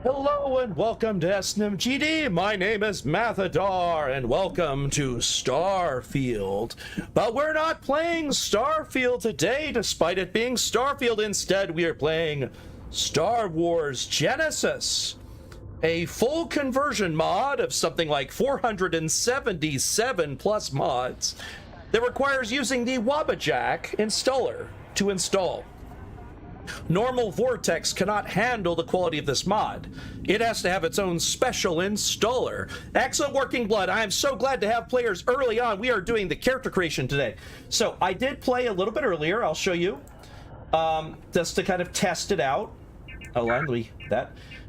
Hello and welcome to SNMGD. My name is Mathadar and welcome to Starfield. But we're not playing Starfield today, despite it being Starfield. Instead, we are playing Star Wars Genesis, a full conversion mod of something like 477 plus mods that requires using the Wabbajack installer to install. Normal Vortex cannot handle the quality of this mod. It has to have its own special installer. Excellent working, Blood. I am so glad to have players early on. We are doing the character creation today. So I did play a little bit earlier. I'll show you just to kind of test it out.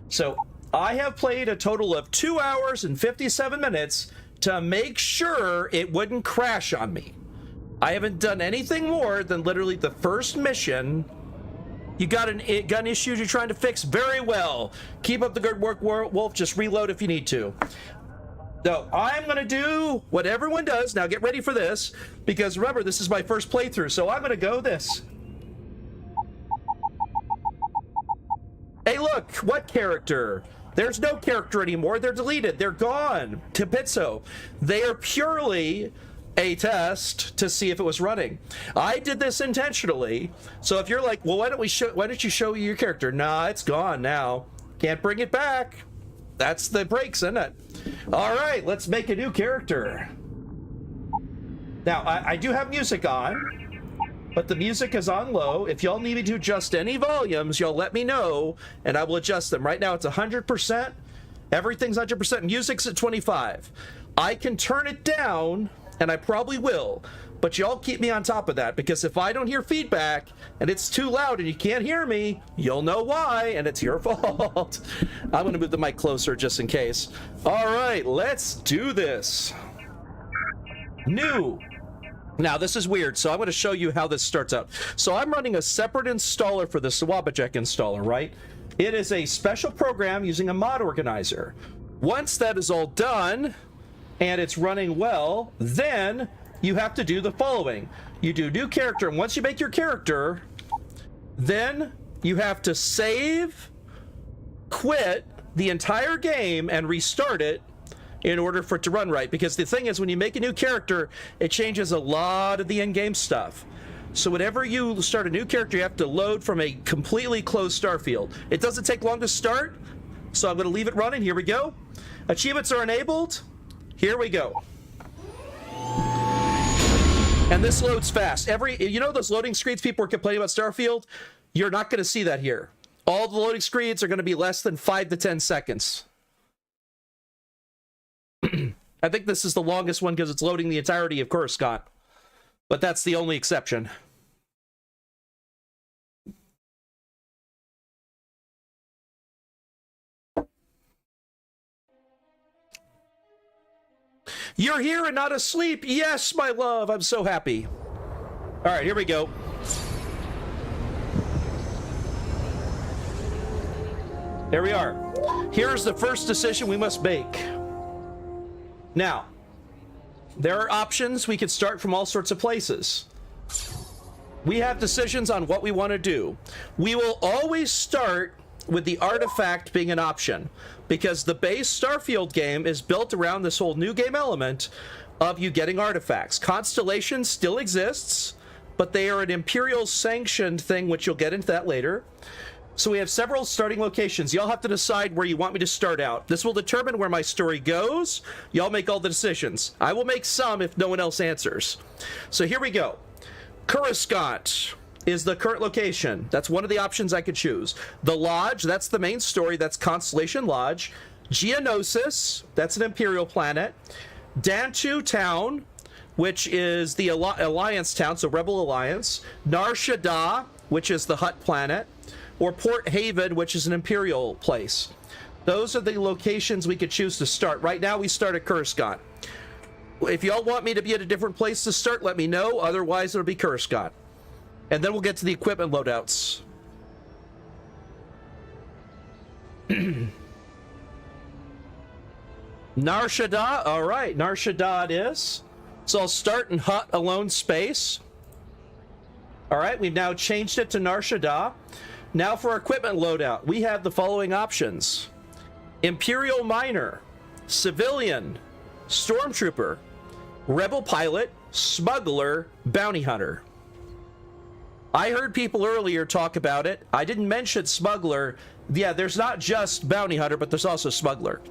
So I have played a total of 2 hours and 57 minutes to make sure it wouldn't crash on me. I haven't done anything more than literally the first mission. You got gun issues you're trying to fix? Very well. Keep up the good work, Wolf. Just reload if you need to. So I'm going to do what everyone does. Now get ready for this, because remember, this is my first playthrough. So I'm going to go this. Hey, look. What character? There's no character anymore. They're deleted. They're gone. Tipizzo. They are purely a test to see if it was running. I did this intentionally, so if you're like, well, why don't you show your character? Nah, it's gone now. Can't bring it back. That's the breaks, isn't it? All right, let's make a new character. Now, I do have music on, but the music is on low. If y'all need me to adjust any volumes, y'all let me know, and I will adjust them. Right now, it's 100%. Everything's 100%. Music's at 25. I can turn it down, and I probably will, but y'all keep me on top of that, because if I don't hear feedback and it's too loud and you can't hear me, you'll know why, and it's your fault. I'm going to move the mic closer just in case. All right, let's do this. New. Now, this is weird, so I'm going to show you how this starts out. So I'm running a separate installer for the Wabbajack installer, right? It is a special program using a mod organizer. Once that is all done, and it's running well, then you have to do the following. You do new character, and once you make your character, then you have to save, quit the entire game, and restart it in order for it to run right. Because the thing is, when you make a new character, it changes a lot of the in-game stuff. So whenever you start a new character, you have to load from a completely closed starfield. It doesn't take long to start, so I'm going to leave it running. Here we go. Achievements are enabled. Here we go. And this loads fast. You know those loading screens people were complaining about Starfield? You're not going to see that here. All the loading screens are going to be less than 5 to 10 seconds. I think this is the longest one because it's loading the entirety of Coruscant. But that's the only exception. You're here and not asleep. Yes, my love. I'm so happy. All right, here we go. There we are. Here's the first decision we must make. Now, there are options. We could start from all sorts of places. We have decisions on what we want to do. We will always start with the artifact being an option, because the base Starfield game is built around this whole new game element of you getting artifacts. Constellation still exists, but they are an Imperial sanctioned thing, which you'll get into that later. So we have several starting locations. Y'all have to decide where you want me to start out. This will determine where my story goes. Y'all make all the decisions. I will make some if no one else answers. So here we go. Coruscant is the current location. That's one of the options I could choose. The Lodge, that's the main story. That's Constellation Lodge. Geonosis, that's an Imperial planet. Dantu Town, which is the Alliance town, so Rebel Alliance. Nar Shaddaa, which is the Hutt planet. Or Port Haven, which is an Imperial place. Those are the locations we could choose to start. Right now, we start at Coruscant. If y'all want me to be at a different place to start, let me know. Otherwise, it'll be Coruscant. And then we'll get to the equipment loadouts. Nar Shaddaa. All right, Nar Shaddaa it is. So I'll start in Hutt Alone Space. All right, we've now changed it to Nar Shaddaa. Now for our equipment loadout, we have the following options. Imperial Miner, Civilian, Stormtrooper, Rebel Pilot, Smuggler, Bounty Hunter. I heard people earlier talk about it. I didn't mention Smuggler. Yeah, there's not just Bounty Hunter, but there's also Smuggler.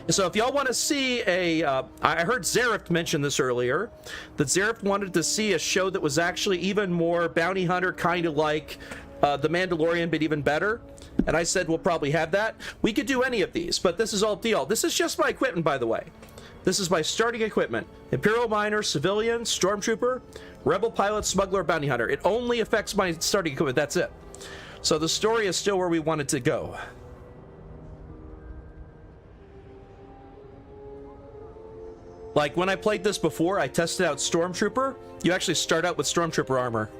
So if y'all want to see I heard Zareth mention this earlier, that Zareth wanted to see a show that was actually even more Bounty Hunter, kind of like The Mandalorian, but even better. And I said we'll probably have that. We could do any of these, but this is all deal. This is just my equipment, by the way. This is my starting equipment. Imperial Miner, Civilian, Stormtrooper, Rebel Pilot, Smuggler, Bounty Hunter. It only affects my starting equipment. That's it. So the story is still where we want it to go. Like when I played this before, I tested out Stormtrooper. You actually start out with Stormtrooper armor.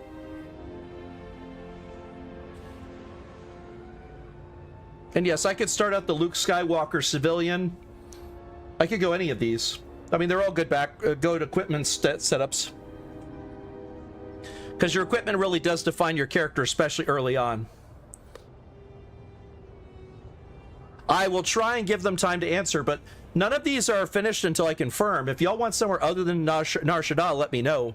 And yes, I could start out the Luke Skywalker Civilian. I could go any of these. I mean, they're all good equipment setups. Because your equipment really does define your character, especially early on. I will try and give them time to answer, but none of these are finished until I confirm. If y'all want somewhere other than Nar Shaddaa, let me know.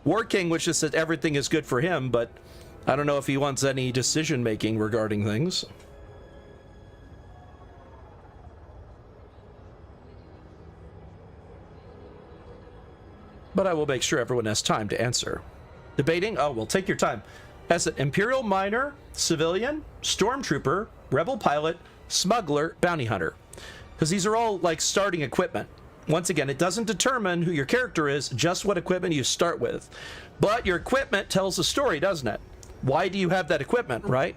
War King, which just said everything is good for him, but I don't know if he wants any decision-making regarding things. But I will make sure everyone has time to answer. Debating? Oh, well, take your time. As an Imperial Miner, Civilian, Stormtrooper, Rebel Pilot, Smuggler, Bounty Hunter. Because these are all, like, starting equipment. Once again, it doesn't determine who your character is, just what equipment you start with. But your equipment tells the story, doesn't it? Why do you have that equipment, right?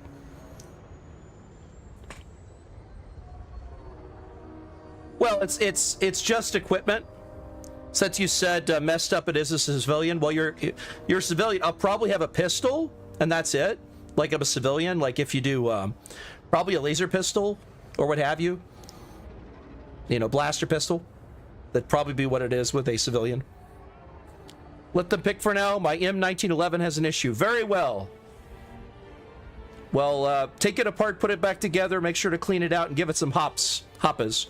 Well, it's just equipment. Since you said messed up it is a civilian, well, you're a civilian. I'll probably have a pistol, and that's it. Like I'm a civilian, like if you do probably a laser pistol or what have you. You know, blaster pistol. That'd probably be what it is with a civilian. Let them pick for now. My M1911 has an issue. Very well. Well, take it apart, put it back together, make sure to clean it out, and give it some hoppas,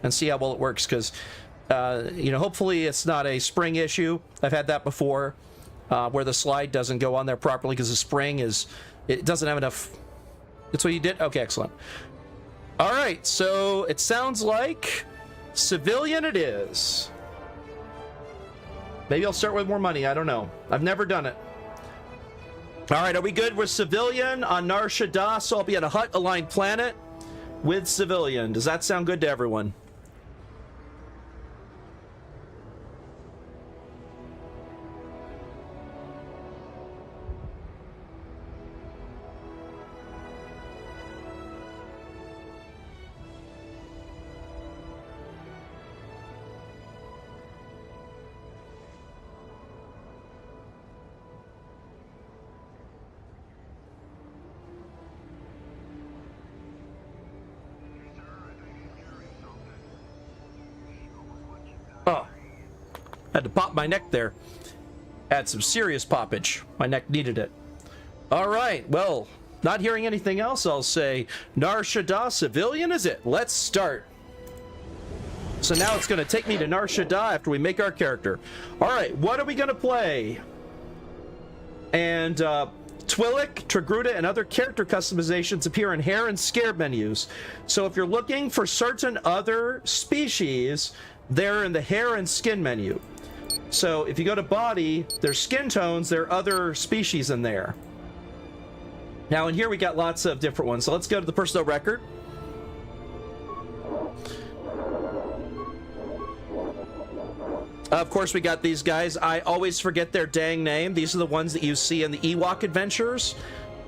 and see how well it works, because you know, hopefully it's not a spring issue. I've had that before, where the slide doesn't go on there properly because the spring it doesn't have enough. That's what you did? Okay, excellent. All right, so it sounds like civilian it is. Maybe I'll start with more money, I don't know. I've never done it. All right, are we good with civilian on Nar Shaddaa? So I'll be at a Hutt-aligned planet with civilian. Does that sound good to everyone? Oh, had to pop my neck there. Had some serious poppage. My neck needed it. All right, well, not hearing anything else, I'll say Nar Shaddaa civilian is it. Let's start. So now it's going to take me to Nar Shaddaa after we make our character. All right, what are we going to play? And Twi'lek, Togruta, and other character customizations appear in hair and scare menus. So if you're looking for certain other species, they're in the hair and skin menu. So if you go to body, there's skin tones, there are other species in there. Now in here we got lots of different ones. So let's go to the personal record. Of course we got these guys. I always forget their dang name. These are the ones that you see in the Ewok adventures.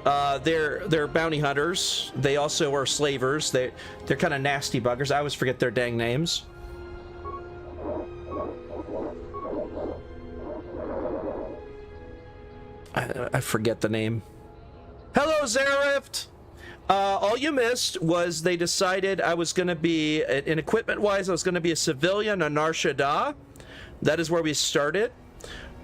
They're bounty hunters. They also are slavers. They're kind of nasty buggers. I always forget their dang names. I forget the name. Hello, Zareth! All you missed was they decided I was going to be, in equipment-wise, I was going to be a civilian on Nar Shaddaa. That is where we started.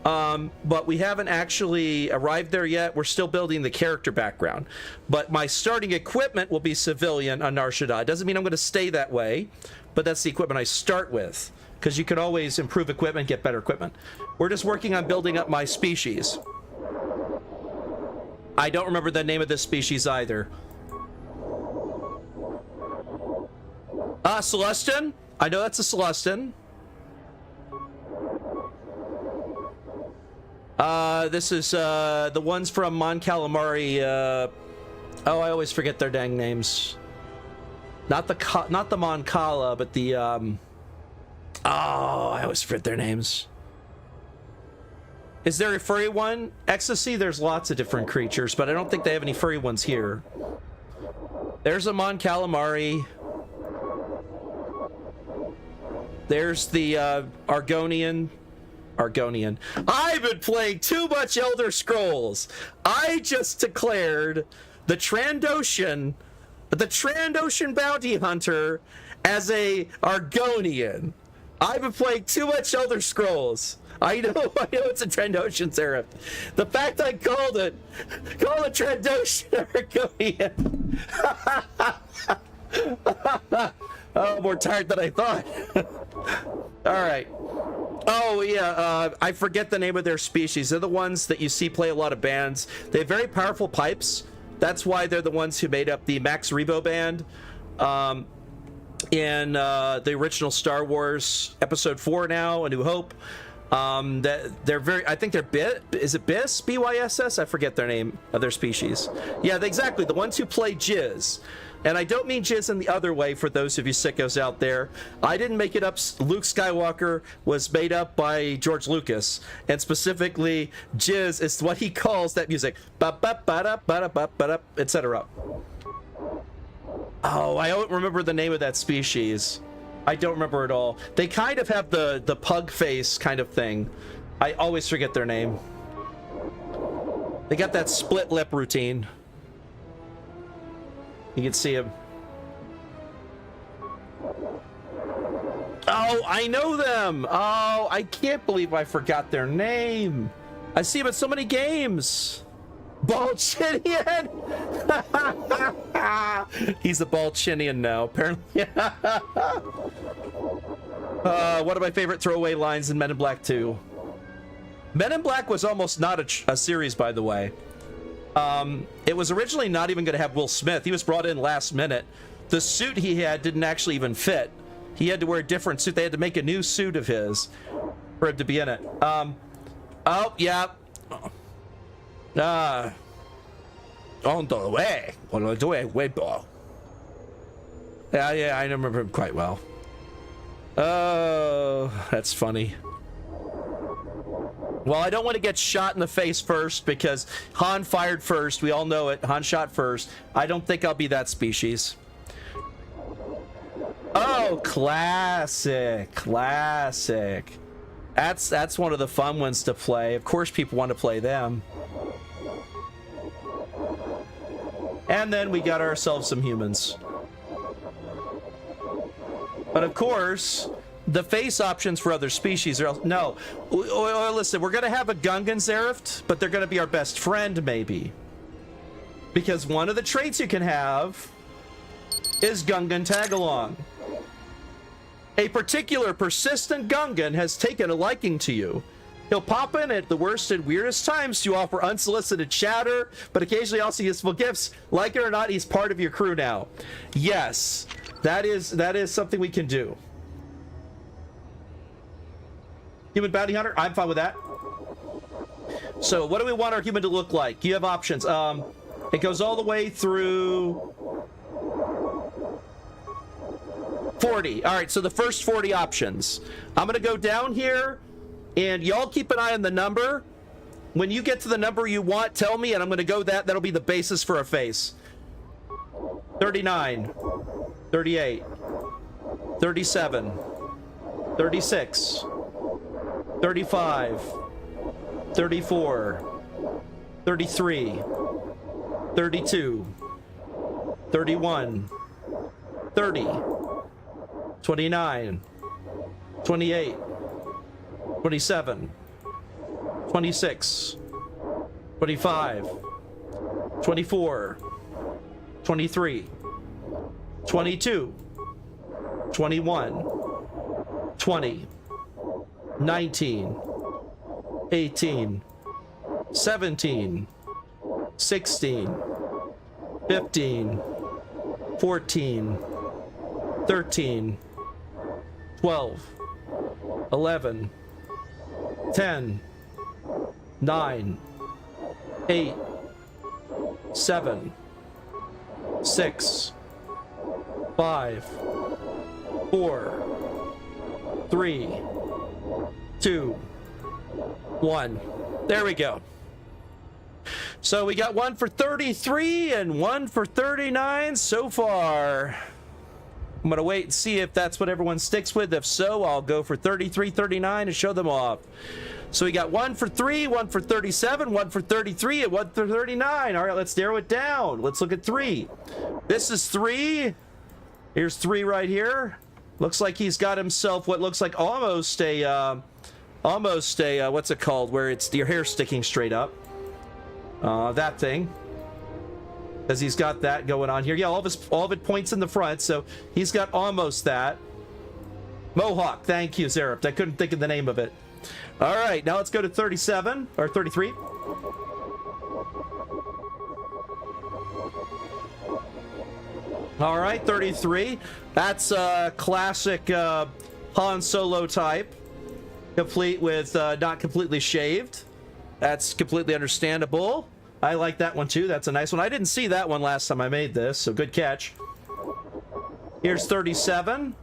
But we haven't actually arrived there yet. We're still building the character background. But my starting equipment will be civilian on Nar Shaddaa. Doesn't mean I'm going to stay that way, but that's the equipment I start with. Because you can always improve equipment, get better equipment. We're just working on building up my species. I don't remember the name of this species either. Celestin? I know that's a Celestin. This is the ones from Mon Calamari. Oh, I always forget their dang names. Not the Mon Cala, but the oh, I always forget their names. Is there a furry one? Ecstasy, there's lots of different creatures, but I don't think they have any furry ones here. There's a Mon Calamari. There's the Argonian. I've been playing too much Elder Scrolls. I just declared the Trandoshan bounty hunter as a Argonian. I've been playing too much Elder Scrolls. I know it's a Trandoshan, Seraph. The fact I called it Trandoshan Argonian. Oh, more tired than I thought. All right. Oh, yeah, I forget the name of their species. They're the ones that you see play a lot of bands. They have very powerful pipes. That's why they're the ones who made up the Max Rebo band in the original Star Wars Episode 4 now, A New Hope. That they're very, I think they're is it BIS? BYSS? I forget their name of their species. Yeah, exactly. The ones who play Jizz. And I don't mean Jizz in the other way for those of you sickos out there. I didn't make it up. Luke Skywalker was made up by George Lucas. And specifically, Jizz is what he calls that music. Etc. Oh, I don't remember the name of that species. I don't remember at all. They kind of have the pug face kind of thing. I always forget their name. They got that split lip routine. You can see him. Oh, I know them. Oh, I can't believe I forgot their name. I see him in so many games. Balchinian. He's a Balchinian now, apparently. One of my favorite throwaway lines in Men in Black 2. Men in Black was almost not a series, by the way. It was originally not even going to have Will Smith. He was brought in last minute. The suit he had didn't actually even fit. He had to wear a different suit. They had to make a new suit of his for him to be in it. Oh, yeah. On the way. Yeah, I remember him quite well. Oh, that's funny. Well, I don't want to get shot in the face first because Han fired first. We all know it. Han shot first. I don't think I'll be that species. Oh, classic. That's one of the fun ones to play. Of course, people want to play them. And then we got ourselves some humans. But of course, the face options for other species are... No. Listen, we're going to have a Gungan Zereft, but they're going to be our best friend, maybe. Because one of the traits you can have is Gungan Tagalong. A particular persistent Gungan has taken a liking to you. He'll pop in at the worst and weirdest times to offer unsolicited chatter, but occasionally also useful gifts. Like it or not, he's part of your crew now. Yes, that is something we can do. Human bounty hunter, I'm fine with that. So what do we want our human to look like? You have options. It goes all the way through 40. All right, so the first 40 options. I'm going to go down here, and y'all keep an eye on the number. When you get to the number you want, tell me, and I'm going to go that. That'll be the basis for a face. 39, 38, 37, 36, 35, 34, 33, 32, 31, 30, 29, 28, 27, 26, 25, 24, 23, 22, 21, 20, 19, 18, 17, 16, 15, 14, 13, 12, 11, 10, 9, 8, 7, 6, 5, 4, 3, 2, 1. There we go. So we got one for 33 and one for 39 so far. I'm going to wait and see if that's what everyone sticks with. If so, I'll go for 33, 39 and show them off. So we got one for 3, one for 37, one for 33, and one for 39. All right, let's narrow it down. Let's look at 3. This is 3. Here's 3 right here. Looks like he's got himself what looks like almost a what's it called, where it's your hair sticking straight up. That thing. Because he's got that going on here. Yeah, all of it points in the front, so he's got almost that. Mohawk, thank you, Zerupt. I couldn't think of the name of it. All right, now let's go to 37, or 33. All right, 33. That's a classic Han Solo type, complete with not completely shaved. That's completely understandable. I like that one too. That's a nice one. I didn't see that one last time I made this, so good catch. Here's 37.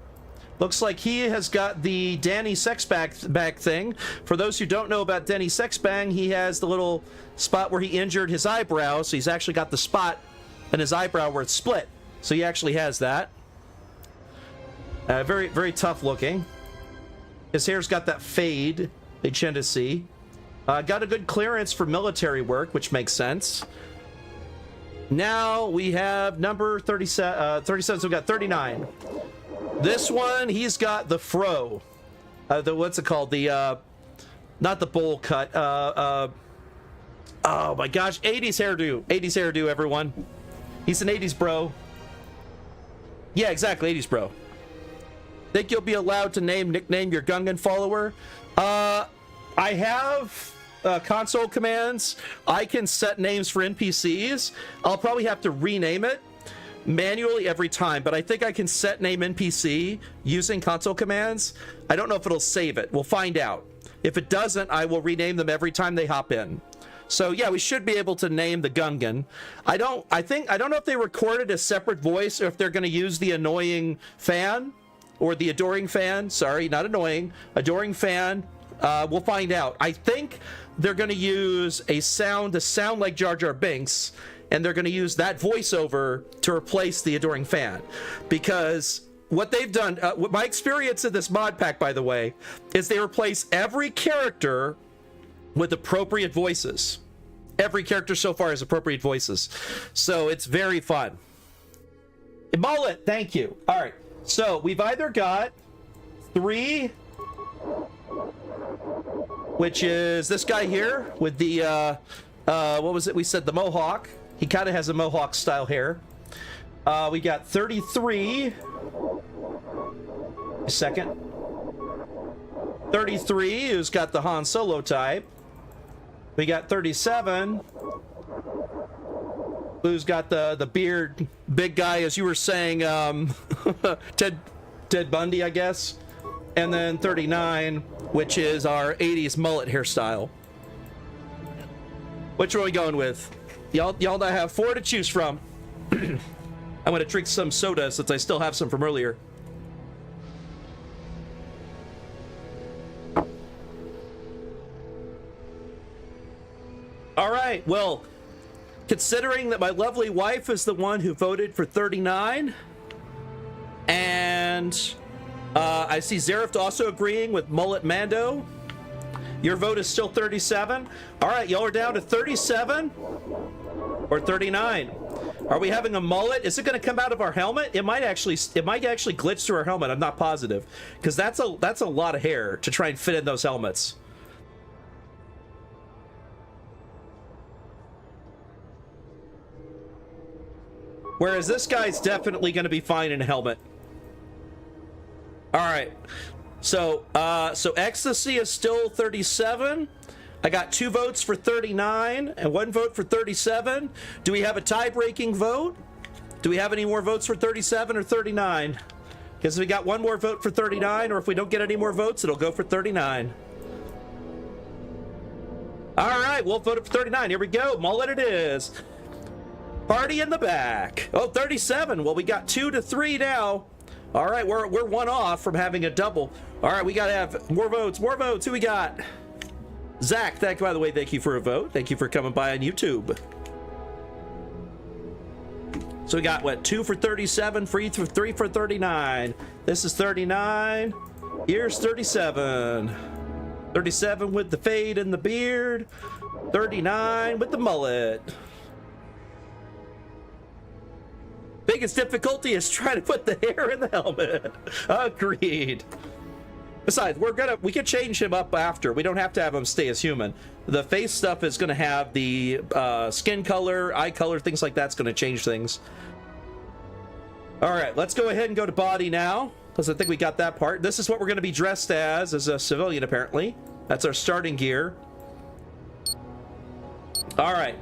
Looks like he has got the Danny Sexbag thing. For those who don't know about Danny Sexbang, he has the little spot where he injured his eyebrow, so he's actually got the spot in his eyebrow where it's split. So he actually has that. Very, very tough looking. His hair's got that fade they tend to see. Got a good clearance for military work, which makes sense. Now we have number 37, so we've got 39. This one, he's got the fro. What's it called? The, not the bowl cut. Oh my gosh, 80s hairdo. 80s hairdo, everyone. He's an 80s bro. Yeah, exactly, 80s bro. Think you'll be allowed to nickname your Gungan follower? I have console commands. I can set names for NPCs. I'll probably have to rename it manually every time, but I think I can set name NPC using console commands. I don't know if it'll save it. We'll find out. If it doesn't, I will rename them every time they hop in. So yeah, we should be able to name the Gungan. I don't know if they recorded a separate voice or if they're going to use the annoying fan or the adoring fan. Sorry, not annoying, adoring fan. We'll find out. I think they're going to use a sound to sound like Jar Jar Binks, and they're going to use that voiceover to replace the adoring fan. Because what they've done, my experience in this mod pack, by the way, is they replace every character with appropriate voices. Every character so far has appropriate voices. So it's very fun. Mullet, thank you. All right. So we've either got 3, which is this guy here with the, what was it? We said the mohawk. He kind of has a mohawk style hair. We got 33. A second. 33, who's got the Han Solo type. We got 37, who's got the beard, big guy, as you were saying, Ted Bundy, I guess. And then 39, which is our 80s mullet hairstyle. Which one are we going with? Y'all now have 4 to choose from. I'm going to drink some soda since I still have some from earlier. All right, well, considering that my lovely wife is the one who voted for 39, and I see Zerift also agreeing with Mullet Mando, your vote is still 37. All right, y'all are down to 37 or 39. Are we having a mullet? Is it going to come out of our helmet? It might actually glitch through our helmet. I'm not positive, because that's a lot of hair to try and fit in those helmets. Whereas this guy's definitely going to be fine in a helmet. All right. So Ecstasy is still 37. I got 2 votes for 39 and 1 vote for 37. Do we have a tie-breaking vote? Do we have any more votes for 37 or 39? Because we got 1 more vote for 39, or if we don't get any more votes, it'll go for 39. All right, we'll vote for 39. Here we go. Mullet it is. Party in the back. Oh, 37. Well, we got 2 to 3 now. All right, we're 1 off from having a double. All right, we got to have more votes. More votes. Who we got? Zach, by the way, thank you for a vote. Thank you for coming by on YouTube. So we got, what, 2 for 37, 3 for 39. This is 39. Here's 37. 37 with the fade and the beard. 39 with the mullet. Biggest difficulty is trying to put the hair in the helmet. Agreed. Besides, we can change him up after. We don't have to have him stay as human. The face stuff is going to have the skin color, eye color, things like that's going to change things. All right, let's go ahead and go to body now, because I think we got that part. This is what we're going to be dressed as a civilian, apparently. That's our starting gear. All right,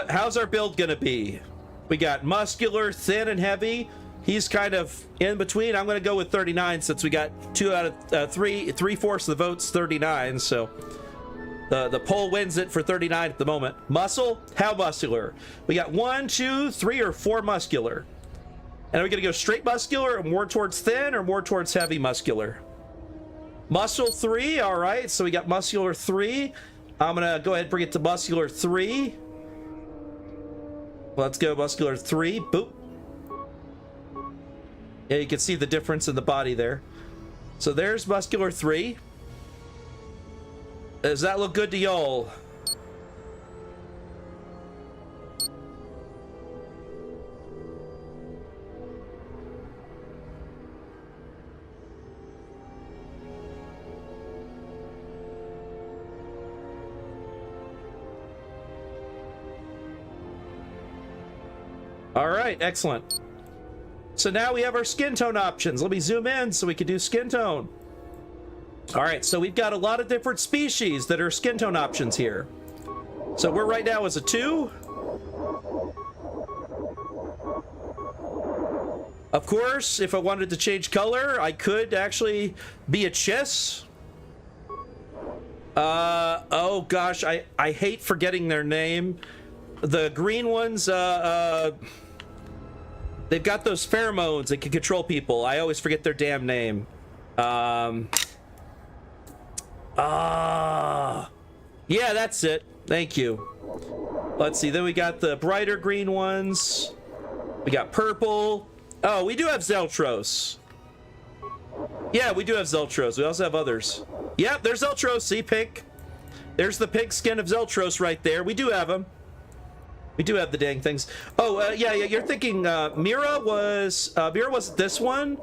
how's our build going to be? We got muscular, thin, and heavy. He's kind of in between. I'm going to go with 39 since we got 2 out of 3/4 of the votes, 39. So the poll wins it for 39 at the moment. Muscle, how muscular? We got 1, 2, 3, or 4 muscular. And are we going to go straight muscular, or more towards thin, or more towards heavy muscular? Muscle 3, all right. So we got muscular 3. I'm going to go ahead and bring it to muscular 3. Let's go muscular 3. Boop. Yeah, you can see the difference in the body there. So there's muscular 3. Does that look good to y'all? All right, excellent. So now we have our skin tone options. Let me zoom in so we can do skin tone. All right, so we've got a lot of different species that are skin tone options here. So we're right now as a 2. Of course, if I wanted to change color, I could actually be a chiss. Oh gosh, I hate forgetting their name. The green ones, they've got those pheromones that can control people. I always forget their damn name. Yeah, that's it. Thank you. Let's see. Then we got the brighter green ones. We got purple. Oh, we do have Zeltros. Yeah, we do have Zeltros. We also have others. Yep, there's Zeltros. See, pink. There's the pink skin of Zeltros right there. We do have them. We do have the dang things. Oh, yeah, you're thinking Mira was this one.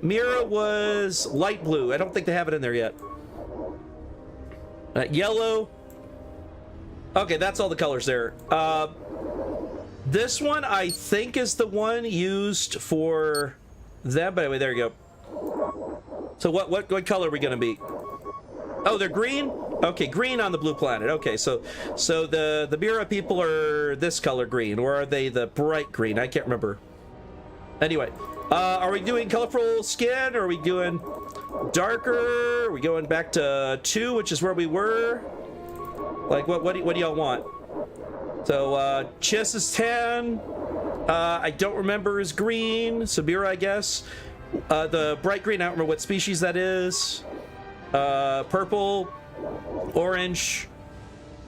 Mira was light blue. I don't think they have it in there yet. Yellow. Okay, that's all the colors there. This one, I think, is the one used for them. But anyway, there you go. So what color are we going to be? Oh, they're green? Okay, green on the blue planet. Okay, so the Mira people are this color green, or are they the bright green? I can't remember. Anyway, are we doing colorful skin, or are we doing darker? Are we going back to 2, which is where we were? Like, what do y'all want? So, Chiss is 10. I don't remember is green. Sabira, I guess. The bright green, I don't remember what species that is. Purple, orange,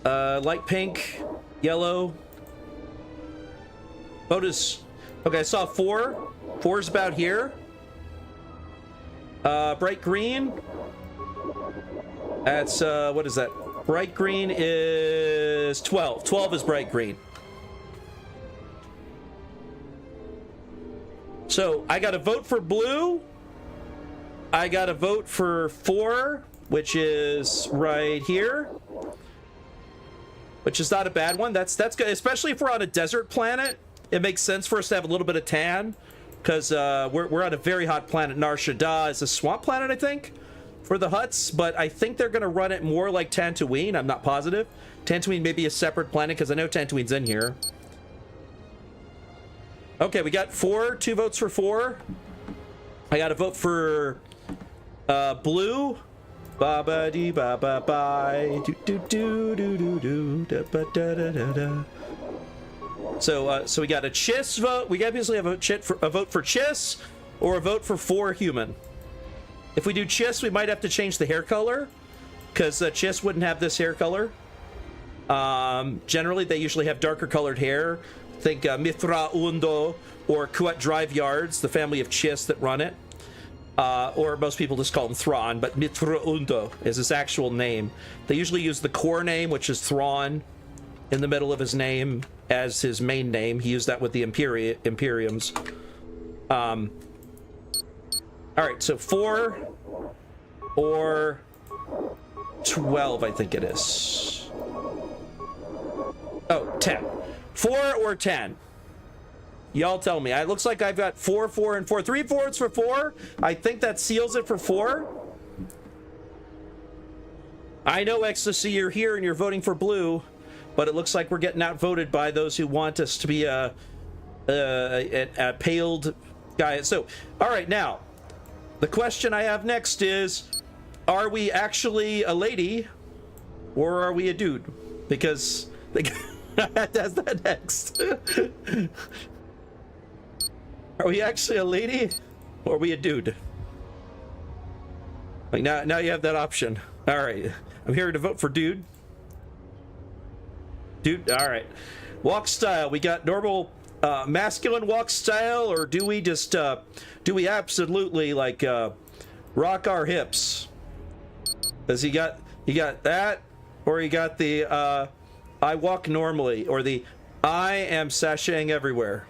light pink, yellow. Otis. Okay, I saw 4. 4 is about here. Bright green. That's, what is that? Bright green is 12. 12 is bright green. So I got to vote for blue. I got to vote for 4, which is right here. Which is not a bad one. That's good, especially if we're on a desert planet. it makes sense for us to have a little bit of tan, because we're on a very hot planet. Nar Shaddaa is a swamp planet, I think, for the huts, but I think they're going to run it more like Tatooine. I'm not positive. Tatooine may be a separate planet, because I know Tatooine's in here. Okay, we got 2 votes for 4. I got a vote for blue. Ba ba dee ba ba bye. Do do do do do do da ba da da da da. So we got a Chiss vote. We obviously have a vote for Chiss or a vote for 4 human. If we do Chiss, we might have to change the hair color, because Chiss wouldn't have this hair color. Generally, they usually have darker colored hair. Think Mithra Undo or Kuat Drive Yards, the family of Chiss that run it. Or most people just call him Thrawn, but Mithra Undo is his actual name. They usually use the core name, which is Thrawn, in the middle of his name as his main name. He used that with the Imperiums. All right, so 4 or 12, I think it is. Oh, 10. 4 or 10? Y'all tell me. It looks like I've got 4, 4, and 4. 3 fourths for 4. I think that seals it for 4. I know, Ecstasy, you're here and you're voting for blue, but it looks like we're getting outvoted by those who want us to be a paled guy. So, all right, now, the question I have next is, are we actually a lady or are we a dude? Because that's that next. Are we actually a lady or are we a dude? Like now you have that option. All right, I'm here to vote for dude. Dude, all right. Walk style, we got normal masculine walk style, or do we just do we absolutely like rock our hips? Does you got that, or you got the I walk normally, or the I am sashaying everywhere?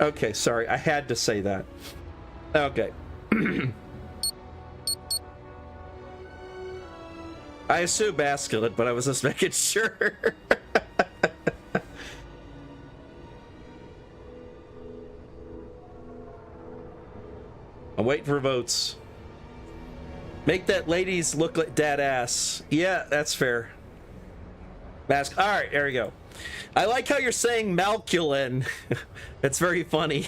Okay, sorry, I had to say that. Okay. I assume masculine, but I was just making sure. I'm waiting for votes. Make that ladies look like dad ass. Yeah, that's fair. Mask. All right, there we go. I like how you're saying Malculin. It's very funny.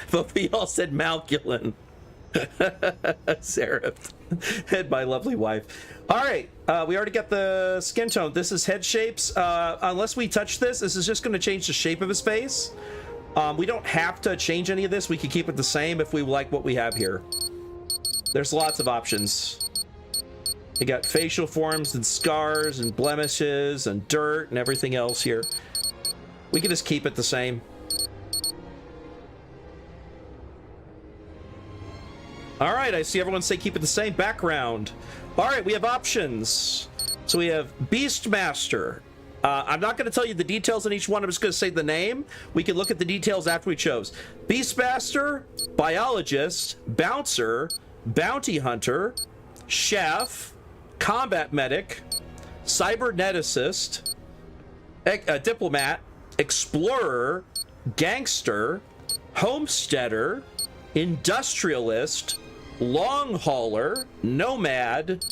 Both of y'all said Malculin. Seraph. And my lovely wife. All right, we already got the skin tone. This is head shapes. Unless we touch this is just going to change the shape of his face. We don't have to change any of this. We can keep it the same if we like what we have here. There's lots of options. We got facial forms and scars and blemishes and dirt and everything else here. We can just keep it the same. All right, I see everyone say keep it the same. Background. All right, we have options. So we have Beastmaster. I'm not going to tell you the details on each one. I'm just going to say the name. We can look at the details after we chose. Beastmaster, Biologist, Bouncer, Bounty Hunter, Chef, Combat Medic, Cyberneticist, Diplomat, Explorer, Gangster, Homesteader, Industrialist, Long Hauler, Nomad,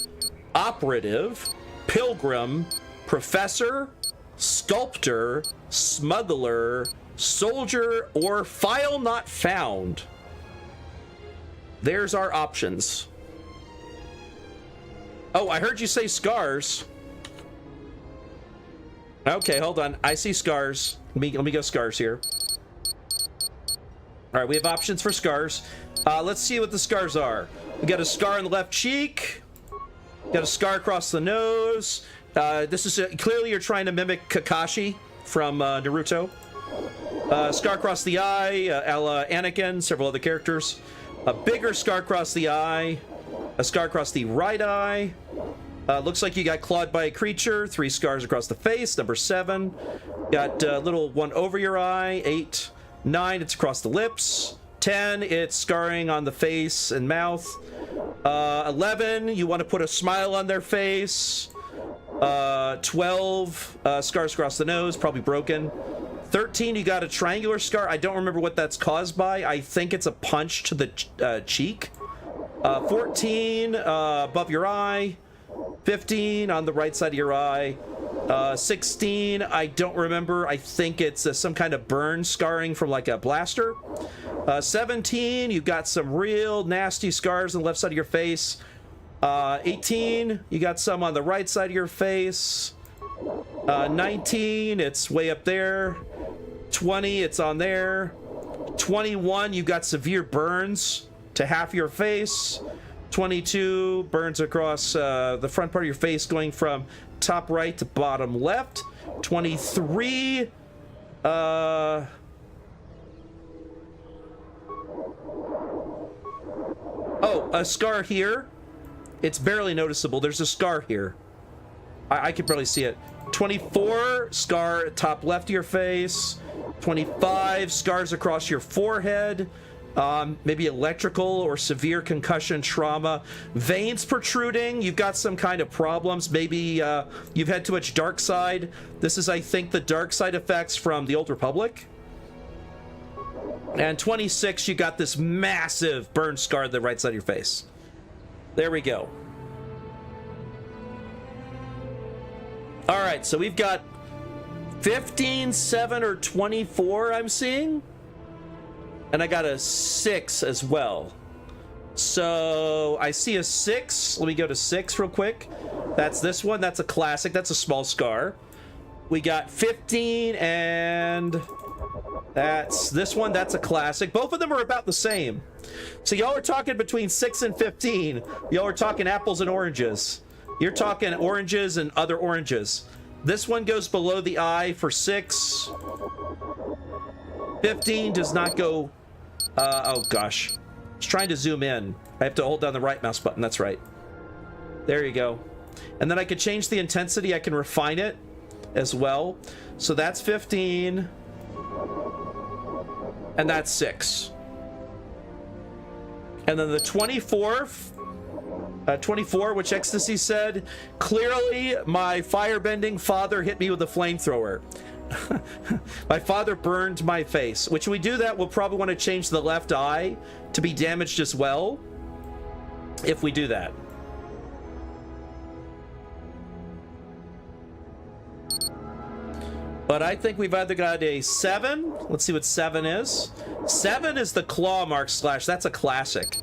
Operative, Pilgrim, Professor, Sculptor, Smuggler, Soldier, or File Not Found. There's our options. Oh, I heard you say scars. Okay, hold on. I see scars. Let me go scars here. All right, we have options for scars. Let's see what the scars are. We got a scar on the left cheek. Got a scar across the nose. This is clearly you're trying to mimic Kakashi from Naruto. Scar across the eye, a la Anakin, several other characters. A bigger scar across the eye. A scar across the right eye. Looks like you got clawed by a creature. 3 scars across the face. Number 7. Got a little one over your eye. 8. 9, it's across the lips. 10, it's scarring on the face and mouth. 11, you want to put a smile on their face. 12, scars across the nose, probably broken. 13, you got a triangular scar. I don't remember what that's caused by. I think it's a punch to the cheek. 14, above your eye. 15, on the right side of your eye. 16, I don't remember. I think it's some kind of burn scarring from like a blaster. 17, you've got some real nasty scars on the left side of your face. 18, you got some on the right side of your face. 19, it's way up there. 20, it's on there. 21, you got severe burns to half your face. 22, burns across the front part of your face going from top right to bottom left. 23, oh, a scar here. It's barely noticeable. There's a scar here. I can barely see it. 24, scar top left of your face. 25, scars across your forehead. Maybe electrical or severe concussion trauma. Veins protruding. You've got some kind of problems. Maybe you've had too much dark side. This is, I think, the dark side effects from the Old Republic. And 26, you got this massive burn scar on the right side of your face. There we go. All right, so we've got 15, 7, or 24 I'm seeing. And I got a 6 as well. So I see a 6. Let me go to 6 real quick. That's this one. That's a classic. That's a small scar. We got 15 and that's this one. That's a classic. Both of them are about the same. So y'all are talking between 6 and 15. Y'all are talking apples and oranges. You're talking oranges and other oranges. This one goes below the eye for 6. 15 does not go. Oh gosh. I was trying to zoom in. I have to hold down the right mouse button. That's right. There you go. And then I could change the intensity. I can refine it as well. So that's 15. And that's 6. And then the 24, which Ecstasy said, clearly my firebending father hit me with a flamethrower. My father burned my face. Which we do that, we'll probably want to change the left eye to be damaged as well. If we do that. But I think we've either got a 7. Let's see what 7 is. 7 is the claw mark slash. That's a classic.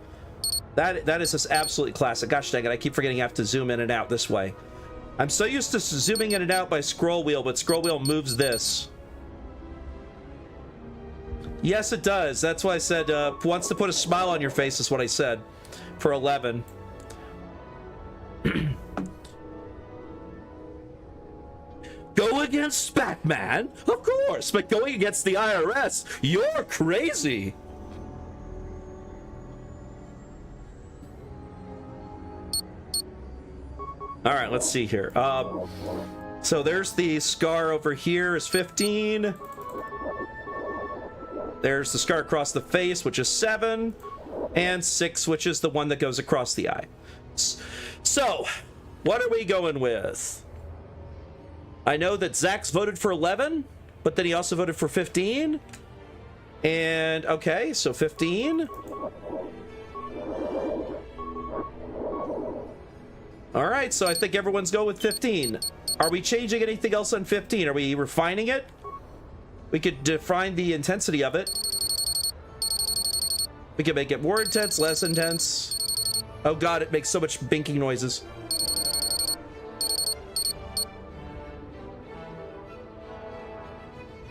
That is just absolutely classic. Gosh dang it, I keep forgetting I have to zoom in and out this way. I'm so used to zooming in and out by scroll wheel, but scroll wheel moves this. Yes, it does. That's why I said wants to put a smile on your face is what I said for 11. Go against Batman? Of course, but going against the IRS, you're crazy. All right, let's see here. So there's the scar over here is 15. There's the scar across the face, which is 7. And 6, which is the one that goes across the eye. So, what are we going with? I know that Zach's voted for 11, but then he also voted for 15. And, okay, so 15. All right, so I think everyone's going with 15. Are we changing anything else on 15? Are we refining it? We could define the intensity of it. We can make it more intense, less intense. Oh god, it makes so much binking noises.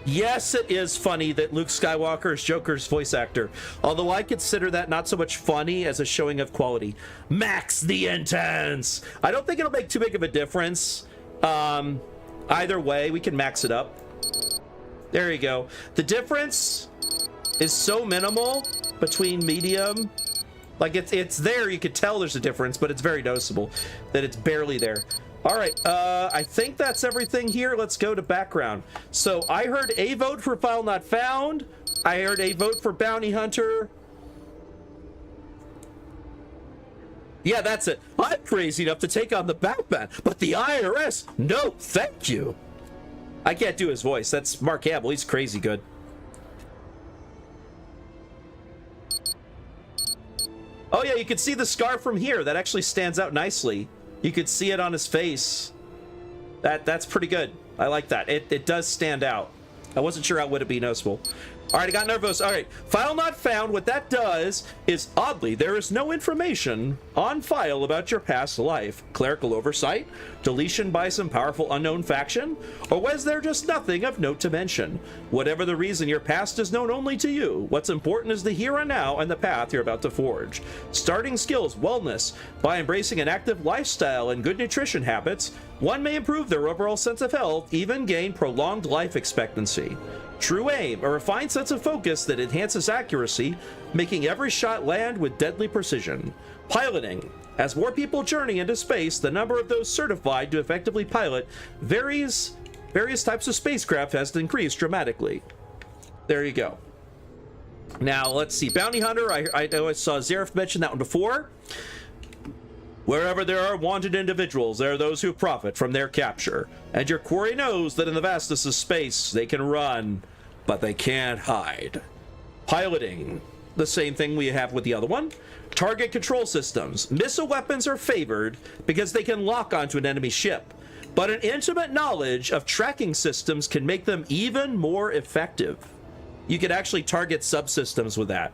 Yes, it is funny that Luke Skywalker is Joker's voice actor, although I consider that not so much funny as a showing of quality. Max the intense! I don't think it'll make too big of a difference. Either way, we can max it up. There you go. The difference is so minimal between medium. Like, it's there, you could tell there's a difference, but it's very noticeable that it's barely there. All right, I think that's everything here. Let's go to background. So I heard a vote for file not found. I heard a vote for bounty hunter. Yeah, that's it. I'm crazy enough to take on the Batman, but the IRS, no, thank you. I can't do his voice. That's Mark Hamill. He's crazy good. Oh yeah, you can see the scar from here. That actually stands out nicely. You could see it on his face. That's pretty good. I like that. It does stand out. I wasn't sure how would it be noticeable. All right, I got nervous. All right, file not found. What that does is, oddly, there is no information on file about your past life. Clerical oversight, deletion by some powerful unknown faction, or was there just nothing of note to mention? Whatever the reason, your past is known only to you. What's important is the here and now and the path you're about to forge. Starting skills, wellness. By embracing an active lifestyle and good nutrition habits, one may improve their overall sense of health, even gain prolonged life expectancy. True aim, a refined sense of focus that enhances accuracy, making every shot land with deadly precision. Piloting. As more people journey into space, the number of those certified to effectively pilot various types of spacecraft has increased dramatically. There you go. Now, let's see. Bounty Hunter, I saw Zareth mention that one before. Wherever there are wanted individuals, there are those who profit from their capture. And your quarry knows that in the vastness of space, they can run, but they can't hide. Piloting. The same thing we have with the other one. Target control systems. Missile weapons are favored because they can lock onto an enemy ship. But an intimate knowledge of tracking systems can make them even more effective. You can actually target subsystems with that.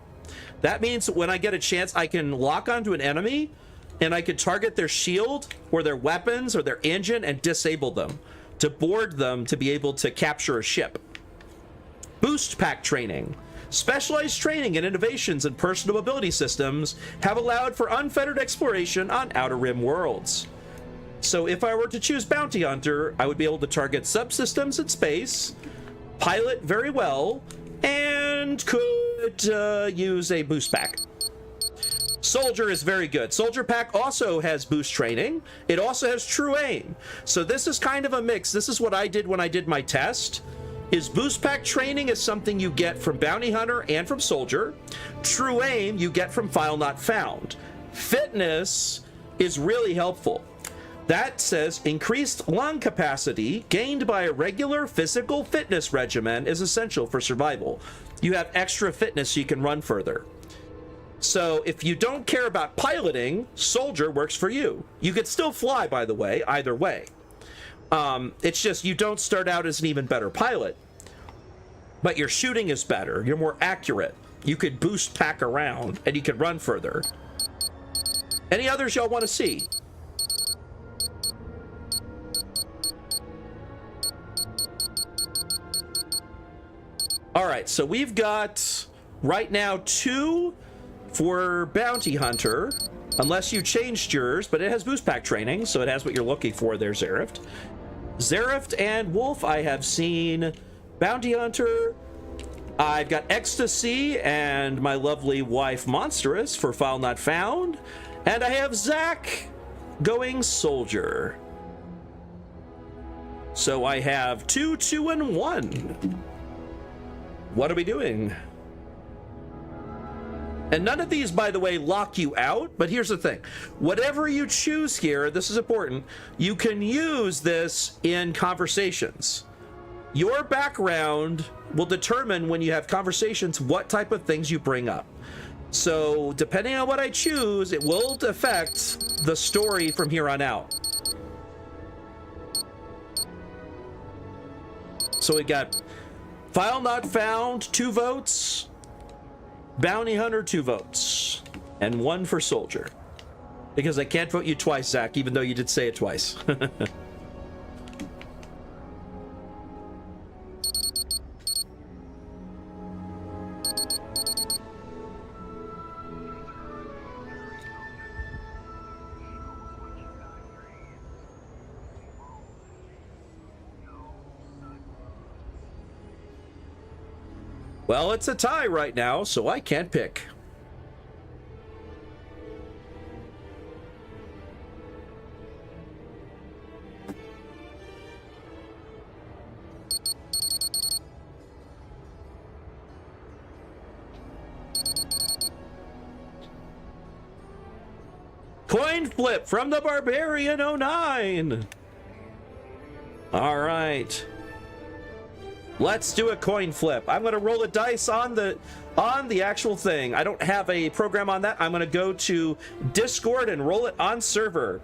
That means when I get a chance, I can lock onto an enemy, and I could target their shield or their weapons or their engine and disable them to board them to be able to capture a ship. Boost pack training. Specialized training and innovations in personal mobility systems have allowed for unfettered exploration on Outer Rim worlds. So if I were to choose Bounty Hunter, I would be able to target subsystems in space, pilot very well, and could use a boost pack. Soldier is very good. Soldier Pack also has boost training. It also has true aim. So this is kind of a mix. This is what I did when I did my test. Is boost pack training is something you get from Bounty Hunter and from Soldier. True aim you get from File Not Found. Fitness is really helpful. That says increased lung capacity gained by a regular physical fitness regimen is essential for survival. You have extra fitness so you can run further. So if you don't care about piloting, Soldier works for you. You could still fly, by the way, either way. It's just you don't start out as an even better pilot, but your shooting is better. You're more accurate. You could boost pack around, and you could run further. Any others y'all want to see? All right, so we've got right now 2 for Bounty Hunter, unless you changed yours, but it has boost pack training, so it has what you're looking for there, Zareth. Zareth and Wolf, I have seen. Bounty Hunter, I've got Ecstasy and my lovely wife Monstrous for File Not Found, and I have Zach going Soldier. So I have 2, 2, and 1. What are we doing? And none of these, by the way, lock you out, but here's the thing. Whatever you choose here, this is important, you can use this in conversations. Your background will determine when you have conversations what type of things you bring up. So depending on what I choose, it will affect the story from here on out. So we got File Not Found, 2 votes. Bounty Hunter, 2 votes. And 1 for Soldier. Because I can't vote you twice, Zach, even though you did say it twice. Well, it's a tie right now, so I can't pick. Coin flip from the Barbarian 09. All right. Let's do a coin flip. I'm going to roll a dice on the actual thing. I don't have a program on that. I'm going to go to Discord and roll it on server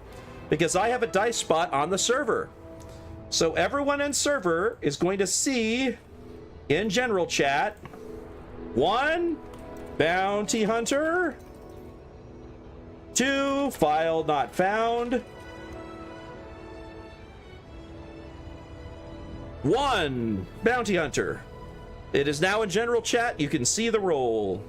because I have a dice spot on the server. So everyone in server is going to see in general chat 1 bounty hunter, 2 file not found, 1 bounty hunter. It is now in general chat. You can see the roll.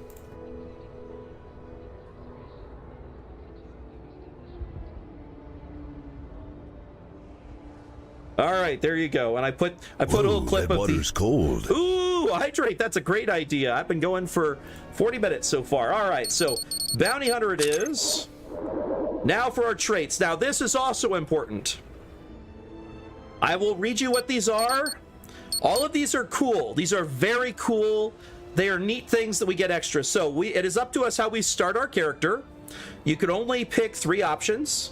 All right, there you go. And I put a little clip of water's cold. Ooh, hydrate. That's a great idea. I've been going for 40 minutes so far. All right, so bounty hunter it is. Now for our traits. Now this is also important. I will read you what these are. All of these are cool. These are very cool. They are neat things that we get extra. So it is up to us how we start our character. You can only pick 3 options.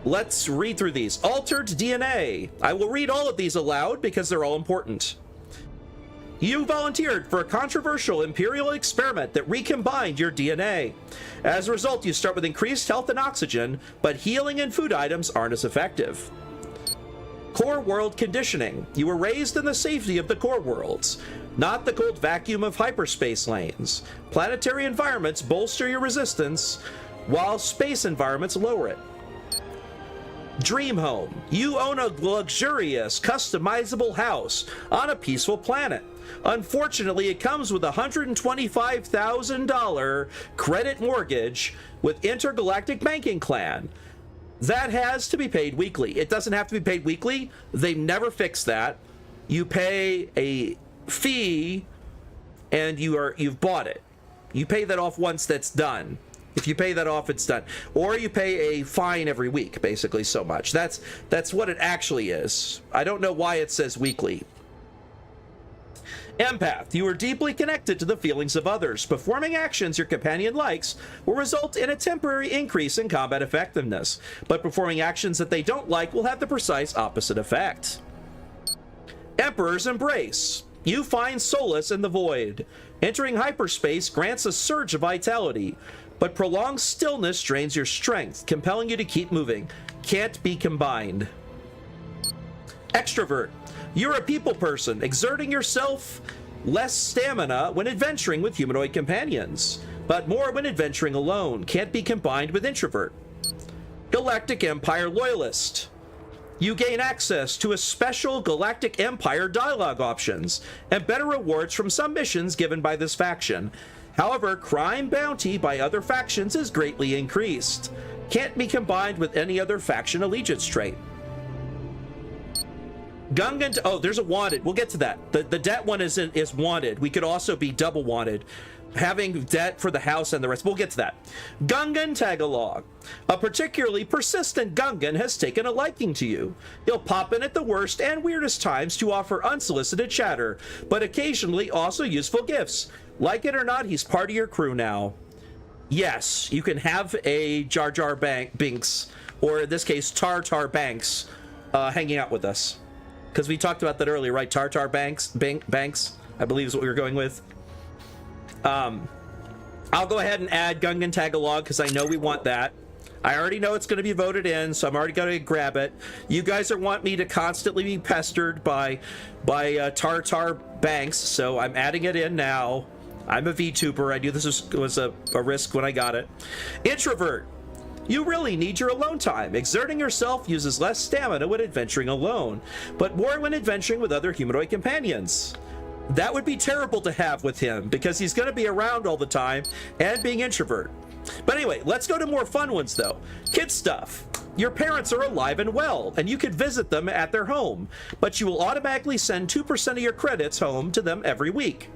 Let's read through these. Altered DNA. I will read all of these aloud because they're all important. You volunteered for a controversial Imperial experiment that recombined your DNA. As a result, you start with increased health and oxygen, but healing and food items aren't as effective. Core world conditioning. You were raised in the safety of the core worlds, not the cold vacuum of hyperspace lanes. Planetary environments bolster your resistance, while space environments lower it. Dream home. You own a luxurious, customizable house on a peaceful planet. Unfortunately, it comes with a $125,000 credit mortgage with intergalactic banking clan. That has to be paid weekly. It doesn't have to be paid weekly. They never fix that. You pay a fee and you've bought it. You pay that off once that's done. If you pay that off, it's done. Or you pay a fine every week, basically so much. That's what it actually is. I don't know why it says weekly. Empath. You are deeply connected to the feelings of others. Performing actions your companion likes will result in a temporary increase in combat effectiveness, but performing actions that they don't like will have the precise opposite effect. Emperor's Embrace. You find solace in the void. Entering hyperspace grants a surge of vitality, but prolonged stillness drains your strength, compelling you to keep moving. Can't be combined. Extrovert. You're a people person, exerting yourself less stamina when adventuring with humanoid companions, but more when adventuring alone. Can't be combined with introvert. Galactic Empire Loyalist. You gain access to a special Galactic Empire dialogue options and better rewards from some missions given by this faction. However, crime bounty by other factions is greatly increased. Can't be combined with any other faction allegiance trait. Gungan. Oh, there's a wanted. We'll get to that. The debt one is wanted. We could also be double wanted, having debt for the house and the rest. We'll get to that. Gungan Tagalog. A particularly persistent Gungan has taken a liking to you. He'll pop in at the worst and weirdest times to offer unsolicited chatter, but occasionally also useful gifts. Like it or not, he's part of your crew now. Yes, you can have a Jar Jar Binks, or in this case, Tar Banks, hanging out with us. Because we talked about that earlier, right? Tartar Banks, I believe is what we were going with. I'll go ahead and add Gungan Tagalog because I know we want that. I already know it's going to be voted in, so I'm already going to grab it. You guys want me to constantly be pestered by Tartar Banks, so I'm adding it in now. I'm a VTuber. I knew this was a risk when I got it. Introvert. You really need your alone time. Exerting yourself uses less stamina when adventuring alone, but more when adventuring with other humanoid companions. That would be terrible to have with him because he's going to be around all the time and being introvert. But anyway, let's go to more fun ones though. Kid stuff. Your parents are alive and well, and you could visit them at their home, but you will automatically send 2% of your credits home to them every week.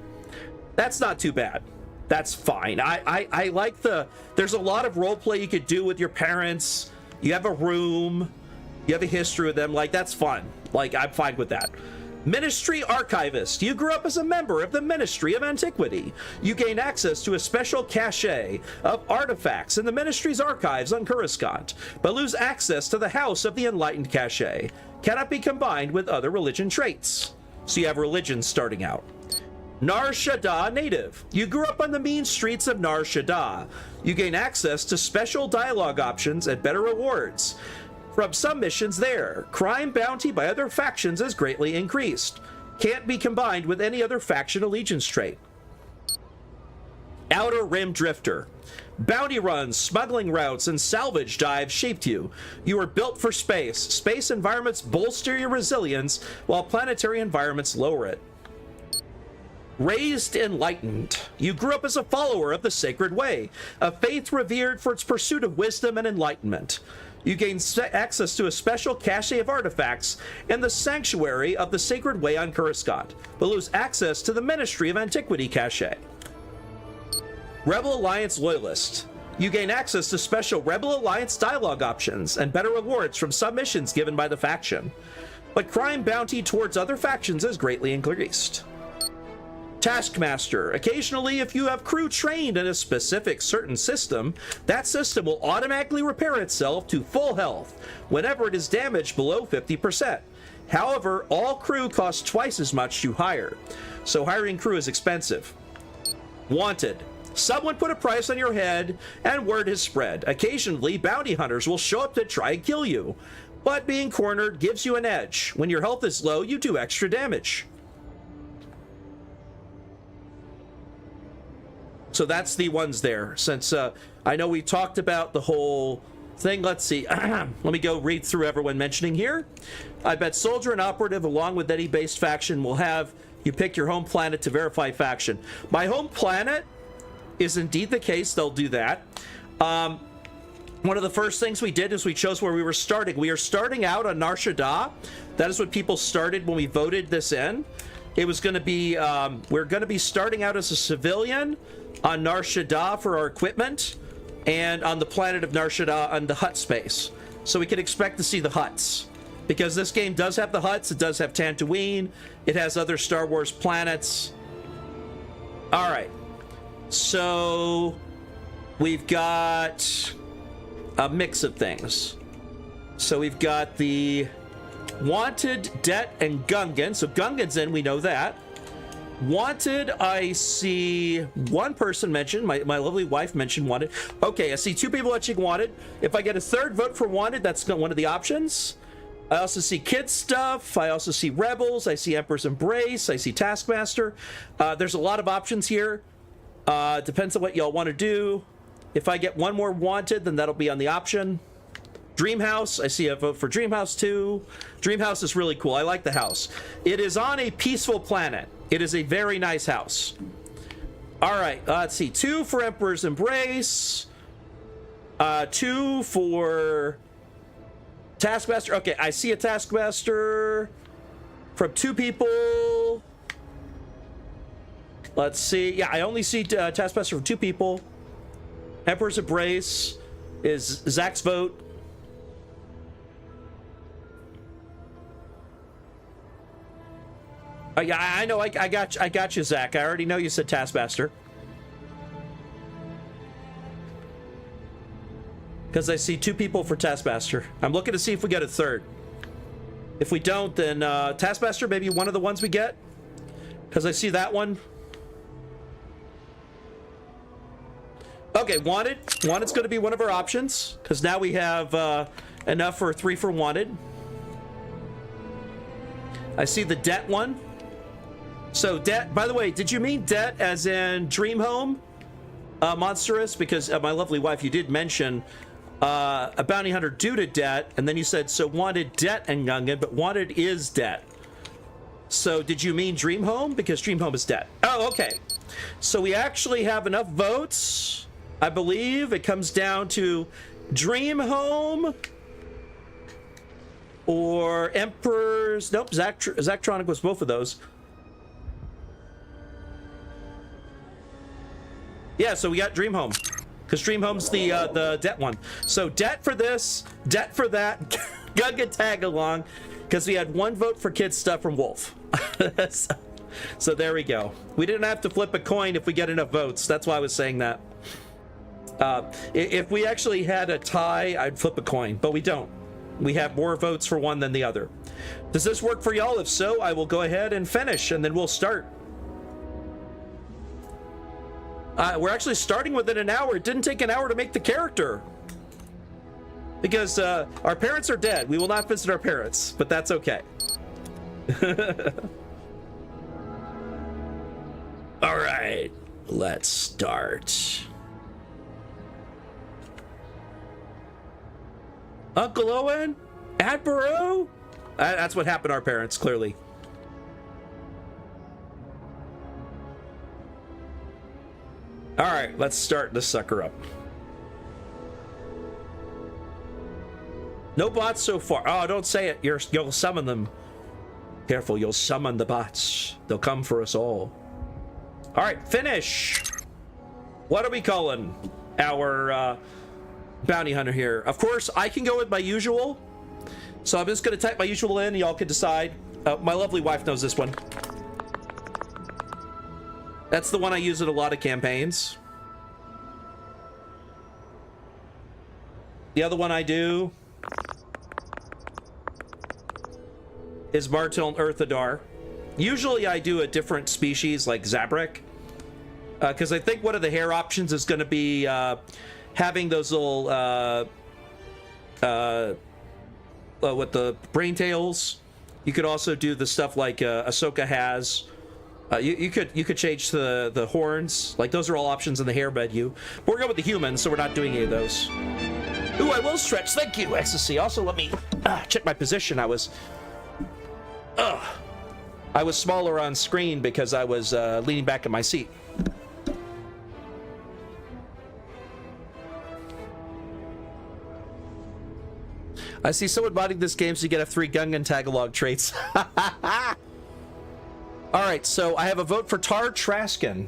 That's not too bad. That's fine. I like there's a lot of role play you could do with your parents. You have a room, you have a history with them. Like, that's fun. Like, I'm fine with that. Ministry Archivist. You grew up as a member of the Ministry of Antiquity. You gain access to a special cache of artifacts in the Ministry's archives on Coruscant, but lose access to the House of the Enlightened cache. Cannot be combined with other religion traits. So you have religion starting out. Nar Shaddaa native. You grew up on the mean streets of Nar Shaddaa. You gain access to special dialogue options and better rewards from some missions there. Crime bounty by other factions is greatly increased. Can't be combined with any other faction allegiance trait. Outer Rim Drifter. Bounty runs, smuggling routes, and salvage dives shaped you. You are built for space. Space environments bolster your resilience, while planetary environments lower it. Raised Enlightened. You grew up as a follower of the Sacred Way, a faith revered for its pursuit of wisdom and enlightenment. You gain access to a special cache of artifacts in the Sanctuary of the Sacred Way on Coruscant, but lose access to the Ministry of Antiquity cache. Rebel Alliance Loyalist. You gain access to special Rebel Alliance dialogue options and better rewards from submissions given by the faction, but crime bounty towards other factions is greatly increased. Taskmaster. Occasionally, if you have crew trained in a specific certain system, that system will automatically repair itself to full health whenever it is damaged below 50%. However, all crew cost twice as much to hire, so hiring crew is expensive. Wanted. Someone put a price on your head and word has spread. Occasionally, bounty hunters will show up to try and kill you, but being cornered gives you an edge. When your health is low, you do extra damage. So that's the ones there. Since I know we talked about the whole thing, let's see. Let me go read through everyone mentioning here. I bet Soldier and Operative, along with any base faction, will have you pick your home planet to verify faction. My home planet is indeed the case. They'll do that. One of the first things we did is we chose where we were starting. We are starting out on Nar Shaddaa. That is what people started when we voted this in. It was going to be, we're going to be starting out as a civilian on Nar Shaddaa for our equipment, and on the planet of Nar Shaddaa on the hut space. So we can expect to see the huts, because this game does have the huts. It does have Tatooine. It has other Star Wars planets. All right. So we've got a mix of things. So we've got the Wanted, Det, and Gungan. So Gungan's in, we know that. Wanted, I see one person mentioned, my lovely wife mentioned Wanted. Okay, I see two people watching Wanted. If I get a third vote for Wanted, that's one of the options. I also see Kids Stuff. I also see Rebels. I see Emperor's Embrace. I see Taskmaster. There's a lot of options here. Depends on what y'all want to do. If I get one more Wanted, then that'll be on the option. Dreamhouse, I see a vote for Dreamhouse too. Dreamhouse is really cool. I like the house. It is on a peaceful planet. It is a very nice house. All right, let's see. 2 for Emperor's Embrace. 2 for Taskmaster. Okay, I see a Taskmaster from 2 people. Let's see. Yeah, I only see Taskmaster from 2 people. Emperor's Embrace is Zach's vote. Yeah, I know. I got you, Zach. I already know you said Taskmaster. Because I see 2 people for Taskmaster. I'm looking to see if we get a third. If we don't, then Taskmaster, maybe one of the ones we get. Because I see that one. Okay, Wanted. Wanted's going to be one of our options. Because now we have enough for 3 for Wanted. I see the Det one. So Det, by the way, did you mean Det as in Dream Home, Monstrous? Because my lovely wife, you did mention a bounty hunter due to Det, and then you said, so Wanted, Det, and Gungan, but Wanted is Det. So did you mean Dream Home? Because Dream Home is Det. Oh, okay. So we actually have enough votes. I believe it comes down to Dream Home or Emperor's. Nope, Zachtronic was both of those. Yeah, so we got Dream Home, because Dream Home's the Det one. So Det for this, Det for that, Gungan tag along, because we had 1 vote for kid stuff from Wolf. So there we go. We didn't have to flip a coin if we get enough votes. That's why I was saying that. If we actually had a tie, I'd flip a coin, but we don't. We have more votes for one than the other. Does this work for y'all? If so, I will go ahead and finish, and then we'll start. We're actually starting within an hour. It didn't take an hour to make the character. Because our parents are dead. We will not visit our parents, but that's okay. All right, let's start. Uncle Owen? Adborough? That's what happened to our parents, clearly. All right, let's start this sucker up. No bots so far. Oh, don't say it. You'll summon them. Careful, you'll summon the bots. They'll come for us all. All right, finish. What are we calling our bounty hunter here? Of course, I can go with my usual. So I'm just going to type my usual in. Y'all can decide. My lovely wife knows this one. That's the one I use in a lot of campaigns. The other one I do is Martil Earthadar. Usually I do a different species like Zabrek, because I think one of the hair options is going to be having those little with the brain tails. You could also do the stuff like Ahsoka has. You could change the horns. Like, those are all options in the hair menu. But we're going with the humans, so we're not doing any of those. Ooh, I will stretch. Thank you, Ecstasy. Also, let me check my position. I was smaller on screen because I was leaning back in my seat. I see someone modding this game so you get F3 Gungan Tagalog traits. All right, so I have a vote for Tar Traskin.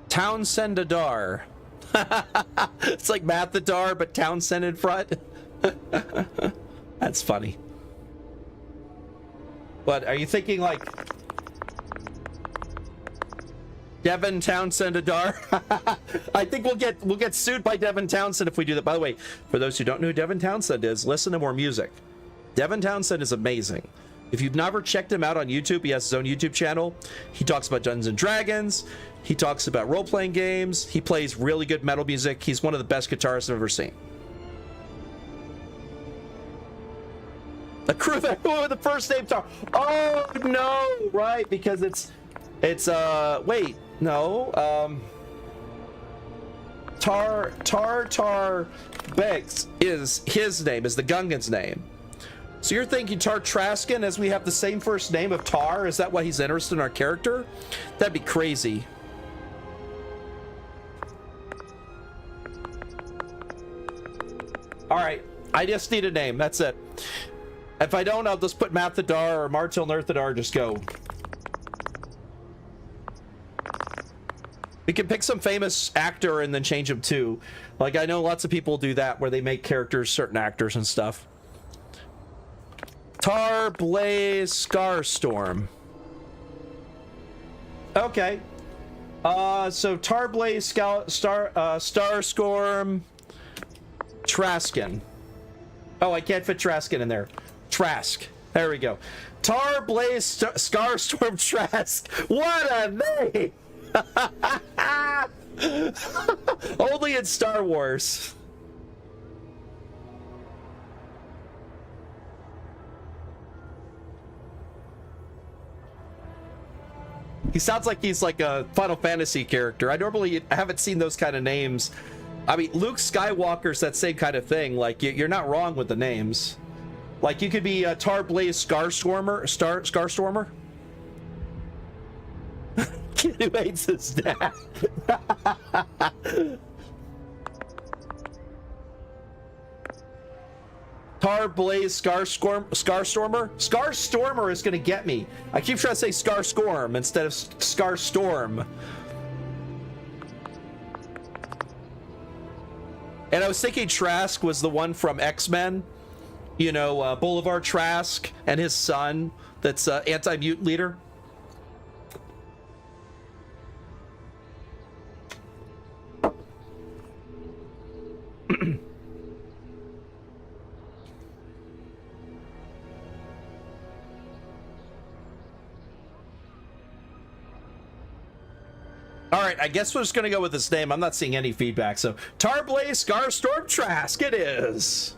Townsendadar. It's like Mathadar, but Townsend in front. That's funny. What, are you thinking like Devin Townsendadar? I think we'll get sued by Devin Townsend if we do that. By the way, for those who don't know who Devin Townsend is, listen to more music. Devin Townsend is amazing. If you've never checked him out on YouTube, he has his own YouTube channel. He talks about Dungeons and Dragons. He talks about role-playing games. He plays really good metal music. He's one of the best guitarists I've ever seen. A crew that with the first name Tar. Oh no, right? Because it's wait, no. Tar Begs is his name, is the Gungan's name. So you're thinking Tar Traskin, as we have the same first name of Tar? Is that why he's interested in our character? That'd be crazy. All right, I just need a name. That's it. If I don't, I'll just put Mathadar or Martil Earthadar. Just go. We can pick some famous actor and then change them too. Like, I know lots of people do that where they make characters certain actors and stuff. Tar Blaze Scarstorm. Okay. So Tar Blaze Starstorm Traskin. Oh, I can't fit Traskin in there. Trask. There we go. Tar Blaze Scarstorm Trask. What a name! Only in Star Wars. He sounds like he's like a Final Fantasy character. I haven't seen those kind of names. I mean, Luke Skywalker's that same kind of thing. Like, you're not wrong with the names. Like, you could be Tar Blaze Scarstormer. Kid who hates his dad. Tar Blaze Scarstormer is gonna get me. I keep trying to say Scarstorm instead of Scarstorm. And I was thinking Trask was the one from X-Men. You know, Boulevard Trask and his son that's anti-mutant leader. All right, I guess we're just gonna go with this name. I'm not seeing any feedback, so Tarblaze Scarstorm Trask it is.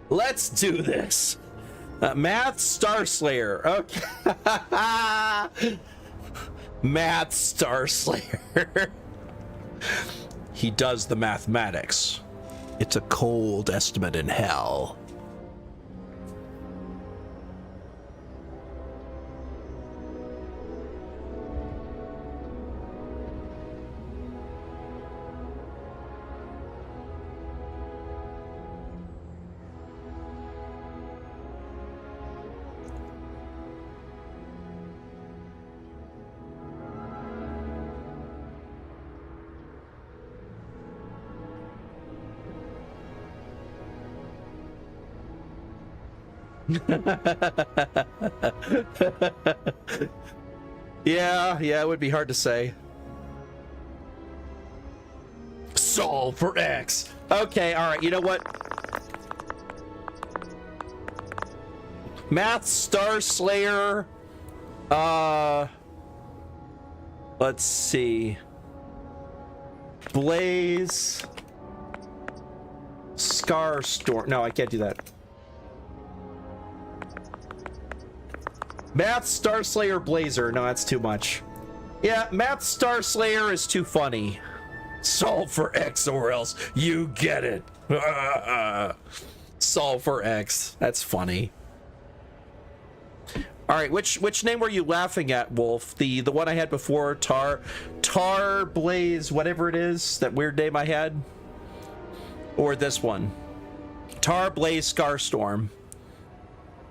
Let's do this. Math Starslayer. Okay. Math Starslayer. He does the mathematics. It's a cold estimate in hell. Yeah, it would be hard to say. Solve for X. Okay, all right, you know what? Math Starslayer. Let's see. Blaze Scarstorm. No, I can't do that. Math Starslayer Blazer. No, that's too much. Yeah, Math Starslayer is too funny. Solve for X or else you get it. Solve for X. That's funny. All right, which name were you laughing at, Wolf? The one I had before, Tar Blaze, whatever it is, that weird name I had, or this one, Tar Blaze Scarstorm,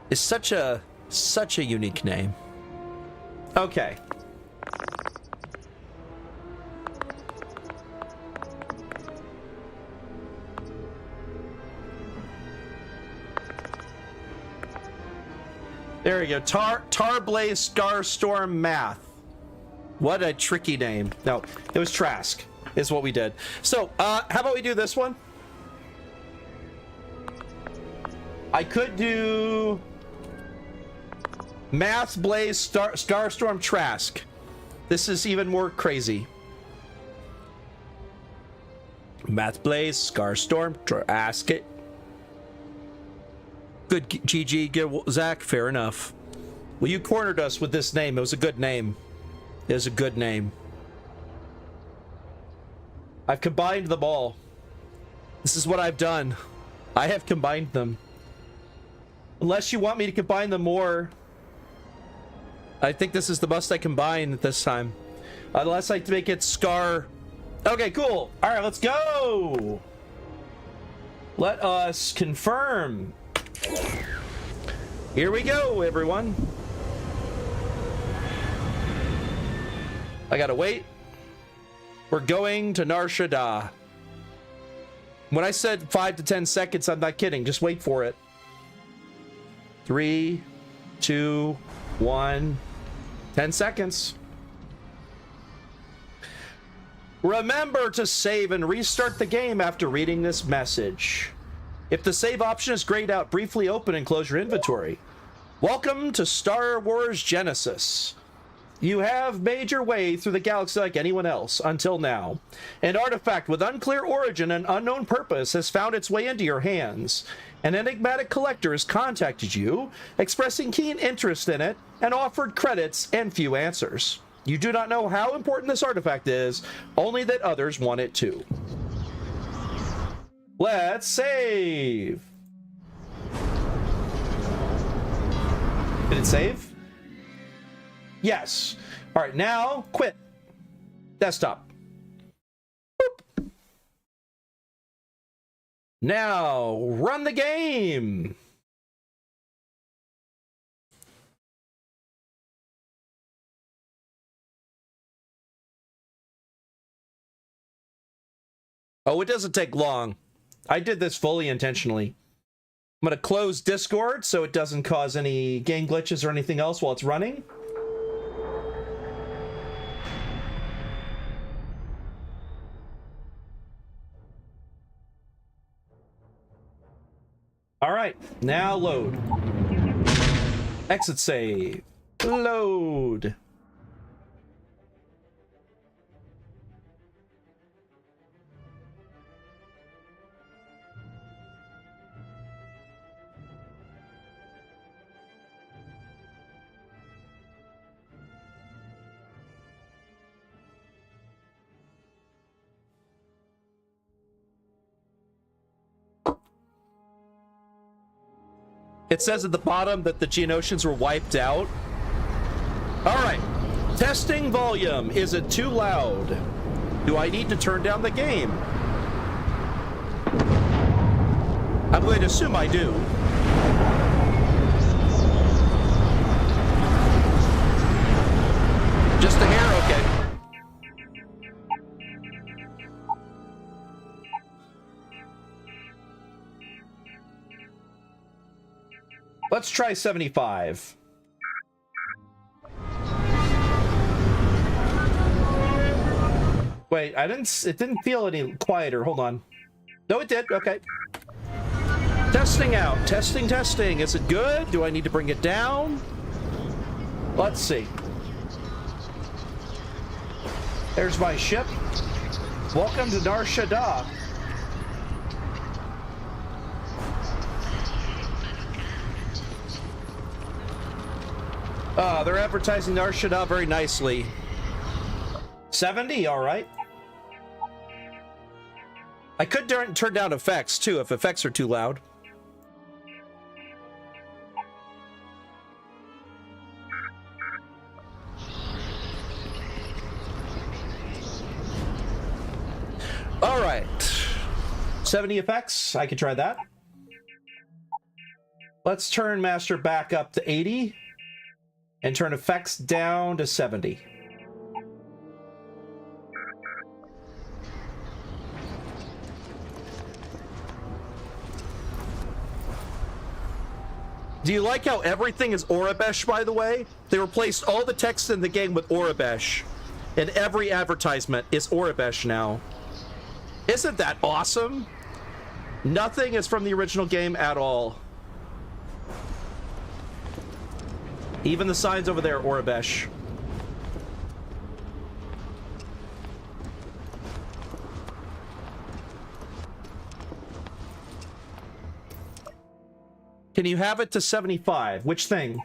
is such a unique name. Okay. There we go. Tar Blaze Scarstorm Math. What a tricky name. No, it was Trask is what we did. So, how about we do this one? I could do Math Blaze Scarstorm Trask. This is even more crazy. Math Blaze Scarstorm Trask it. Good, GG, good, Zach. Fair enough. Well, you cornered us with this name. It was a good name. It was a good name. I've combined them all. This is what I've done. I have combined them. Unless you want me to combine them more, I think this is the most I combine at this time. Unless I make it Scar. Okay, cool. All right, let's go. Let us confirm. Here we go, everyone. I gotta wait. We're going to Nar Shaddaa. When I said 5 to 10 seconds, I'm not kidding. Just wait for it. 3, 2, 1. 10 seconds. Remember to save and restart the game after reading this message. If the save option is grayed out, briefly open and close your inventory. Welcome to Star Wars Genesis. You have made your way through the galaxy like anyone else until now. An artifact with unclear origin and unknown purpose has found its way into your hands. An enigmatic collector has contacted you, expressing keen interest in it, and offered credits and few answers. You do not know how important this artifact is, only that others want it too. Let's save. Did it save? Yes. All right, now quit. Desktop. Now, run the game! Oh, it doesn't take long. I did this fully intentionally. I'm going to close Discord so it doesn't cause any game glitches or anything else while it's running. All right, now load. Exit save. Load. It says at the bottom that the Geonosians were wiped out. All right. Testing volume. Is it too loud? Do I need to turn down the game? I'm going to assume I do. Just a hair? Okay. Let's try 75. Wait, it didn't feel any quieter. Hold on. No, it did. Okay. Testing out. Testing, testing. Is it good? Do I need to bring it down? Let's see. There's my ship. Welcome to Nar Shaddaa. They're advertising Nar Shaddaa very nicely. 70, all right. I could turn down effects, too, if effects are too loud. All right. 70 effects, I could try that. Let's turn master back up to 80. And turn effects down to 70. Do you like how everything is Aurebesh, by the way? They replaced all the text in the game with Aurebesh. And every advertisement is Aurebesh now. Isn't that awesome? Nothing is from the original game at all. Even the signs over there, Aurebesh. Can you have it to 75? Which thing?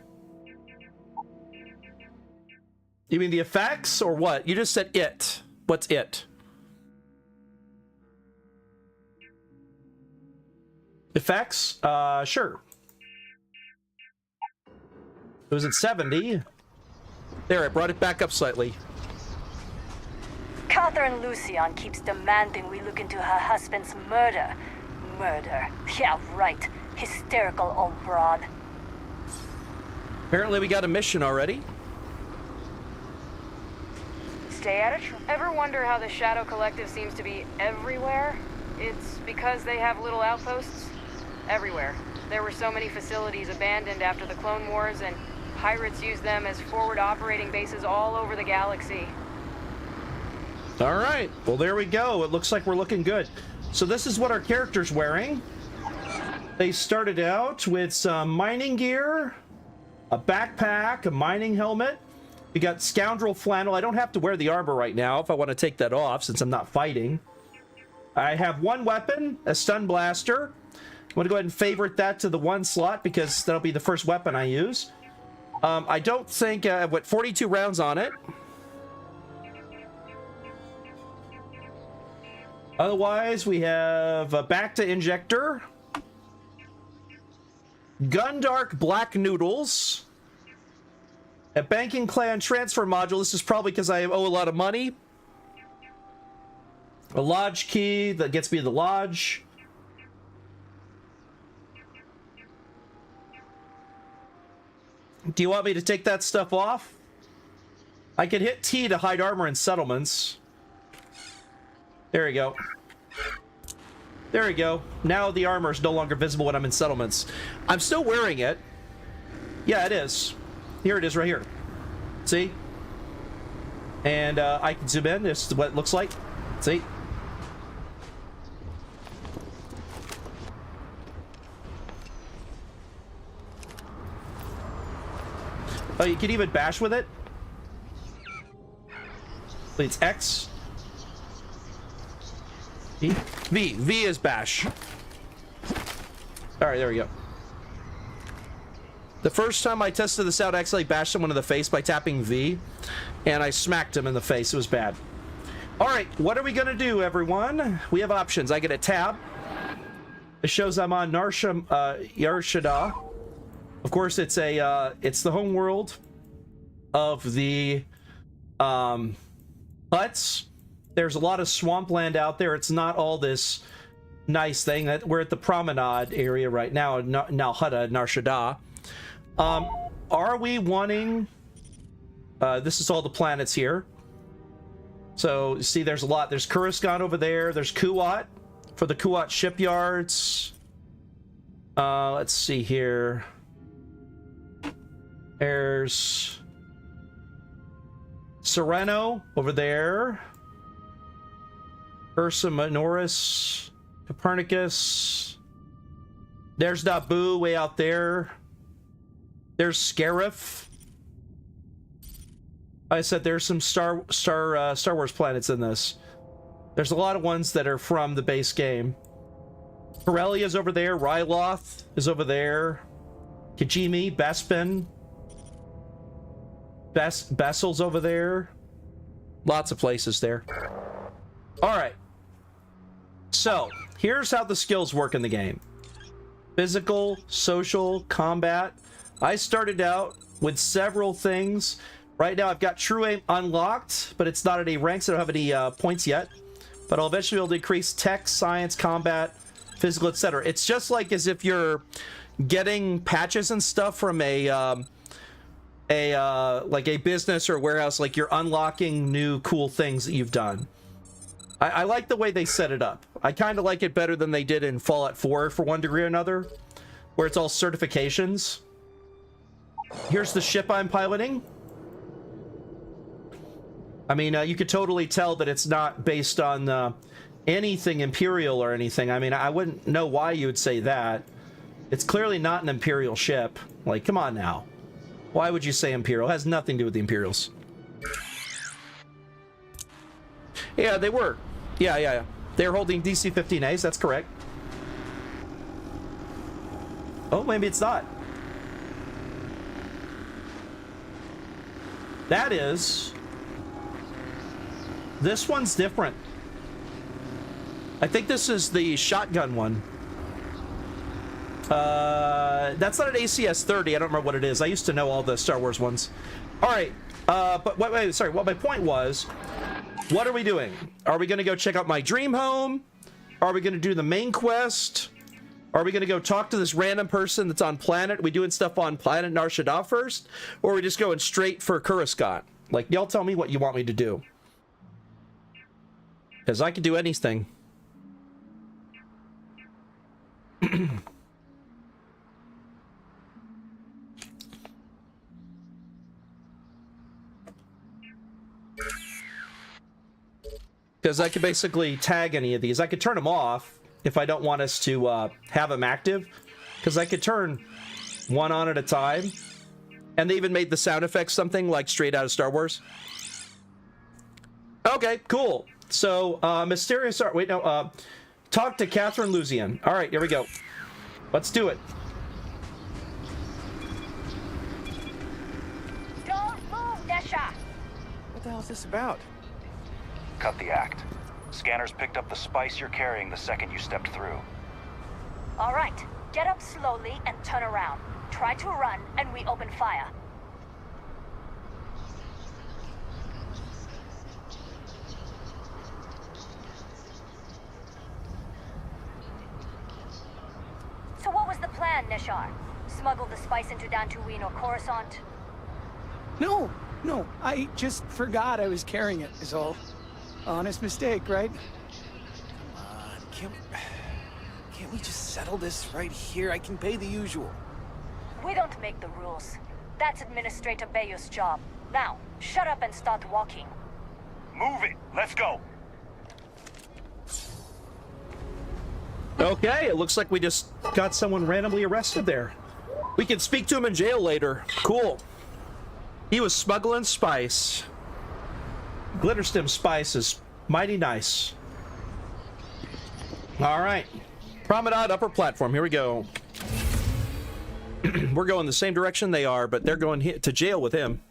You mean the effects or what? You just said it. What's it? Effects? Sure. It was at 70. There, I brought it back up slightly. Catherine Lucian keeps demanding we look into her husband's murder. Murder. Yeah, right. Hysterical old broad. Apparently we got a mission already. Stay at it. Ever wonder how the Shadow Collective seems to be everywhere? It's because they have little outposts everywhere. There were so many facilities abandoned after the Clone Wars, and pirates use them as forward operating bases all over the galaxy. All right. Well, there we go. It looks like we're looking good. So this is what our character's wearing. They started out with some mining gear, a backpack, a mining helmet. We got scoundrel flannel. I don't have to wear the armor right now if I want to take that off since I'm not fighting. I have one weapon, a stun blaster. I'm going to go ahead and favorite that to the one slot because that'll be the first weapon I use. I don't think I've got 42 rounds on it. Otherwise, we have a Bacta injector, Gundark black noodles, a banking clan transfer module. This is probably because I owe a lot of money. A lodge key that gets me to the lodge. Do you want me to take that stuff off? I could hit T to hide armor in settlements. There we go. There we go. Now the armor is no longer visible when I'm in settlements. I'm still wearing it. Yeah, it is. Here it is right here. See? And I can zoom in. This is what it looks like. See? Oh, you can even bash with it? Wait, it's X. V is bash. Alright, there we go. The first time I tested this out, I actually bashed someone in the face by tapping V, and I smacked him in the face. It was bad. Alright, what are we gonna do, everyone? We have options. I get a tab. It shows I'm on Yarshada. Of course, it's it's the home world of the huts. There's a lot of swampland out there. It's not all this nice thing. That we're at the promenade area right now, Nalhada, Narshada. Are we wanting? This is all the planets here. So see, there's a lot. There's Coruscant over there. There's Kuat for the Kuat shipyards. Let's see here. There's Sereno over there. Ursa Minoris, Copernicus. There's Naboo way out there. There's Scarif. I said there's some Star Wars planets in this. There's a lot of ones that are from the base game. Corellia's over there. Ryloth is over there. Kijimi, Bespin. Bessel's over there. Lots of places there. All right. So, here's how the skills work in the game. Physical, social, combat. I started out with several things. Right now, I've got True Aim unlocked, but it's not at any ranks. I don't have any points yet. But I'll eventually be able to increase tech, science, combat, physical, etc. It's just like as if you're getting patches and stuff from like a business or a warehouse, like you're unlocking new cool things that you've done. I like the way they set it up. I kind of like it better than they did in Fallout 4 for one degree or another, where it's all certifications. Here's the ship I'm piloting. I mean, you could totally tell that it's not based on anything Imperial or anything. I mean, I wouldn't know why you would say that. It's clearly not an Imperial ship. Like, come on now. Why would you say Imperial? It has nothing to do with the Imperials. Yeah, they were. Yeah. They're holding DC-15As, that's correct. Oh, maybe it's not. That is... This one's different. I think this is the shotgun one. That's not an ACS-30. I don't remember what it is. I used to know all the Star Wars ones. All right. But wait, sorry. What my point was, what are we doing? Are we going to go check out my dream home? Are we going to do the main quest? Are we going to go talk to this random person that's on planet? Are we doing stuff on planet Narshada first? Or are we just going straight for Coruscant? Like, y'all tell me what you want me to do. Because I could do anything. Because I could basically tag any of these. I could turn them off if I don't want us to have them active. Because I could turn one on at a time. And they even made the sound effects something like straight out of Star Wars. Okay, cool. So, mysterious art. Wait, no. Talk to Catherine Luzian. All right, here we go. Let's do it. Don't move, Desha! What the hell is this about? Cut the act. Scanners picked up the spice you're carrying the second you stepped through. All right, get up slowly and turn around. Try to run, and we open fire. So what was the plan, Nishar? Smuggle the spice into Dantooine or Coruscant? No, I just forgot I was carrying it, is all. Honest mistake, right? Come on, can't we just settle this right here? I can pay the usual. We don't make the rules. That's Administrator Bayou's job. Now, shut up and start walking. Move it. Let's go. Okay, it looks like we just got someone randomly arrested there. We can speak to him in jail later. Cool. He was smuggling spice. Glitterstim spice is mighty nice. All right. Promenade upper platform. Here we go. We're going the same direction they are, but they're going to jail with him.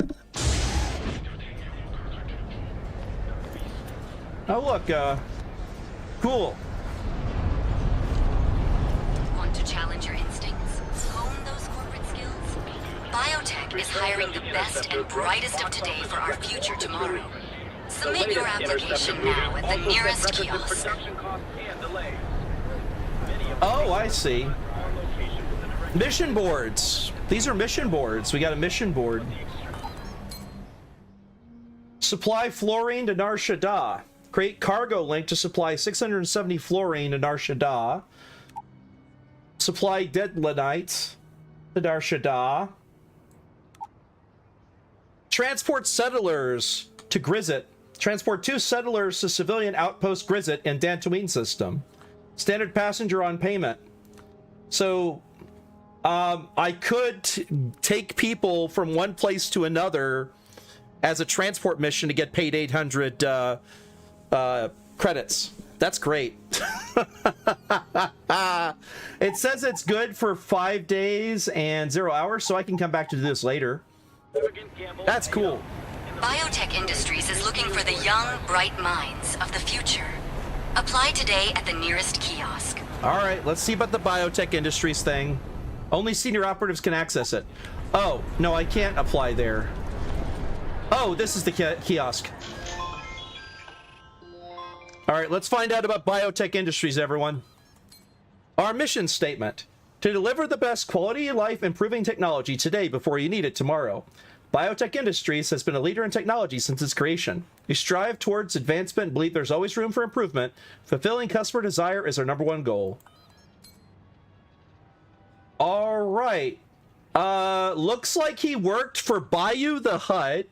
Oh, look. Cool. Want to challenge your instincts? Hone those corporate skills? Biotech is hiring the best and brightest of today for our future tomorrow. Submit your application now at the nearest kiosk. Oh, I see. Mission boards. These are mission boards. We got a mission board. Supply fluorine to Nar Shaddaa. Create cargo link to supply 670 fluorine to Nar Shaddaa. Supply deadlinite to Nar Shaddaa. Transport settlers to Grizzit. Transport 2 settlers to civilian outpost Grizzit and Dantooine system. Standard passenger on payment. So, I could take people from one place to another as a transport mission to get paid 800 credits. That's great. It says it's good for 5 days and 0 hours, so I can come back to do this later. That's cool. Biotech Industries is looking for the young, bright minds of the future. Apply today at the nearest kiosk. All right, let's see about the Biotech Industries thing. Only senior operatives can access it. Oh, no, I can't apply there. Oh, this is the kiosk. All right, let's find out about Biotech Industries, everyone. Our mission statement: to deliver the best quality of life improving technology today before you need it tomorrow. Biotech Industries has been a leader in technology since its creation. We strive towards advancement and believe there's always room for improvement. Fulfilling customer desire is our #1 goal. All right. Looks like he worked for Bayou the Hutt,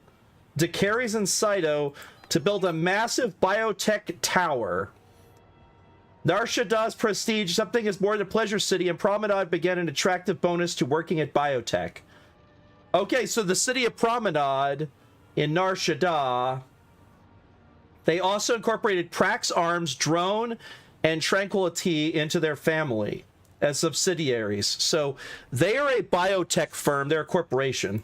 DeCaries and Saito to build a massive biotech tower. Nar Shaddaa's prestige, something is more than Pleasure City, and Promenade began an attractive bonus to working at biotech. Okay, so the city of Promenade in Nar Shaddaa, they also incorporated Prax Arms, Drone, and Tranquility into their family as subsidiaries. So they are a biotech firm. They're a corporation.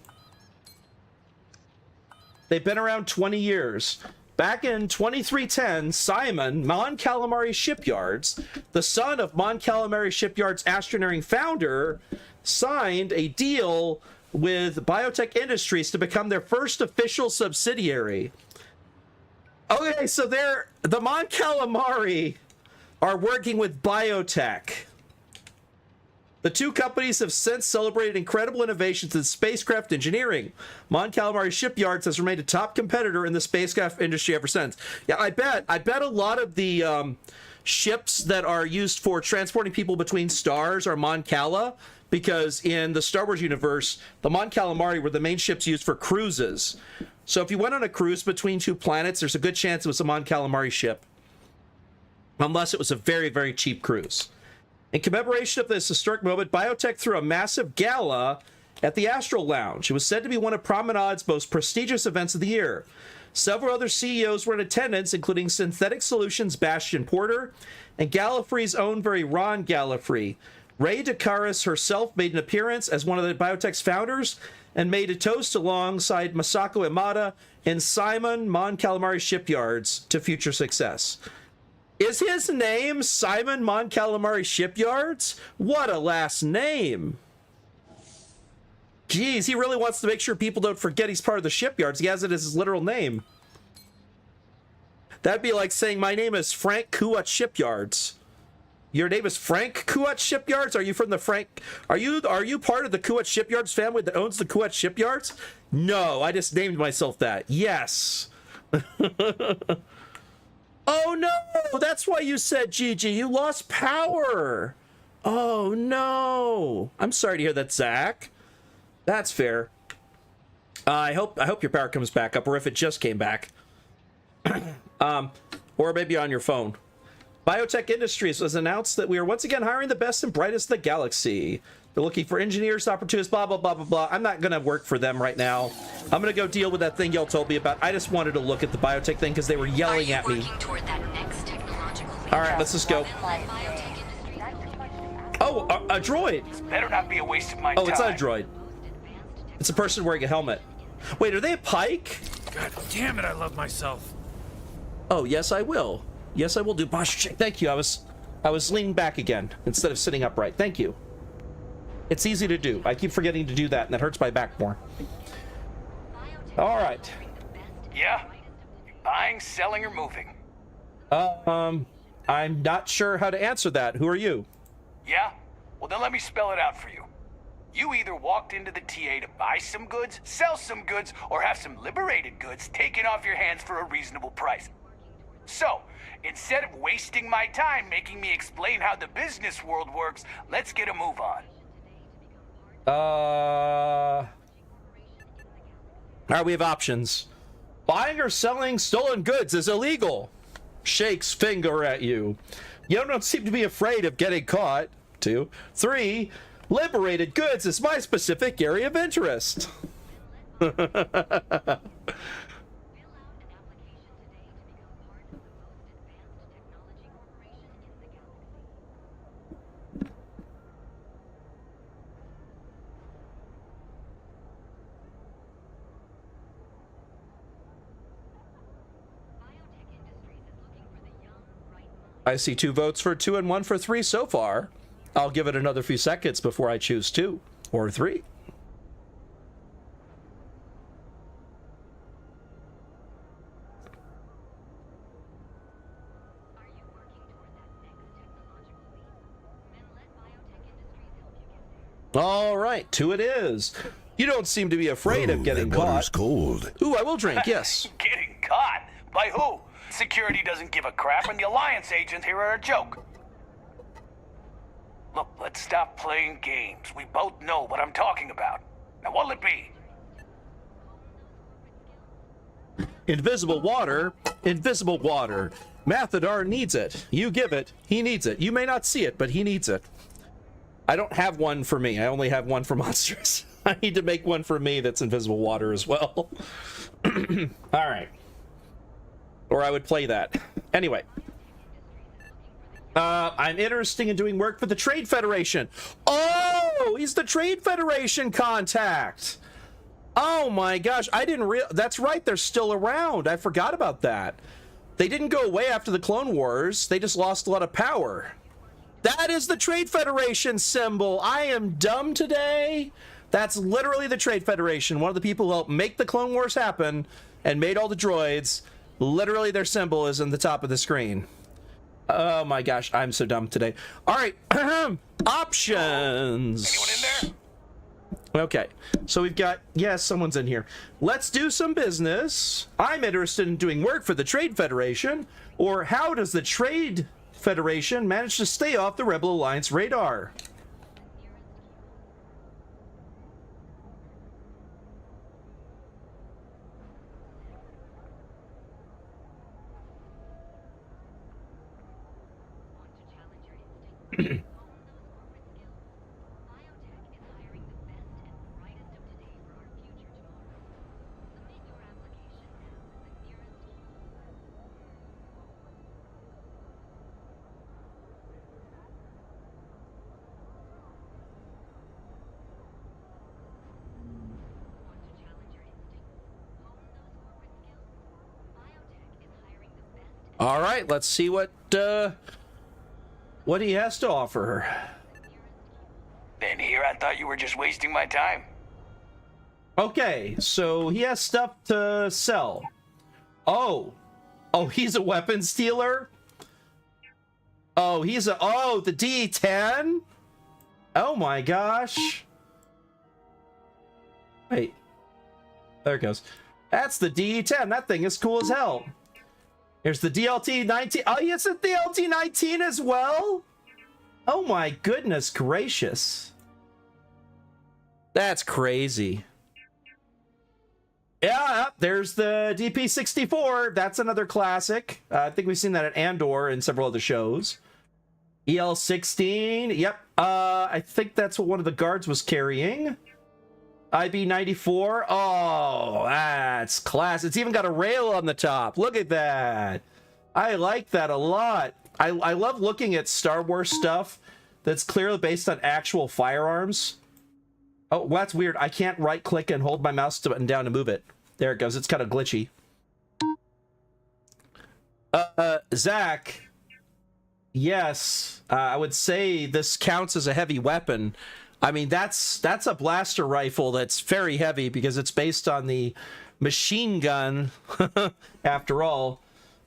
They've been around 20 years. Back in 2310, Simon, Mon Calamari Shipyards, the son of Mon Calamari Shipyards' astroneering founder, signed a deal with Biotech Industries to become their first official subsidiary. Okay, so the Mon Calamari are working with biotech. The two companies have since celebrated incredible innovations in spacecraft engineering. Mon Calamari Shipyards has remained a top competitor in the spacecraft industry ever since. Yeah, I bet a lot of the ships that are used for transporting people between stars are Mon Cala, because in the Star Wars universe, the Mon Calamari were the main ships used for cruises. So if you went on a cruise between two planets, there's a good chance it was a Mon Calamari ship. Unless it was a very, very cheap cruise. In commemoration of this historic moment, Biotech threw a massive gala at the Astral Lounge. It was said to be one of Promenade's most prestigious events of the year. Several other CEOs were in attendance, including Synthetic Solutions' Bastian Porter and Gallifrey's own very Ron Gallifrey. Ray DeCaris herself made an appearance as one of the Biotech's founders and made a toast alongside Masako Imada and Simon Mon Calamari Shipyards to future success. Is his name Simon Mon Calamari Shipyards? What a last name. Geez, he really wants to make sure people don't forget he's part of the shipyards. He has it as his literal name. That'd be like saying my name is Frank Kuat Shipyards. Your name is Frank Kuat Shipyards? Are you from the Frank? Are you part of the Kuat Shipyards family that owns the Kuat Shipyards? No, I just named myself that. Yes. Oh no, that's why you said Gigi. You lost power. Oh no. I'm sorry to hear that, Zach. That's fair. I hope your power comes back up, or if it just came back. Or maybe on your phone. Biotech Industries has announced that we are once again hiring the best and brightest in the galaxy. They're looking for engineers, opportunists, blah, blah, blah, blah, blah. I'm not going to work for them right now. I'm going to go deal with that thing y'all told me about. I just wanted to look at the biotech thing because they were yelling at me. All right, let's just go. Oh, a droid. Better not be a waste of my time. Oh, it's not a droid. It's a person wearing a helmet. Wait, are they a Pike? God damn it, I love myself. Oh, yes, I will. Yes, I will do posture check. Thank you. I was leaning back again instead of sitting upright. Thank you. It's easy to do. I keep forgetting to do that, and that hurts my back more. All right. Yeah? You buying, selling, or moving? I'm not sure how to answer that. Who are you? Yeah? Well, then let me spell it out for you. You either walked into the TA to buy some goods, sell some goods, or have some liberated goods taken off your hands for a reasonable price. So, instead of wasting my time making me explain how the business world works, let's get a move on. All right, we have options. Buying or selling stolen goods is illegal. Shakes finger at you. You don't seem to be afraid of getting caught. 2. 3. Liberated goods is my specific area of interest. I see 2 votes for 2 and 1 for 3 so far. I'll give it another few seconds before I choose 2 or 3. All right, 2 it is. You don't seem to be afraid of getting caught. Water's cold. Ooh, I will drink, yes. Getting caught? By who? Security doesn't give a crap, and the Alliance agents here are a joke. Look, let's stop playing games. We both know what I'm talking about. Now, what'll it be? Invisible water. Invisible water. Mathadar needs it. You give it. He needs it. You may not see it, but he needs it. I don't have one for me. I only have one for monsters. I need to make one for me that's invisible water as well. All right. Or I would play that. Anyway. I'm interested in doing work for the Trade Federation. Oh, he's the Trade Federation contact. Oh my gosh, I didn't realize. That's right, they're still around. I forgot about that. They didn't go away after the Clone Wars. They just lost a lot of power. That is the Trade Federation symbol. I am dumb today. That's literally the Trade Federation. One of the people who helped make the Clone Wars happen and made all the droids. Literally, their symbol is in the top of the screen. Oh my gosh, I'm so dumb today. All right, options. Anyone in there? Okay, so we've got, yes, someone's in here. Let's do some business. I'm interested in doing work for the Trade Federation. Or how does the Trade Federation manage to stay off the Rebel Alliance radar? All right, let's see what he has to offer her. Been here, I thought you were just wasting my time. Okay, so he has stuff to sell. Oh, he's a weapons dealer? Oh, the D10? Oh my gosh. Wait. There it goes. That's the D10. That thing is cool as hell. Here's the DLT-19. Oh, it's a DLT-19 as well? Oh my goodness gracious. That's crazy. Yeah, there's the DP-64. That's another classic. I think we've seen that at Andor and several other shows. EL-16. Yep. I think that's what one of the guards was carrying. IB-94. Oh, that's class. It's even got a rail on the top. Look at that. I like that a lot. I love looking at Star Wars stuff that's clearly based on actual firearms. Oh, well, that's weird. I can't right-click and hold my mouse button down to move it. There it goes. It's kind of glitchy. Zach. Yes, I would say this counts as a heavy weapon. I mean, that's a blaster rifle that's very heavy because it's based on the machine gun, after all.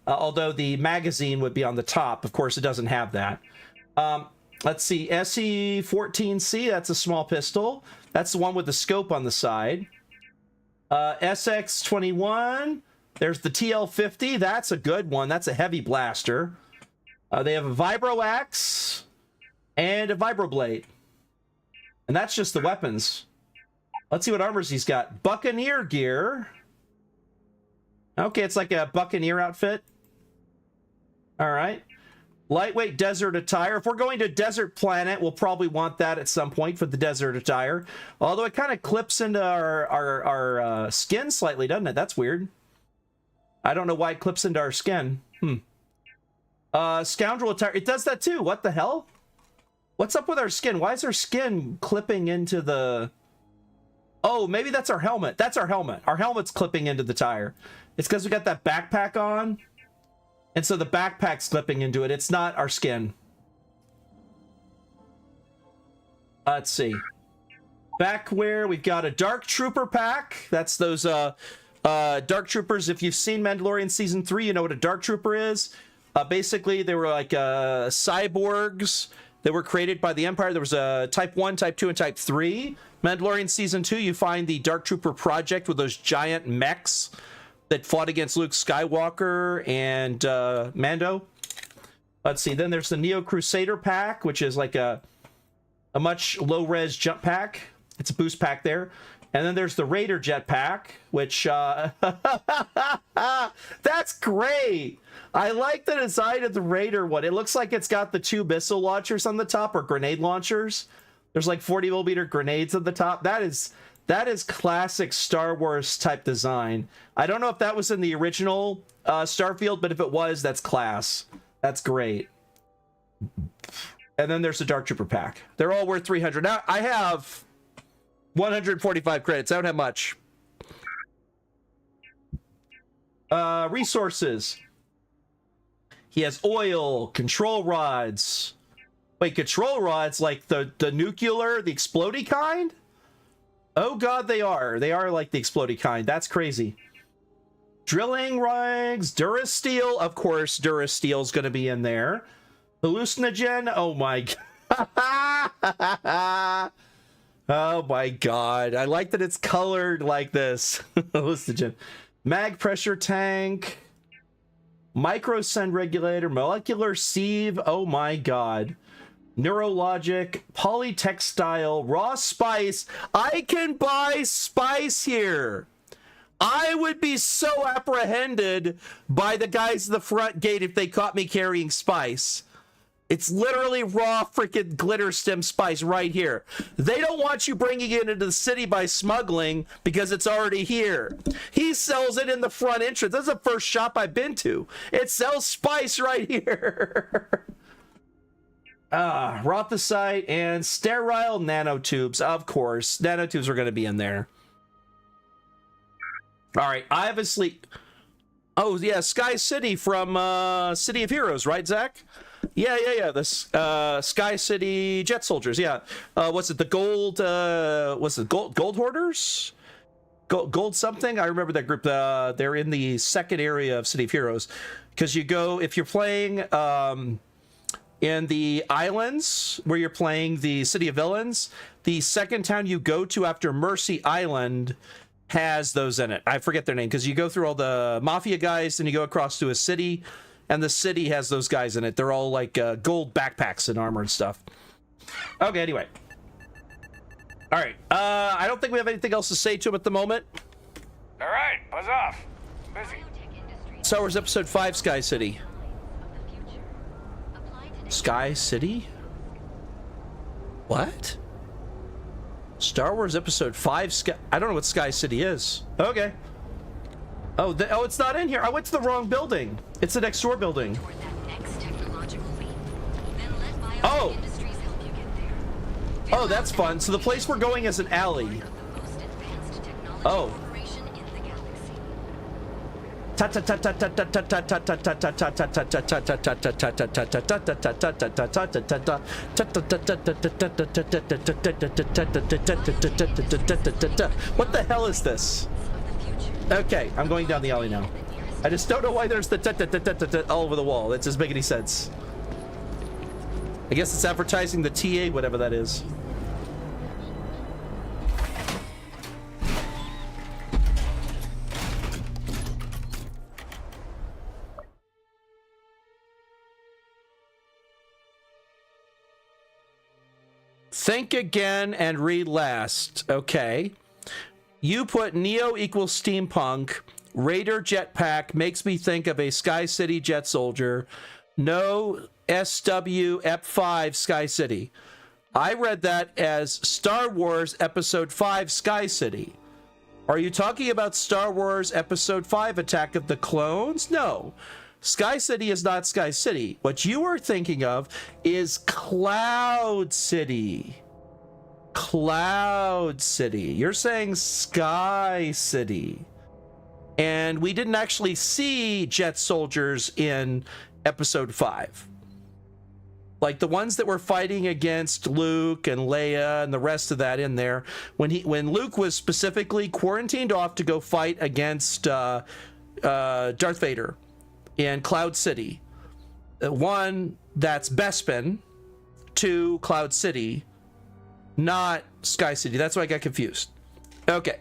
Although the magazine would be on the top. Of course, it doesn't have that. Let's see, SE-14C, that's a small pistol. That's the one with the scope on the side. SX-21, there's the TL-50. That's a good one. That's a heavy blaster. They have a vibro axe and a vibroblade. And that's just the weapons. Let's see what armors he's got. Buccaneer gear. Okay, it's like a Buccaneer outfit. All right. Lightweight desert attire. If we're going to Desert Planet, we'll probably want that at some point for the desert attire. Although it kind of clips into our skin slightly, doesn't it? That's weird. I don't know why it clips into our skin. Scoundrel attire. It does that too. What the hell? What's up with our skin? Why is our skin clipping into the... Oh, maybe that's our helmet. That's our helmet. Our helmet's clipping into the tire. It's because we got that backpack on. And so the backpack's clipping into it. It's not our skin. Let's see. Back where we've got a Dark Trooper pack. That's those Dark Troopers. If you've seen Mandalorian Season 3, you know what a Dark Trooper is. Basically, they were like cyborgs that were created by the Empire. There was a Type 1, Type 2, and Type 3. Mandalorian Season 2, you find the Dark Trooper Project with those giant mechs that fought against Luke Skywalker and Mando. Let's see. Then there's the Neo Crusader pack, which is like a much low-res jump pack. It's a boost pack there. And then there's the Raider jetpack, which... that's great! I like the design of the Raider one. It looks like it's got the 2 missile launchers on the top, or grenade launchers. There's like 40mm grenades at the top. That is classic Star Wars type design. I don't know if that was in the original Starfield, but if it was, that's class. That's great. And then there's the Dark Trooper pack. They're all worth 300. Now, I have 145 credits. I don't have much. Resources. He has oil, control rods. Wait, control rods like the nuclear, the explodey kind? Oh god, they are. They are like the explodey kind. That's crazy. Drilling rigs, Durasteel. Of course, Durasteel's going to be in there. Hallucinogen. Oh my god. Oh my god. I like that it's colored like this. Hallucinogen. Mag pressure tank. Microsend regulator. Molecular sieve. Oh my god. Neurologic. Polytextile. Raw spice. I can buy spice here. I would be so apprehended by the guys at the front gate if they caught me carrying spice. It's literally raw freaking glitter stem spice right here. They don't want you bringing it into the city by smuggling because it's already here. He sells it in the front entrance. That's the first shop I've been to. It sells spice right here. Rothicite and sterile nanotubes. Of course, nanotubes are going to be in there. All right, obviously. Oh, yeah, Sky City from City of Heroes, right, Zach? Yeah. The Sky City Jet Soldiers. Yeah. What's it? The gold. What's it? Gold Hoarders. Gold something. I remember that group. They're in the second area of City of Heroes, because you go if you're playing In the islands, where you're playing the City of Villains, the second town you go to after Mercy Island has those in it. I forget their name, because you go through all the Mafia guys, and you go across to a city, and the city has those guys in it. They're all like gold backpacks and armor and stuff. Okay, anyway. All right. I don't think we have anything else to say to him at the moment. All right, buzz off. I'm busy. Star Wars Episode 5, Sky City. Sky City? What? Star Wars Episode 5 Sky... I don't know what Sky City is. Okay. Oh, oh, it's not in here. I went to the wrong building. It's the next door building. Oh! Oh, that's fun. So the place we're going is an alley. Oh. What the hell is this? Okay, I'm going down the alley now. I just don't know why there's the all over the wall. That doesn't make any sense. I guess it's advertising the TA, whatever that is. Think again and read last. Okay. You put Neo equals steampunk. Raider jetpack makes me think of a Sky City jet soldier. No SW Ep5 Sky City. I read that as Star Wars Episode 5 Sky City. Are you talking about Star Wars Episode 5 Attack of the Clones? No. Sky City is not Sky City. What you are thinking of is Cloud City. Cloud City. You're saying Sky City. And we didn't actually see jet soldiers in Episode 5. Like the ones that were fighting against Luke and Leia and the rest of that in there. When Luke was specifically quarantined off to go fight against Darth Vader in Cloud City. One, that's Bespin. Two, Cloud City. Not Sky City. That's why I got confused. Okay.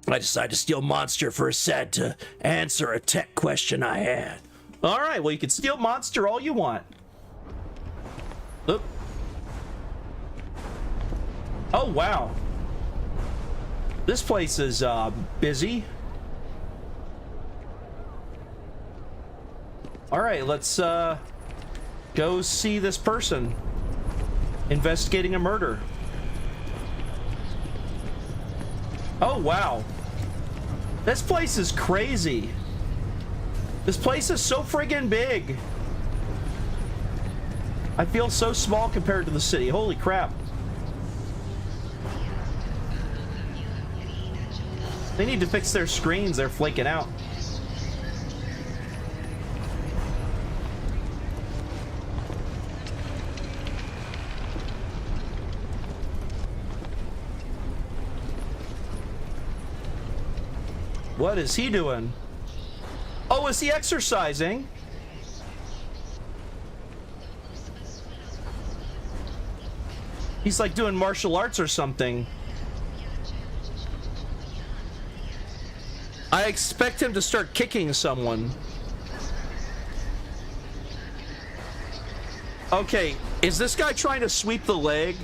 I decided to steal Monster for a set to answer a tech question I had. All right, well, you can steal Monster all you want. Oop. Oh, wow. This place is busy. All right, let's go see this person investigating a murder. Oh, wow. This place is crazy. This place is so friggin' big. I feel so small compared to the city. Holy crap. They need to fix their screens. They're flaking out. What is he doing? Oh, is he exercising? He's like doing martial arts or something. I expect him to start kicking someone. Okay, is this guy trying to sweep the leg?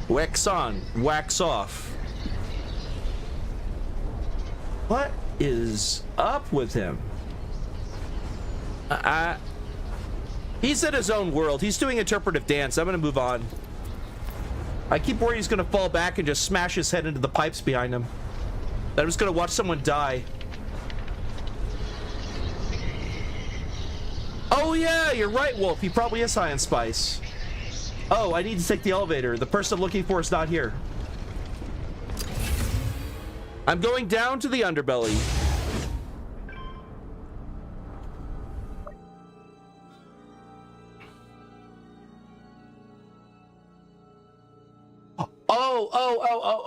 Wax on, wax off. What is up with him? He's in his own world. He's doing interpretive dance. I'm gonna move on. I keep worried he's gonna fall back and just smash his head into the pipes behind him. That I'm just gonna watch someone die. Oh yeah, you're right, Wolf. He probably is high on spice. Oh, I need to take the elevator. The person I'm looking for is not here. I'm going down to the underbelly.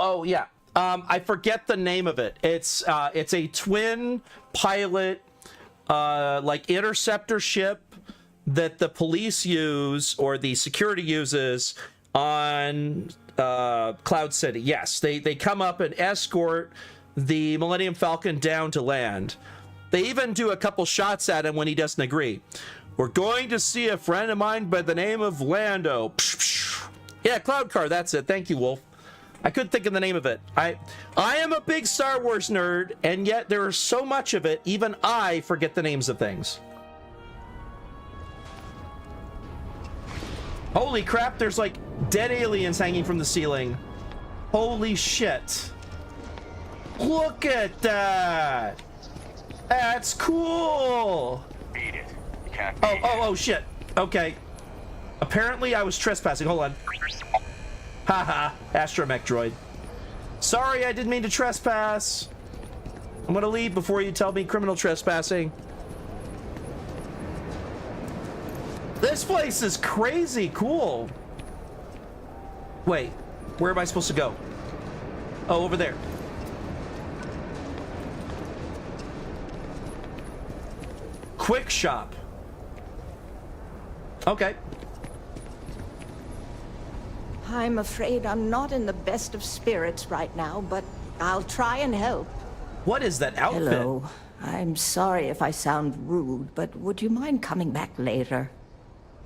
Oh, yeah. I forget the name of it. It's a twin pilot, like interceptor ship that the police use or the security uses on Cloud City. Yes, they come up and escort the Millennium Falcon down to land. They even do a couple shots at him when he doesn't agree. We're going to see a friend of mine by the name of Lando. Yeah, Cloud Car, that's it. Thank you, Wolf. I couldn't think of the name of it. I am a big Star Wars nerd, and yet there is so much of it, even I forget the names of things. Holy crap, there's like dead aliens hanging from the ceiling. Holy shit. Look at that. That's cool. Beat it. You can't Oh, shit. Okay. Apparently I was trespassing. Hold on. Haha, astromech droid. Sorry, I didn't mean to trespass. I'm gonna leave before you tell me criminal trespassing. This place is crazy cool. Wait, where am I supposed to go? Oh, over there. Quick shop. Okay. I'm afraid I'm not in the best of spirits right now, but I'll try and help. What is that outfit? Hello. I'm sorry if I sound rude, but would you mind coming back later?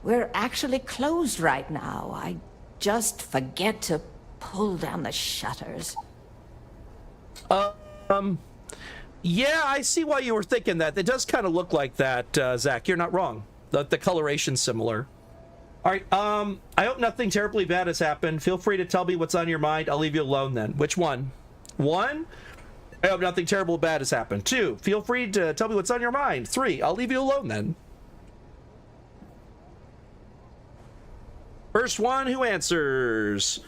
We're actually closed right now. I just forget to pull down the shutters. Yeah, I see why you were thinking that. It does kind of look like that, Zach. You're not wrong. The coloration's similar. All right, I hope nothing terribly bad has happened. Feel free to tell me what's on your mind. I'll leave you alone then. Which one? 1, I hope nothing terrible bad has happened. 2, feel free to tell me what's on your mind. 3, I'll leave you alone then. First one, who answers?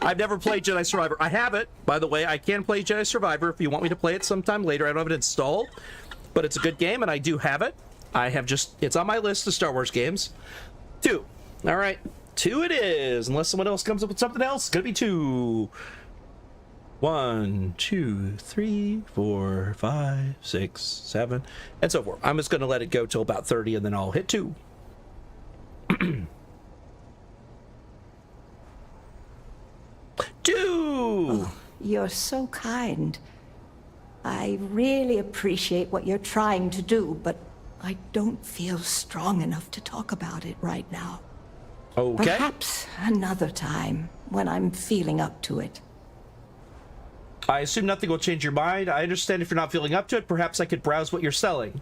I've never played Jedi Survivor. I have it, by the way. I can play Jedi Survivor if you want me to play it sometime later. I don't have it installed, but it's a good game, and I do have it. It's on my list of Star Wars games. 2. All right, 2 it is. Unless someone else comes up with something else, it's gonna be 2. 1, 2, 3, 4, 5, 6, 7, and so forth. I'm just gonna let it go till about 30, and then I'll hit 2. 2. Oh, you're so kind. I really appreciate what you're trying to do, but I don't feel strong enough to talk about it right now. Okay. Perhaps another time, when I'm feeling up to it. I assume nothing will change your mind. I understand if you're not feeling up to it. Perhaps I could browse what you're selling.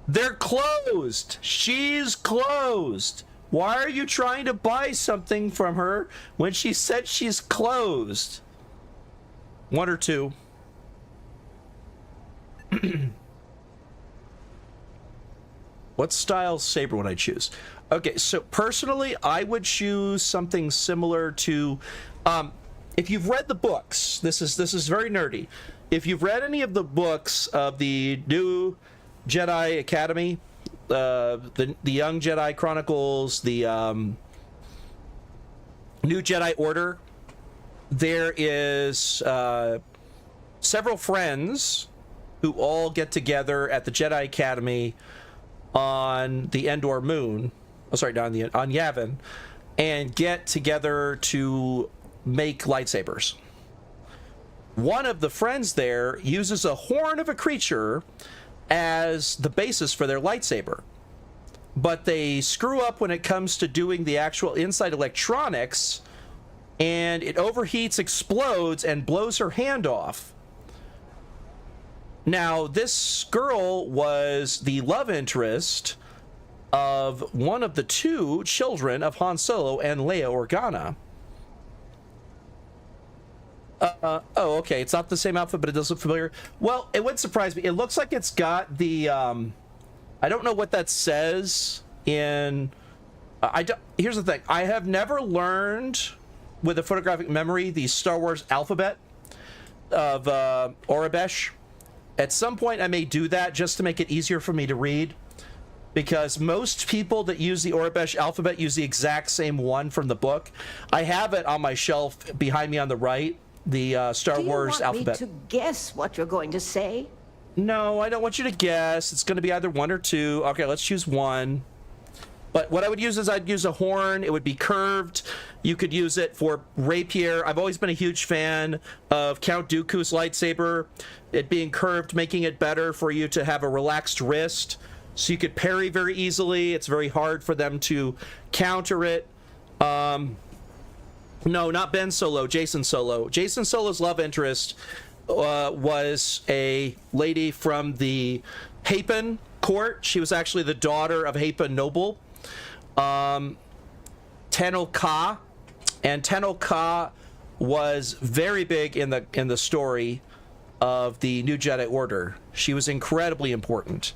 They're closed. She's closed. Why are you trying to buy something from her when she said she's closed? 1 or 2. What style saber would I choose? Okay, so personally, I would choose something similar to... if you've read the books, this is very nerdy. If you've read any of the books of the new Jedi Academy, the Young Jedi Chronicles, the New Jedi Order, there is several friends who all get together at the Jedi Academy on the Endor moon. Oh, sorry, on Yavin, and get together to make lightsabers. One of the friends there uses a horn of a creature as the basis for their lightsaber, but they screw up when it comes to doing the actual inside electronics, and it overheats, explodes, and blows her hand off. Now, this girl was the love interest of one of the 2 children of Han Solo and Leia Organa. Oh, okay. It's not the same outfit, but it does look familiar. Well, it wouldn't surprise me. It looks like it's got the, I don't know what that says in, here's the thing. I have never learned with a photographic memory the Star Wars alphabet of Aurebesh. At some point, I may do that just to make it easier for me to read, because most people that use the Orabesh alphabet use the exact same one from the book. I have it on my shelf behind me on the right, the Star Wars alphabet. Do you want me to guess what you're going to say? No, I don't want you to guess. It's going to be either 1 or 2. Okay, let's choose 1. But what I would use is I'd use a horn. It would be curved. You could use it for rapier. I've always been a huge fan of Count Dooku's lightsaber. It being curved, making it better for you to have a relaxed wrist. So you could parry very easily. It's very hard for them to counter it. No, not Ben Solo, Jason Solo. Jason Solo's love interest was a lady from the Hapan court. She was actually the daughter of Hapan Noble. Tenel Ka, and Tenel Ka was very big in the story of the New Jedi Order. She was incredibly important.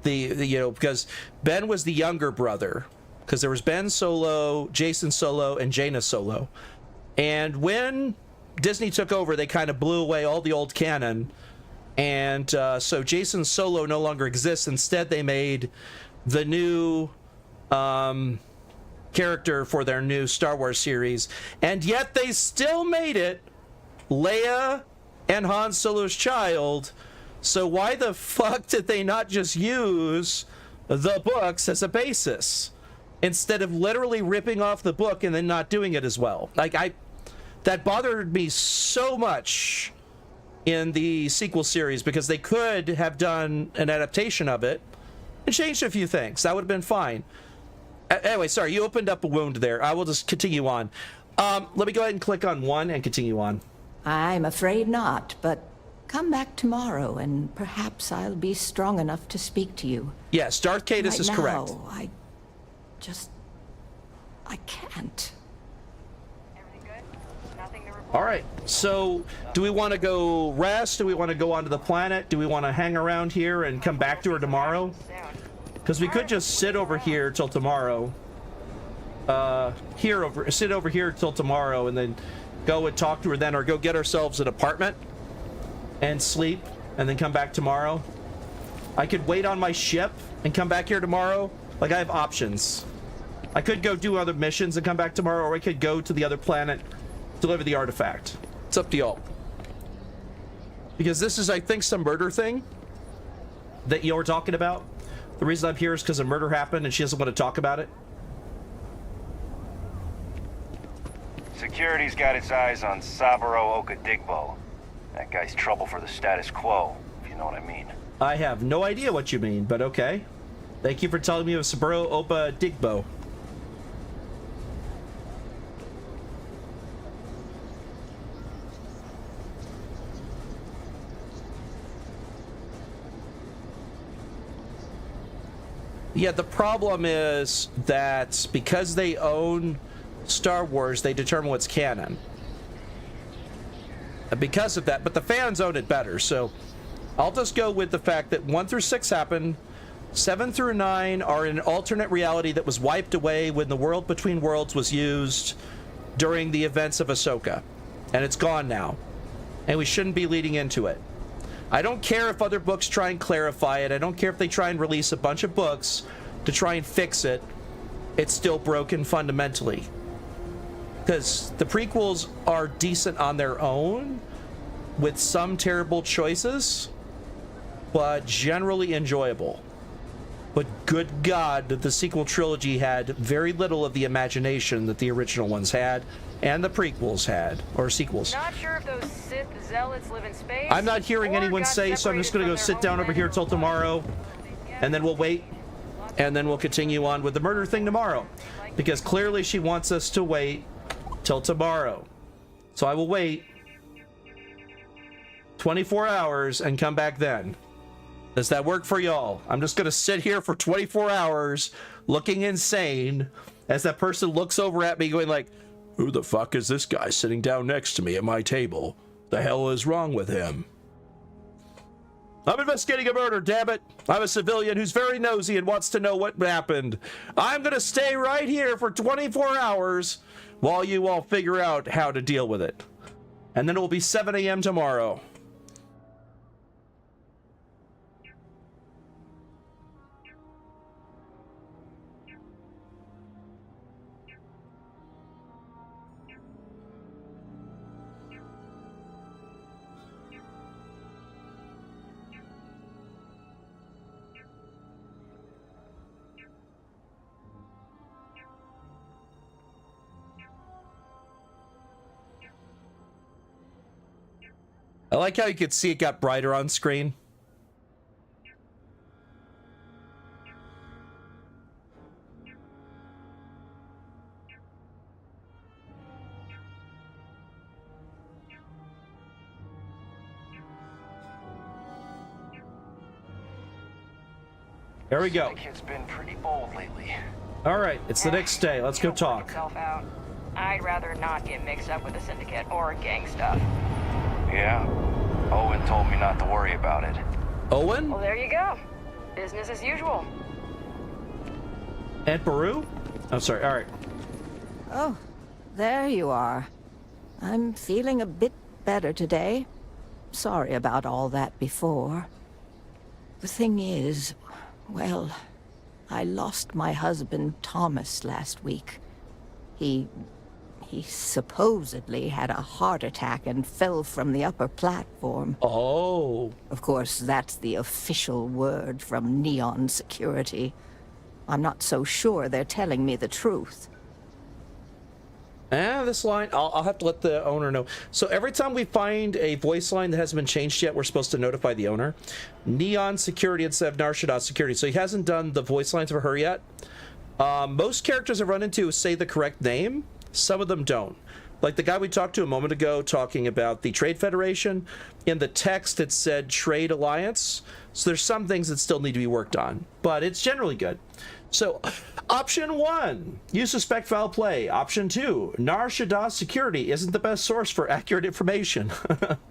Because Ben was the younger brother, because there was Ben Solo, Jason Solo, and Jaina Solo. And when Disney took over, they kind of blew away all the old canon. And so Jason Solo no longer exists. Instead, they made the new character for their new Star Wars series. And yet they still made it Leia and Han Solo's child. So why the fuck did they not just use the books as a basis instead of literally ripping off the book and then not doing it as well? That bothered me so much in the sequel series, because they could have done an adaptation of it and changed a few things. That would have been fine. Anyway, sorry, you opened up a wound there. I will just continue on. Let me go ahead and click on 1 and continue on. I'm afraid not, but come back tomorrow and perhaps I'll be strong enough to speak to you. Yes, Darth Caedus is correct. I can't. All right, so do we want to go rest? Do we want to go onto the planet? Do we want to hang around here and come back to her tomorrow? Because we could just sit over here till tomorrow. Sit over here till tomorrow and then go and talk to her then, or go get ourselves an apartment and sleep and then come back tomorrow. I could wait on my ship and come back here tomorrow. Like, I have options. I could go do other missions and come back tomorrow, or I could go to the other planet, deliver the artifact. It's up to y'all. Because this is, I think, some murder thing that you're talking about. The reason I'm here is because a murder happened and she doesn't want to talk about it. Security's got its eyes on Saburo Okadigbo. That guy's trouble for the status quo, if you know what I mean. I have no idea what you mean, but okay. Thank you for telling me of Saburo Okadigbo. Yeah, the problem is that because they own Star Wars, they determine what's canon. Because of that, but the fans own it better, so I'll just go with the fact that 1 through 6 happened, 7 through 9 are in an alternate reality that was wiped away when the World Between Worlds was used during the events of Ahsoka, and it's gone now, and we shouldn't be leading into it. I don't care if other books try and clarify it. I don't care if they try and release a bunch of books to try and fix it. It's still broken fundamentally. Because the prequels are decent on their own, with some terrible choices, but generally enjoyable. But good God, the sequel trilogy had very little of the imagination that the original ones had, and the prequels had, or sequels. Not sure if those Sith zealots live in space. I'm not hearing anyone say, so I'm just going to go sit down over here till tomorrow, and then we'll wait, and then we'll continue on with the murder thing tomorrow. Because clearly she wants us to wait till tomorrow. So I will wait 24 hours and come back then. Does that work for y'all? I'm just going to sit here for 24 hours looking insane as that person looks over at me going like, who the fuck is this guy sitting down next to me at my table? The hell is wrong with him? I'm investigating a murder, damn it. I'm a civilian who's very nosy and wants to know what happened. I'm going to stay right here for 24 hours while you all figure out how to deal with it. And then it will be 7 a.m. tomorrow. I like how you could see it got brighter on screen. There we go. The kid's been pretty bold lately. All right, it's the next day. Let's go It'll work talk. itself out. I'd rather not get mixed up with the syndicate or gang stuff. Yeah. Owen told me not to worry about it. Owen? Well, there you go. Business as usual. Aunt Beru? I'm sorry, all right. Oh, there you are. I'm feeling a bit better today. Sorry about all that before. The thing is, well, I lost my husband Thomas last week. He supposedly had a heart attack and fell from the upper platform. Oh. Of course, that's the official word from Neon Security. I'm not so sure they're telling me the truth. This line, I'll have to let the owner know. So every time we find a voice line that hasn't been changed yet, we're supposed to notify the owner. Neon Security instead of Narshada Security. So he hasn't done the voice lines for her yet. Most characters I've run into say the correct name. Some of them don't. Like the guy we talked to a moment ago talking about the Trade Federation. In the text, it said Trade Alliance. So there's some things that still need to be worked on. But it's generally good. So, option 1, you suspect foul play. Option 2, Narshada Security isn't the best source for accurate information.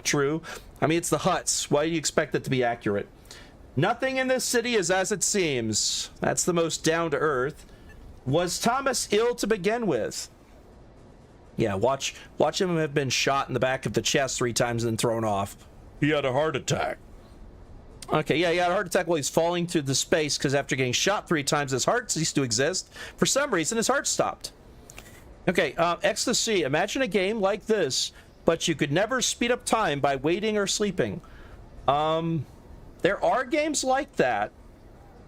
True. I mean, it's the Hutts. Why do you expect it to be accurate? Nothing in this city is as it seems. That's the most down-to-earth. Was Thomas ill to begin with? Yeah, watch him have been shot in the back of the chest 3 times and then thrown off. He had a heart attack. Okay, yeah, he had a heart attack while he's falling through the space because after getting shot 3 times, his heart ceased to exist. For some reason, his heart stopped. Okay, ecstasy. Imagine a game like this, but you could never speed up time by waiting or sleeping. There are games like that,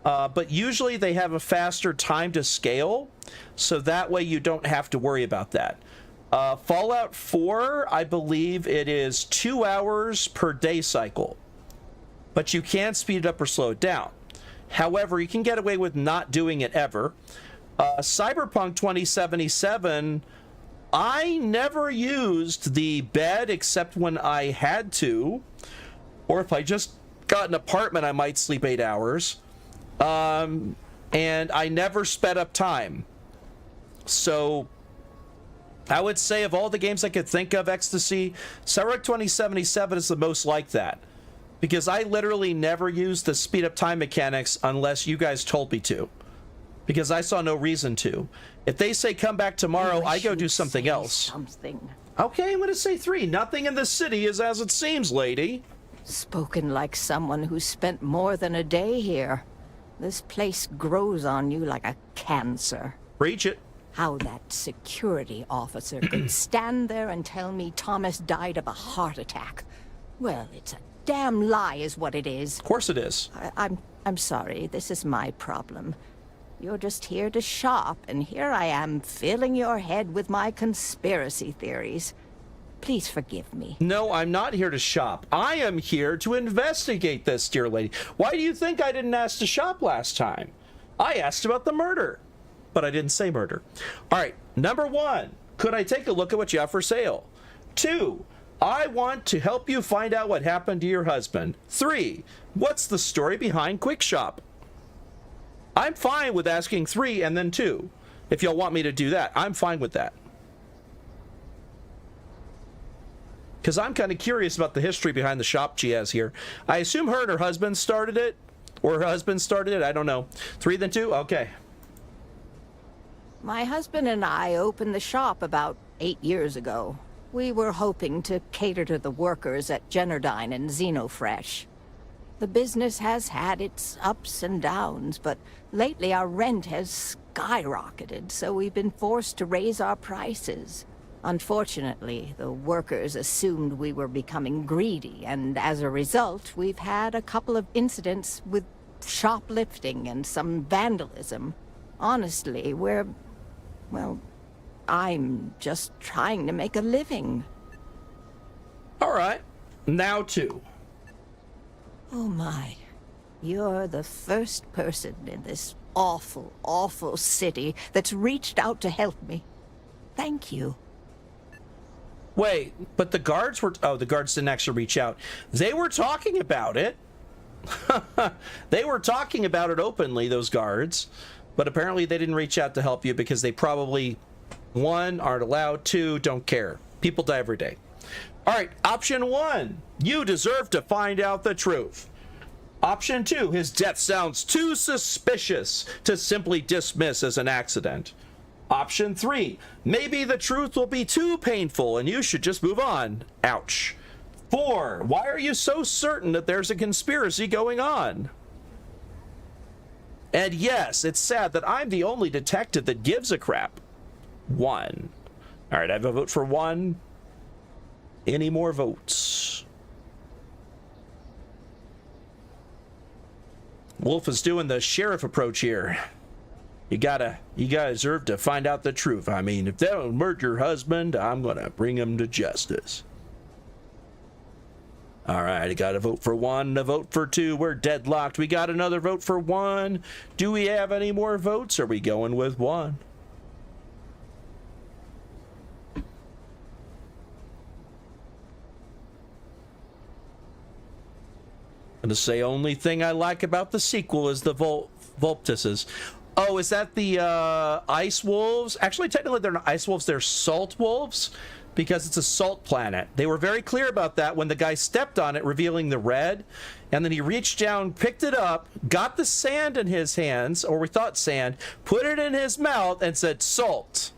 but usually they have a faster time to scale, so that way you don't have to worry about that. Fallout 4, I believe it is 2 hours per day cycle. But you can speed it up or slow it down. However, you can get away with not doing it ever. Cyberpunk 2077, I never used the bed except when I had to. Or if I just got an apartment, I might sleep 8 hours. And I never sped up time. So I would say of all the games I could think of, Ecstasy, Cyberpunk 2077 is the most like that. Because I literally never used the speed up time mechanics unless you guys told me to. Because I saw no reason to. If they say come back tomorrow, I go do something else. Okay, I'm going to say 3. Nothing in the city is as it seems, lady. Spoken like someone who spent more than a day here. This place grows on you like a cancer. Preach it. How that security officer could stand there and tell me Thomas died of a heart attack. Well, it's a damn lie is what it is. Of course it is. I'm sorry, this is my problem. You're just here to shop, and here I am filling your head with my conspiracy theories. Please forgive me. No, I'm not here to shop. I am here to investigate this, dear lady. Why do you think I didn't ask to shop last time? I asked about the murder, but I didn't say murder. All right, number 1, could I take a look at what you have for sale? 2, I want to help you find out what happened to your husband. 3, what's the story behind Quick Shop? I'm fine with asking 3 and then 2. If y'all want me to do that, I'm fine with that. Because I'm kind of curious about the history behind the shop she has here. I assume her and her husband started it, or her husband started it, I don't know. 3 then 2? Okay. My husband and I opened the shop about 8 years ago. We were hoping to cater to the workers at Generdyne and Xenofresh. The business has had its ups and downs, but lately our rent has skyrocketed, so we've been forced to raise our prices. Unfortunately, the workers assumed we were becoming greedy, and as a result, we've had a couple of incidents with shoplifting and some vandalism. Honestly, well, I'm just trying to make a living. All right. Now 2. Oh my. You're the first person in this awful, awful city that's reached out to help me. Thank you. Wait, but the guards were... Oh, the guards didn't actually reach out. They were talking about it. They were talking about it openly, those guards. But apparently they didn't reach out to help you because they probably, 1, aren't allowed, 2, don't care. People die every day. All right, option 1. You deserve to find out the truth. Option 2. His death sounds too suspicious to simply dismiss as an accident. Option 3. Maybe the truth will be too painful and you should just move on. Ouch. 4. Why are you so certain that there's a conspiracy going on? And yes, it's sad that I'm the only detective that gives a crap. 1. All right, I have a vote for 1. Any more votes? Wolf is doing the sheriff approach here. You gotta deserve to find out the truth. I mean, if they don't murder your husband, I'm gonna bring him to justice. All right, I got a vote for 1, a vote for 2. We're deadlocked. We got another vote for 1. Do we have any more votes? Are we going with 1? I'm gonna say only thing I like about the sequel is the Vulptuses. Oh, is that the ice wolves? Actually, technically they're not ice wolves, they're salt wolves because it's a salt planet. They were very clear about that when the guy stepped on it, revealing the red, and then he reached down, picked it up, got the sand in his hands, or we thought sand, put it in his mouth and said salt.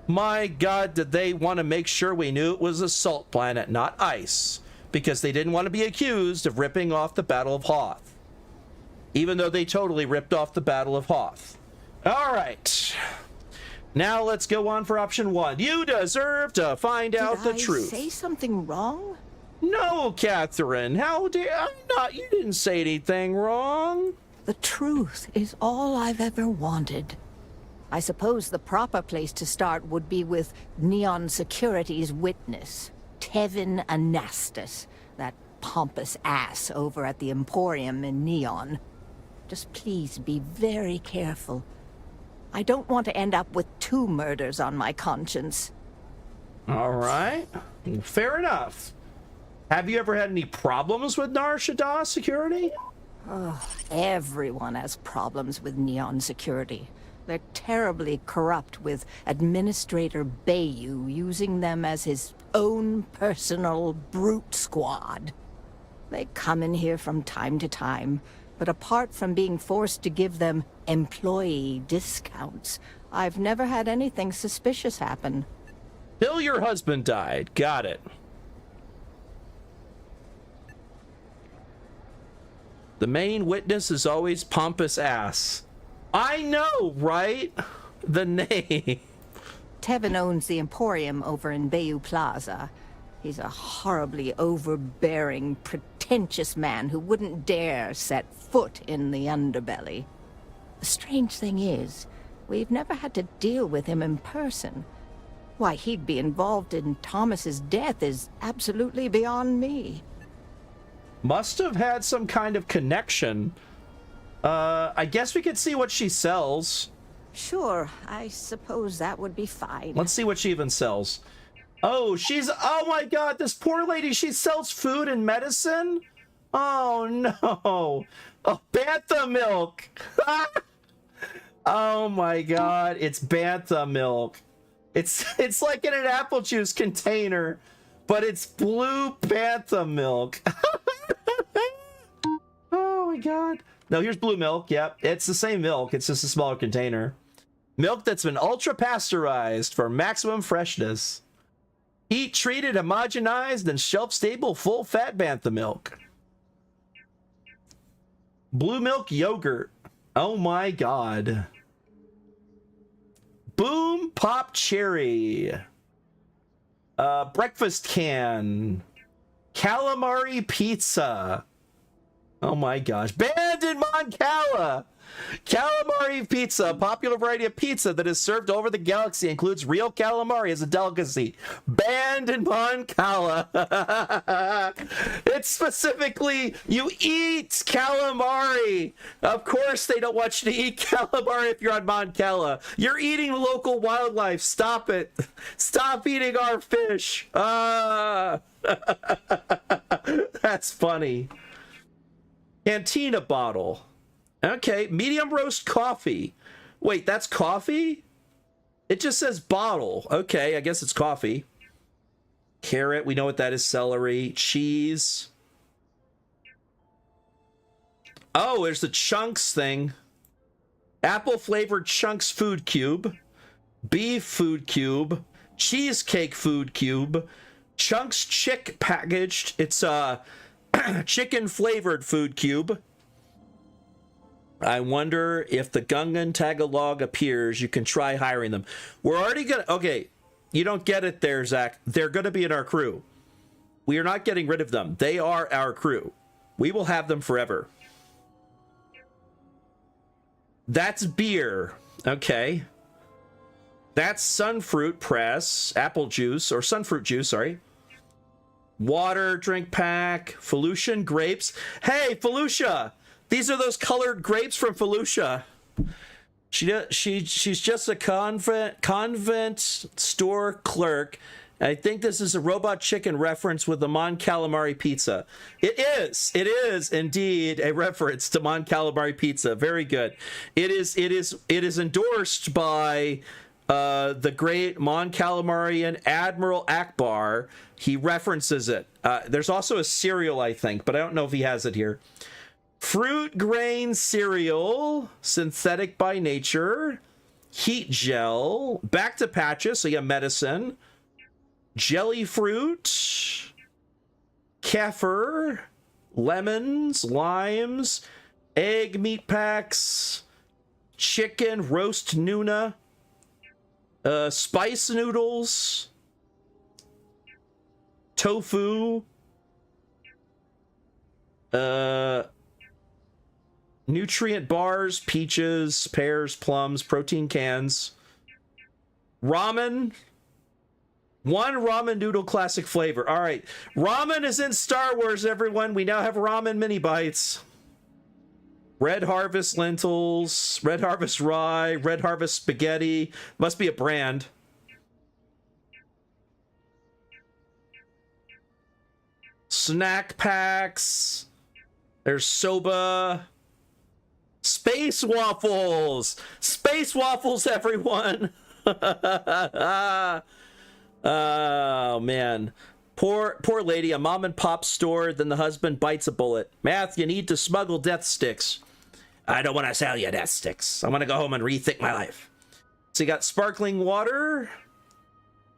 My God, did they want to make sure we knew it was a salt planet, not ice, because they didn't want to be accused of ripping off the Battle of Hoth. Even though they totally ripped off the Battle of Hoth. All right. Now let's go on for option 1. You deserve to find out the truth. Did I say something wrong? No, Catherine. How dare I'm not? You didn't say anything wrong. The truth is all I've ever wanted. I suppose the proper place to start would be with Neon Security's witness, Tevin Anastas, that pompous ass over at the Emporium in Neon. Just please be very careful. I don't want to end up with 2 murders on my conscience. All right. Fair enough. Have you ever had any problems with Nar Shaddaa Security? Oh, everyone has problems with Neon Security. They're terribly corrupt, with Administrator Bayou using them as his own personal brute squad. They come in here from time to time, but apart from being forced to give them employee discounts, I've never had anything suspicious happen. Till your husband died. Got it. The main witness is always pompous ass. I know, right? The name. Tevin owns the Emporium over in Bayou Plaza. He's a horribly overbearing, pretentious man who wouldn't dare set foot in the underbelly. The strange thing is, we've never had to deal with him in person. Why he'd be involved in Thomas's death is absolutely beyond me. Must have had some kind of connection. I guess we could see what she sells. Sure, I suppose that would be fine. Let's see what she even sells. Oh, oh my God, this poor lady, she sells food and medicine? Oh no. Oh, Bantha milk. Oh my God, it's Bantha milk. It's like in an apple juice container, but it's blue Bantha milk. Oh my God. No, here's blue milk. Yep, it's the same milk. It's just a smaller container. Milk that's been ultra pasteurized for maximum freshness. Heat treated, homogenized, and shelf stable full fat Bantha milk. Blue milk yogurt. Oh my God. Boom Pop Cherry. Breakfast can. Calamari pizza. Oh my gosh. Banded in Mon Cala. Calamari pizza, a popular variety of pizza that is served all over the galaxy, includes real calamari as a delicacy. Banned in Mon Cala. It's specifically, you eat calamari. Of course they don't want you to eat calamari if you're on Mon Cala. You're eating local wildlife. Stop it. Stop eating our fish. That's funny. Cantina bottle. Okay, medium roast coffee. Wait, that's coffee? It just says bottle. Okay, I guess it's coffee. Carrot, we know what that is. Celery. Cheese. Oh, there's the chunks thing. Apple flavored chunks food cube. Beef food cube. Cheesecake food cube. Chunks chick packaged. It's a chicken flavored food cube. I wonder if the Gungan Tagalog appears, you can try hiring them. We're already gonna, okay, you don't get it there, Zach. They're gonna be in our crew. We are not getting rid of them. They are our crew. We will have them forever. That's beer. Okay. That's sunfruit press, apple juice, or sunfruit juice, sorry. Water, drink pack, Felucian grapes. Hey, Felucia! These are those colored grapes from Felucia. She's just a convent store clerk. I think this is a Robot Chicken reference with the Mon Calamari pizza. It is indeed a reference to Mon Calamari pizza. Very good. It is endorsed by the great Mon Calamarian Admiral Akbar. He references it. There's also a cereal, I think, but I don't know if he has it here. Fruit grain cereal, synthetic by nature, heat gel, back to patches, so you have medicine, jelly fruit, kefir, lemons, limes, egg meat packs, chicken, roast tuna, spice noodles, tofu, nutrient bars, peaches, pears, plums, protein cans, ramen, one ramen noodle classic flavor. All right, ramen is in Star Wars, everyone. We now have ramen mini bites. Red Harvest lentils, Red Harvest rye, Red Harvest spaghetti. Must be a brand. Snack packs. There's soba. Space waffles! Space waffles, everyone! Oh, man. Poor lady, a mom and pop store, then the husband bites a bullet. Math, you need to smuggle death sticks. I don't want to sell you death sticks. I want to go home and rethink my life. So you got sparkling water.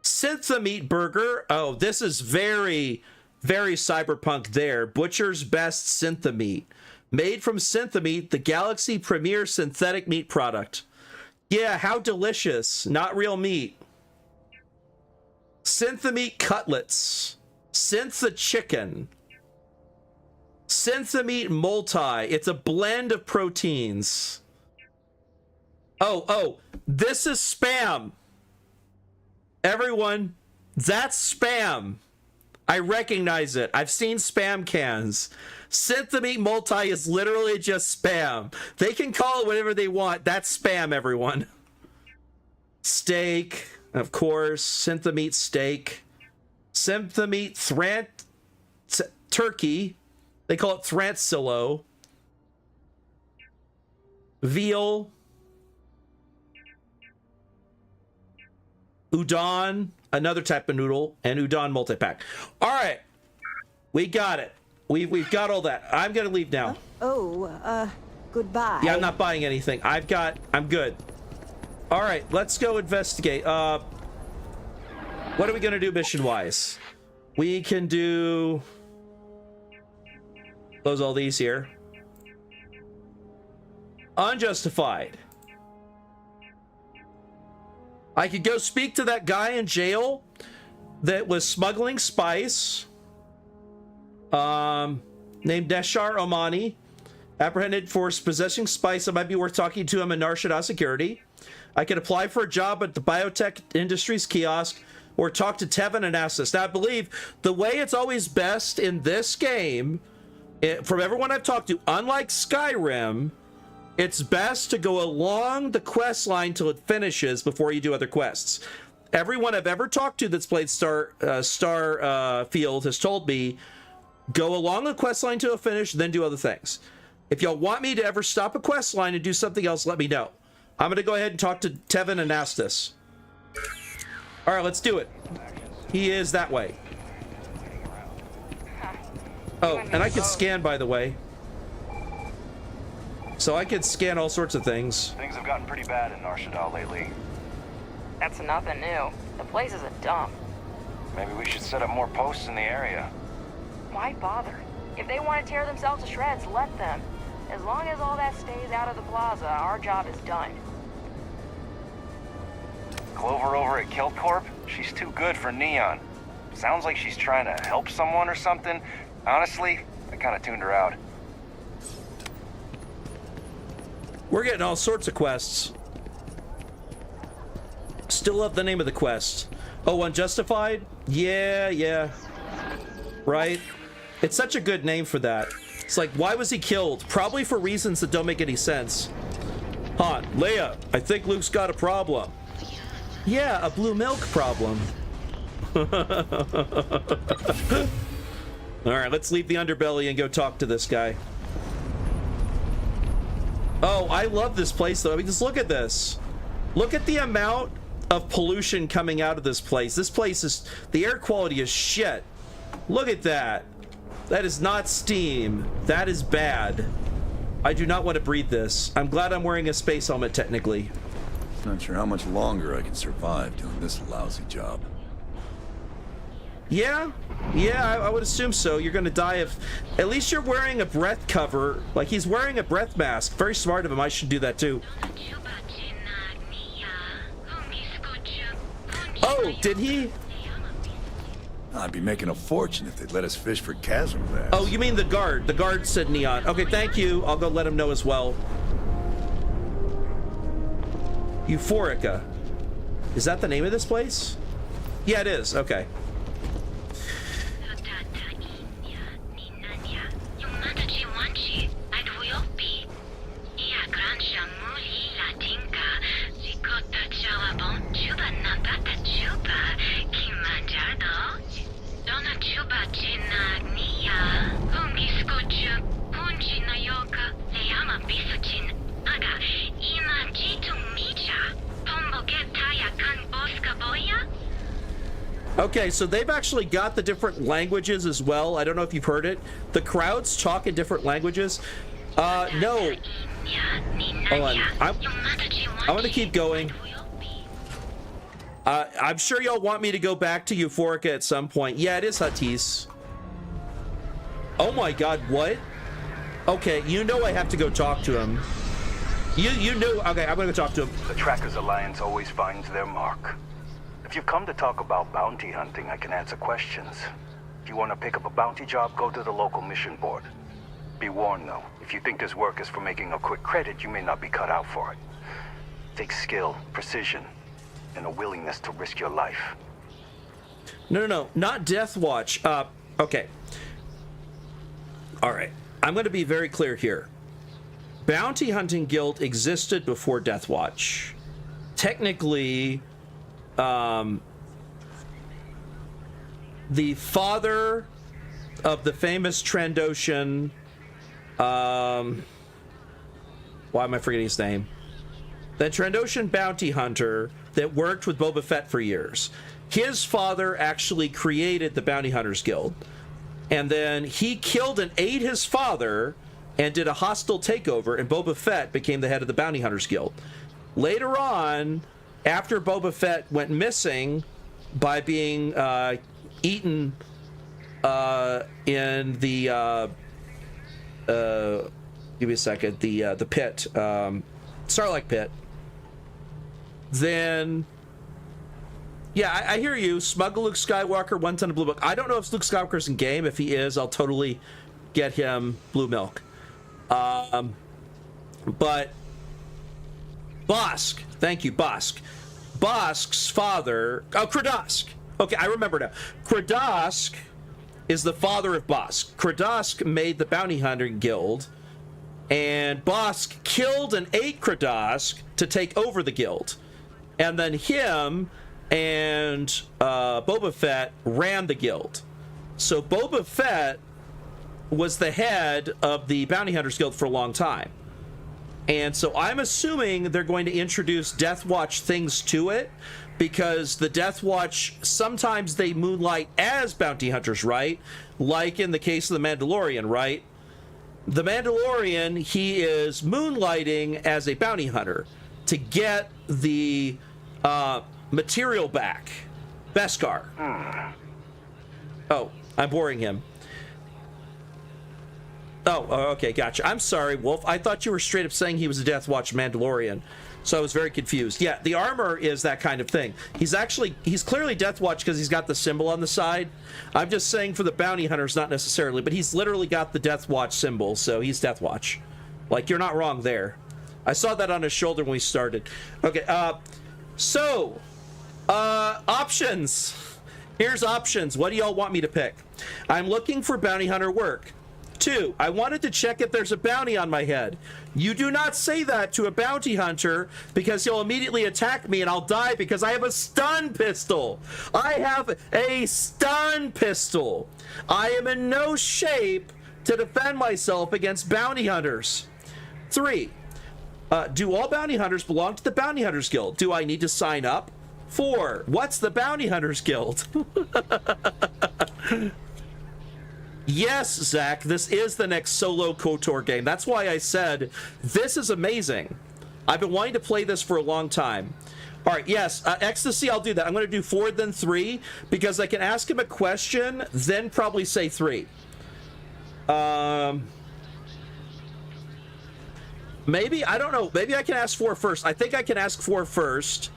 Syntha-meat burger. Oh, this is very, very cyberpunk there. Butcher's Best Syntha-meat. Made from Syntha-meat, the Galaxy premier synthetic meat product. Yeah, how delicious. Not real meat. Syntha-meat cutlets. Syntha chicken. Syntha-meat multi. It's a blend of proteins. Oh, this is spam. Everyone, that's spam. I recognize it. I've seen spam cans. Syntha-meat multi is literally just spam. They can call it whatever they want. That's spam, everyone. Steak, of course. Syntha-meat steak. Syntha-meat turkey. They call it Thrantzilo. Veal. Udon, another type of noodle, and udon multi-pack. All right. We got it. We've got all that. I'm going to leave now. Goodbye. Yeah, I'm not buying anything. I'm good. All right, let's go investigate. What are we going to do mission-wise? We can do... Close all these here. Unjustified. I could go speak to that guy in jail that was smuggling spice. Named Deshar Omani. Apprehended for possessing spice. It might be worth talking to him in Nar Shaddaa Security. I could apply for a job at the biotech industries kiosk or talk to Tevin and ask this. Now, I believe the way it's always best in this game, from everyone I've talked to, unlike Skyrim, it's best to go along the quest line till it finishes before you do other quests. Everyone I've ever talked to that's played Starfield has told me, go along the quest line till it finish, then do other things. If y'all want me to ever stop a quest line and do something else, let me know. I'm going to go ahead and talk to Tevin and ask this. All right, let's do it. He is that way. Oh, and I can scan, by the way. So I can scan all sorts of things. Things have gotten pretty bad in Nar Shaddaa lately. That's nothing new. The place is a dump. Maybe we should set up more posts in the area. Why bother? If they want to tear themselves to shreds, let them. As long as all that stays out of the plaza, our job is done. Clover over at Kilt Corp? She's too good for Neon. Sounds like she's trying to help someone or something. Honestly, I kind of tuned her out. We're getting all sorts of quests. Still love the name of the quest. Oh, Unjustified? Yeah. Right? It's such a good name for that. It's like, why was he killed? Probably for reasons that don't make any sense. Han, Leia, I think Luke's got a problem. Yeah, a blue milk problem. All right, let's leave the underbelly and go talk to this guy. Oh, I love this place, though. I mean, just look at this. Look at the amount of pollution coming out of this place. This place is... the air quality is shit. Look at that. That is not steam. That is bad. I do not want to breathe this. I'm glad I'm wearing a space helmet, technically. Not sure how much longer I can survive doing this lousy job. Yeah, I would assume so. You're gonna die if... at least you're wearing a breath cover. Like, he's wearing a breath mask. Very smart of him. I should do that, too. Oh, did he? I'd be making a fortune if they'd let us fish for chasm bass. Oh, you mean the guard. The guard said Neon. Okay, thank you. I'll go let him know as well. Euphorica. Is that the name of this place? Yeah, it is. Okay. Okay, so they've actually got the different languages as well. I don't know if you've heard it. The crowds talk in different languages. No. Hold on. I'm gonna keep going. I'm sure y'all want me to go back to Euphorica at some point. Yeah, it is Hatis. Oh my god, what? Okay, you know I have to go talk to him. You know... okay, I'm gonna go talk to him. The Trackers Alliance always finds their mark. If you've come to talk about bounty hunting, I can answer questions. If you want to pick up a bounty job, go to the local mission board. Be warned, though, if you think this work is for making a quick credit, you may not be cut out for it. Take skill, precision, and a willingness to risk your life. No, not Death Watch. Okay. All right. I'm going to be very clear here. Bounty Hunting Guild existed before Death Watch. Technically, the father of the famous Trandoshan, why am I forgetting his name? The Trandoshan bounty hunter that worked with Boba Fett for years. His father actually created the Bounty Hunters Guild. And then he killed and ate his father and did a hostile takeover, and Boba Fett became the head of the Bounty Hunters Guild. Later on, after Boba Fett went missing by being eaten in the give me a second, the pit, Sarlacc pit, then yeah, I hear you. Smuggle Luke Skywalker, 1 ton of blue milk. I don't know if Luke Skywalker's in game. If he is, I'll totally get him blue milk. But Bosk, thank you, Bosk. Bosk's father, Kradosk. Okay, I remember now. Kradosk is the father of Bosk. Kradosk made the bounty hunter guild, and Bosk killed and ate Kradosk to take over the guild. And then him and Boba Fett ran the guild. So Boba Fett was the head of the bounty hunters guild for a long time. And so I'm assuming they're going to introduce Death Watch things to it, because the Death Watch, sometimes they moonlight as bounty hunters, right? Like in the case of the Mandalorian, right? The Mandalorian, he is moonlighting as a bounty hunter to get the material back. Beskar. Oh, I'm boring him. Oh, okay, gotcha. I'm sorry, Wolf. I thought you were straight up saying he was a Death Watch Mandalorian, so I was very confused. Yeah, the armor is that kind of thing. He's clearly Death Watch because he's got the symbol on the side. I'm just saying for the bounty hunters, not necessarily, but he's literally got the Death Watch symbol, so he's Death Watch. Like, you're not wrong there. I saw that on his shoulder when we started. Okay, options. Here's options. What do y'all want me to pick? I'm looking for bounty hunter work. 2, I wanted to check if there's a bounty on my head. You do not say that to a bounty hunter, because he'll immediately attack me and I'll die because I have a stun pistol. I have a stun pistol. I am in no shape to defend myself against bounty hunters. 3, do all bounty hunters belong to the Bounty Hunters Guild? Do I need to sign up? 4, what's the Bounty Hunters Guild? Yes, Zach, this is the next solo KOTOR game. That's why I said this is amazing. I've been wanting to play this for a long time. All right, yes, Ecstasy, I'll do that. I'm going to do 4, then 3, because I can ask him a question, then probably say 3. Maybe, I don't know. Maybe I can ask 4 first. I think I can ask 4 first.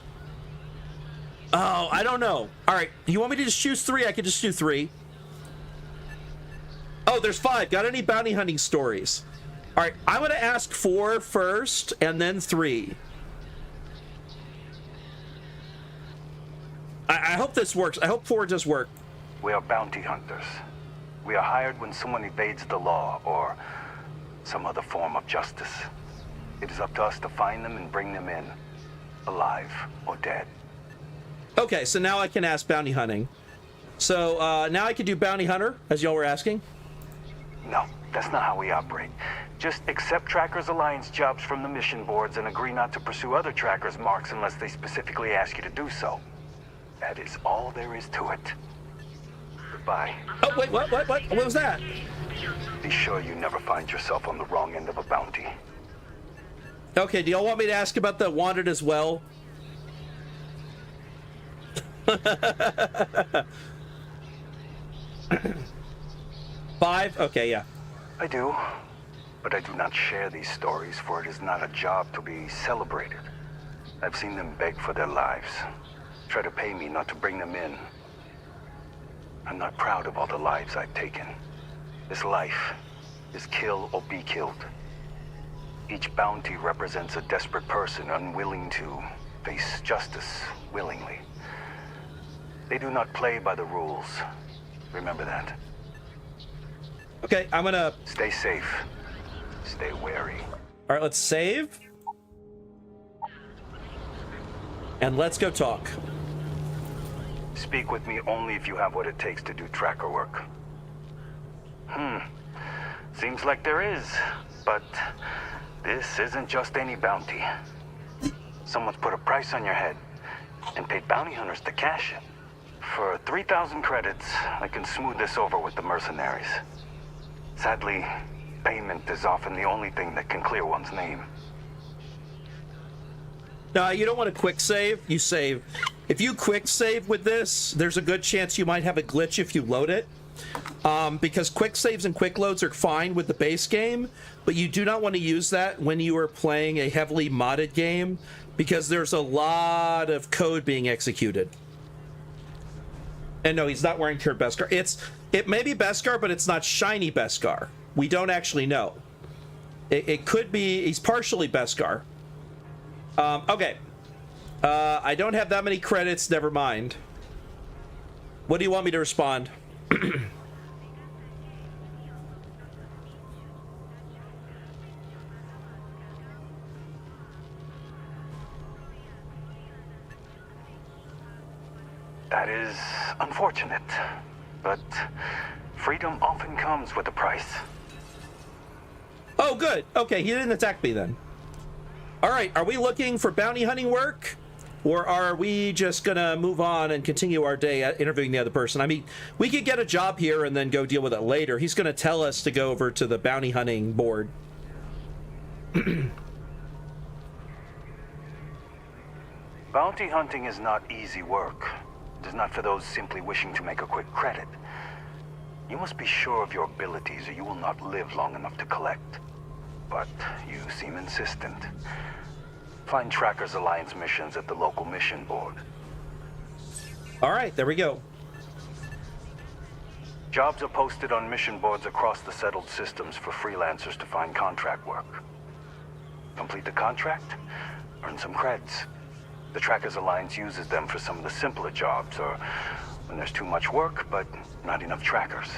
Oh, I don't know. All right, you want me to just choose 3? I can just do 3. Oh, there's 5. Got any bounty hunting stories? All right, I'm going to ask 4 first, and then 3. I hope this works. I hope 4 does work. We are bounty hunters. We are hired when someone evades the law or some other form of justice. It is up to us to find them and bring them in, alive or dead. Okay, so now I can ask bounty hunting. So now I can do bounty hunter, as y'all were asking. No, that's not how we operate. Just accept Trackers Alliance jobs from the mission boards and agree not to pursue other Trackers marks unless they specifically ask you to do so. That is all there is to it. Goodbye. Oh, wait, what? What was that? Be sure you never find yourself on the wrong end of a bounty. Okay, do y'all want me to ask about the wanted as well? 5? Okay, yeah. I do, but I do not share these stories, for it is not a job to be celebrated. I've seen them beg for their lives, try to pay me not to bring them in. I'm not proud of all the lives I've taken. This life is kill or be killed. Each bounty represents a desperate person unwilling to face justice willingly. They do not play by the rules. Remember that. Okay, I'm gonna... Stay safe. Stay wary. All right, let's save. And let's go talk. Speak with me only if you have what it takes to do tracker work. Seems like there is, but this isn't just any bounty. Someone's put a price on your head and paid bounty hunters to cash it. For 3,000 credits, I can smooth this over with the mercenaries. Sadly, payment is often the only thing that can clear one's name. No, you don't want to quick save, you save. If you quick save with this, there's a good chance you might have a glitch if you load it. Because quick saves and quick loads are fine with the base game, but you do not want to use that when you are playing a heavily modded game, because there's a lot of code being executed. And no, he's not wearing cured Beskar. It may be Beskar, but it's not shiny Beskar. We don't actually know. It could be he's partially Beskar. Okay. I don't have that many credits. Never mind. What do you want me to respond? That is unfortunate, but freedom often comes with a price. Oh, good. Okay, he didn't attack me then. All right, are we looking for bounty hunting work? Or are we just gonna move on and continue our day at interviewing the other person? I mean, we could get a job here and then go deal with it later. He's gonna tell us to go over to the bounty hunting board. Bounty hunting is not easy work. It is not for those simply wishing to make a quick credit. You must be sure of your abilities or you will not live long enough to collect. But you seem insistent. Find Trackers Alliance missions at the local mission board. All right, there we go. Jobs are posted on mission boards across the settled systems for freelancers to find contract work. Complete the contract, earn some creds. The Trackers Alliance uses them for some of the simpler jobs, or when there's too much work, but not enough trackers.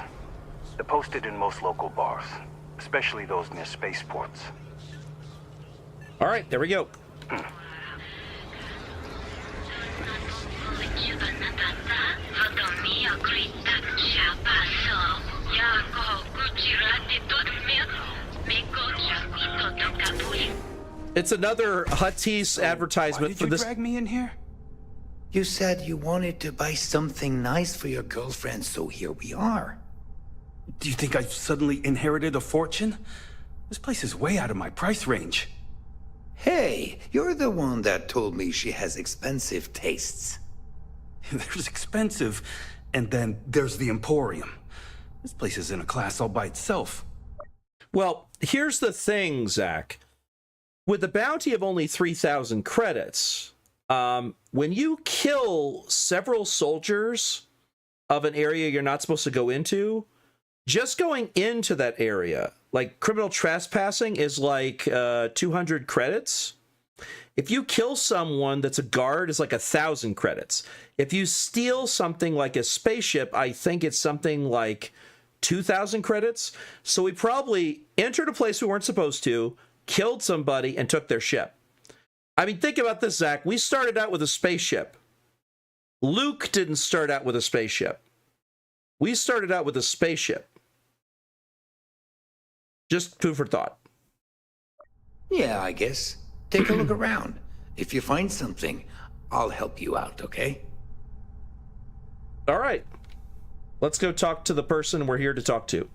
They're posted in most local bars, especially those near spaceports. All right, there we go. It's another Huttese advertisement for this. Why did you drag me in here? You said you wanted to buy something nice for your girlfriend, so here we are. Do you think I've suddenly inherited a fortune? This place is way out of my price range. Hey, you're the one that told me she has expensive tastes. There's expensive, and then there's the Emporium. This place is in a class all by itself. Well, here's the thing, Zach. With the bounty of only 3,000 credits, when you kill several soldiers of an area you're not supposed to go into, just going into that area, like criminal trespassing, is like 200 credits. If you kill someone that's a guard, it's like 1,000 credits. If you steal something like a spaceship, I think it's something like 2,000 credits. So we probably entered a place we weren't supposed to, killed somebody, and took their ship. I mean, think about this, Zach. We started out with a spaceship. Luke didn't start out with a spaceship. We started out with a spaceship. Just food for thought. Yeah, I guess. Take a look around. If you find something, I'll help you out, okay? All right. Let's go talk to the person we're here to talk to.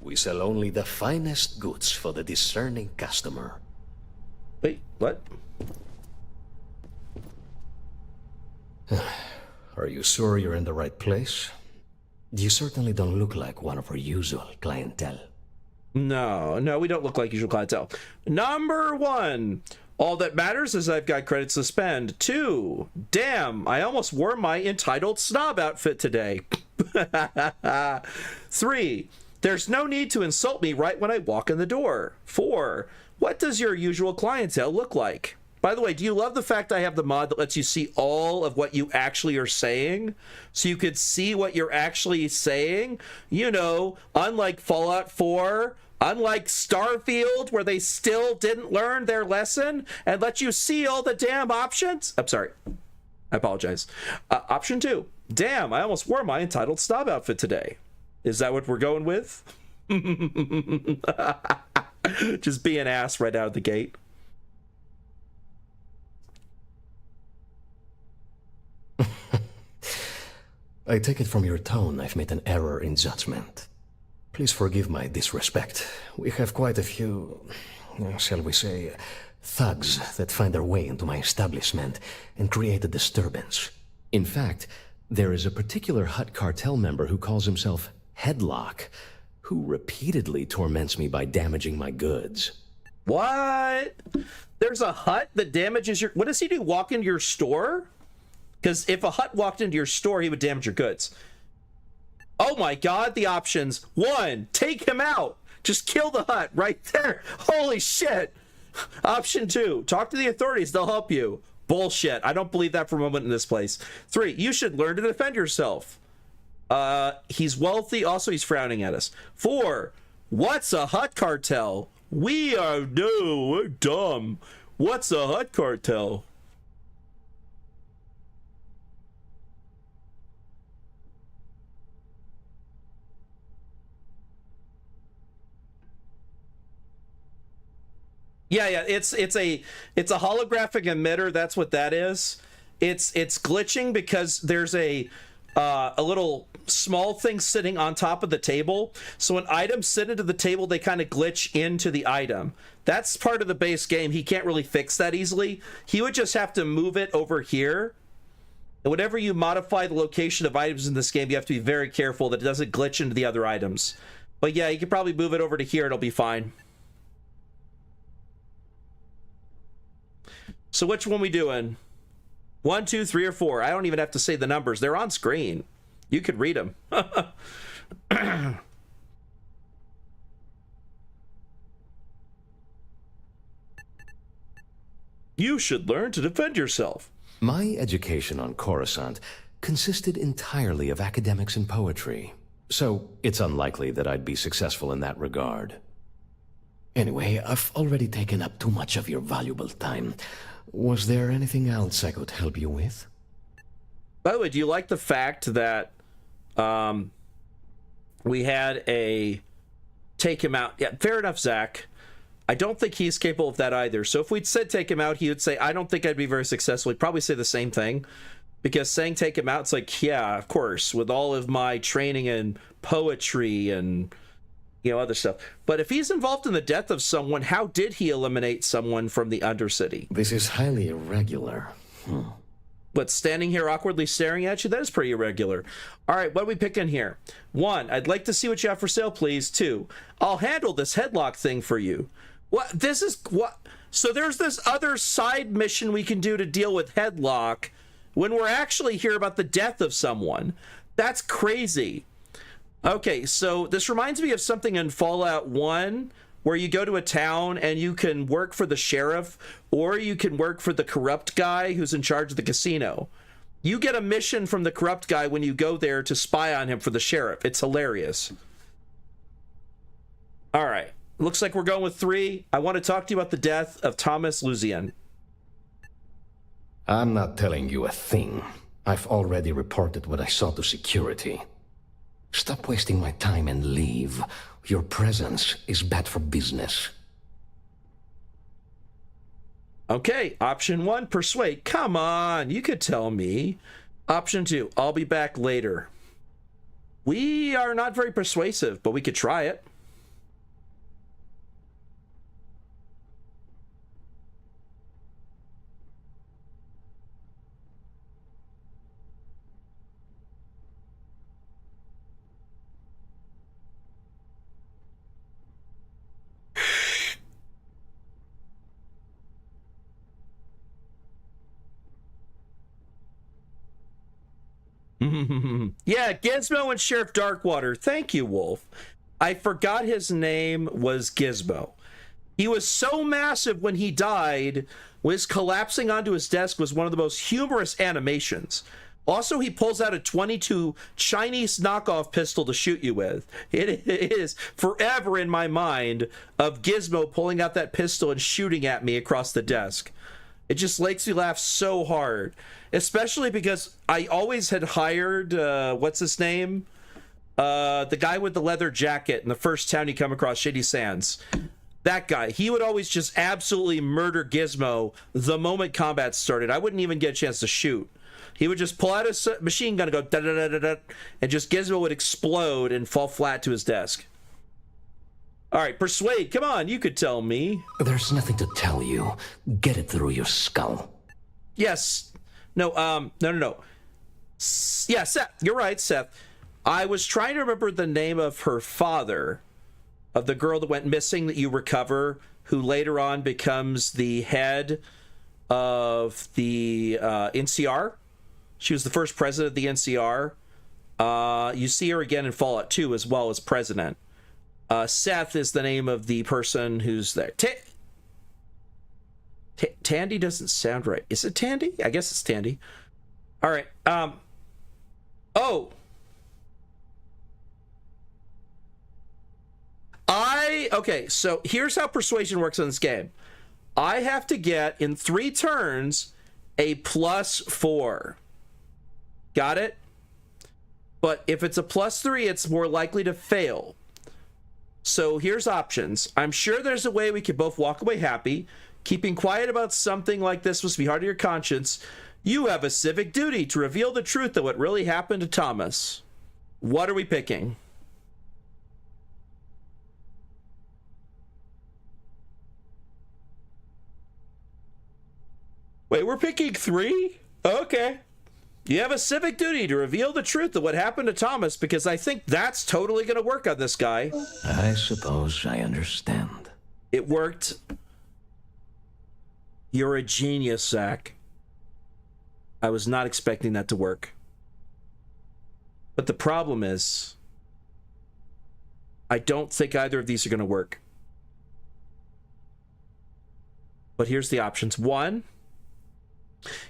We sell only the finest goods for the discerning customer. Wait, what? Are you sure you're in the right place? You certainly don't look like one of our usual clientele. No, we don't look like usual clientele. Number one, all that matters is I've got credits to spend. 2, damn, I almost wore my entitled snob outfit today. 3, there's no need to insult me right when I walk in the door. 4, what does your usual clientele look like? By the way, do you love the fact I have the mod that lets you see all of what you actually are saying? So you could see what you're actually saying? You know, unlike Fallout 4, unlike Starfield, where they still didn't learn their lesson, and let you see all the damn options? I'm sorry. I apologize. Option 2. Damn, I almost wore my entitled snob outfit today. Is that what we're going with? Just be an ass right out of the gate. I take it from your tone I've made an error in judgment. Please forgive my disrespect. We have quite a few, shall we say, thugs that find their way into my establishment and create a disturbance. In fact, there is a particular Hutt cartel member who calls himself Headlock, who repeatedly torments me by damaging my goods. What? There's a Hutt that damages your... What does he do? Walk into your store? Because if a Hutt walked into your store, he would damage your goods. Oh my god, the options. 1, take him out. Just kill the hut right there. Holy shit. Option 2, talk to the authorities. They'll help you. Bullshit. I don't believe that for a moment in this place. 3, you should learn to defend yourself. He's wealthy. Also, he's frowning at us. 4, what's a hut cartel? We're dumb. What's a hut cartel? Yeah, it's a holographic emitter. That's what that is. It's glitching because there's a little small thing sitting on top of the table. So when items sit into the table, they kind of glitch into the item. That's part of the base game. He can't really fix that easily. He would just have to move it over here. And whenever you modify the location of items in this game, you have to be very careful that it doesn't glitch into the other items. But yeah, you can probably move it over to here. It'll be fine. So which one we doing? 1, 2, 3, or 4? I don't even have to say the numbers. They're on screen. You could read them. You should learn to defend yourself. My education on Coruscant consisted entirely of academics and poetry, so it's unlikely that I'd be successful in that regard. Anyway, I've already taken up too much of your valuable time. Was there anything else I could help you with? By the way, do you like the fact that we had a take him out? Yeah, fair enough, Zach. I don't think he's capable of that either. So if we'd said take him out, he would say, I don't think I'd be very successful. He'd probably say the same thing. Because saying take him out, it's like, yeah, of course, with all of my training in poetry and, you know, other stuff. But if he's involved in the death of someone, how did he eliminate someone from the Undercity? This is highly irregular. But standing here awkwardly staring at you, that is pretty irregular. All right, what are we picking here? 1, I'd like to see what you have for sale, please. 2, I'll handle this headlock thing for you. What? This is what? So there's this other side mission we can do to deal with headlock when we're actually here about the death of someone. That's crazy. Okay, so this reminds me of something in Fallout 1 where you go to a town and you can work for the sheriff or you can work for the corrupt guy who's in charge of the casino. You get a mission from the corrupt guy when you go there to spy on him for the sheriff. It's hilarious. All right. Looks like we're going with 3. I want to talk to you about the death of Thomas Luzian. I'm not telling you a thing. I've already reported what I saw to security. Stop wasting my time and leave. Your presence is bad for business. Okay, option 1, persuade. Come on, you could tell me. Option 2, I'll be back later. We are not very persuasive, but we could try it. Yeah, Gizmo and Sheriff Darkwater. Thank you, Wolf. I forgot his name was Gizmo. He was so massive when he died, was collapsing onto his desk was one of the most humorous animations. Also, he pulls out a .22 Chinese knockoff pistol to shoot you with. It is forever in my mind of Gizmo pulling out that pistol and shooting at me across the desk. It just makes me laugh so hard. Especially because I always had hired, what's his name? The guy with the leather jacket in the first town you come across, Shady Sands. That guy. He would always just absolutely murder Gizmo the moment combat started. I wouldn't even get a chance to shoot. He would just pull out his machine gun and go da-da-da-da-da, and just Gizmo would explode and fall flat to his desk. All right, persuade. Come on, you could tell me. There's nothing to tell you. Get it through your skull. Yes. No. Yeah, Seth. You're right, Seth. I was trying to remember the name of her father, of the girl that went missing that you recover, who later on becomes the head of the NCR. She was the first president of the NCR. You see her again in Fallout 2 as well as president. Seth is the name of the person who's there. Tandy doesn't sound right. Is it Tandy? I guess it's Tandy. All right. Oh. Okay, so here's how persuasion works in this game. I have to get, in 3 turns, a +4. Got it? But if it's a +3, it's more likely to fail. So here's options. I'm sure there's a way we could both walk away happy. Keeping quiet about something like this must be hard on your conscience. You have a civic duty to reveal the truth of what really happened to Thomas. What are we picking? Wait, we're picking 3? Okay. You have a civic duty to reveal the truth of what happened to Thomas, because I think that's totally going to work on this guy. I suppose I understand. It worked. You're a genius, Zach. I was not expecting that to work. But the problem is, I don't think either of these are going to work. But here's the options. 1,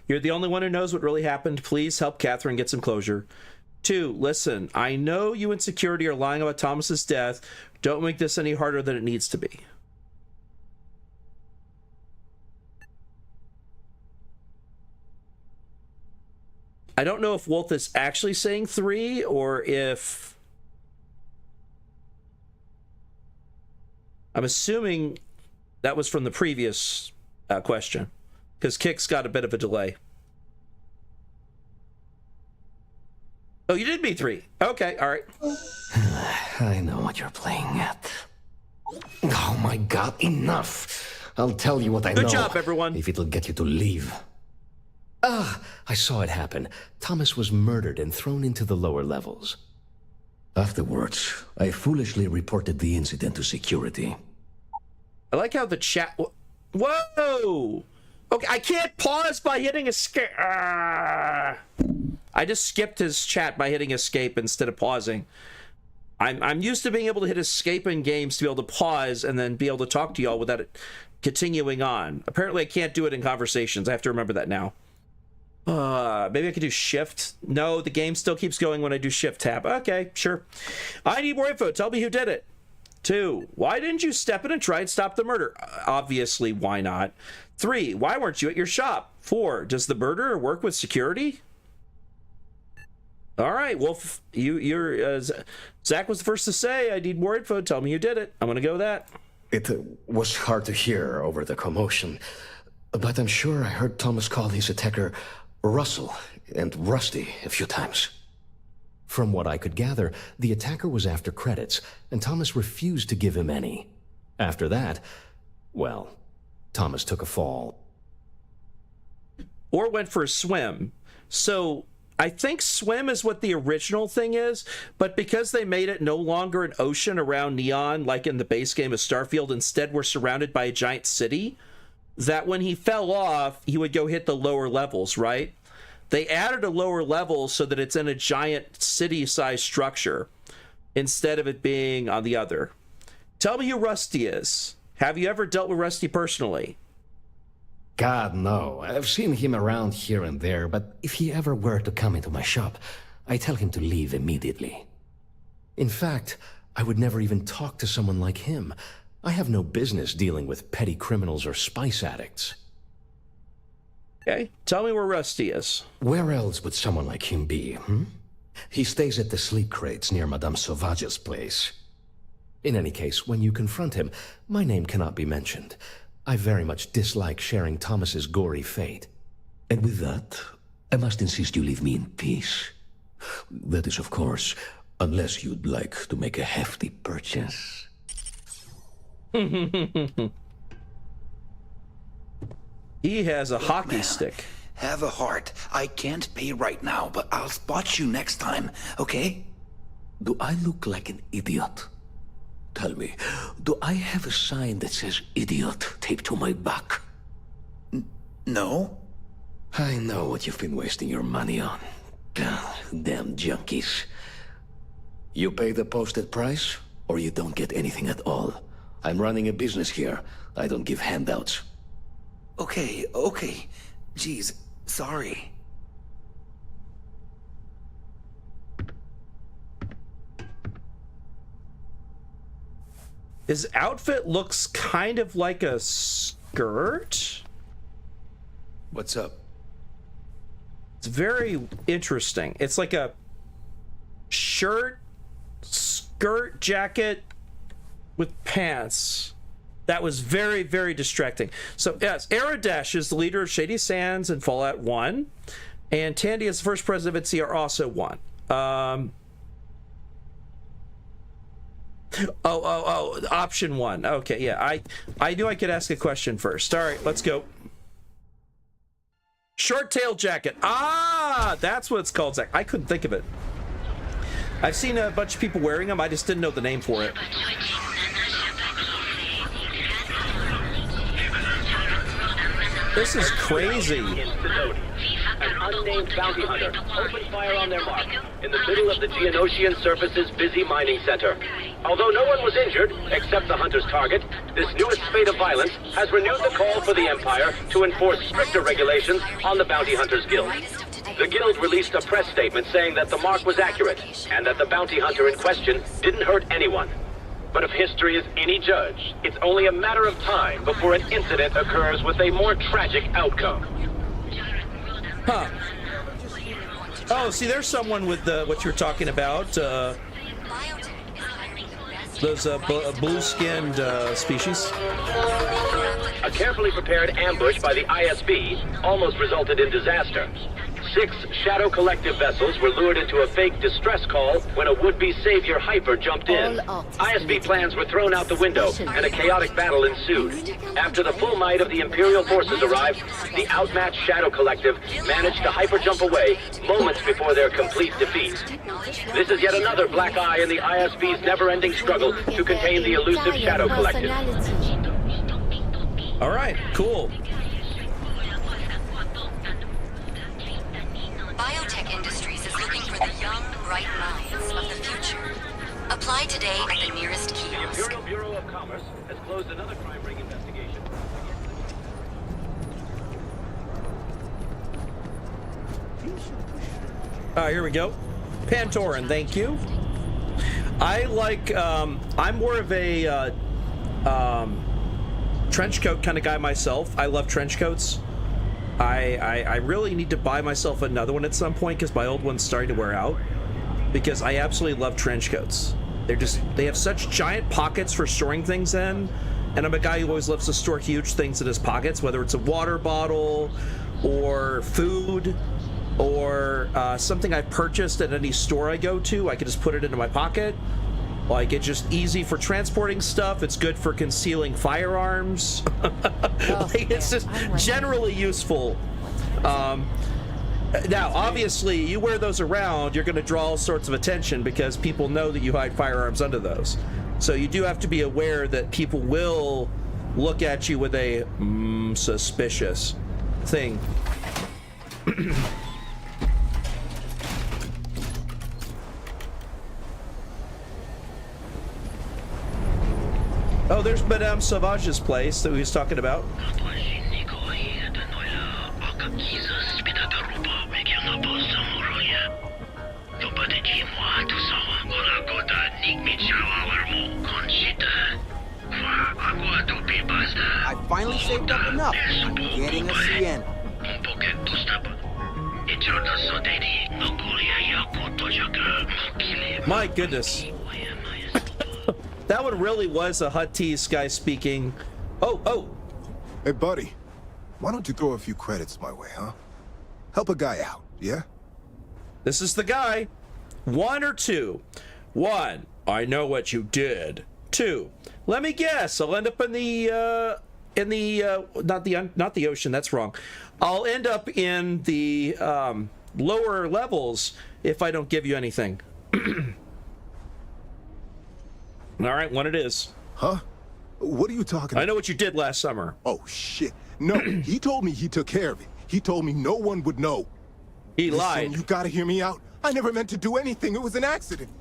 you're the only one who knows what really happened. Please help Catherine get some closure. 2, listen, I know you and security are lying about Thomas's death. Don't make this any harder than it needs to be. I don't know if Wolf is actually saying 3 or if... I'm assuming that was from the previous question, because Kick's got a bit of a delay. Oh, you did beat 3. Okay, all right. I know what you're playing at. Oh my god, enough! I'll tell you what I know. Good job, everyone. If it'll get you to leave. I saw it happen. Thomas was murdered and thrown into the lower levels. Afterwards, I foolishly reported the incident to security. I like how the chat... Whoa! Okay, I can't pause by hitting escape. I just skipped his chat by hitting escape instead of pausing. I'm used to being able to hit escape in games to be able to pause and then be able to talk to y'all without it continuing on. Apparently I can't do it in conversations. I have to remember that now. Maybe I could do shift. No, the game still keeps going when I do shift tab. Okay, sure. I need more info. Tell me who did it. 2, why didn't you step in and try and stop the murder? Obviously, why not? 3, why weren't you at your shop? 4, does the murderer work with security? All right, well, Zach was the first to say, I need more info. Tell me who did it. I'm going to go with that. It was hard to hear over the commotion, but I'm sure I heard Thomas call his attacker Russell and Rusty a few times. From what I could gather, the attacker was after credits, and Thomas refused to give him any. After that, well, Thomas took a fall. Or went for a swim. So I think swim is what the original thing is, but because they made it no longer an ocean around Neon like in the base game of Starfield, instead we're surrounded by a giant city, that when he fell off, he would go hit the lower levels, right? They added a lower level so that it's in a giant city-sized structure instead of it being on the other. Tell me who Rusty is. Have you ever dealt with Rusty personally? God, no. I've seen him around here and there, but if he ever were to come into my shop, I tell him to leave immediately. In fact, I would never even talk to someone like him. I have no business dealing with petty criminals or spice addicts. Okay, tell me where Rusty is. Where else would someone like him be, He stays at the sleep crates near Madame Sauvage's place. In any case, when you confront him, my name cannot be mentioned. I very much dislike sharing Thomas's gory fate. And with that, I must insist you leave me in peace. That is, of course, unless you'd like to make a hefty purchase. He has a hockey stick. Have a heart. I can't pay right now, but I'll spot you next time, okay? Do I look like an idiot? Tell me, do I have a sign that says idiot taped to my back? No. I know what you've been wasting your money on. Damn junkies. You pay the posted price? or you don't get anything at all. I'm running a business here. I don't give handouts. Okay. Jeez, sorry. His outfit looks kind of like a skirt. What's up? It's very interesting. It's like a shirt, skirt, jacket with pants. That was very, very distracting. So yes, Aradesh is the leader of Shady Sands and Fallout 1. And Tandy is the first president of ITSE are also 1. Option 1. Okay, yeah. I knew I could ask a question first. All right, let's go. Short tail jacket. Ah, that's what it's called, Zach. I couldn't think of it. I've seen a bunch of people wearing them. I just didn't know the name for it. This is crazy. An unnamed bounty hunter opened fire on their mark in the middle of the Geonosian Surface's busy mining center. Although no one was injured, except the hunter's target, this newest spate of violence has renewed the call for the Empire to enforce stricter regulations on the Bounty Hunters Guild. The Guild released a press statement saying that the mark was accurate, and that the bounty hunter in question didn't hurt anyone. But if history is any judge, it's only a matter of time before an incident occurs with a more tragic outcome. Huh. Oh, see, there's someone with what you're talking about. Those blue-skinned species. A carefully prepared ambush by the ISB almost resulted in disaster. 6 Shadow Collective vessels were lured into a fake distress call when a would-be savior Hyper jumped in. ISB plans were thrown out the window, and a chaotic battle ensued. After the full might of the Imperial forces arrived, the outmatched Shadow Collective managed to Hyper jump away moments before their complete defeat. This is yet another black eye in the ISB's never-ending struggle to contain the elusive Shadow Collective. All right, cool. Biotech Industries is looking for the young, bright minds of the future. Apply today at the nearest kiosk. The Imperial Bureau of Commerce has closed another crime ring investigation. Here we go. Pantoran, thank you. I like, I'm more of a trench coat kind of guy myself. I love trench coats. I really need to buy myself another one at some point because my old one's starting to wear out. Because I absolutely love trench coats. They have such giant pockets for storing things in. And I'm a guy who always loves to store huge things in his pockets, whether it's a water bottle or food or something I purchased at any store I go to. I can just put it into my pocket. Like, it's just easy for transporting stuff. It's good for concealing firearms. Like, it's just generally useful. Now, obviously, you wear those around, you're going to draw all sorts of attention because people know that you hide firearms under those. So you do have to be aware that people will look at you with a suspicious thing. Oh, there's Madame Sauvage's place that we was talking about. I finally saved up enough. I'm getting a CN. My goodness. That one really was a Huttese guy speaking. Oh. Hey, buddy. Why don't you throw a few credits my way, huh? Help a guy out, yeah? This is the guy. 1 or 2? 1, I know what you did. 2, let me guess. I'll end up in the not the ocean. That's wrong. I'll end up in the lower levels if I don't give you anything. All right, 1 it is. Huh? What are you talking about? I know what you did last summer. Oh, shit. No, he told me he took care of it. He told me no one would know. He Listen, lied. you gotta hear me out. I never meant to do anything. It was an accident.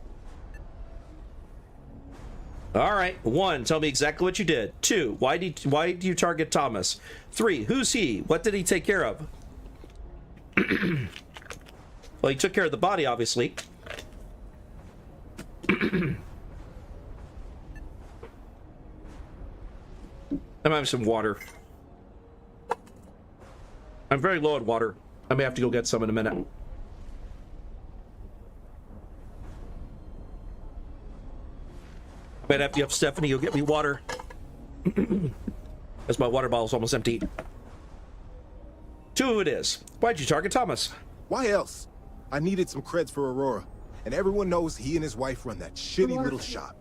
All right. 1, tell me exactly what you did. 2, why do you target Thomas? 3, who's he? What did he take care of? Well, he took care of the body, obviously. I'm having some water. I'm very low on water. I may have to go get some in a minute. Might have to have Stephanie go get me water. As my water bottle's almost empty. 2 it is. Why'd you target Thomas? Why else? I needed some creds for Aurora, and everyone knows he and his wife run that shitty little shop.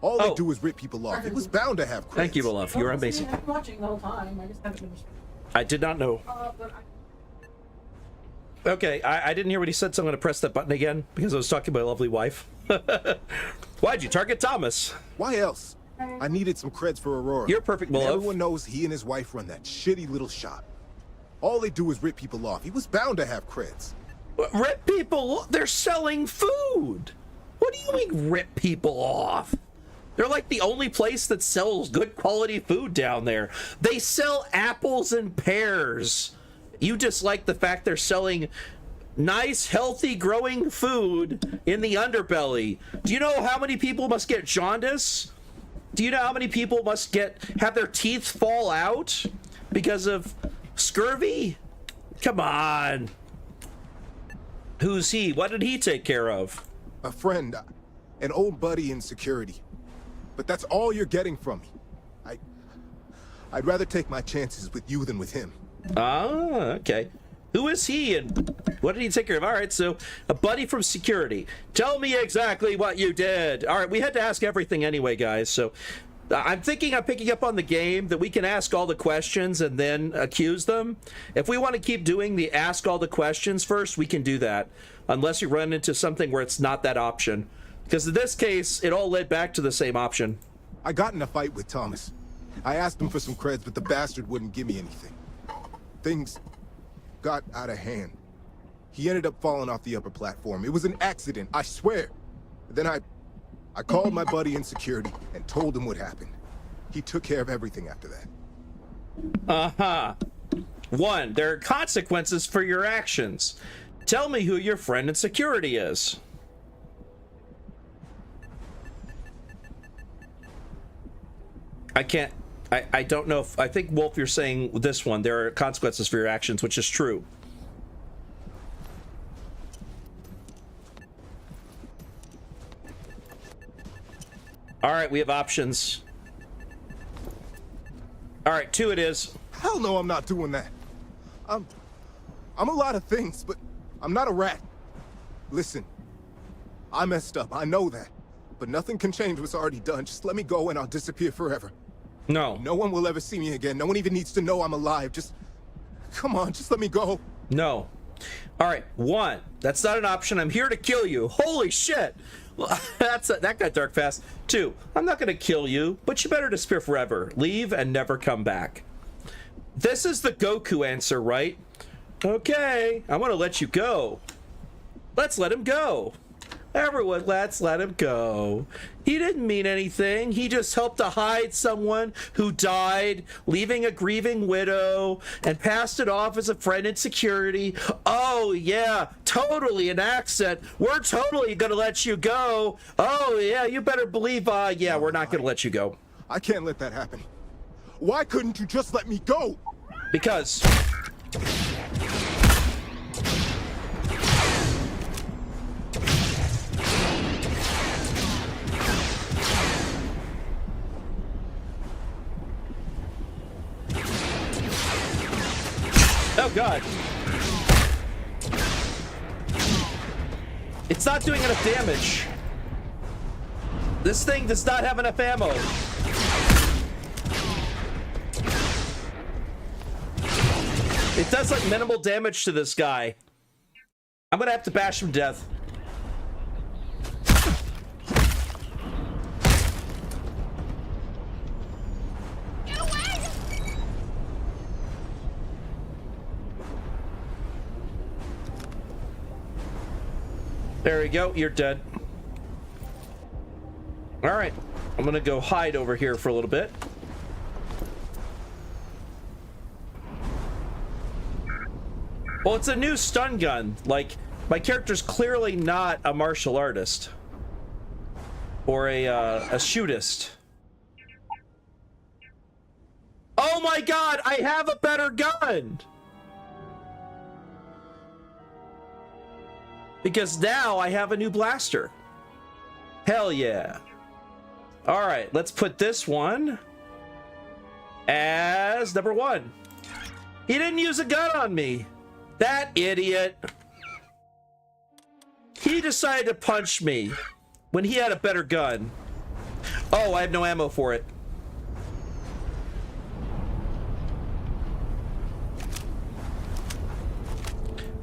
All they do is rip people off. It was bound to have creds. Thank you, Olaf. You're amazing. I've been watching the whole time. I just haven't been. I did not know. Okay, I didn't hear what he said, so I'm going to press that button again because I was talking to my lovely wife. Why'd you target Thomas? Why else? I needed some creds for Aurora. You're perfect, and Olaf. everyone knows he and his wife run that shitty little shop. All they do is rip people off. He was bound to have creds. Rip people? They're selling food. What do you mean rip people off? They're like the only place that sells good quality food down there. They sell apples and pears. You dislike the fact they're selling nice, healthy, growing food in the underbelly. Do you know how many people must get jaundice? Do you know how many people must have their teeth fall out because of scurvy? Come on. Who's he? What did he take care of? A friend, an old buddy in security. But that's all you're getting from me. I'd rather take my chances with you than with him. Ah, okay. Who is he and what did he take care of? All right, so a buddy from security. Tell me exactly what you did. All right, we had to ask everything anyway, guys. So I'm thinking I'm picking up on the game that we can ask all the questions and then accuse them. If we want to keep doing the ask all the questions first, we can do that. Unless you run into something where it's not that option. Because in this case, it all led back to the same option. I got in a fight with Thomas. I asked him for some creds, but the bastard wouldn't give me anything. Things got out of hand. He ended up falling off the upper platform. It was an accident, I swear. Then I called my buddy in security and told him what happened. He took care of everything after that. Uh-huh. 1, there are consequences for your actions. Tell me who your friend in security is. I don't know if, I think, Wolf, you're saying this one, there are consequences for your actions, which is true. All right, we have options. All right, 2 it is. Hell no, I'm not doing that. I'm a lot of things, but I'm not a rat. Listen, I messed up, I know that. But nothing can change what's already done. Just let me go and I'll disappear forever. No. No one will ever see me again. No one even needs to know I'm alive. Just, come on, just let me go. No. All right, 1, that's not an option. I'm here to kill you. Holy shit. That got dark fast. 2, I'm not going to kill you, but you better disappear forever. Leave and never come back. This is the Goku answer, right? Okay, I want to let you go. Let's let him go. Everyone, let's let him go. He didn't mean anything. He just helped to hide someone who died, leaving a grieving widow, and passed it off as a friend in security. Oh, yeah, totally an accent. We're totally going to let you go. Oh, yeah, you better believe, yeah, we're not going to let you go. I can't let that happen. Why couldn't you just let me go? Because... Oh, God. It's not doing enough damage. This thing does not have enough ammo. It does like minimal damage to this guy. I'm gonna have to bash him to death. There we go, you're dead. All right. I'm gonna go hide over here for a little bit. Well, it's a new stun gun. Like, my character's clearly not a martial artist. Or a shootist. Oh my god, I have a better gun! Because now I have a new blaster. Hell yeah. Alright, let's put this one as number 1. He didn't use a gun on me. That idiot. He decided to punch me when he had a better gun. Oh, I have no ammo for it.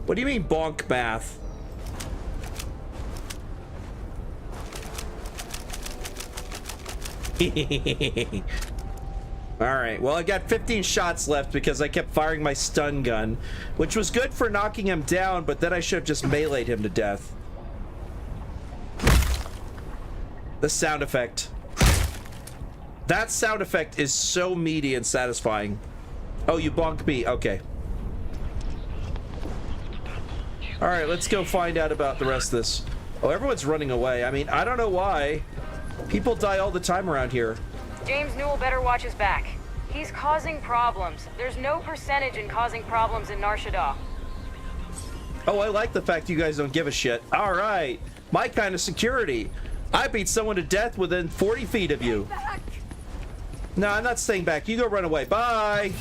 What do you mean bonk math? Alright, well I got 15 shots left because I kept firing my stun gun, which was good for knocking him down, but then I should have just meleeed him to death. The sound effect. That sound effect is so meaty and satisfying. Oh, you bonked me. Okay. Alright, let's go find out about the rest of this. Oh, everyone's running away. I mean, I don't know why. People die all the time around here. James Newell better watch his back. He's causing problems. There's no percentage in causing problems in Nar Shaddaa. Oh, I like the fact you guys don't give a shit. Alright. My kind of security. I beat someone to death within 40 feet of you. No, I'm not staying back. You go run away. Bye.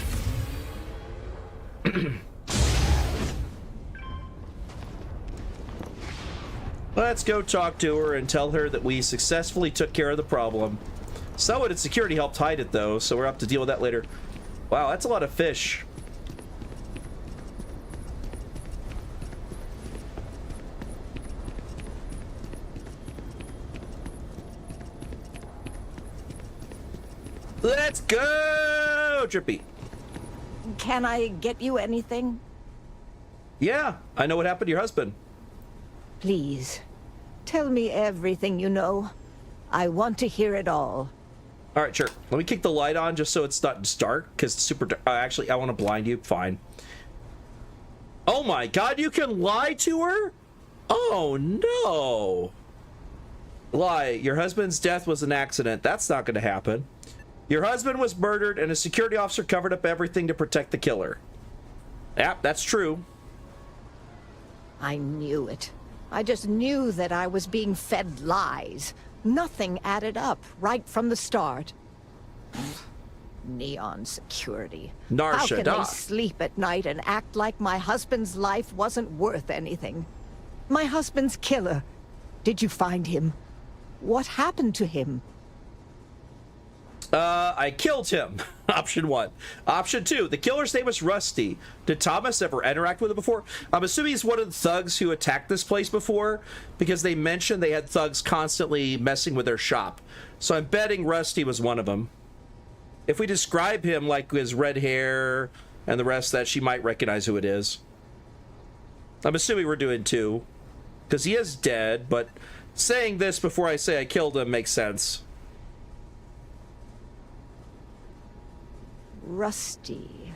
Let's go talk to her and tell her that we successfully took care of the problem. Someone at security helped hide it, though, so we'll have to deal with that later. Wow, that's a lot of fish. Let's go, Drippy. Can I get you anything? Yeah, I know what happened to your husband. Please, tell me everything you know. I want to hear it all. All right, sure. Let me kick the light on just so it's not dark, because it's super dark. Actually, I want to blind you. Fine. Oh my god, you can lie to her? Oh no. Lie. Your husband's death was an accident. That's not going to happen. Your husband was murdered and a security officer covered up everything to protect the killer. Yep, that's true. I knew it. I just knew that I was being fed lies. Nothing added up right from the start. Neon security. Nar How can they Shaddaa. sleep at night and act like my husband's life wasn't worth anything? My husband's killer. Did you find him? What happened to him? I killed him. Option 1. Option 2. The killer's name was Rusty. Did Thomas ever interact with him before? I'm assuming he's one of the thugs who attacked this place before, because they mentioned they had thugs constantly messing with their shop. So I'm betting Rusty was one of them. If we describe him like his red hair and the rest of that, she might recognize who it is. I'm assuming we're doing 2, because he is dead, but saying this before I say I killed him makes sense. Rusty.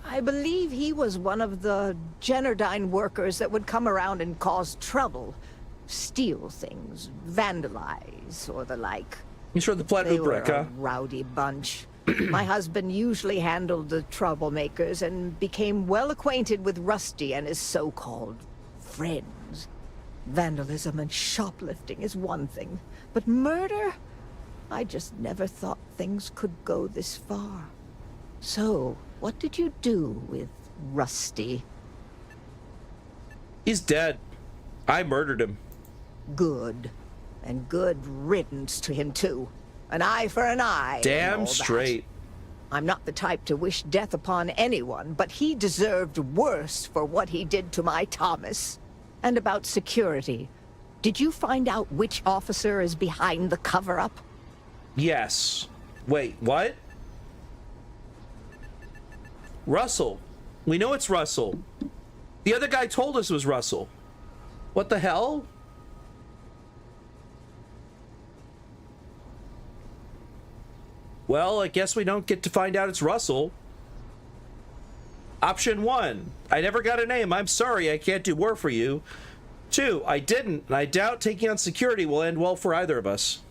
I believe he was one of the Generdyne workers that would come around and cause trouble. Steal things, vandalize, or the like. He's from the Planet They were Ubrek, huh? a rowdy bunch. My husband usually handled the troublemakers and became well acquainted with Rusty and his so-called friends. Vandalism and shoplifting is one thing, but murder? I just never thought things could go this far. So, what did you do with Rusty? He's dead. I murdered him. Good. And good riddance to him, too. An eye for an eye. Damn straight. I'm not the type to wish death upon anyone, but he deserved worse for what he did to my Thomas. And about security. Did you find out which officer is behind the cover-up? Yes. Wait, what? Russell. We know it's Russell. The other guy told us it was Russell. What the hell? Well, I guess we don't get to find out it's Russell. Option 1, I never got a name. I'm sorry, I can't do more for you. 2, I didn't, and I doubt taking on security will end well for either of us.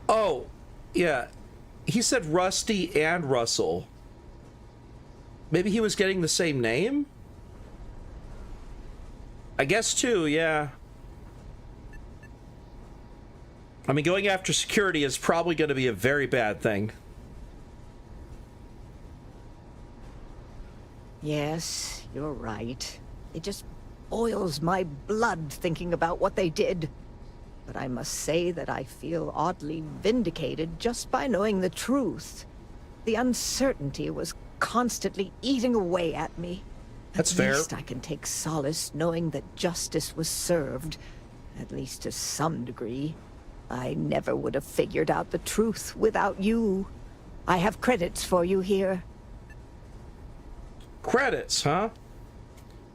Oh, yeah. He said Rusty and Russell. Maybe he was getting the same name? I guess too, yeah. I mean, going after security is probably going to be a very bad thing. Yes, you're right. It just boils my blood thinking about what they did. But I must say that I feel oddly vindicated just by knowing the truth. The uncertainty was constantly eating away at me. That's fair. At least I can take solace knowing that justice was served, at least to some degree. I never would have figured out the truth without you. I have credits for you here. Credits, huh?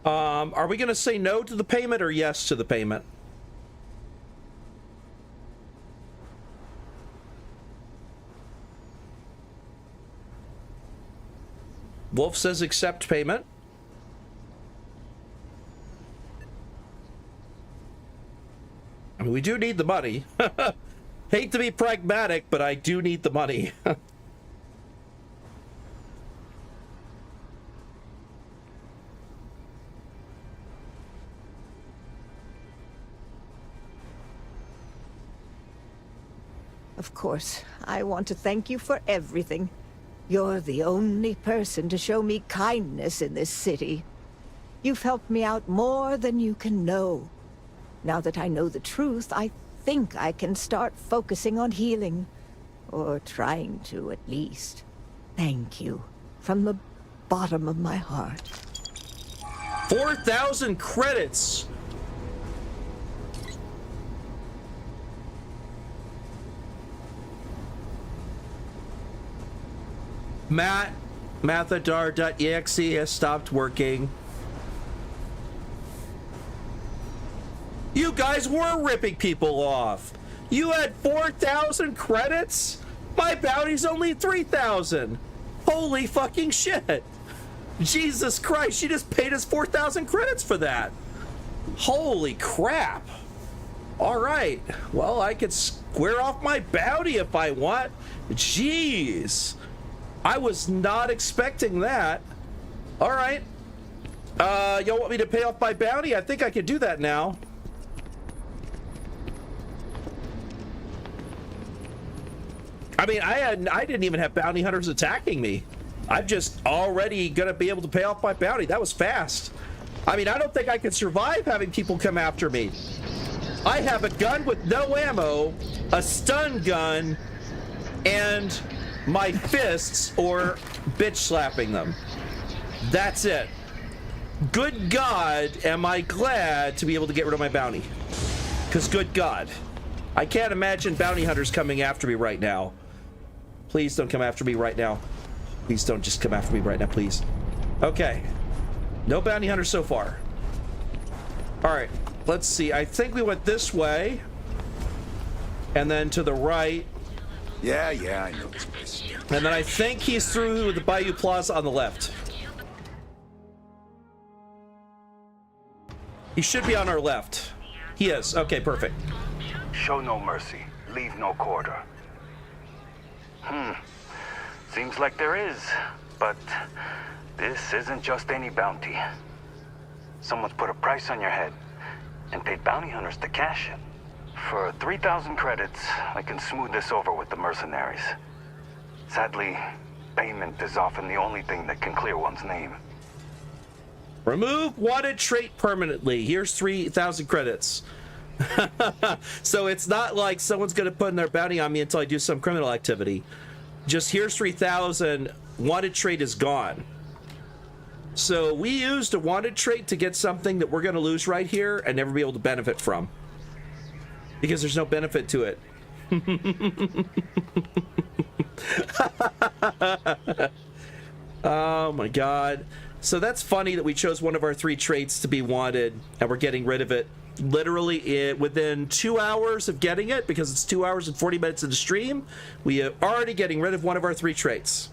Are we going to say no to the payment or yes to the payment? Wolf says accept payment. I mean, we do need the money. Hate to be pragmatic, but I do need the money. Of course, I want to thank you for everything. You're the only person to show me kindness in this city. You've helped me out more than you can know. Now that I know the truth, I think I can start focusing on healing. Or trying to, at least. Thank you. From the bottom of my heart. 4,000 credits! Mathadar.exe has stopped working. You guys were ripping people off. You had 4,000 credits? My bounty's only 3,000. Holy fucking shit. Jesus Christ, she just paid us 4,000 credits for that. Holy crap. All right. Well, I could square off my bounty if I want. Jeez. I was not expecting that. All right. Y'all want me to pay off my bounty? I think I could do that now. I mean, I didn't even have bounty hunters attacking me. I'm just already gonna be able to pay off my bounty. That was fast. I mean, I don't think I could survive having people come after me. I have a gun with no ammo, a stun gun, and my fists or bitch slapping them. That's it. Good God, am I glad to be able to get rid of my bounty. Because good God, I can't imagine bounty hunters coming after me right now. Please don't come after me right now. Please don't just come after me right now, please. Okay. No bounty hunters so far. All right, let's see. I think we went this way. And then to the right. Yeah, I know this place. And then I think he's through the Bayou Plaza on the left. He should be on our left. He is. Okay, perfect. Show no mercy. Leave no quarter. Seems like there is. But this isn't just any bounty. Someone's put a price on your head and paid bounty hunters to cash it. For 3,000 credits, I can smooth this over with the mercenaries. Sadly, payment is often the only thing that can clear one's name. Remove wanted trait permanently. Here's 3,000 credits. So it's not like someone's going to put in their bounty on me until I do some criminal activity. Just here's 3,000. Wanted trait is gone. So we used a wanted trait to get something that we're going to lose right here and never be able to benefit from. Because there's no benefit to it. Oh my God. So that's funny that we chose one of our 3 traits to be wanted, and we're getting rid of it literally within 2 hours of getting it, because it's 2 hours and 40 minutes of the stream. We are already getting rid of one of our 3 traits.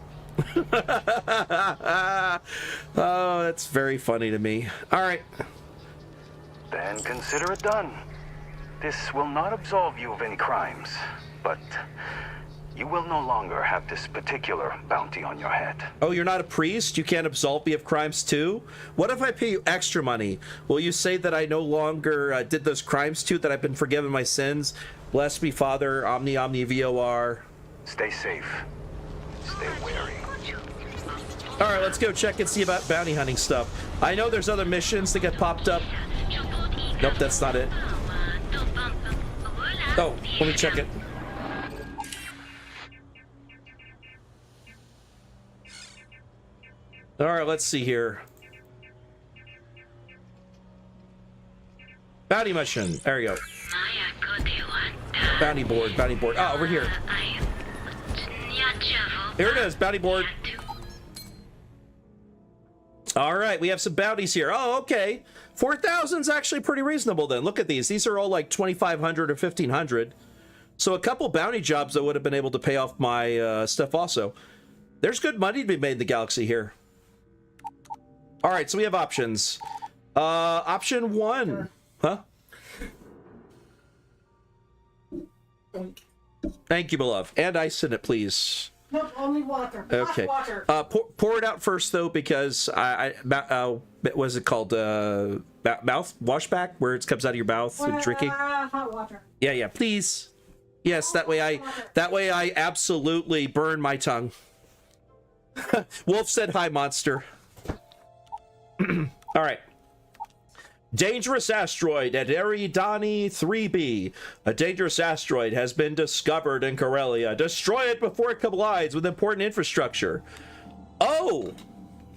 Oh, that's very funny to me. All right. Then consider it done. This will not absolve you of any crimes, but you will no longer have this particular bounty on your head. Oh, you're not a priest? You can't absolve me of crimes too? What if I pay you extra money? Will you say that I no longer did those crimes too, that I've been forgiven my sins? Bless me, Father, Omni Omni VOR. Stay safe. Stay wary. All right, let's go check and see about bounty hunting stuff. I know there's other missions that get popped up. Nope, that's not it. Oh, let me check it. All right, let's see here. Bounty mission. There you go. Bounty board, bounty board. Oh, over here. Here it is, bounty board. All right, we have some bounties here. Oh, okay. 4,000 is actually pretty reasonable then. Look at these. These are all like 2,500 or 1,500. So a couple bounty jobs that would have been able to pay off my stuff also. There's good money to be made in the galaxy here. All right, so we have options. Option 1. Huh? Thank you, beloved. And ice in it, please. Nope, only water. Okay. Hot water. Pour it out first, though, because what was it called? Mouth washback, where it comes out of your mouth when drinking. Hot water. Yeah, please. Yes, that way I absolutely burn my tongue. Wolf said hi, monster. All right. Dangerous asteroid at Eridani 3B. A dangerous asteroid has been discovered in Corellia. Destroy it before it collides with important infrastructure. Oh!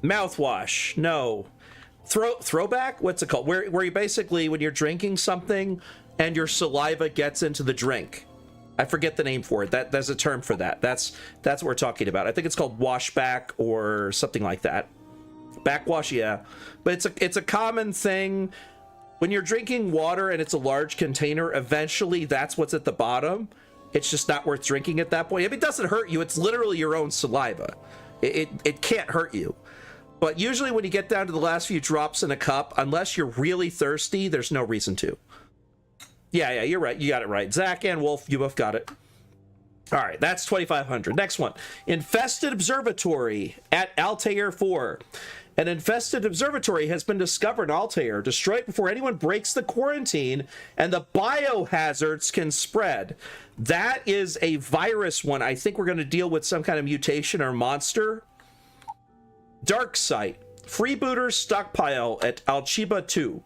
Mouthwash. No. Throwback? What's it called? Where you basically, when you're drinking something and your saliva gets into the drink. I forget the name for it. There's a term for that. That's what we're talking about. I think it's called washback or something like that. Backwash, yeah. But it's a common thing. When you're drinking water and it's a large container, eventually that's what's at the bottom. It's just not worth drinking at that point. If it doesn't hurt you, it's literally your own saliva. It can't hurt you. But usually when you get down to the last few drops in a cup, unless you're really thirsty, there's no reason to. Yeah, you're right. You got it right. Zach and Wolf, you both got it. All right, that's 2,500. Next one. Infested Observatory at Altair 4. An infested observatory has been discovered in Altair. Destroy it before anyone breaks the quarantine and the biohazards can spread. That is a virus one. I think we're going to deal with some kind of mutation or monster. Dark Site. Freebooters stockpile at Alchiba 2.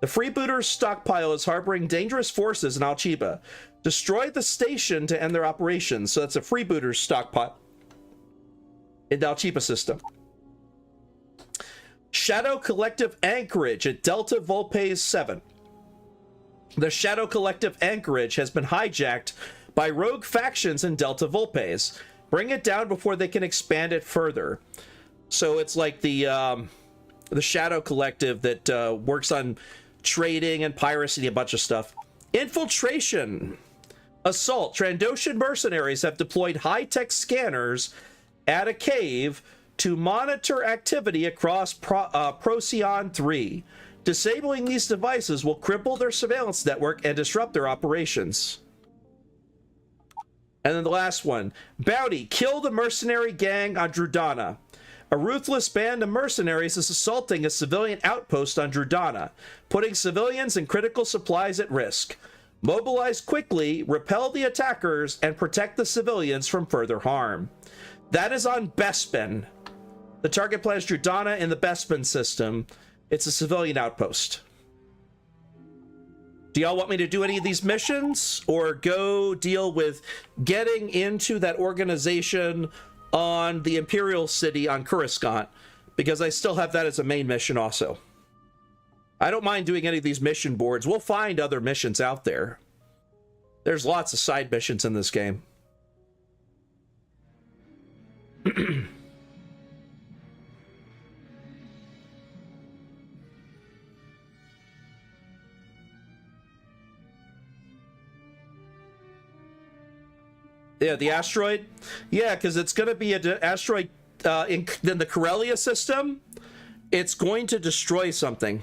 The freebooters stockpile is harboring dangerous forces in Alchiba. Destroy the station to end their operations. So that's a freebooters stockpile in the Alchiba system. Shadow Collective Anchorage at Delta Volpes 7. The Shadow Collective Anchorage has been hijacked by rogue factions in Delta Volpes. Bring it down before they can expand it further. So it's like the Shadow Collective that works on trading and piracy, a bunch of stuff. Infiltration. Assault. Trandoshan mercenaries have deployed high-tech scanners at a cave to monitor activity across Procyon 3. Disabling these devices will cripple their surveillance network and disrupt their operations. And then the last one. Bounty. Kill the mercenary gang on Drudana. A ruthless band of mercenaries is assaulting a civilian outpost on Drudana, putting civilians and critical supplies at risk. Mobilize quickly, repel the attackers, and protect the civilians from further harm. That is on Bespin. The target planet is Drudana in the Bespin system. It's a civilian outpost. Do y'all want me to do any of these missions or go deal with getting into that organization on the Imperial City on Coruscant? Because I still have that as a main mission also. I don't mind doing any of these mission boards. We'll find other missions out there. There's lots of side missions in this game. Yeah, the asteroid. Yeah, because it's going to be an asteroid in the Corellia system. It's going to destroy something.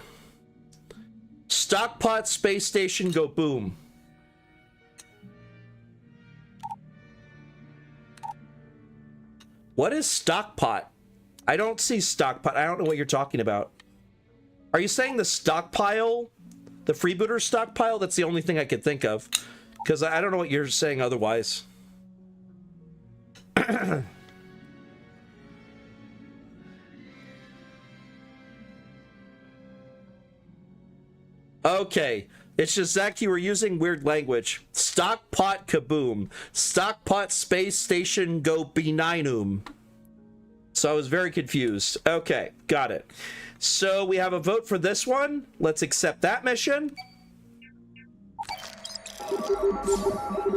Stockpot space station go boom. What is stockpot? I don't see stockpot. I don't know what you're talking about. Are you saying the stockpile? The freebooter stockpile? That's the only thing I could think of. Because I don't know what you're saying otherwise. Okay. It's just, Zach, you were using weird language. Stockpot kaboom. Stockpot space station go B9-oom. So I was very confused. Okay, got it. So we have a vote for this one. Let's accept that mission.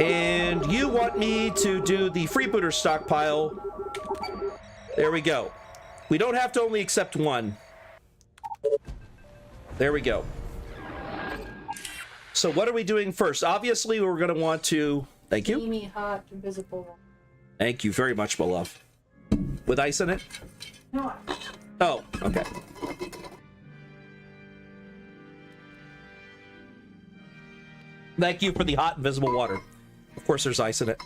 And you want me to do the freebooter stockpile. There we go. We don't have to only accept one. There we go. So what are we doing first? Obviously, we're going to want to... Thank you. Steamy, hot, invisible. Thank you very much, my love. With ice in it? No. Oh, okay. Thank you for the hot, invisible water. Of course, there's ice in it.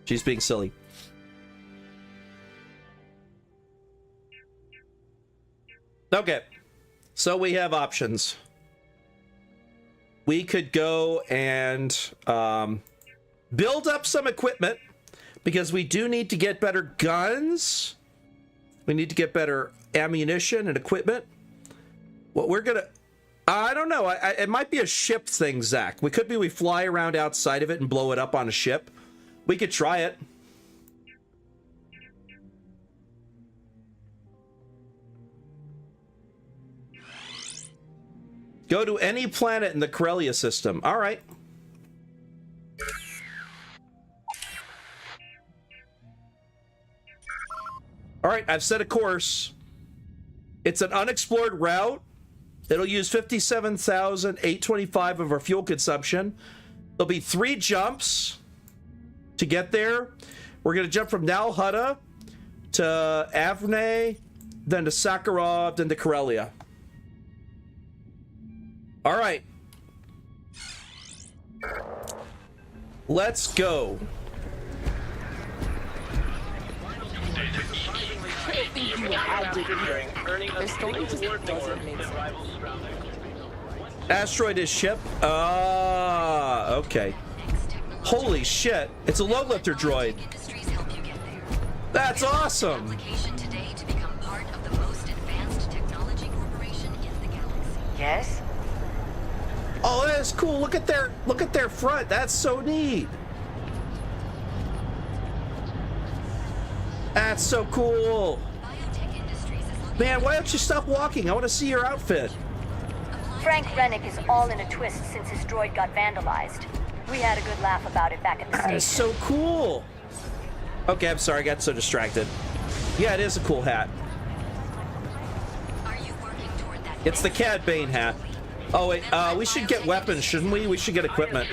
She's being silly. Okay. So we have options. We could go and build up some equipment because we do need to get better guns. We need to get better ammunition and equipment. What we're gonna... I don't know. It might be a ship thing, Zach. We fly around outside of it and blow it up on a ship. We could try it. Go to any planet in the Corellia system. All right. All right, I've set a course. It's an unexplored route. It'll use 57,825 of our fuel consumption. There'll be 3 jumps to get there. We're going to jump from Nalhutta to Avne, then to Sakharov, then to Corellia. All right. Let's go. Asteroid is ship. Okay. Holy shit. It's a load lifter droid. That's awesome. Yes? Oh, that is cool. Look at their front. That's so neat. That's so cool. Man, why don't you stop walking? I want to see your outfit. Frank Rennick is all in a twist since his droid got vandalized. We had a good laugh about it back at the station. That is so cool. Okay, I'm sorry. I got so distracted. Yeah, it is a cool hat. It's the Cad Bane hat. Oh, wait. We should get weapons, shouldn't we? We should get equipment.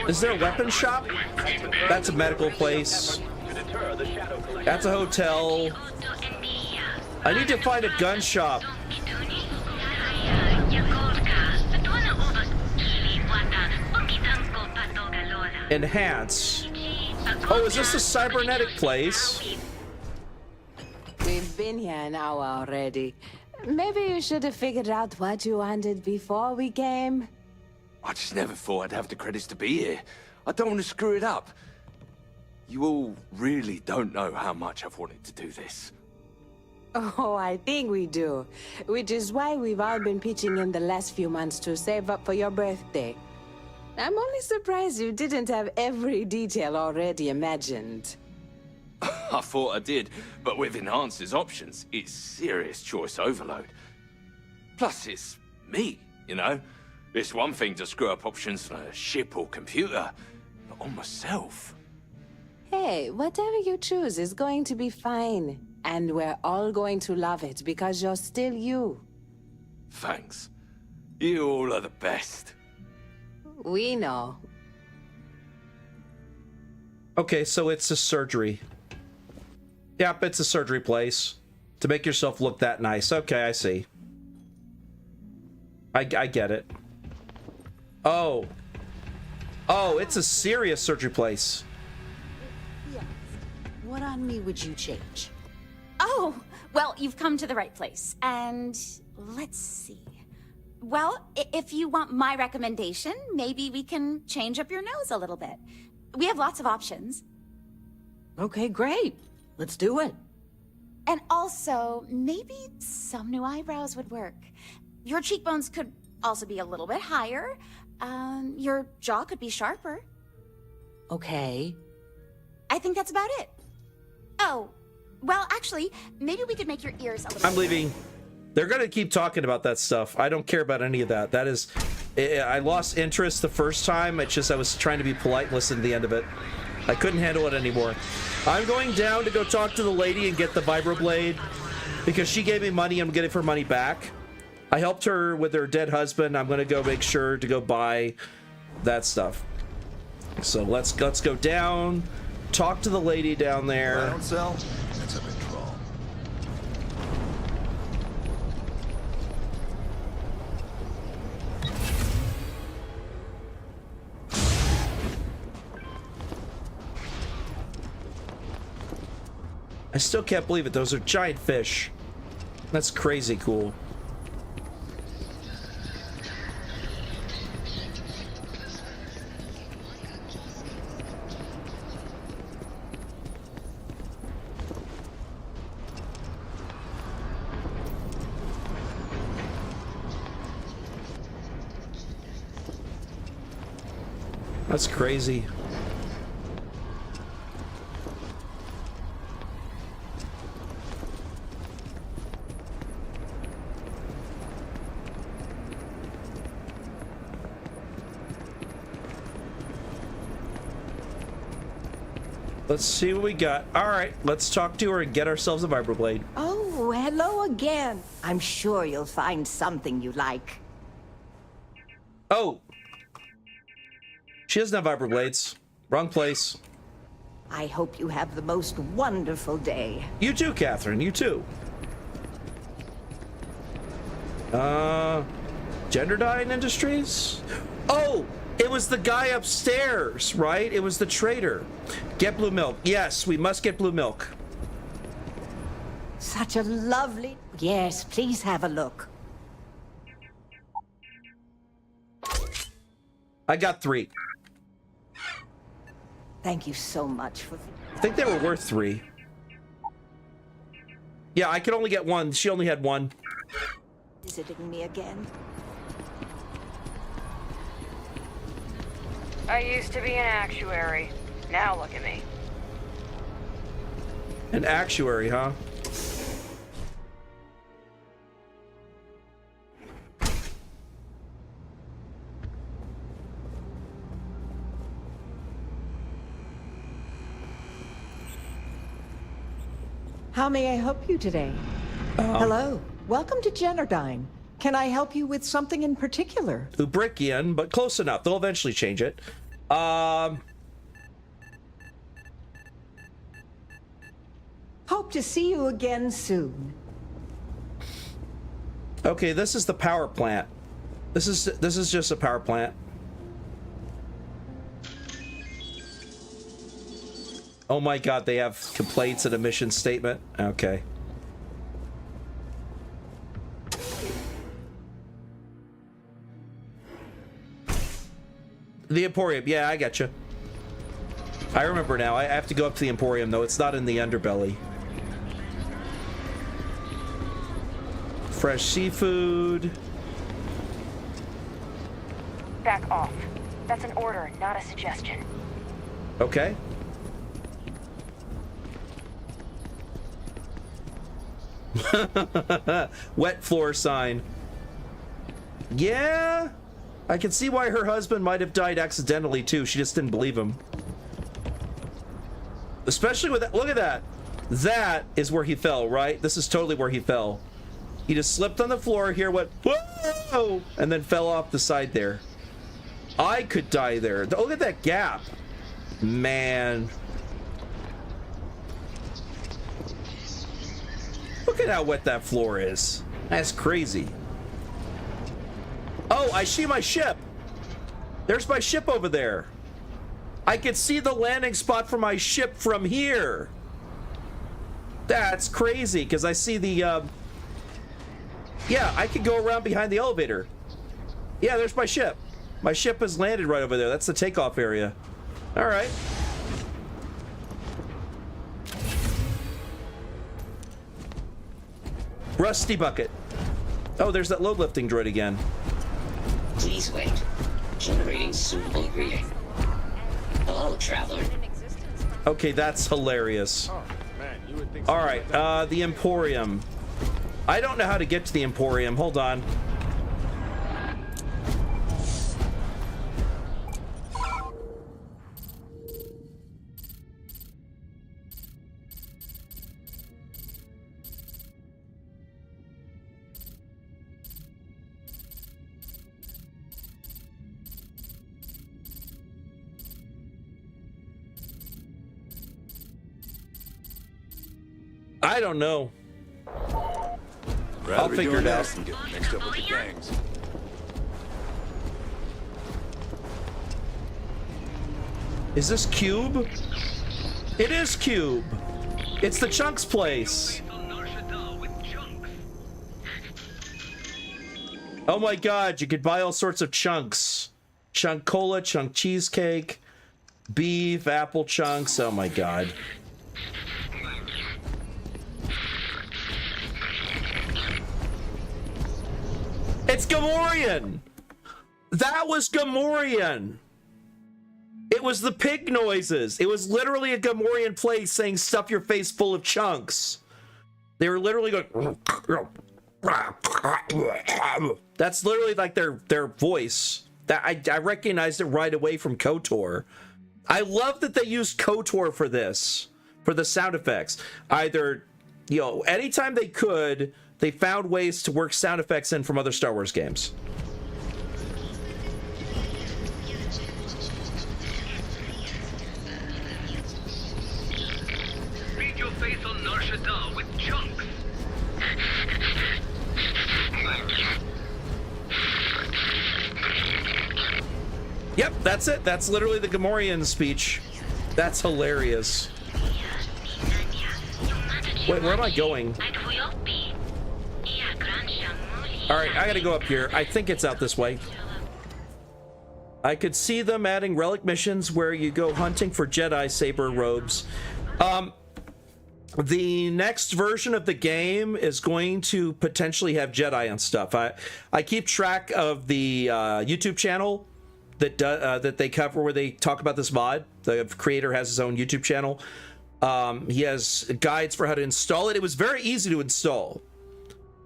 Is there a weapon shop? That's a medical place. That's a hotel. I need to find a gun shop. Enhance. Oh, is this a cybernetic place? We've been here an hour already. Maybe you should have figured out what you wanted before we came. I just never thought I'd have the credits to be here. I don't want to screw it up. You all really don't know how much I've wanted to do this. Oh, I think we do. Which is why we've all been pitching in the last few months to save up for your birthday. I'm only surprised you didn't have every detail already imagined. I thought I did, but with Enhance's options, it's serious choice overload. Plus, it's me, you know? It's one thing to screw up options on a ship or computer, but on myself. Hey, whatever you choose is going to be fine. And we're all going to love it because you're still you. Thanks. You all are the best. We know. Okay, so it's a surgery. Yep, it's a surgery place. To make yourself look that nice. Okay, I see. I get it. Oh. Oh, it's a serious surgery place. What on me would you change? Oh, well, you've come to the right place. And let's see. Well, if you want my recommendation, maybe we can change up your nose a little bit. We have lots of options. Okay, great. Let's do it. And also, maybe some new eyebrows would work. Your cheekbones could also be a little bit higher. Your jaw could be sharper. Okay. I think that's about it. Oh, well, actually, maybe we could make your ears a little I'm leaving. They're going to keep talking about that stuff. I don't care about any of that. That is... I lost interest the first time. It's just I was trying to be polite and listen to the end of it. I couldn't handle it anymore. I'm going down to go talk to the lady and get the vibroblade because she gave me money. I'm getting her money back. I helped her with her dead husband. I'm going to go make sure to go buy that stuff. So let's go down, talk to the lady down there. I don't sell. That's a bit troll. I still can't believe it. Those are giant fish. That's crazy cool. That's crazy. Let's see what we got. All right, let's talk to her and get ourselves a vibroblade. Oh, hello again. I'm sure you'll find something you like. Oh. She doesn't have vibroblades. Wrong place. I hope you have the most wonderful day. You too, Catherine. You too. Genderdyne Industries? Oh, it was the guy upstairs, right? It was the trader. Get blue milk. Yes, we must get blue milk. Such a lovely... Yes, please have a look. I got 3. Thank you so much for... I think they were worth 3. Yeah, I could only get 1. She only had 1. Visiting me again? I used to be an actuary. Now look at me. An actuary, huh? How may I help you today? Hello. Welcome to Genderdyne. Can I help you with something in particular? Ubrikian, but close enough. They'll eventually change it. Hope to see you again soon. Okay, this is the power plant. This is just a power plant. Oh my god, they have complaints and a mission statement. Okay. The Emporium. Yeah, I got you. I remember now. I have to go up to the Emporium, though. It's not in the underbelly. Fresh seafood. Back off. That's an order, not a suggestion. Okay. Wet floor sign. Yeah, I can see why her husband might have died accidentally too. She just didn't believe him. Especially with that. Look at that. That is where he fell, right? This is totally where he fell. He just slipped on the floor here, went whoa, and then fell off the side there. I could die there. Look at that gap. Man, Look at how wet that floor is. That's crazy. Oh, I see my ship. There's my ship over there. I can see the landing spot for my ship from here. That's crazy, because I see the, yeah, I can go around behind the elevator. Yeah, there's my ship. My ship has landed right over there. That's the takeoff area. All right. Rusty bucket. Oh, there's that load lifting droid again. Please wait. Generating suitable greeting. Hello, traveler. Okay, that's hilarious. All right, the Emporium. I don't know how to get to the Emporium. Hold on. I don't know. I'll figure it out. And get mixed up with the gangs. Is this Cube? It is Cube. It's the Chunks place. Oh my god, you could buy all sorts of chunks. Chunk cola, chunk cheesecake, beef, apple chunks. Oh my god. It's Gamorrean! That was Gamorrean! It was the pig noises. It was literally a Gamorrean place saying stuff your face full of chunks. They were literally going... That's literally like their voice. That I recognized it right away from KOTOR. I love that they used KOTOR for this, for the sound effects. Either, you know, anytime they could, they found ways to work sound effects in from other Star Wars games. Read your face on Nar Shaddaa with chunks. Yep, that's it. That's literally the Gamorrean speech. That's hilarious. Wait, where am I going? Alright, I gotta go up here. I think it's out this way. I could see them adding relic missions where you go hunting for Jedi saber robes. The next version of the game is going to potentially have Jedi and stuff. I keep track of the YouTube channel that they cover where they talk about this mod. The creator has his own YouTube channel. He has guides for how to install it. It was very easy to install.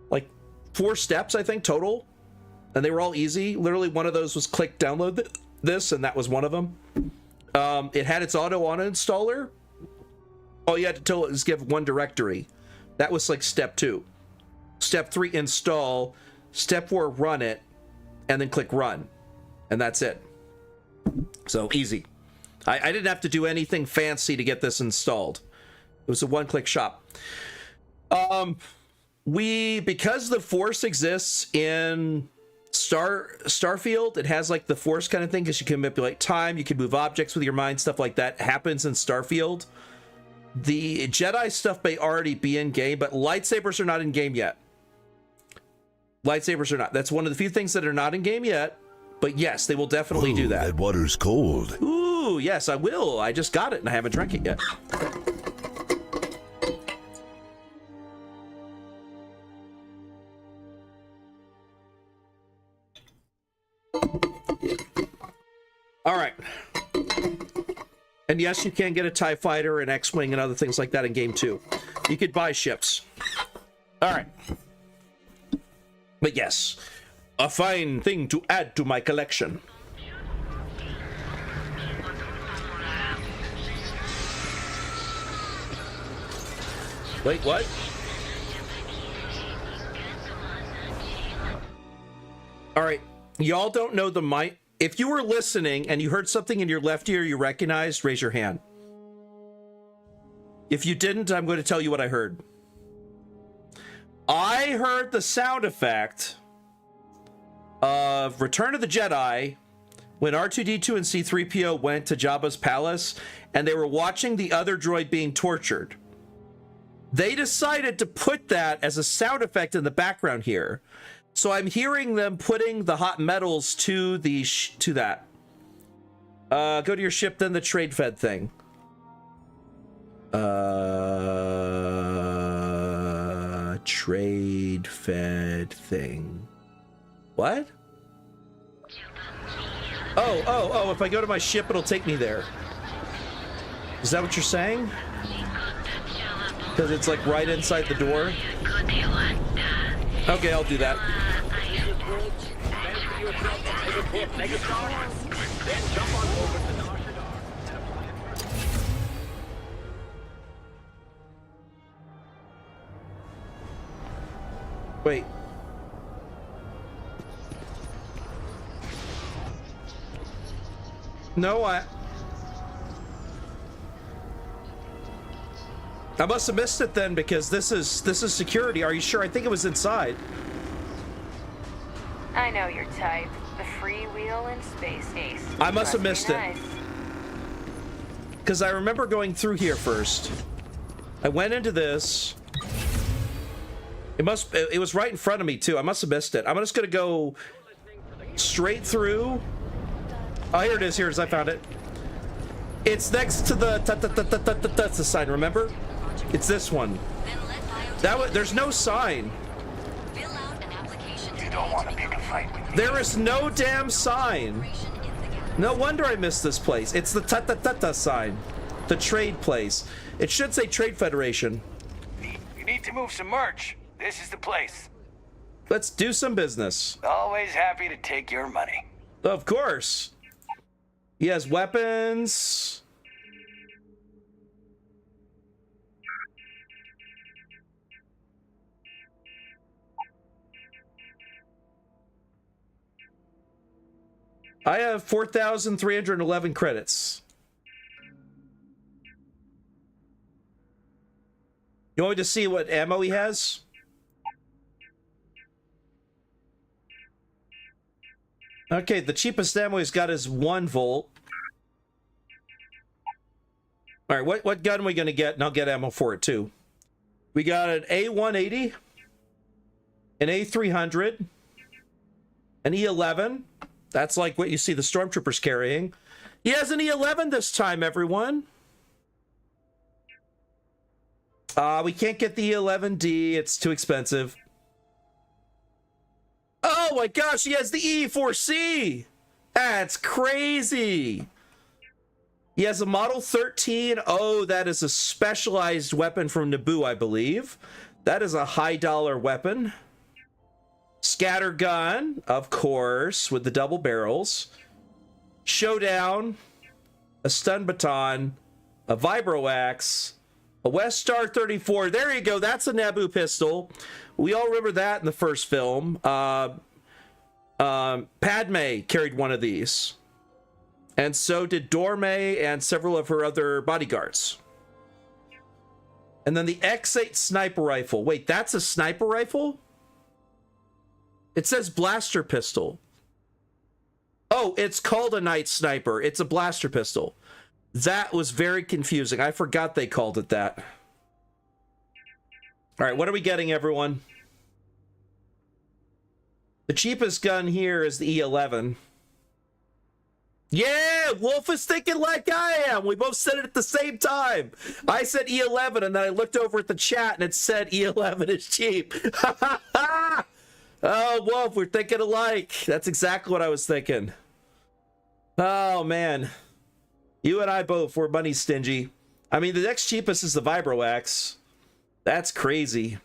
Like 4 steps, I think, total. And they were all easy. Literally, one of those was click download this, and that was one of them. It had its auto installer. All you had to tell it was give one directory. That was like step 2. Step 3, install. Step 4, run it. And then click run. And that's it. So easy. I didn't have to do anything fancy to get this installed. It was a one-click shop. Because the Force exists in Starfield, it has like the Force kind of thing, because you can manipulate time, you can move objects with your mind, stuff like that happens in Starfield. The Jedi stuff may already be in game, but lightsabers are not in game yet. Lightsabers are not. That's one of the few things that are not in game yet. But yes, they will definitely do that. That water's cold. Ooh, yes, I will. I just got it and I haven't drank it yet. All right. And yes, you can get a TIE fighter, an X-Wing, and other things like that in game 2. You could buy ships. All right. But yes, a fine thing to add to my collection. Wait, what? All right, y'all don't know the mic. If you were listening and you heard something in your left ear you recognized, raise your hand. If you didn't, I'm going to tell you what I heard. I heard the sound effect of Return of the Jedi when R2-D2 and C-3PO went to Jabba's palace and they were watching the other droid being tortured. They decided to put that as a sound effect in the background here. So I'm hearing them putting the hot metals to the to that. Go to your ship, then the trade fed thing. Trade fed thing. What? Oh, if I go to my ship, it'll take me there. Is that what you're saying? Because it's like right inside the door? Okay, I'll do that. Wait. No, I must have missed it then, because this is security. Are you sure? I think it was inside. I know your type. The freewheel in space, Ace. I must have missed it. Because I remember going through here first. I went into this. It was right in front of me too. I must have missed it. I'm just gonna go straight through. Oh, here it is. Here it is. I found it. It's next to the that's the sign. Remember? It's this one. There's no sign. You don't want to pick a fight with me. There is no damn sign. No wonder I missed this place. It's the sign. The trade place. It should say Trade Federation. You need to move some merch. This is the place. Let's do some business. Always happy to take your money. Of course. He has weapons. I have 4,311 credits. You want me to see what ammo he has? Okay, the cheapest ammo he's got is 1 volt. All right, what gun are we going to get? And I'll get ammo for it too. We got an A180, an A300, an E11. That's like what you see the stormtroopers carrying. He has an E11 this time, everyone. We can't get the E11D. It's too expensive. Oh my gosh, he has the E4C. That's crazy. He has a Model 13. Oh, that is a specialized weapon from Naboo, I believe. That is a high dollar weapon. Scatter gun, of course, with the double barrels. Showdown, a stun baton, a vibro axe, a West Star 34. There you go. That's a Naboo pistol. We all remember that in the first film. Padme carried one of these. And so did Dorme and several of her other bodyguards. And then the X8 sniper rifle. Wait, that's a sniper rifle? It says blaster pistol. Oh, it's called a night sniper. It's a blaster pistol. That was very confusing. I forgot they called it that. All right, what are we getting, everyone? The cheapest gun here is the E11. Yeah, Wolf is thinking like I am. We both said it at the same time. I said E11, and then I looked over at the chat, and it said E11 is cheap. Oh, Wolf, we're thinking alike. That's exactly what I was thinking. Oh, man. You and I both were money stingy. I mean, the next cheapest is the Vibro Axe. That's crazy.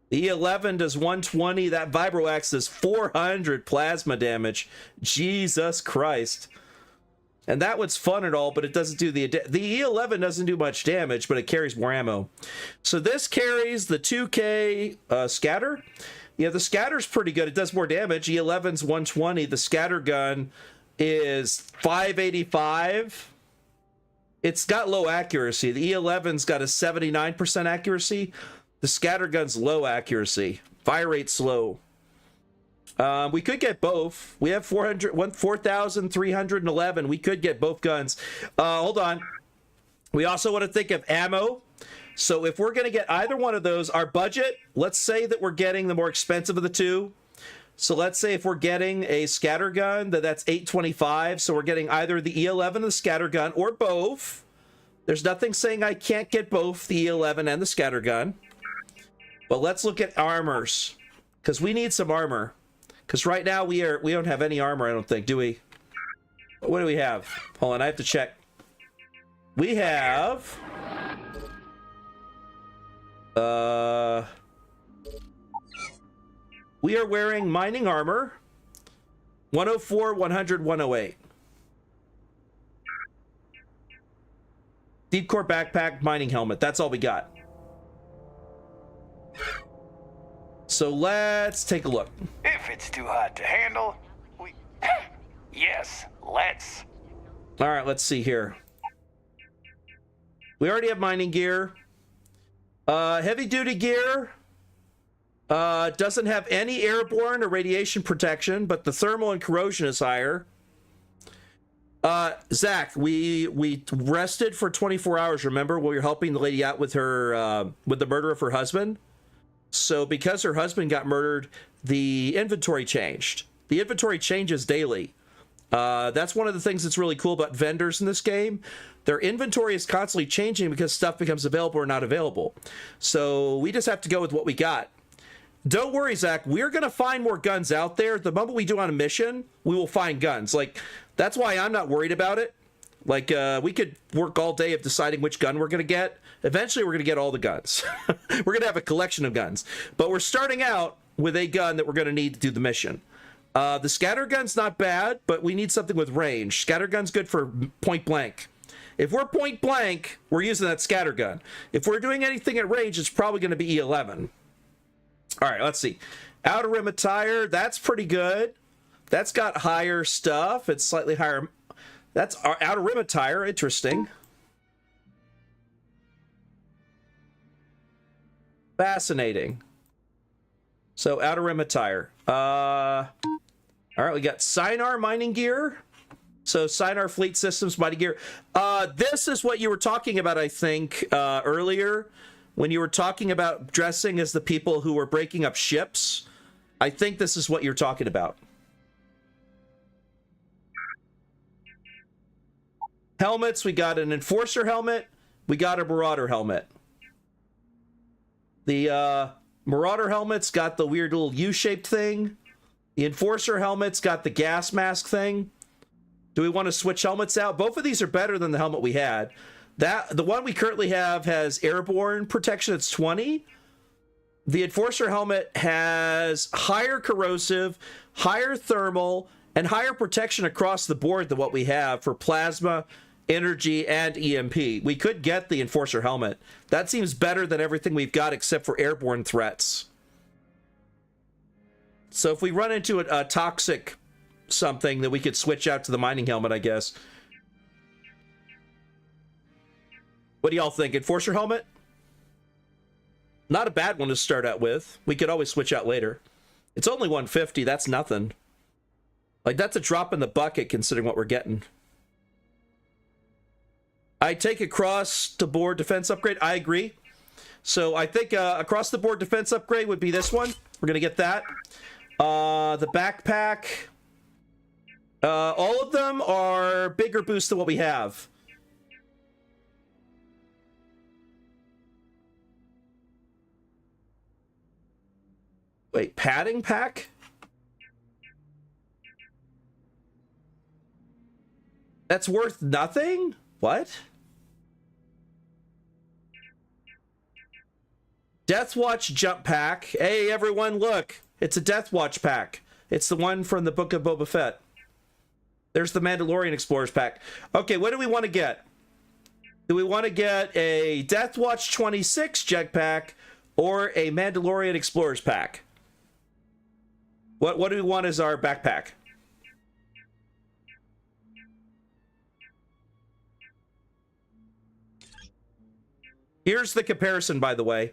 The E11 does 120. That Vibro Axe does 400 plasma damage. Jesus Christ. And that one's fun and all, but it doesn't do the E11 doesn't do much damage, but it carries more ammo. So this carries the 2K scatter. Yeah, the scatter's pretty good. It does more damage. E11's 120. The scatter gun is 585. It's got low accuracy. The E11's got a 79% accuracy. The scattergun's low accuracy. Fire rate slow. We could get both. We have 4,311. We could get both guns. Hold on. We also want to think of ammo. So if we're going to get either one of those, our budget, let's say that we're getting the more expensive of the two. So let's say if we're getting a scattergun, that's 825. So we're getting either the E11 and the scattergun or both. There's nothing saying I can't get both the E11 and the scattergun. But let's look at armors, because we need some armor. Because right now we don't have any armor, I don't think, do we? What do we have? Hold on, I have to check. We have... we are wearing mining armor. 104, 100, 108. Deep core backpack, mining helmet. That's all we got. So let's take a look. If it's too hot to handle, we... yes, let's. All right, let's see here. We already have mining gear. Heavy duty gear doesn't have any airborne or radiation protection, but the thermal and corrosion is higher. Zach, we rested for 24 hours, remember, while you're helping the lady out with her with the murder of her husband? So because her husband got murdered, the inventory changed. The inventory changes daily. That's one of the things that's really cool about vendors in this game. Their inventory is constantly changing because stuff becomes available or not available. So we just have to go with what we got. Don't worry, Zach. We're going to find more guns out there. The moment we do on a mission, we will find guns. Like, that's why I'm not worried about it. Like, we could work all day of deciding which gun we're going to get. Eventually, we're going to get all the guns. We're going to have a collection of guns. But we're starting out with a gun that we're going to need to do the mission. The scattergun's not bad, but we need something with range. Scattergun's good for point blank. If we're point blank, we're using that scattergun. If we're doing anything at range, it's probably going to be E11. All right, let's see. Outer rim of tire, that's pretty good. That's got higher stuff. It's slightly higher. That's our outer rim of tire. Interesting. Fascinating. So outer rim of tire. All right, we got Sinar mining gear. So Sinar fleet systems mining gear. This is what you were talking about, I think, earlier when you were talking about dressing as the people who were breaking up ships. I think this is what you're talking about. Helmets, we got an Enforcer helmet. We got a Marauder helmet. The Marauder helmet's got the weird little U-shaped thing. The Enforcer helmet's got the gas mask thing. Do we want to switch helmets out? Both of these are better than the helmet we had. The one we currently have has airborne protection. It's 20. The Enforcer helmet has higher corrosive, higher thermal, and higher protection across the board than what we have for plasma, energy, and EMP. We could get the Enforcer helmet. That seems better than everything we've got except for airborne threats. So if we run into a toxic something, that we could switch out to the mining helmet, I guess. What do y'all think? Enforcer helmet? Not a bad one to start out with. We could always switch out later. It's only 150. That's nothing. Like, that's a drop in the bucket considering what we're getting. I take across the board defense upgrade. I agree. So I think across the board defense upgrade would be this one. We're going to get that. The backpack. All of them are bigger boosts than what we have. Wait, padding pack? That's worth nothing? What? Death Watch jump pack. Hey, everyone, look. It's a Death Watch pack. It's the one from the Book of Boba Fett. There's the Mandalorian Explorers pack. Okay, what do we want to get? Do we want to get a Death Watch 26 jetpack or a Mandalorian Explorers pack? What do we want as our backpack? Here's the comparison, by the way.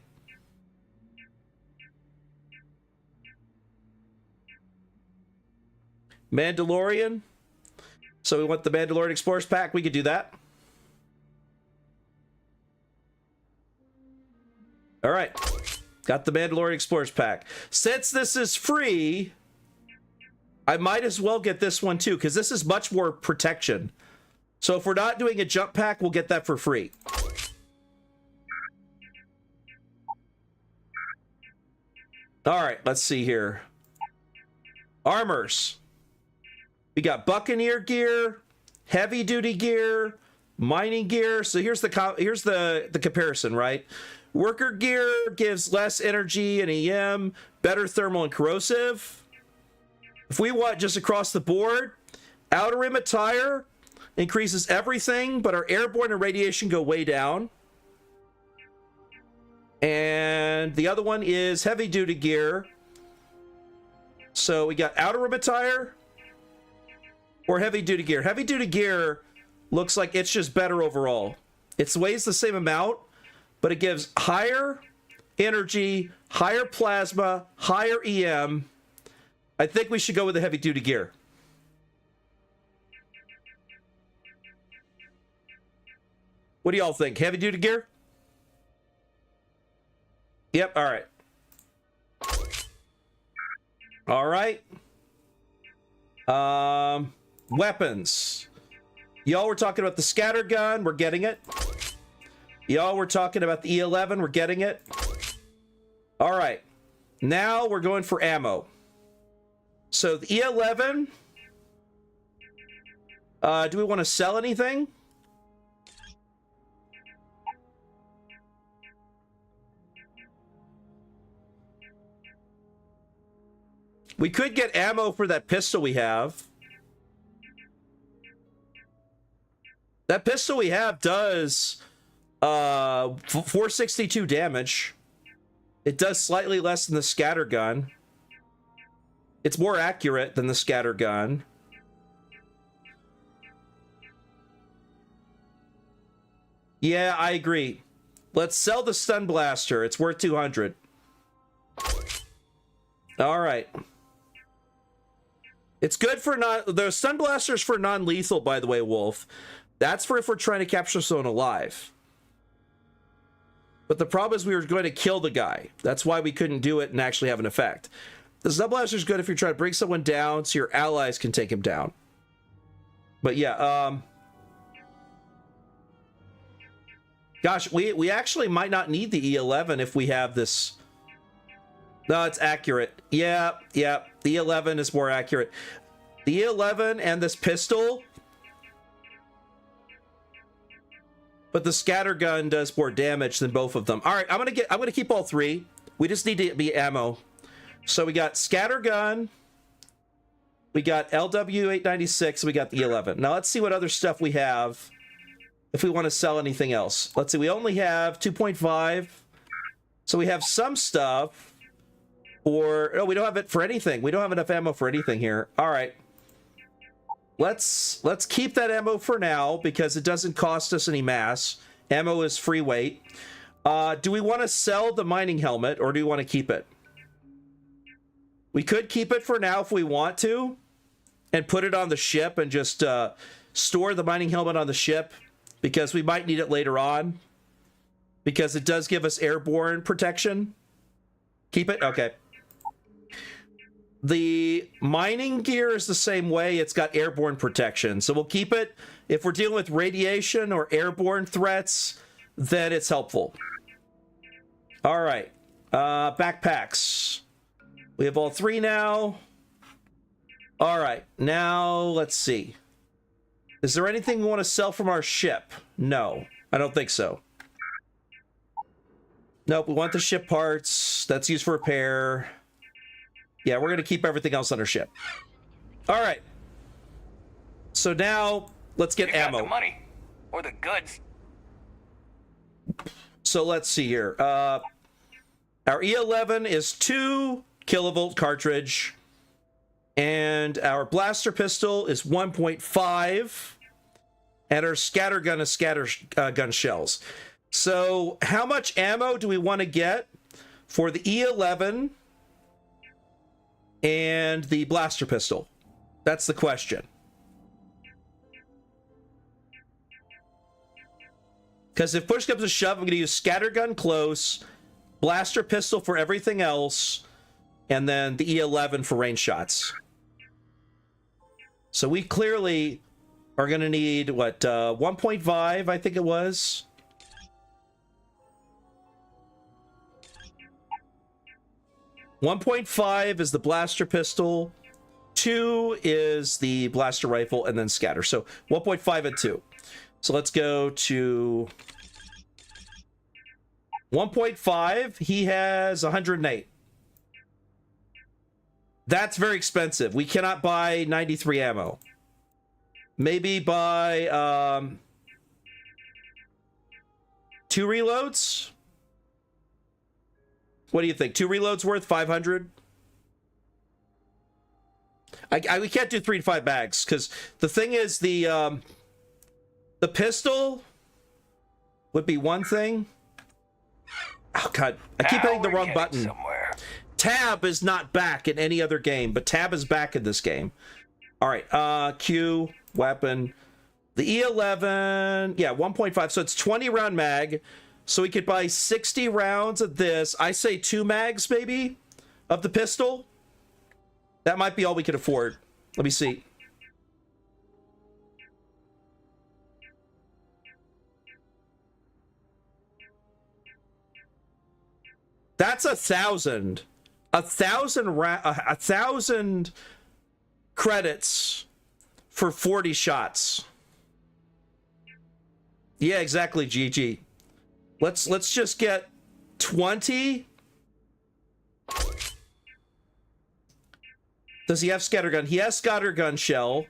Mandalorian. So we want the Mandalorian Explorers Pack. We could do that. All right. Got the Mandalorian Explorers Pack. Since this is free, I might as well get this one too, because this is much more protection. So if we're not doing a jump pack, we'll get that for free. All right, let's see here. Armors. We got Buccaneer gear, heavy duty gear, mining gear. So here's the comparison, right? Worker gear gives less energy and EM, better thermal and corrosive. If we want just across the board, outer rim attire increases everything, but our airborne and radiation go way down. And the other one is heavy duty gear. So we got outer rim attire or heavy duty gear. Heavy duty gear looks like it's just better overall. It weighs the same amount, but it gives higher energy, higher plasma, higher EM. I think we should go with the heavy duty gear. What do y'all think? Heavy duty gear? Yep, all right. All right. Weapons. Y'all were talking about the scatter gun. We're getting it. Y'all were talking about the E11. We're getting it. All right. Now we're going for ammo. So the E11. Do we want to sell anything? We could get ammo for that pistol we have. That pistol we have does 462 damage. It does slightly less than the scatter gun. It's more accurate than the scatter gun. Yeah, I agree. Let's sell the stun blaster. It's worth 200. All right. It's good for the stun blaster's for non-lethal, by the way, Wolf. That's for if we're trying to capture someone alive. But the problem is we were going to kill the guy. That's why we couldn't do it and actually have an effect. The stun blaster's good if you're trying to bring someone down so your allies can take him down. But yeah, gosh, we actually might not need the E11 if we have this. No, it's accurate. Yeah. The E11 is more accurate. The E11 and this pistol. But the scatter gun does more damage than both of them. All right, I'm gonna keep all three. We just need to be ammo. So we got scatter gun. We got LW896. We got the E11. Now let's see what other stuff we have. If we want to sell anything else. Let's see. We only have 2.5. So we have some stuff. Or, no, we don't have it for anything. We don't have enough ammo for anything here. All right. Let's keep that ammo for now because it doesn't cost us any mass. Ammo is free weight. Do we want to sell the mining helmet or do we want to keep it? We could keep it for now if we want to and put it on the ship and just store the mining helmet on the ship because we might need it later on because it does give us airborne protection. Keep it? Okay. The mining gear is the same way. It's got airborne protection. So we'll keep it. If we're dealing with radiation or airborne threats, then it's helpful. All right. Backpacks. We have all three now. All right. Now, let's see. Is there anything we want to sell from our ship? No, I don't think so. Nope, we want the ship parts. That's used for repair. Yeah, we're going to keep everything else on our ship. All right. So now, let's get ammo. The money. Or the goods. So let's see here. Our E11 is 2 kilovolt cartridge. And our blaster pistol is 1.5. And our scatter gun is scatter gun shells. So how much ammo do we want to get for the E11 and the blaster pistol? That's the question. Because if push comes to shove, I'm going to use scattergun close, blaster pistol for everything else, and then the E11 for range shots. So we clearly are going to need, what, 1.5, I think it was? .5 is the blaster pistol, 2 is the blaster rifle, and then scatter. So 1.5 and 2. So let's go to 1.5. He has 108. That's very expensive. We cannot buy 93 ammo. Maybe buy 2 reloads? What do you think? 2 reloads worth 500? We can't do 3 to 5 bags because the thing is the pistol would be one thing. Oh god, I keep hitting the wrong button. Tab is not back in any other game, but tab is back in this game. All right, Q, weapon. The E11, yeah, 1.5, so it's 20 round mag. So we could buy 60 rounds of this. I say 2 mags, maybe, of the pistol. That might be all we could afford. Let me see. That's 1,000. 1,000 credits for 40 shots. Yeah, exactly, GG. Let's just get 20. Does he have scattergun? He has scattergun shell.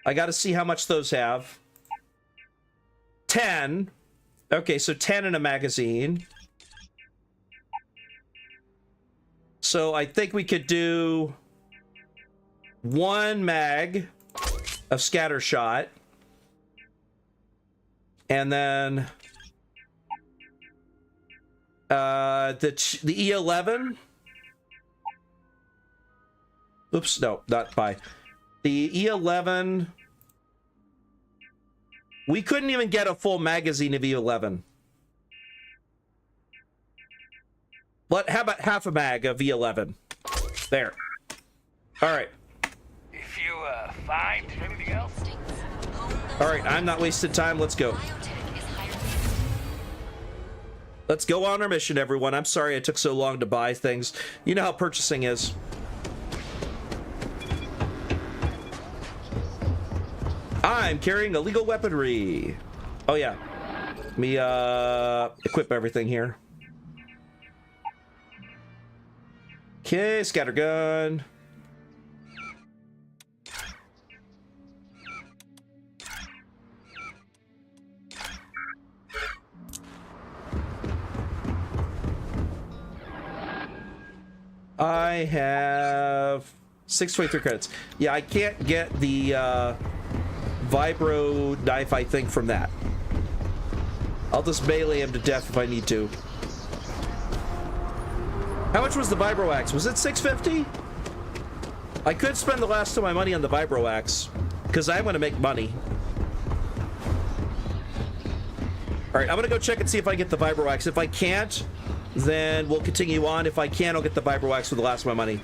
I got to see how much those have. 10. Okay, so 10 in a magazine. So I think we could do 1 mag of scatter shot. And then the E11. Oops, no, not by. The E11. We couldn't even get a full magazine of E11. But how about half a mag of E11? There. All right. If you find anything else. All right, I'm not wasting time. Let's go. Let's go on our mission, everyone. I'm sorry it took so long to buy things. You know how purchasing is. I'm carrying illegal weaponry. Oh, yeah. Let me equip everything here. Okay, scattergun. I have 623 credits. Yeah, I can't get the vibro knife, I think, from that. I'll just melee him to death if I need to. How much was the vibro axe? Was it 650? I could spend the last of my money on the vibro axe because I'm going to make money. All right, I'm going to go check and see if I get the vibro axe. If I can't, then we'll continue on. If I can, I'll get the vibro axe for the last of my money.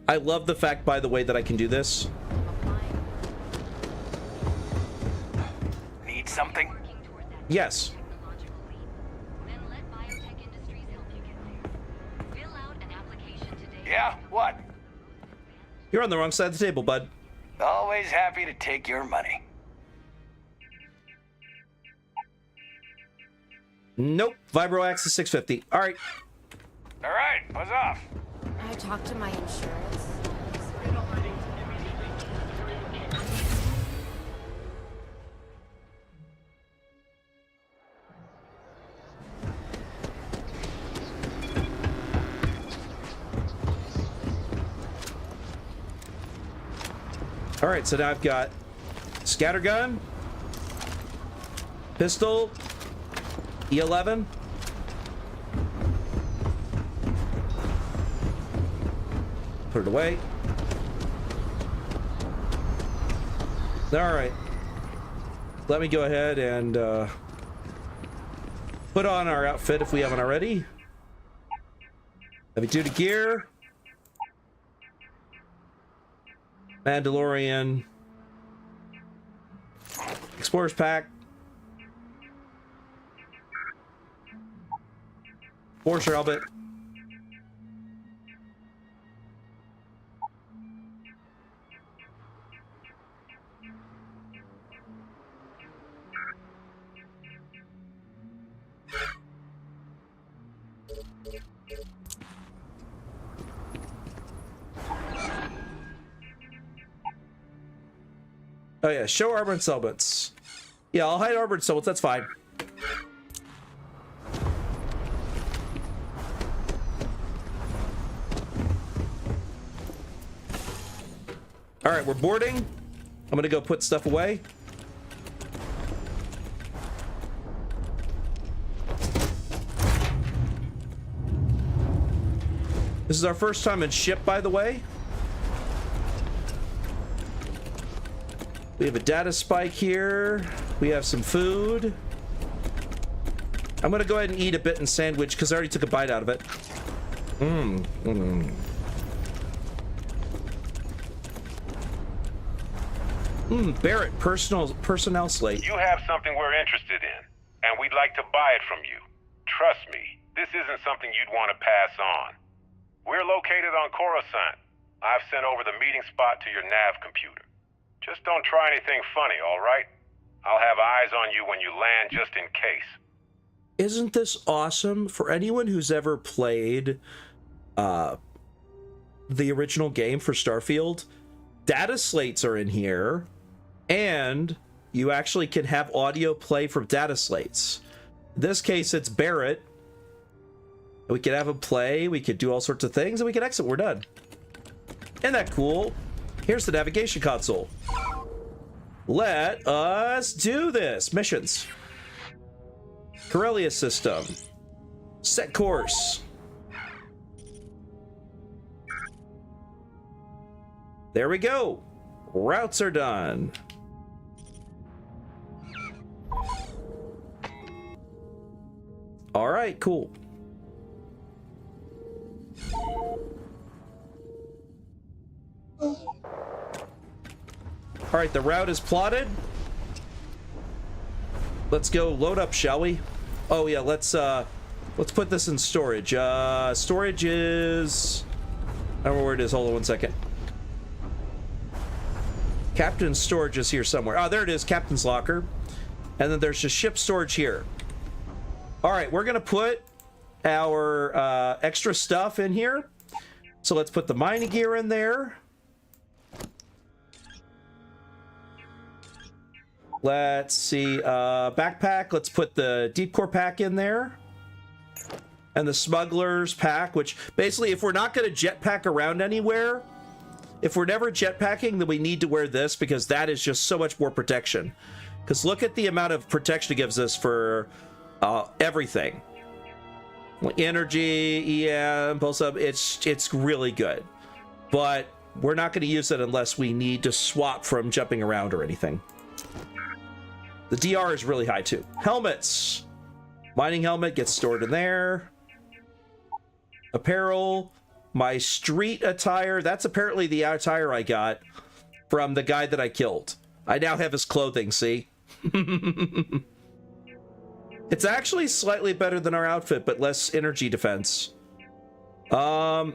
I love the fact, by the way, that I can do this. Need something? Yes. Yeah, what? You're on the wrong side of the table, bud. Always happy to take your money. Nope. Vibro axe is 650. All right. All right, buzz off. I talked to my insurance. All right, so now I've got scattergun, pistol, E11. Put it away. Alright. Let me go ahead and put on our outfit if we haven't already. Heavy duty gear. Mandalorian. Explorer's pack. Forcer helmet. Oh yeah, show armored helmets. Yeah, I'll hide armored helmets, that's fine. Alright, we're boarding. I'm gonna go put stuff away. This is our first time in ship, by the way. We have a data spike here. We have some food. I'm gonna go ahead and eat a bit in sandwich because I already took a bite out of it. Barrett, personnel slate. You have something we're interested in, and we'd like to buy it from you. Trust me, this isn't something you'd want to pass on. We're located on Coruscant. I've sent over the meeting spot to your nav computer. Just don't try anything funny, all right? I'll have eyes on you when you land just in case. Isn't this awesome? For anyone who's ever played the original game for Starfield, data slates are in here, and you actually can have audio play from data slates. In this case, it's Barrett. We could have him play, we could do all sorts of things, and we can exit. We're done. Isn't that cool? Here's the navigation console. Let us do this. Missions. Corellia system. Set course. There we go. Routes are done. All right, cool. All right, the route is plotted. Let's go load up, shall we? Oh yeah, let's put this in storage. Storage is, I don't know where it is. Hold on one second. Captain's storage is here somewhere. Oh, there it is, captain's locker. And then there's just ship storage here. All right, we're gonna put our extra stuff in here. So let's put the mining gear in there. Let's see, backpack. Let's put the deep core pack in there. And the smuggler's pack, which basically, if we're not going to jetpack around anywhere, if we're never jetpacking, then we need to wear this because that is just so much more protection. Because look at the amount of protection it gives us for everything. Energy, EM, pulse up, it's really good. But we're not going to use it unless we need to swap from jumping around or anything. The DR is really high too. Helmets. Mining helmet gets stored in there. Apparel. My street attire. That's apparently the attire I got from the guy that I killed. I now have his clothing, see? It's actually slightly better than our outfit, but less energy defense. I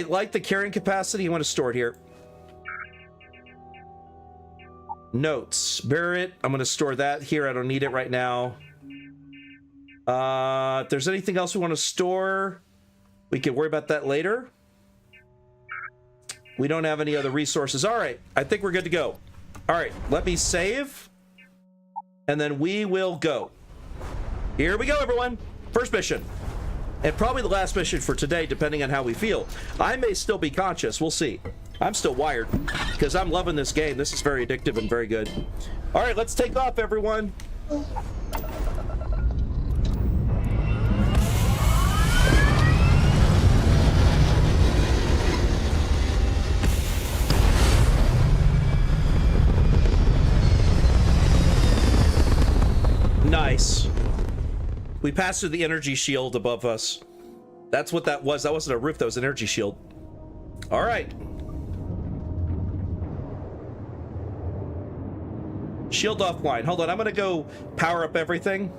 like the carrying capacity. I want to store it here. Notes. Barrett, I'm going to store that here. I don't need it right now. If there's anything else we want to store, we can worry about that later. We don't have any other resources. All right, I think we're good to go. All right, let me save, and then we will go. Here we go, everyone. First mission, and probably the last mission for today, depending on how we feel. I may still be conscious. We'll see. I'm still wired because I'm loving this game. This is very addictive and very good. All right, let's take off, everyone. We passed through the energy shield above us. That's what that was. That wasn't a roof, that was an energy shield. All right. Shield offline. Hold on, I'm gonna go power up everything.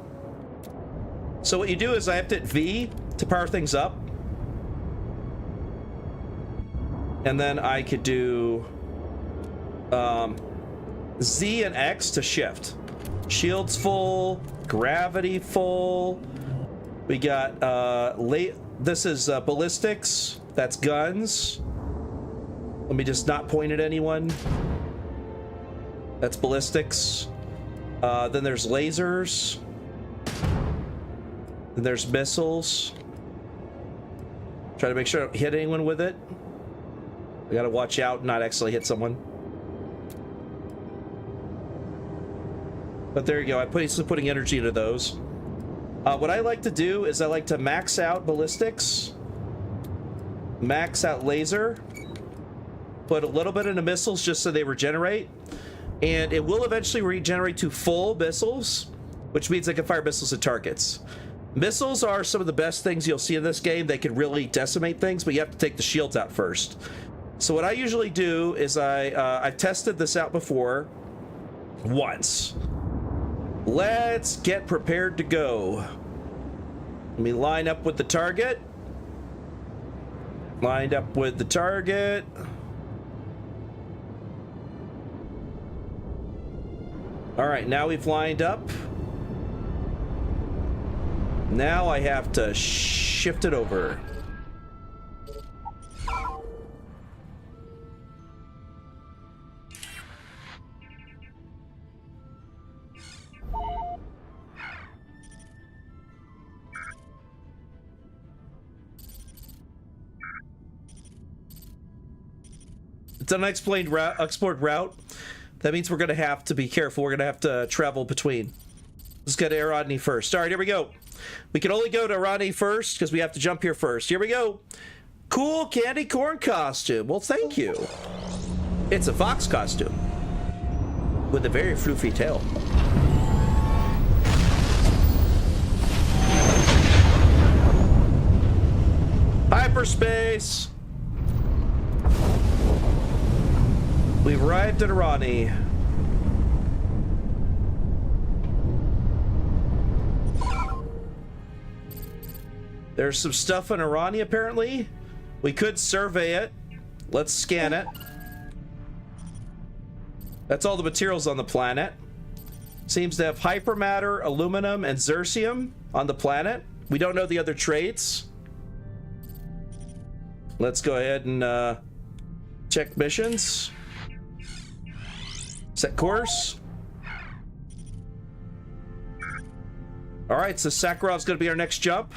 So what you do is I have to hit V to power things up. And then I could do Z and X to shift. Shields full, gravity full. We got this is ballistics. That's guns. Let me just not point at anyone. That's ballistics. Then there's lasers. Then there's missiles. Try to make sure I don't hit anyone with it. I gotta watch out and not accidentally hit someone. But there you go. I'm putting energy into those. What I like to do is I like to max out ballistics, max out laser, put a little bit into missiles just so they regenerate, and it will eventually regenerate to full missiles, which means I can fire missiles at targets. Missiles are some of the best things you'll see in this game. They can really decimate things, but you have to take the shields out first. So what I usually do is I've tested this out before once. Let's get prepared to go. Let me line up with the target. Lined up with the target. All right, now we've lined up. Now I have to shift it over. It's an unexplained route, explored route. That means we're going to have to be careful. We're going to have to travel between. Let's go to Arodney first. All right, here we go. We can only go to Arodney first because we have to jump here first. Here we go. Cool candy corn costume. Well, thank you. It's a fox costume with a very floofy tail. Hyperspace. We've arrived at Arodney. There's some stuff in Arodney, apparently. We could survey it. Let's scan it. That's all the materials on the planet. Seems to have hypermatter, aluminum, and zirconium on the planet. We don't know the other traits. Let's go ahead and check missions. Set course. All right, so Sakharov's going to be our next jump.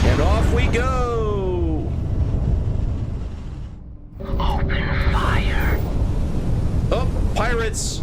And off we go. Open fire. Oh, pirates.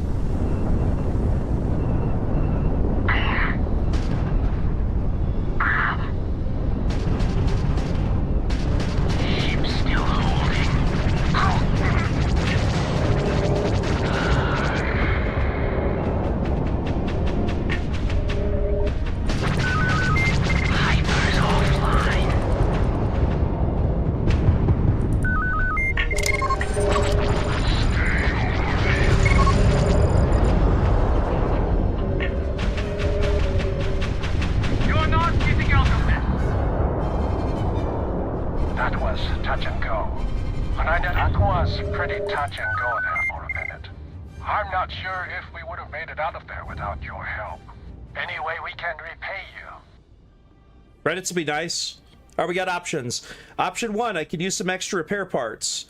Credits would be nice. All right, we got options. Option 1, I could use some extra repair parts.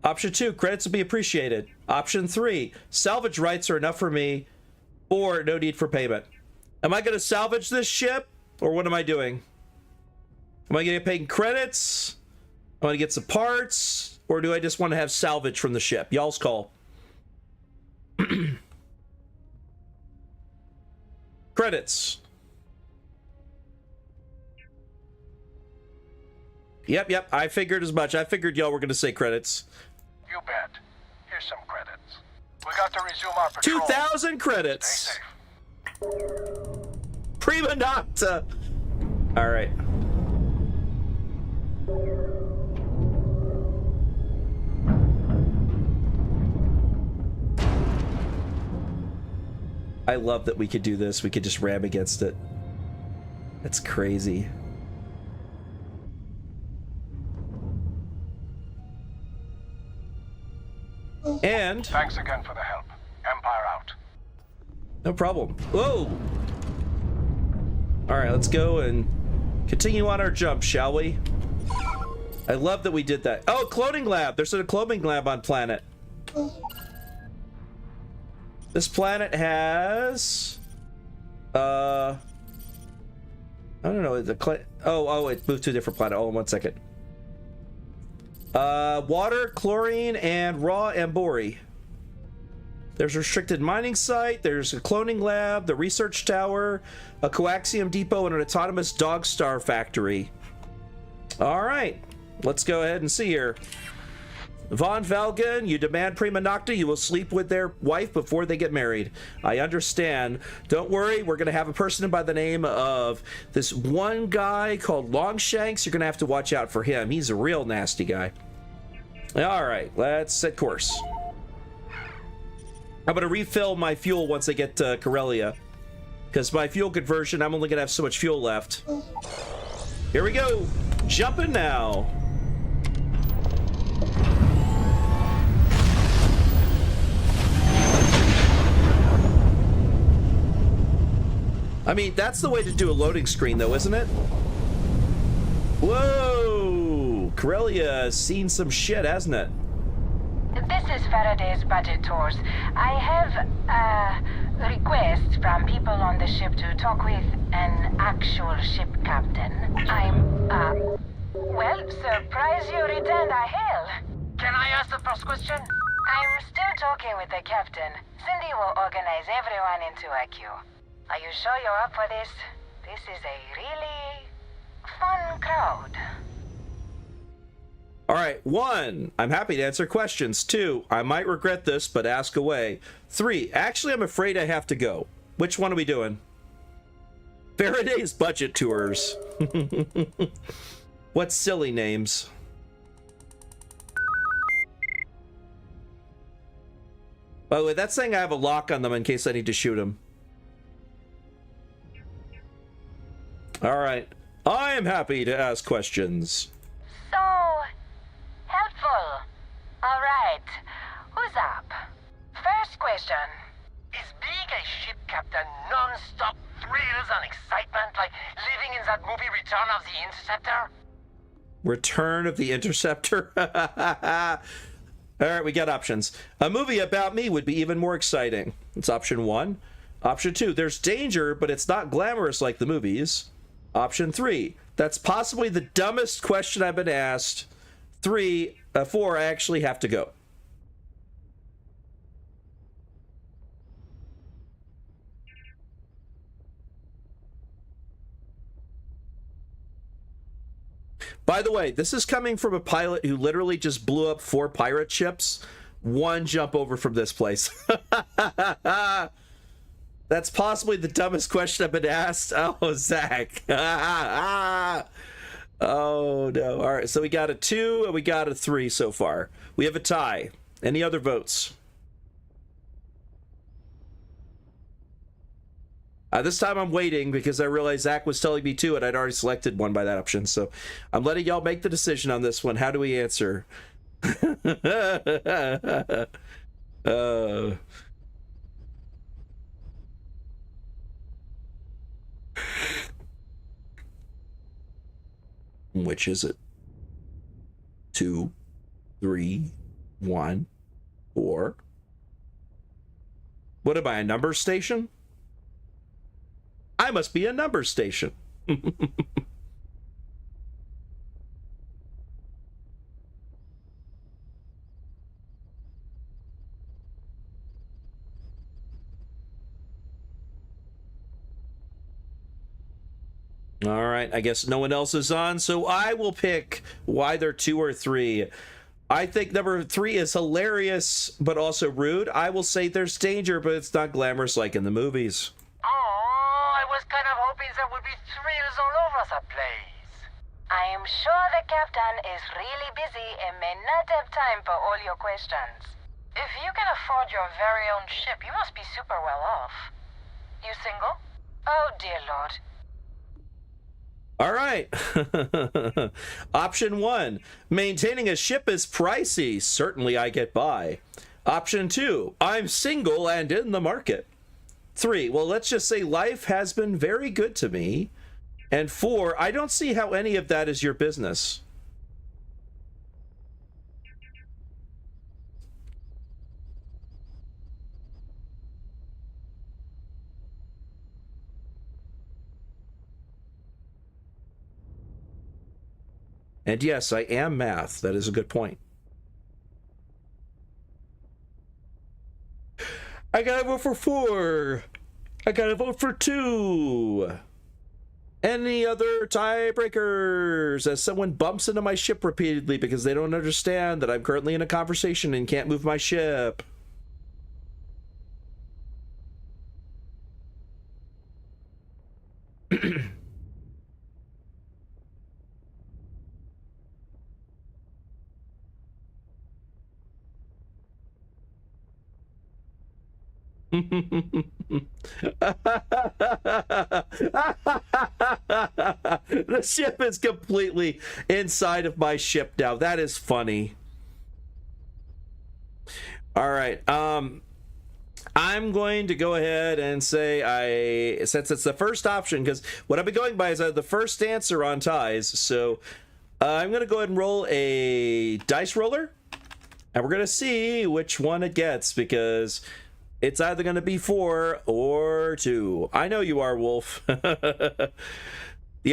Option 2, credits would be appreciated. Option 3, salvage rights are enough for me, or no need for payment. Am I going to salvage this ship, or what am I doing? Am I going to get paid credits? Am I going to get some parts, or do I just want to have salvage from the ship? Y'all's call. Credits. Yep. I figured as much. I figured y'all were going to say credits. You bet. Here's some credits. We got to resume our patrol. 2,000 credits. Stay safe. Prima nocta. All right. I love that we could do this. We could just ram against it. That's crazy. And thanks again for the help. Empire out. No problem. Whoa! Alright, let's go and continue on our jump, shall we? I love that we did that. Oh, cloning lab! There's a cloning lab on planet. This planet has... I don't know. Oh, it moved to a different planet. Hold on 1 second. Water, chlorine, and raw ambori. There's a restricted mining site, there's a cloning lab, the research tower, a coaxium depot, and an autonomous dog star factory. Alright, let's go ahead and see here. Von Valgen, you demand prima nocta, you will sleep with their wife before they get married. I understand. Don't worry, we're going to have a person by the name of this one guy called Longshanks. You're going to have to watch out for him. He's a real nasty guy. Alright, let's set course. I'm going to refill my fuel once I get to Corellia. Because my fuel conversion, I'm only going to have so much fuel left. Here we go. Jumping now. I mean, that's the way to do a loading screen, though, isn't it? Whoa! Corellia has seen some shit, hasn't it? This is Faraday's budget tours. I have a request from people on the ship to talk with an actual ship captain. I'm, well, surprise you returned a hail. Can I ask the first question? I'm still talking with the captain. Cindy will organize everyone into a queue. Are you sure you're up for this? This is a really fun crowd. All right, 1, I'm happy to answer questions. 2, I might regret this, but ask away. 3, actually, I'm afraid I have to go. Which one are we doing? Faraday's budget tours. What silly names. By the way, that's saying I have a lock on them in case I need to shoot him. All right, I am happy to ask questions. So helpful. All right, who's up? First question. Is being a ship captain non-stop thrills and excitement like living in that movie Return of the Interceptor? Return of the Interceptor? All right, we got options. A movie about me would be even more exciting. It's option 1. Option 2, there's danger, but it's not glamorous like the movies. Option 3, that's possibly the dumbest question I've been asked. 4, I actually have to go. By the way, this is coming from a pilot who literally just blew up 4 pirate ships. 1 jump over from this place. That's possibly the dumbest question I've been asked. Oh, Zach. Oh, no. All right, so we got a 2 and we got a 3 so far. We have a tie. Any other votes? This time I'm waiting because I realized Zach was telling me 2 and I'd already selected 1 by that option. So I'm letting y'all make the decision on this one. How do we answer? Which is it? 2, 3, 1, 4. What am I, a number station? I must be a number station. All right, I guess no one else is on, so I will pick either 2 or 3. I think number 3 is hilarious, but also rude. I will say there's danger, but it's not glamorous like in the movies. Oh, I was kind of hoping there would be thrills all over the place. I am sure the captain is really busy and may not have time for all your questions. If you can afford your very own ship, you must be super well off. You single? Oh, dear Lord. All right. Option 1, maintaining a ship is pricey. Certainly I get by. Option 2, I'm single and in the market. 3, well, let's just say life has been very good to me. And 4, I don't see how any of that is your business. And yes, I am math. That is a good point. I gotta vote for 4. I gotta vote for 2. Any other tiebreakers? As someone bumps into my ship repeatedly because they don't understand that I'm currently in a conversation and can't move my ship. The ship is completely inside of my ship now. That is funny. All right. I'm going to go ahead and say since it's the first option, because what I've been going by is the first answer on ties. So I'm going to go ahead and roll a dice roller, and we're going to see which one it gets, because it's either going to be 4 or 2. I know you are, Wolf. The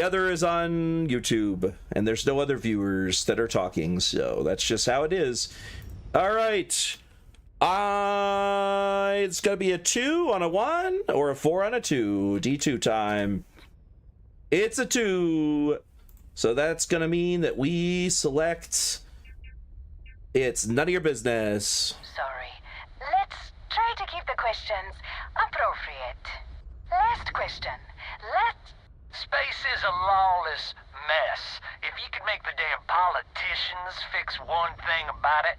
other is on YouTube, and there's no other viewers that are talking, so that's just how it is. All right. It's going to be a 2 on a 1 or a 4 on a 2. D2 time. It's a 2. So that's going to mean that we select... It's none of your business. Sorry. Let's try to keep the questions appropriate. Last question. Space is a lawless mess. If you could make the damn politicians fix one thing about it,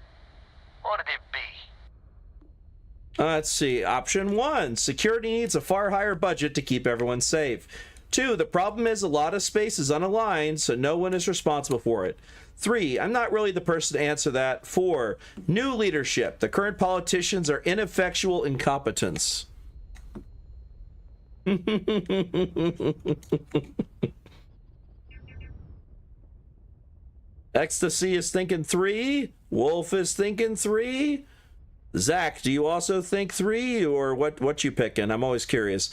what'd it be? Let's see. Option 1, security needs a far higher budget to keep everyone safe. 2, the problem is a lot of space is unaligned, so no one is responsible for it. 3, I'm not really the person to answer that. 4, new leadership. The current politicians are ineffectual incompetence. Ecstasy is thinking 3. Wolf is thinking 3. Zach, do you also think 3, or what you picking? I'm always curious.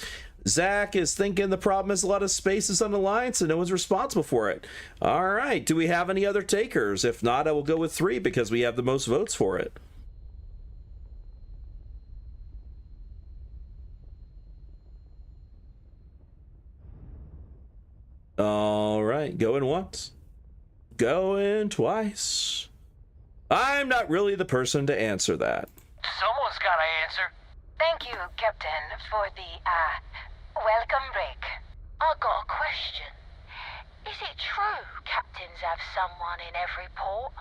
Zach is thinking the problem is a lot of space is unaligned, so no one's responsible for it. All right. Do we have any other takers? If not, I will go with 3 because we have the most votes for it. All right. Going once. Going twice. I'm not really the person to answer that. Someone's gotta answer. Thank you, Captain, for the, welcome break. I got a question. Is it true captains have someone in every port?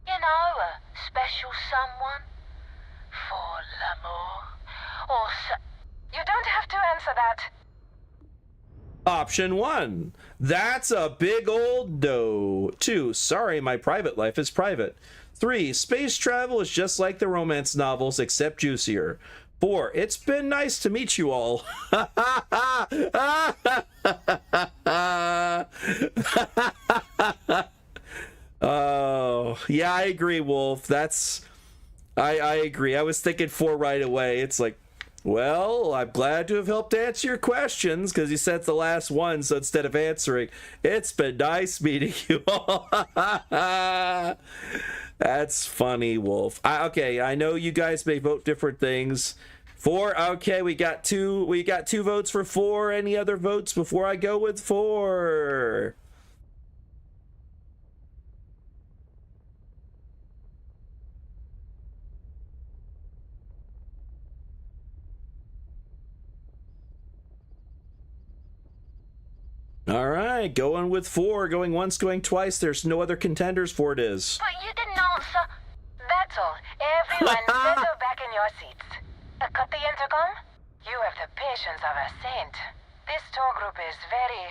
You know, a special someone? For l'amour? Or You don't have to answer that. Option 1, that's a big old no. 2, sorry, my private life is private. 3, space travel is just like the romance novels, except juicier. 4, it's been nice to meet you all. Oh, yeah, I agree, Wolf. I agree. I was thinking 4 right away. It's like, well, I'm glad to have helped answer your questions, because you said the last one, so instead of answering, it's been nice meeting you all. That's funny, Wolf. Okay, I know you guys may vote different things. 4. Okay, we got two votes for 4. Any other votes before I go with 4? All right, going with 4, going once, going twice. There's no other contenders for it is. But you didn't answer. That's all. Everyone, settle back in your seats. Cut the intercom? You have the patience of a saint. This tour group is very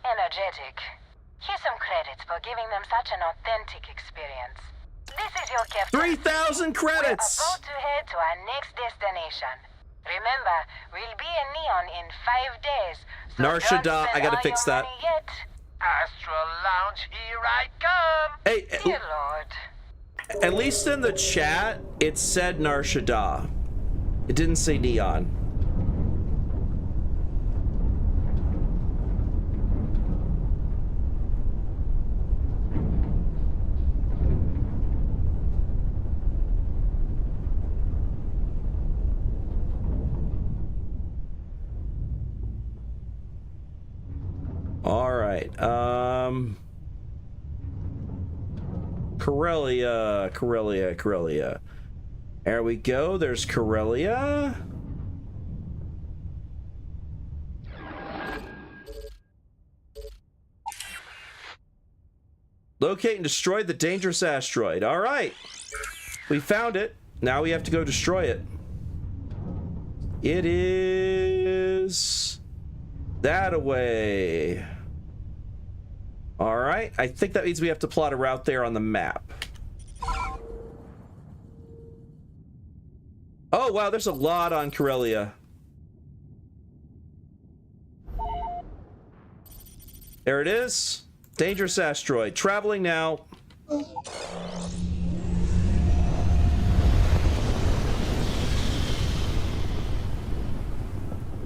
energetic. Here's some credits for giving them such an authentic experience. This is your gift. 3,000 credits! We're about to head to our next destination. Remember, we'll be in Neon in 5 days. So Nar don't Shaddaa, I spend gotta all fix your that. money yet. Astral Lounge, here I come. Hey, Dear Lord. at least in the chat, it said Nar Shaddaa. It didn't say Neon. All right. Corellia. There we go. There's Corellia. Locate and destroy the dangerous asteroid. All right. We found it. Now we have to go destroy it. It is that away. All right. I think that means we have to plot a route there on the map. Oh, wow. There's a lot on Corellia. There it is. Dangerous asteroid. Traveling now.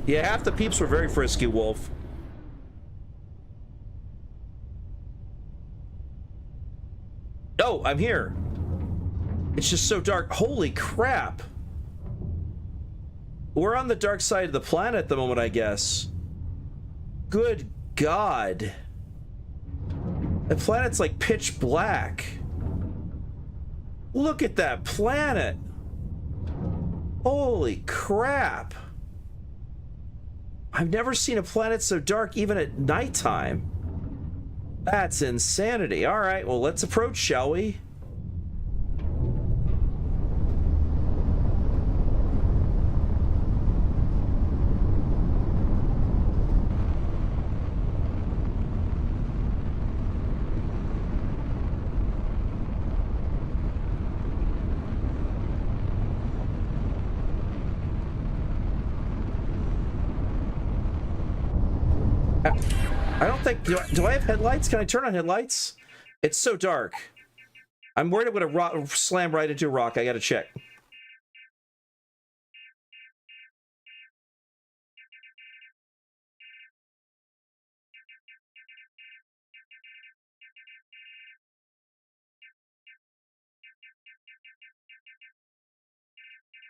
Yeah, half the peeps were very frisky, Wolf. Oh, I'm here. It's just so dark. Holy crap. We're on the dark side of the planet at the moment, I guess. Good God. The planet's like pitch black. Look at that planet. Holy crap. I've never seen a planet so dark even at nighttime. That's insanity. All right, well, let's approach, shall we? I don't think... Do I have headlights? Can I turn on headlights? It's so dark. I'm worried I'm going to slam right into a rock. I got to check.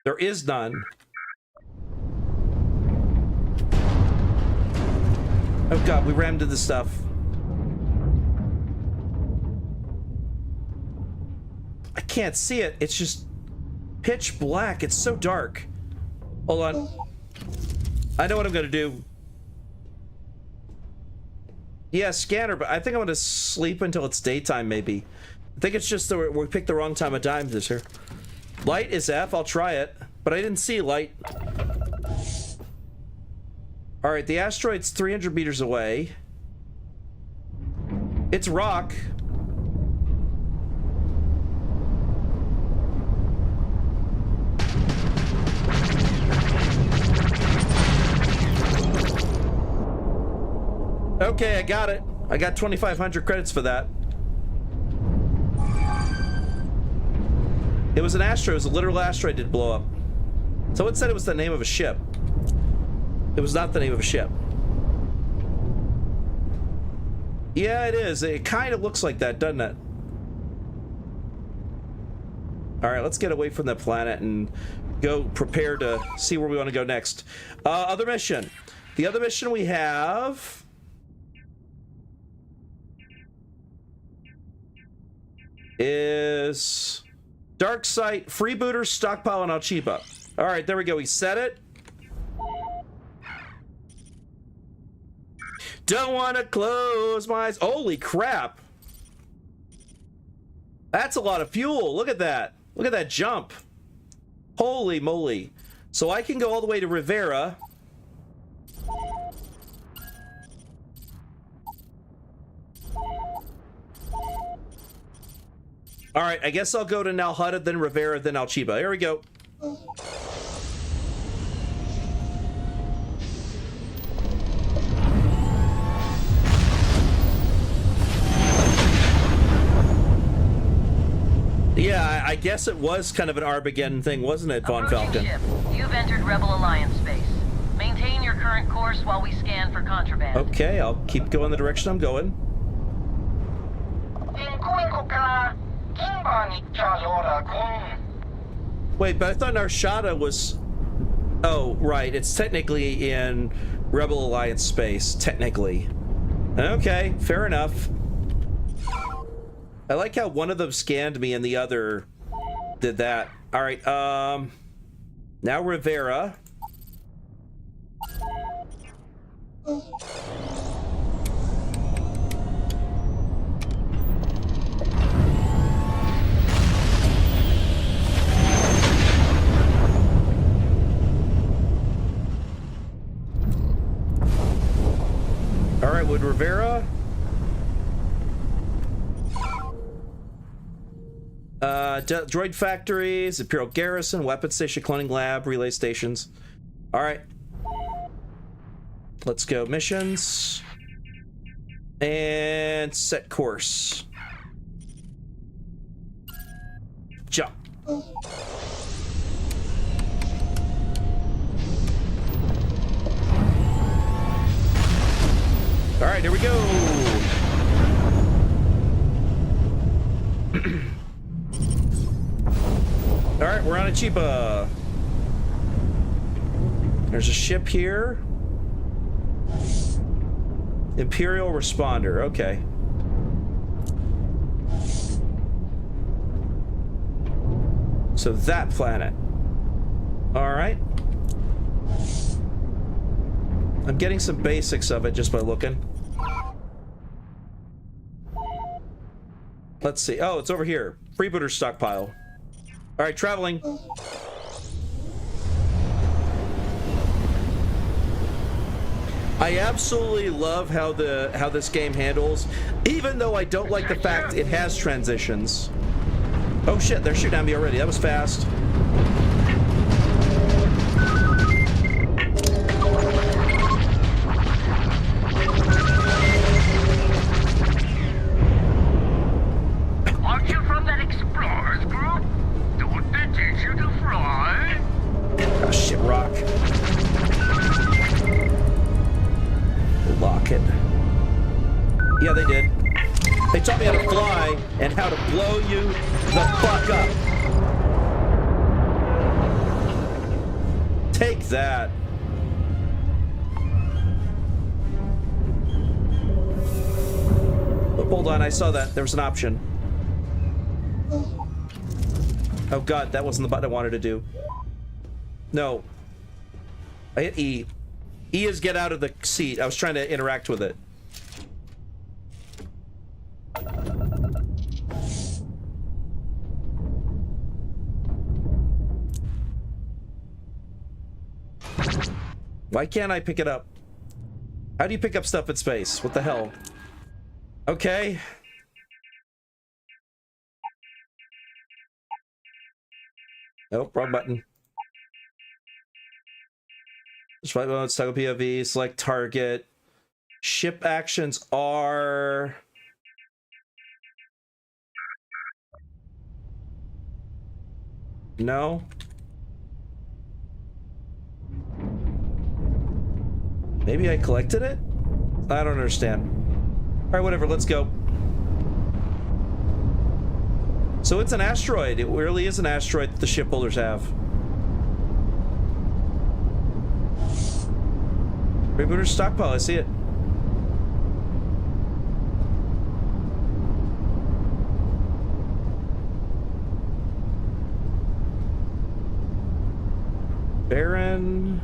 There is none. Oh God, we rammed into stuff. I can't see it. It's just pitch black. It's so dark. Hold on. I know what I'm gonna do. Yeah, scanner, but I think I'm gonna sleep until it's daytime, maybe. I think it's just that we picked the wrong time of time this year. Light is F. I'll try it, but I didn't see light. All right, the asteroid's 300 meters away. It's rock. Okay, I got it. I got 2,500 credits for that. It was an asteroid. It was a literal asteroid that blow up. Someone said it was the name of a ship. It was not the name of a ship. Yeah, it is. It kind of looks like that, doesn't it? All right, let's get away from the planet and go prepare to see where we want to go next. Other mission. The other mission we have is Dark Site, Freebooters, Stockpile, and Alchiba. All right, there we go. We set it. Don't want to close my eyes. Holy crap. That's a lot of fuel. Look at that. Look at that jump. Holy moly. So I can go all the way to Rivera. All right, I guess I'll go to Nalhutta, then Rivera, then Alchiba. Here we go. Yeah, I guess it was kind of an Armageddon thing, wasn't it, Von Falcon? Ship. You've entered Rebel Alliance space. Maintain your current course while we scan for contraband. Okay, I'll keep going the direction I'm going. Wait, but I thought Narshada was... Oh, right, it's technically in Rebel Alliance space, technically. Okay, fair enough. I like how one of them scanned me and the other did that. All right, now Rivera. All right, would Rivera... droid factories, Imperial Garrison, weapon station, cloning lab, relay stations. All right. Let's go missions. And set course. Jump. All right, here we go. All right, we're on Achipa. There's a ship here. Imperial responder, okay. So that planet. All right. I'm getting some basics of it just by looking. Let's see. Oh, it's over here. Freebooter stockpile. All right, traveling. I absolutely love how this game handles, even though I don't like the fact it has transitions. Oh shit, they're shooting at me already. That was fast. Aren't you from that explorers group? Don't they teach you to fly? Oh shit, rock. Lock it. Yeah, they did. They taught me how to fly and how to blow you the fuck up. Take that. Oh, hold on, I saw that. There was an option. Oh god, that wasn't the button I wanted to do. No. I hit E. E is get out of the seat. I was trying to interact with it. Why can't I pick it up? How do you pick up stuff in space? What the hell? Okay. Nope, wrong button. Right mode, toggle POV, select target. Ship actions are... No. Maybe I collected it? I don't understand. All right, whatever, let's go. So it's an asteroid. It really is an asteroid that the shipbuilders have. Freebooter stockpile, I see it. Baron.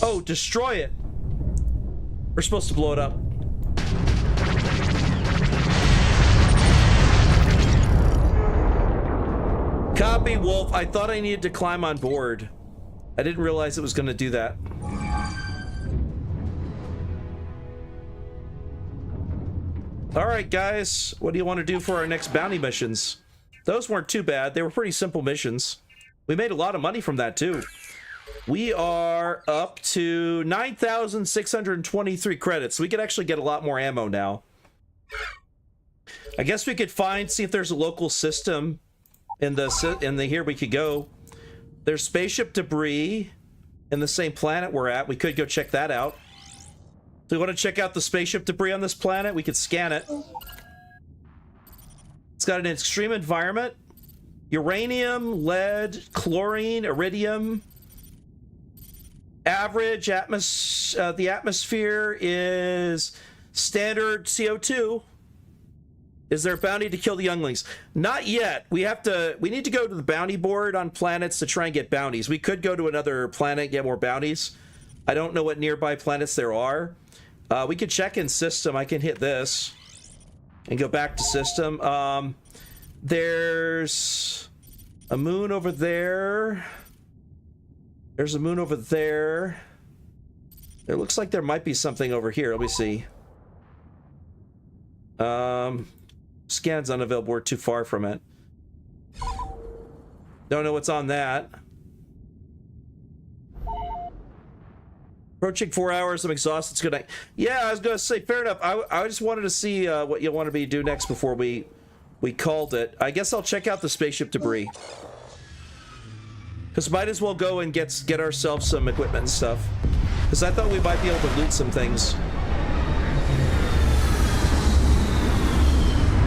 Oh, destroy it. We're supposed to blow it up. Copy, Wolf. I thought I needed to climb on board. I didn't realize it was going to do that. All right, guys. What do you want to do for our next bounty missions? Those weren't too bad. They were pretty simple missions. We made a lot of money from that, too. We are up to 9,623 credits. We could actually get a lot more ammo now. I guess we could see if there's a local system in the here we could go. There's spaceship debris in the same planet we're at. We could go check that out. Do we want to check out the spaceship debris on this planet? We could scan it. It's got an extreme environment. Uranium, lead, chlorine, iridium. Average the atmosphere is standard CO2. Is there a bounty to kill the younglings? Not yet. We need to go to the bounty board on planets to try and get bounties. We could go to another planet and get more bounties. I don't know what nearby planets there are. We could check in system. I can hit this and go back to system. There's a moon over there. There's a moon over there. It looks like there might be something over here. Let me see. Scan's unavailable. We're too far from it. Don't know what's on that. Approaching 4 hours. I'm exhausted. It's good night. Yeah, I was going to say, fair enough. I just wanted to see what you wanted me to do next before we called it. I guess I'll check out the spaceship debris. Because might as well go and get ourselves some equipment and stuff. Because I thought we might be able to loot some things.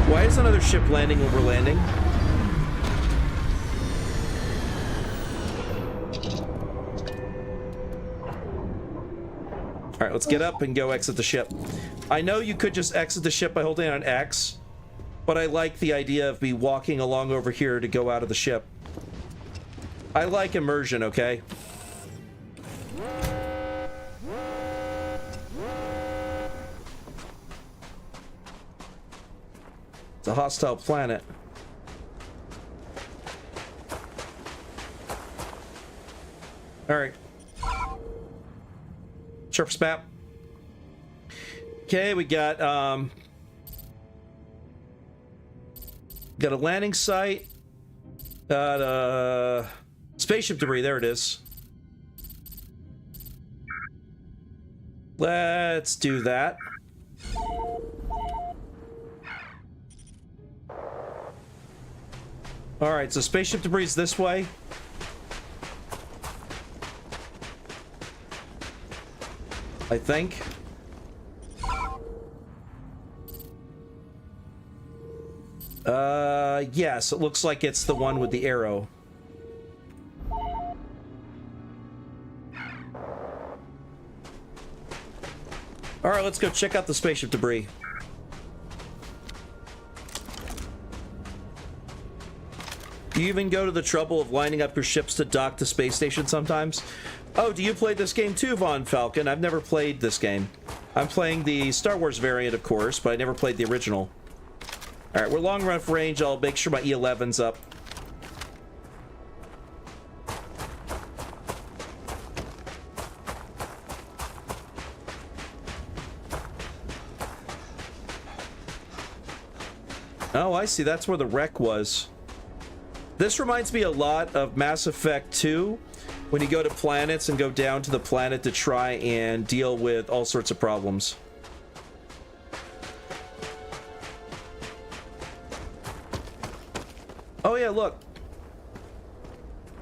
Why is another ship landing when we're landing? Alright, let's get up and go exit the ship. I know you could just exit the ship by holding on X, but I like the idea of me walking along over here to go out of the ship. I like immersion, okay? It's a hostile planet. All right. Surface map. Okay, we got a landing site. Got spaceship debris, there it is. Let's do that. Alright, so spaceship debris is this way. I think. Yes, it looks like it's the one with the arrow. Alright, let's go check out the spaceship debris. Do you even go to the trouble of lining up your ships to dock to space station sometimes? Oh, do you play this game too, Von Falcon? I've never played this game. I'm playing the Star Wars variant, of course, but I never played the original. Alright, we're long enough range. I'll make sure my E11's up. Oh, I see. That's where the wreck was. This reminds me a lot of Mass Effect 2, when you go to planets and go down to the planet to try and deal with all sorts of problems. Oh yeah, look.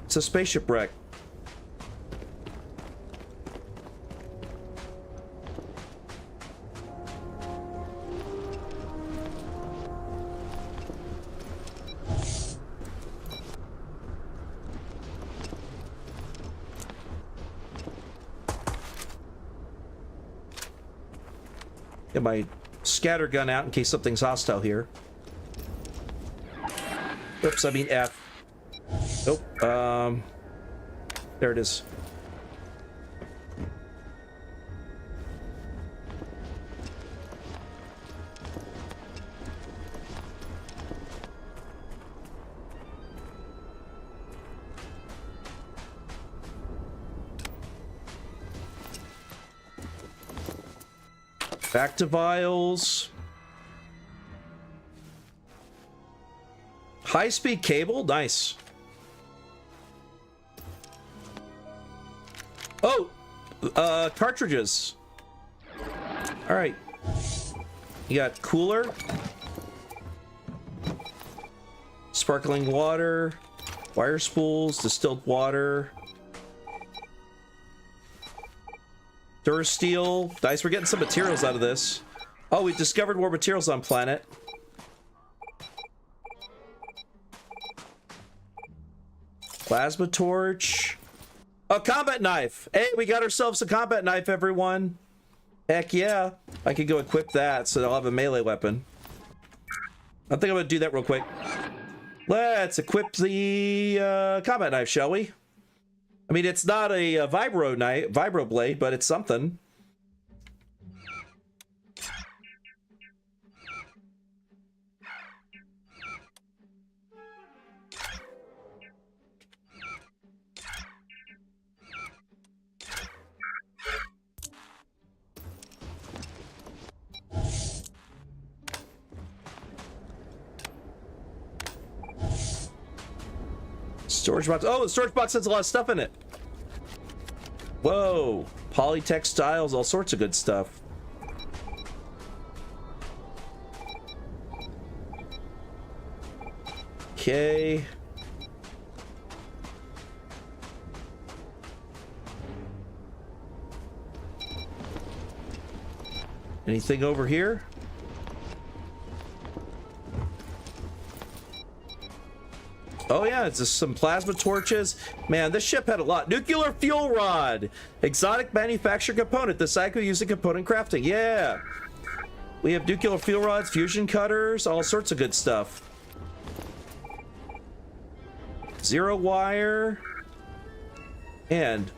It's a spaceship wreck. Get my scatter gun out in case something's hostile here. Oops, I mean F. Nope. There it is. Back to vials. High-speed cable? Nice. Oh! Cartridges. Alright. You got cooler. Sparkling water. Wire spools. Distilled water. Durasteel. Nice, we're getting some materials out of this. Oh, we've discovered more materials on planet. Plasma torch. A combat knife. Hey, we got ourselves a combat knife, everyone. Heck yeah. I could go equip that so I'll have a melee weapon. I think I'm gonna do that real quick. Let's equip the combat knife, shall we? I mean, it's not a vibro blade, but it's something. Storage box. Oh, the storage box has a lot of stuff in it. Whoa. Polytextiles, all sorts of good stuff. Okay. Anything over here? Oh yeah, it's just some plasma torches. Man, this ship had a lot. Nuclear fuel rod. Exotic manufactured component. The cycle used in component crafting. Yeah. We have nuclear fuel rods, fusion cutters, all sorts of good stuff. Zero wire. And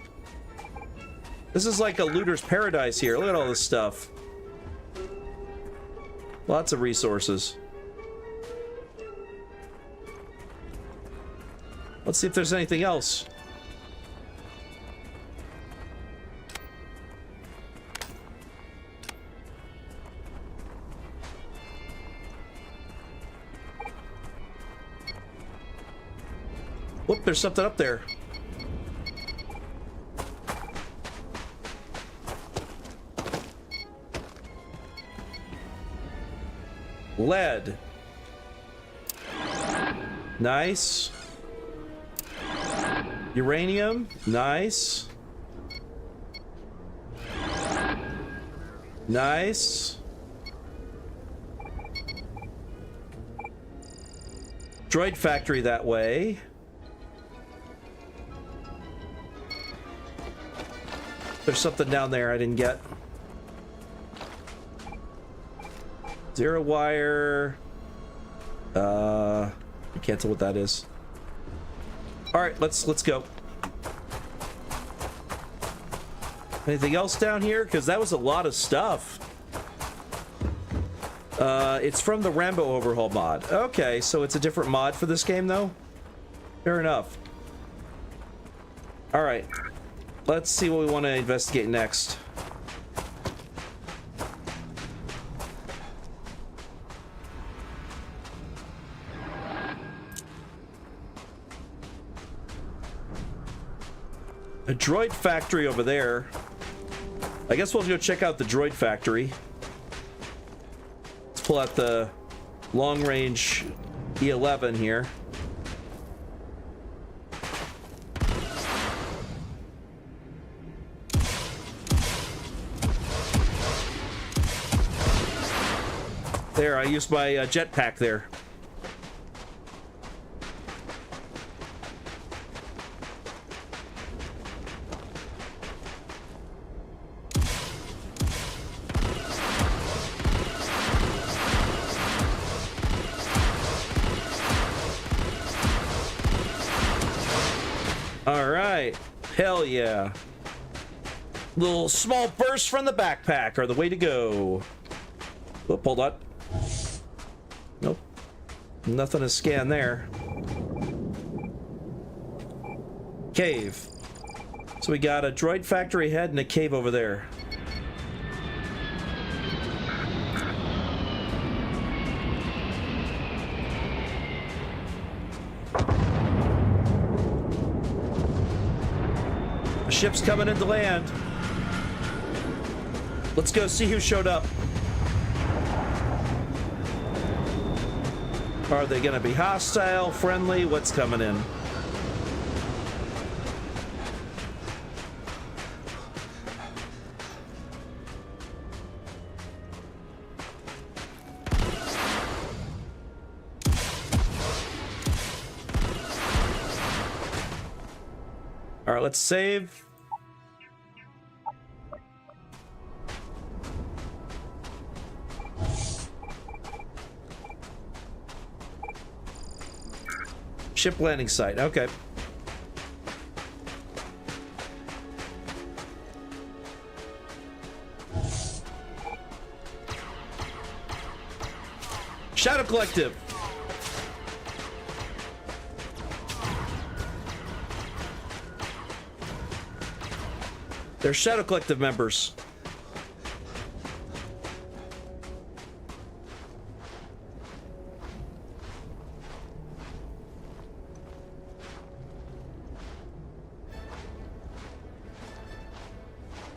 this is like a looter's paradise here. Look at all this stuff. Lots of resources. Let's see if there's anything else. Whoop, there's something up there. Lead. Nice. Uranium. Nice. Nice. Droid factory that way. There's something down there I didn't get. Zero wire. I can't tell what that is. All right, let's go. Anything else down here? Because that was a lot of stuff. It's from the Rambo Overhaul mod. Okay, so it's a different mod for this game, though. Fair enough. All right, let's see what we want to investigate next. a droid factory over there. I guess we'll go check out the droid factory. Let's pull out the long-range E11 here. There, I used my jetpack there. All right, hell yeah. Little small bursts from the backpack are the way to go. Oop, hold on. Nope. Nothing to scan there. Cave. So we got a droid factory head and a cave over there. The ship's coming into land. Let's go see who showed up. Are they gonna be hostile, friendly? What's coming in? All right, let's save. Ship landing site. Okay. Shadow Collective. They're Shadow Collective members.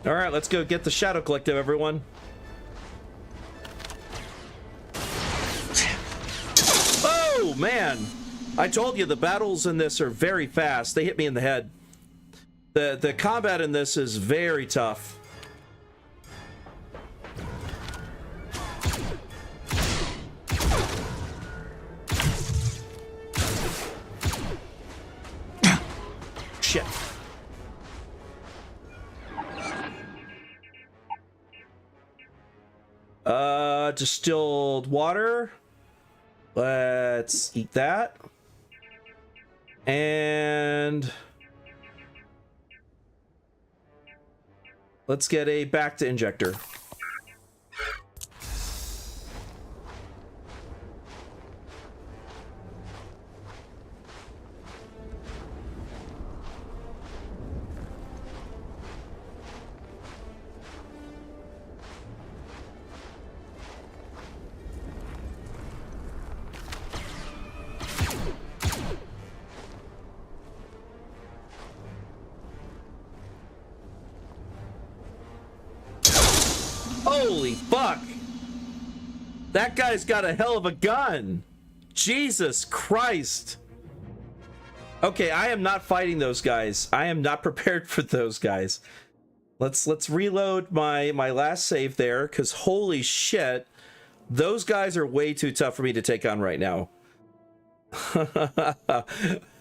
All right, let's go get the Shadow Collective, everyone. Oh, man. I told you the battles in this are very fast. They hit me in the head. The combat in this is very tough. Shit. Distilled water. Let's eat that. And let's get a back to injector. Holy fuck! That guy's got a hell of a gun! Jesus Christ! Okay, I am not fighting those guys. I am not prepared for those guys. Let's reload my last save there, because holy shit, those guys are way too tough for me to take on right now.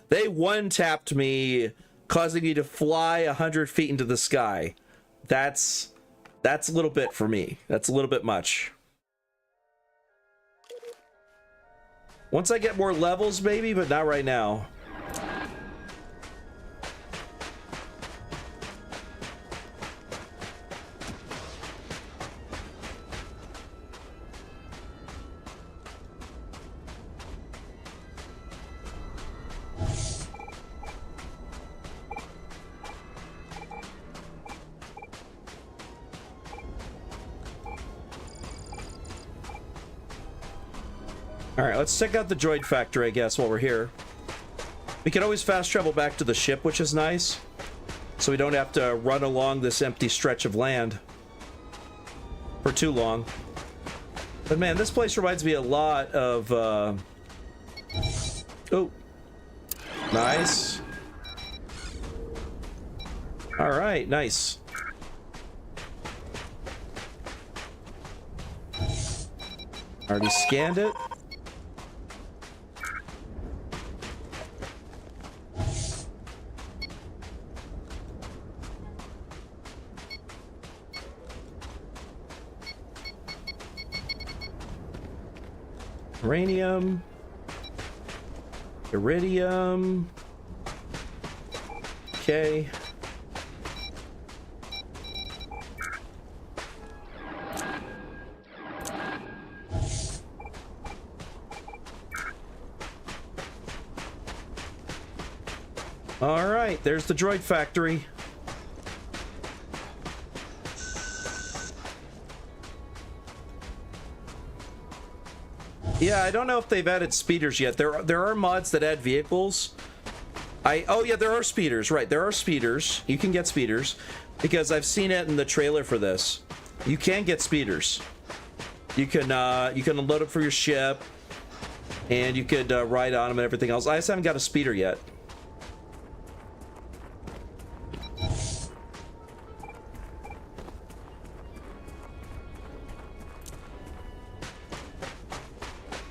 They one-tapped me, causing me to fly 100 feet into the sky. That's a little bit for me. That's a little bit much. Once I get more levels, maybe, but not right now. All right, let's check out the droid factory, I guess, while we're here. We can always fast travel back to the ship, which is nice. So so we don't have to run along this empty stretch of land for too long. But man, this place reminds me a lot of oh, nice. All right, nice. Already scanned it. Uranium. Iridium. Okay. All right, there's the droid factory. Yeah, I don't know if they've added speeders yet. There are mods that add vehicles. Oh yeah, there are speeders. Right, there are speeders. You can get speeders because I've seen it in the trailer for this. You can get speeders. You can unload it for your ship, and you could ride on them and everything else. I just haven't got a speeder yet.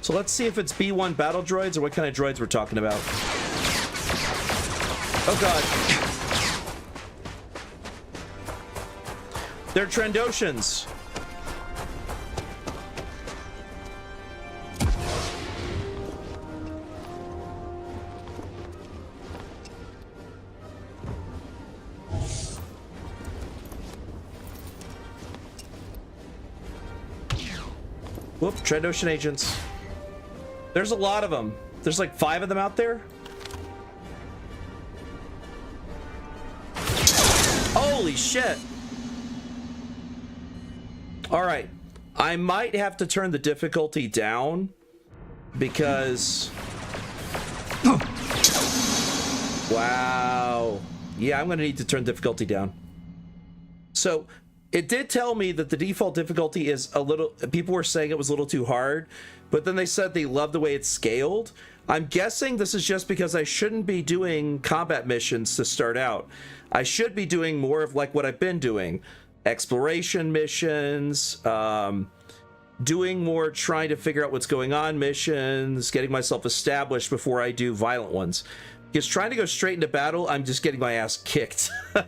So let's see if it's B1 battle droids or what kind of droids we're talking about. Oh god. They're Trandoshans. Whoop, Trandoshan agents. There's a lot of them. There's like 5 of them out there. Holy shit. All right. I might have to turn the difficulty down because... Wow. Yeah, I'm going to need to turn difficulty down. So it did tell me that the default difficulty is a little... People were saying it was a little too hard, but then they said they love the way it's scaled. I'm guessing this is just because I shouldn't be doing combat missions to start out. I should be doing more of like what I've been doing. Exploration missions, doing more trying to figure out what's going on missions, getting myself established before I do violent ones. Because trying to go straight into battle, I'm just getting my ass kicked. All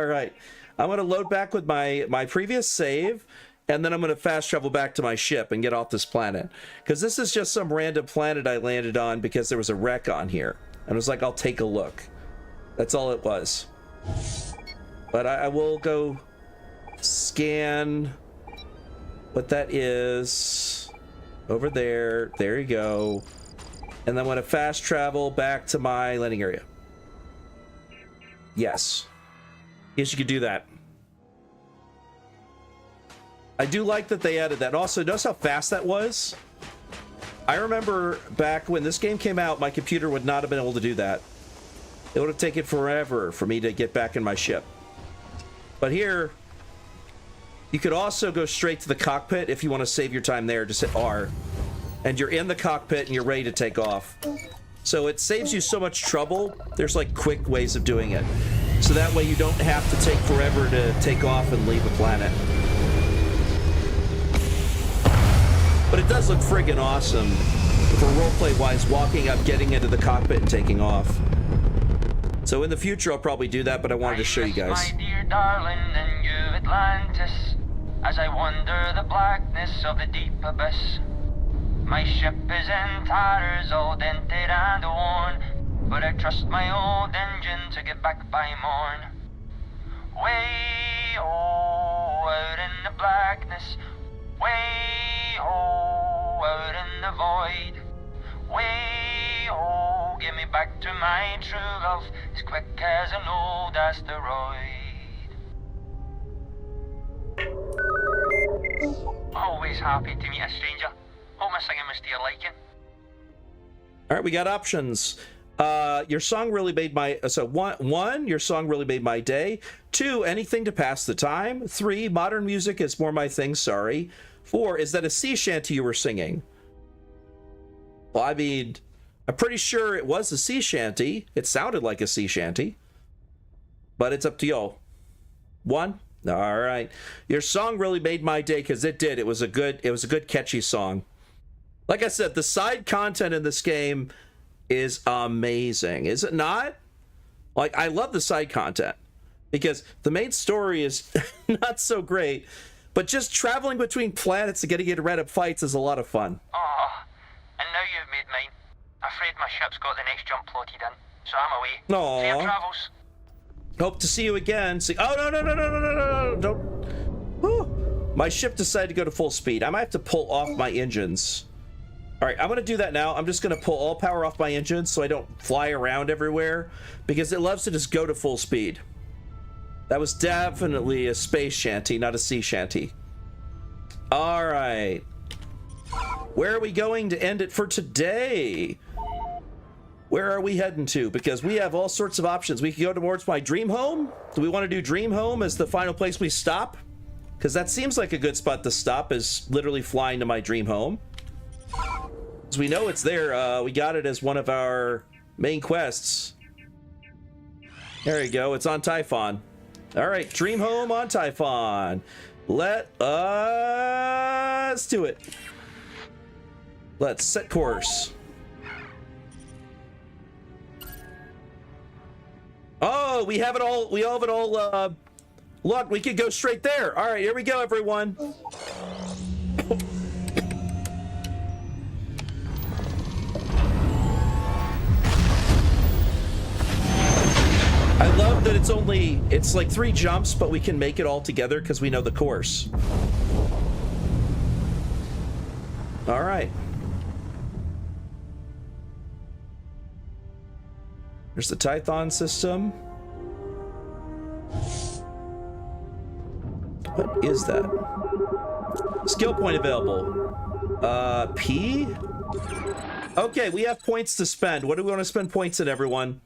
right. I'm going to load back with my previous save, and then I'm going to fast travel back to my ship and get off this planet. Because this is just some random planet I landed on because there was a wreck on here. And I was like, I'll take a look. That's all it was. But I will go scan what that is over there. There you go. And then I'm going to fast travel back to my landing area. Yes. Yes, you could do that. I do like that they added that. Also, notice how fast that was? I remember back when this game came out, my computer would not have been able to do that. It would have taken forever for me to get back in my ship. But here, you could also go straight to the cockpit if you want to save your time there. Just hit R. And you're in the cockpit and you're ready to take off. So it saves you so much trouble. There's like quick ways of doing it. So that way you don't have to take forever to take off and leave a planet. But it does look friggin' awesome for roleplay-wise, walking up, getting into the cockpit, and taking off. So in the future, I'll probably do that, but I wanted to show you guys. My dear darling, and you Atlantis, as I wander the blackness of the deep abyss. My ship is in tatters, all dented and worn, but I trust my old engine to get back by morn. Way out in the blackness, way out in the void, way get me back to my true love, as quick as an old asteroid. Always happy to meet a stranger. Hope my singing was to your liking. All right, we got options. Your song really made my... So one, your song really made my day. 2, anything to pass the time. 3, modern music is more my thing, sorry. 4, is that a sea shanty you were singing? Well, I mean, I'm pretty sure it was a sea shanty. It sounded like a sea shanty. But it's up to y'all. 1? All right. Your song really made my day because it did. It was a good catchy song. Like I said, the side content in this game is amazing, is it not? Like, I love the side content because the main story is not so great, but just traveling between planets and getting into random fights is a lot of fun. Oh, and now you've made mine. Afraid my ship's got the next jump plotted in, so I'm away. Aww. Fair travels. Hope to see you again. Oh, no, don't. Whew. My ship decided to go to full speed. I might have to pull off my engines. All right, I'm going to do that now. I'm just going to pull all power off my engines so I don't fly around everywhere because it loves to just go to full speed. That was definitely a space shanty, not a sea shanty. All right. Where are we going to end it for today? Where are we heading to? Because we have all sorts of options. We could go towards my dream home. Do we want to do dream home as the final place we stop? Because that seems like a good spot to stop, is literally flying to my dream home. Because we know it's there. We got it as one of our main quests. There you go. It's on Typhon. All right, dream home on Typhon. Let us do it. Let's set course. Oh, we have it all. We have it all. Look, we could go straight there. All right, here we go, everyone. I love that it's like 3 jumps, but we can make it all together because we know the course. All right. There's the Typhon system. What is that? Skill point available. P? Okay, we have points to spend. What do we want to spend points in, everyone?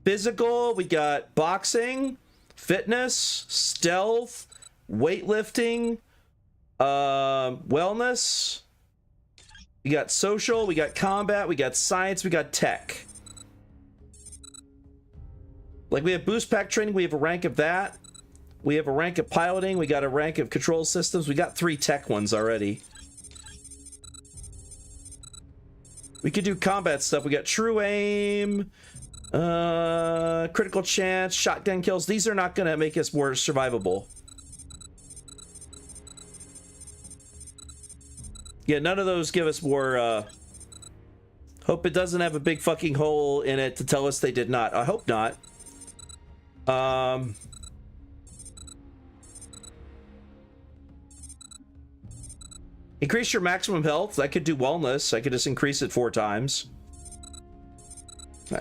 Physical, we got boxing, fitness, stealth, weightlifting, wellness. We got social, we got combat, we got science, we got tech. Like, we have boost pack training, we have a rank of that. We have a rank of piloting, we got a rank of control systems. We got 3 tech ones already. We could do combat stuff. We got true aim, critical chance, shotgun kills. These are not going to make us more survivable. Yeah, none of those give us more, hope it doesn't have a big fucking hole in it to tell us they did not. I hope not. Increase your maximum health. I could do wellness. I could just increase it 4 times.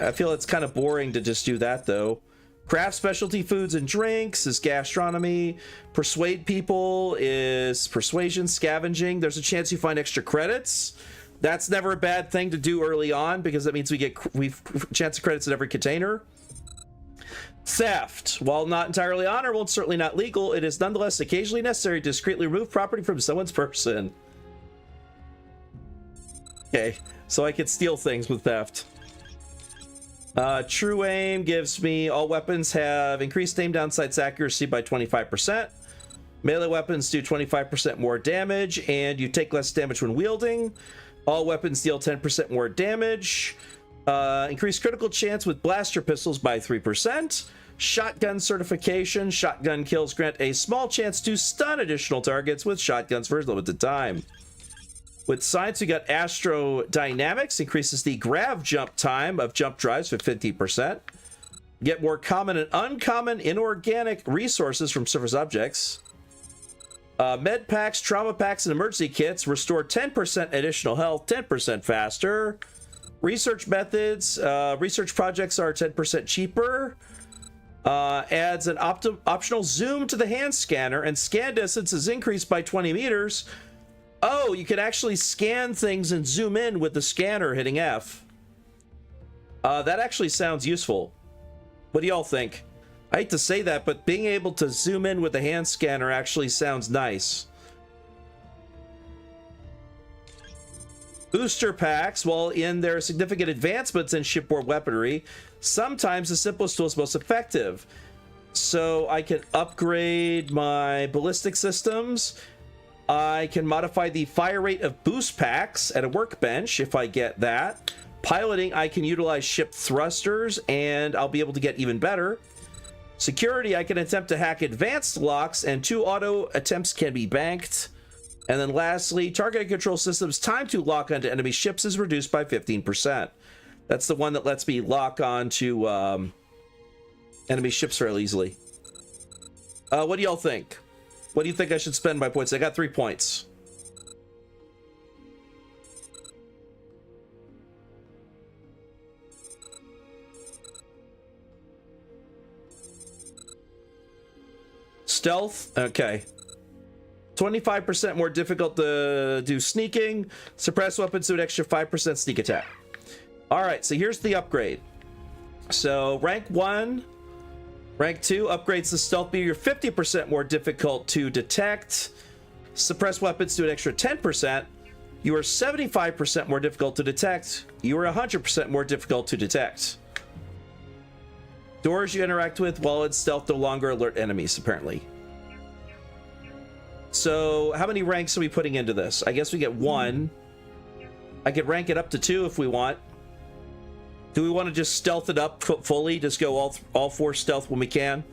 I feel it's kind of boring to just do that, though. Craft specialty foods and drinks is gastronomy. Persuade people is persuasion. Scavenging, there's a chance you find extra credits. That's never a bad thing to do early on because that means we get chance of credits in every container. Theft, while not entirely honorable and certainly not legal, it is nonetheless occasionally necessary to discreetly remove property from someone's person. Okay, so I could steal things with theft. True aim gives me all weapons have increased aim down sights accuracy by 25%. Melee weapons do 25% more damage, and you take less damage when wielding. All weapons deal 10% more damage. Increased critical chance with blaster pistols by 3%. Shotgun certification. Shotgun kills grant a small chance to stun additional targets with shotguns for a limited time. With science, we got astrodynamics, increases the grav jump time of jump drives for 50%. Get more common and uncommon inorganic resources from surface objects. Med packs, trauma packs, and emergency kits restore 10% additional health, 10% faster. Research methods, research projects are 10% cheaper. Adds an optional zoom to the hand scanner, and scan distance is increased by 20 meters. Oh, you can actually scan things and zoom in with the scanner hitting F. That actually sounds useful. What do y'all think? I hate to say that, but being able to zoom in with the hand scanner actually sounds nice. Booster packs, while in their significant advancements in shipboard weaponry, sometimes the simplest tool is most effective. So I can upgrade my ballistic systems. I can modify the fire rate of boost packs at a workbench if I get that. Piloting, I can utilize ship thrusters, and I'll be able to get even better. Security, I can attempt to hack advanced locks, and 2 auto attempts can be banked. And then lastly, target control systems time to lock onto enemy ships is reduced by 15%. That's the one that lets me lock onto enemy ships fairly easily. What do y'all think? What do you think I should spend my points? I got 3 points. Stealth? Okay. 25% more difficult to do sneaking. Suppress weapons do an extra 5% sneak attack. Alright, so here's the upgrade. So rank 1, rank 2 upgrades the stealth meter 50% more difficult to detect. Suppress weapons do an extra 10%. You are 75% more difficult to detect. You are 100% more difficult to detect. Doors you interact with while in stealth no longer alert enemies, apparently. So how many ranks are we putting into this? I guess we get 1. I could rank it up to 2 if we want. Do we want to just stealth it up fully? Just go all 4 stealth when we can?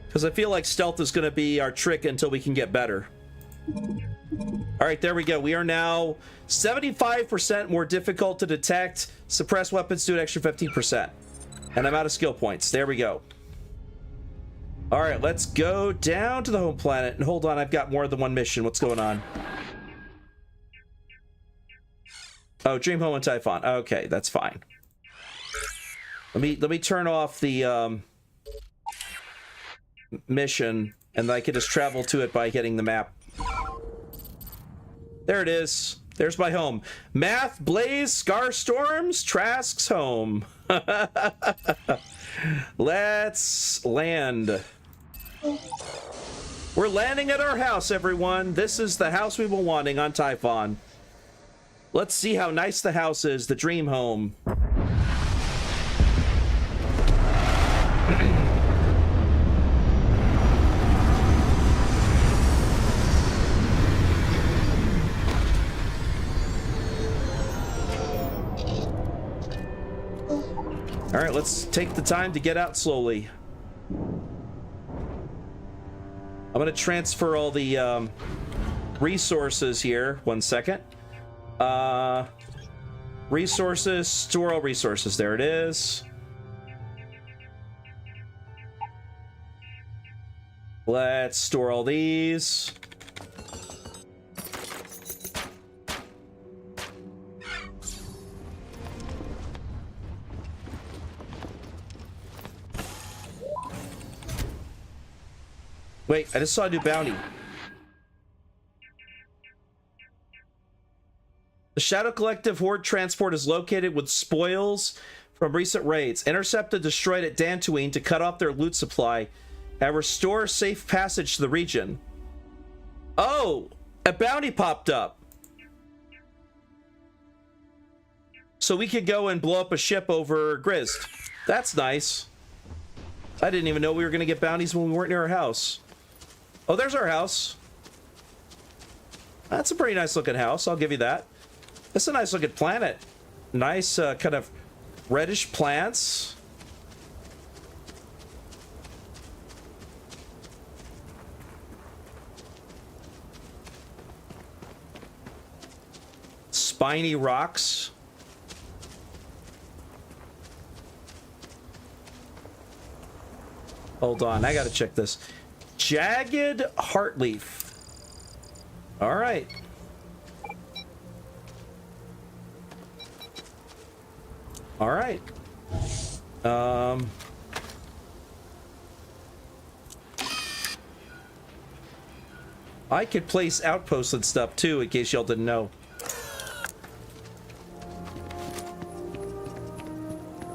Because I feel like stealth is going to be our trick until we can get better. All right, there we go. We are now 75% more difficult to detect. Suppress weapons do an extra 15%. And I'm out of skill points. There we go. All right, let's go down to the home planet. And hold on, I've got more than one mission. What's going on? Oh, Dream Home and Typhon. Okay, that's fine. Let me turn off the mission, and I can just travel to it by hitting the map. There it is. There's my home. Math, Blaze, Scarstorms, Trask's home. Let's land. We're landing at our house, everyone. This is the house we've been wanting on Typhon. Let's see how nice the house is, the dream home. All right, let's take the time to get out slowly. I'm going to transfer all the resources here. 1 second. Resources, store all resources. There it is. Let's store all these. Wait, I just saw a new bounty. The Shadow Collective Horde transport is located with spoils from recent raids. Intercept and destroyed at Dantooine to cut off their loot supply and restore safe passage to the region. Oh, a bounty popped up. So we could go and blow up a ship over Grist. That's nice. I didn't even know we were going to get bounties when we weren't near our house. Oh, there's our house. That's a pretty nice looking house, I'll give you that. That's a nice looking planet. Nice kind of reddish plants. Spiny rocks. Hold on, I gotta check this. Jagged heartleaf. All right. All right. I could place outposts and stuff too, in case y'all didn't know.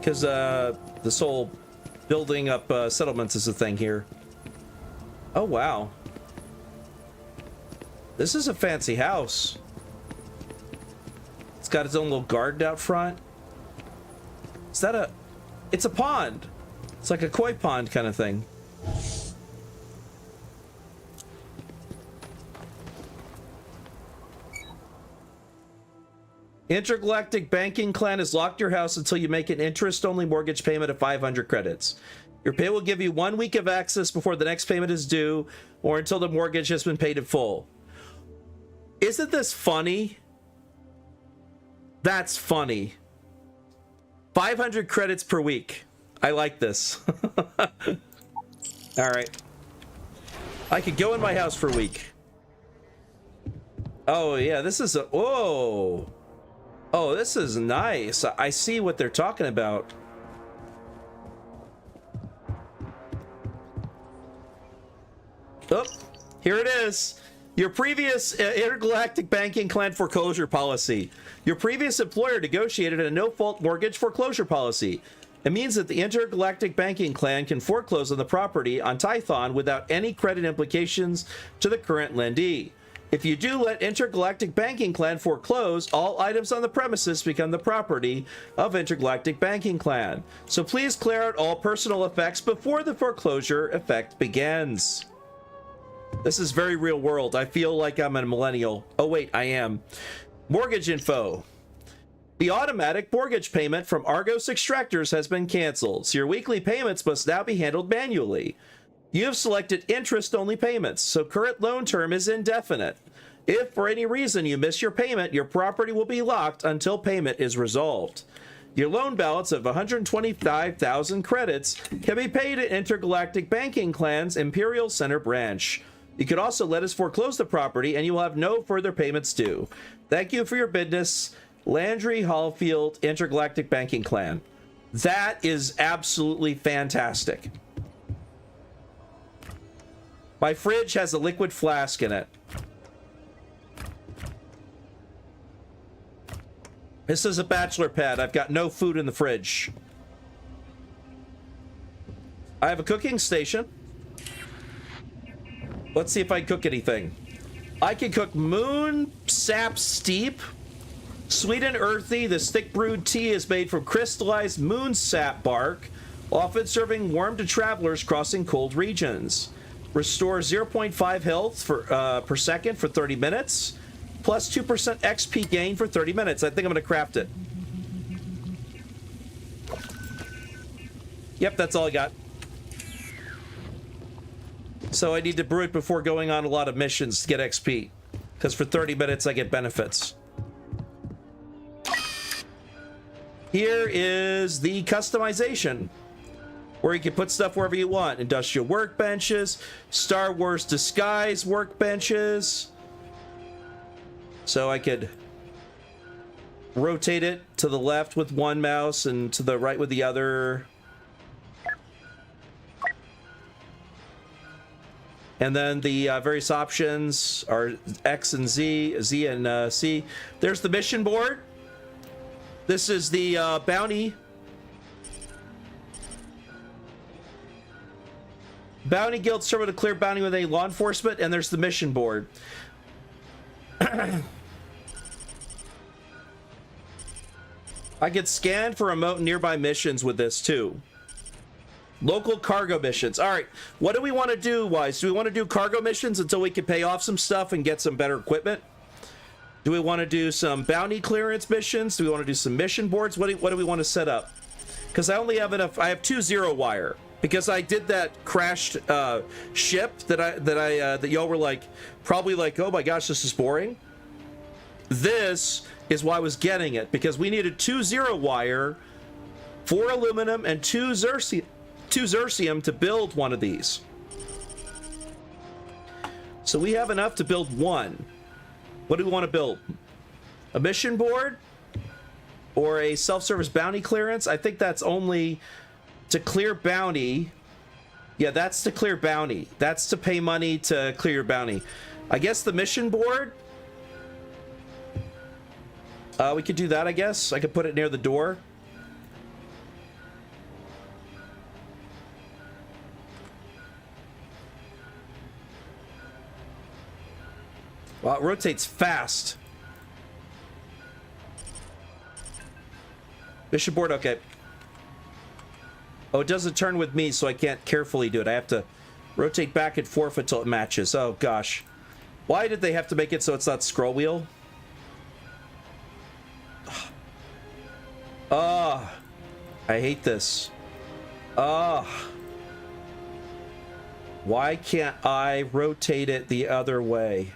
Because this whole building up settlements is a thing here. Oh, wow. This is a fancy house. It's got its own little garden out front. Is that a... It's a pond. It's like a koi pond kind of thing. Intergalactic Banking Clan has locked your house until you make an interest-only mortgage payment of 500 credits. Your pay will give you 1 week of access before the next payment is due, or until the mortgage has been paid in full. Isn't this funny? That's funny. 500 credits per week. I like this. All right. I could go in my house for a week. Oh, yeah, this is a... Whoa. Oh, this is nice. I see what they're talking about. Oh, here it is. Your previous Intergalactic Banking Clan foreclosure policy. Your previous employer negotiated a no-fault mortgage foreclosure policy. It means that the Intergalactic Banking Clan can foreclose on the property on Tython without any credit implications to the current lendee. If you do let Intergalactic Banking Clan foreclose, all items on the premises become the property of Intergalactic Banking Clan. So please clear out all personal effects before the foreclosure effect begins. This is very real world. I feel like I'm a millennial. Oh wait, I am. Mortgage info. The automatic mortgage payment from Argos Extractors has been canceled, so your weekly payments must now be handled manually. You have selected interest-only payments, so current loan term is indefinite. If for any reason you miss your payment, your property will be locked until payment is resolved. Your loan balance of 125,000 credits can be paid at Intergalactic Banking Clan's Imperial Center branch. You could also let us foreclose the property and you will have no further payments due. Thank you for your business, Landry Hallfield, Intergalactic Banking Clan. That is absolutely fantastic. My fridge has a liquid flask in it. This is a bachelor pad. I've got no food in the fridge. I have a cooking station. Let's see if I can cook anything. I can cook moon sap steep. Sweet and earthy, this thick brewed tea is made from crystallized moon sap bark, often serving warm to travelers crossing cold regions. Restores 0.5 health per second for 30 minutes, plus 2% XP gain for 30 minutes. I think I'm going to craft it. Yep, that's all I got. So I need to brew it before going on a lot of missions to get XP, because for 30 minutes I get benefits. Here is the customization, where you can put stuff wherever you want. Industrial workbenches, Star Wars disguise workbenches. So I could rotate it to the left with one mouse and to the right with the other. And then the various options are X and Z, Z and C. There's the mission board. This is the bounty. Bounty Guild server to clear bounty with any law enforcement, and there's the mission board. I could scan for remote and nearby missions with this too. Local cargo missions. All right, what do we want to do, Wise? Do we want to do cargo missions until we can pay off some stuff and get some better equipment? Do we want to do some bounty clearance missions? Do we want to do some mission boards? What do we want to set up? Because I only have enough. I have 2 zero wire because I did that crashed ship that y'all were like probably like, oh my gosh, this is boring. This is why I was getting it, because we needed 2 zero wire, 4 aluminum, and 2 zirconium to build one of these. So we have enough to build one. What do we want to build? A mission board or a self-service bounty clearance? I think that's only to clear bounty. Yeah, that's to clear bounty. That's to pay money to clear your bounty. I guess the mission board. We could do that, I guess. I could put it near the door. Wow, it rotates fast. Mission board, okay. Oh, it doesn't turn with me, so I can't carefully do it. I have to rotate back and forth until it matches. Oh, gosh. Why did they have to make it so it's not scroll wheel? Ah, I hate this. Ah. Why can't I rotate it the other way?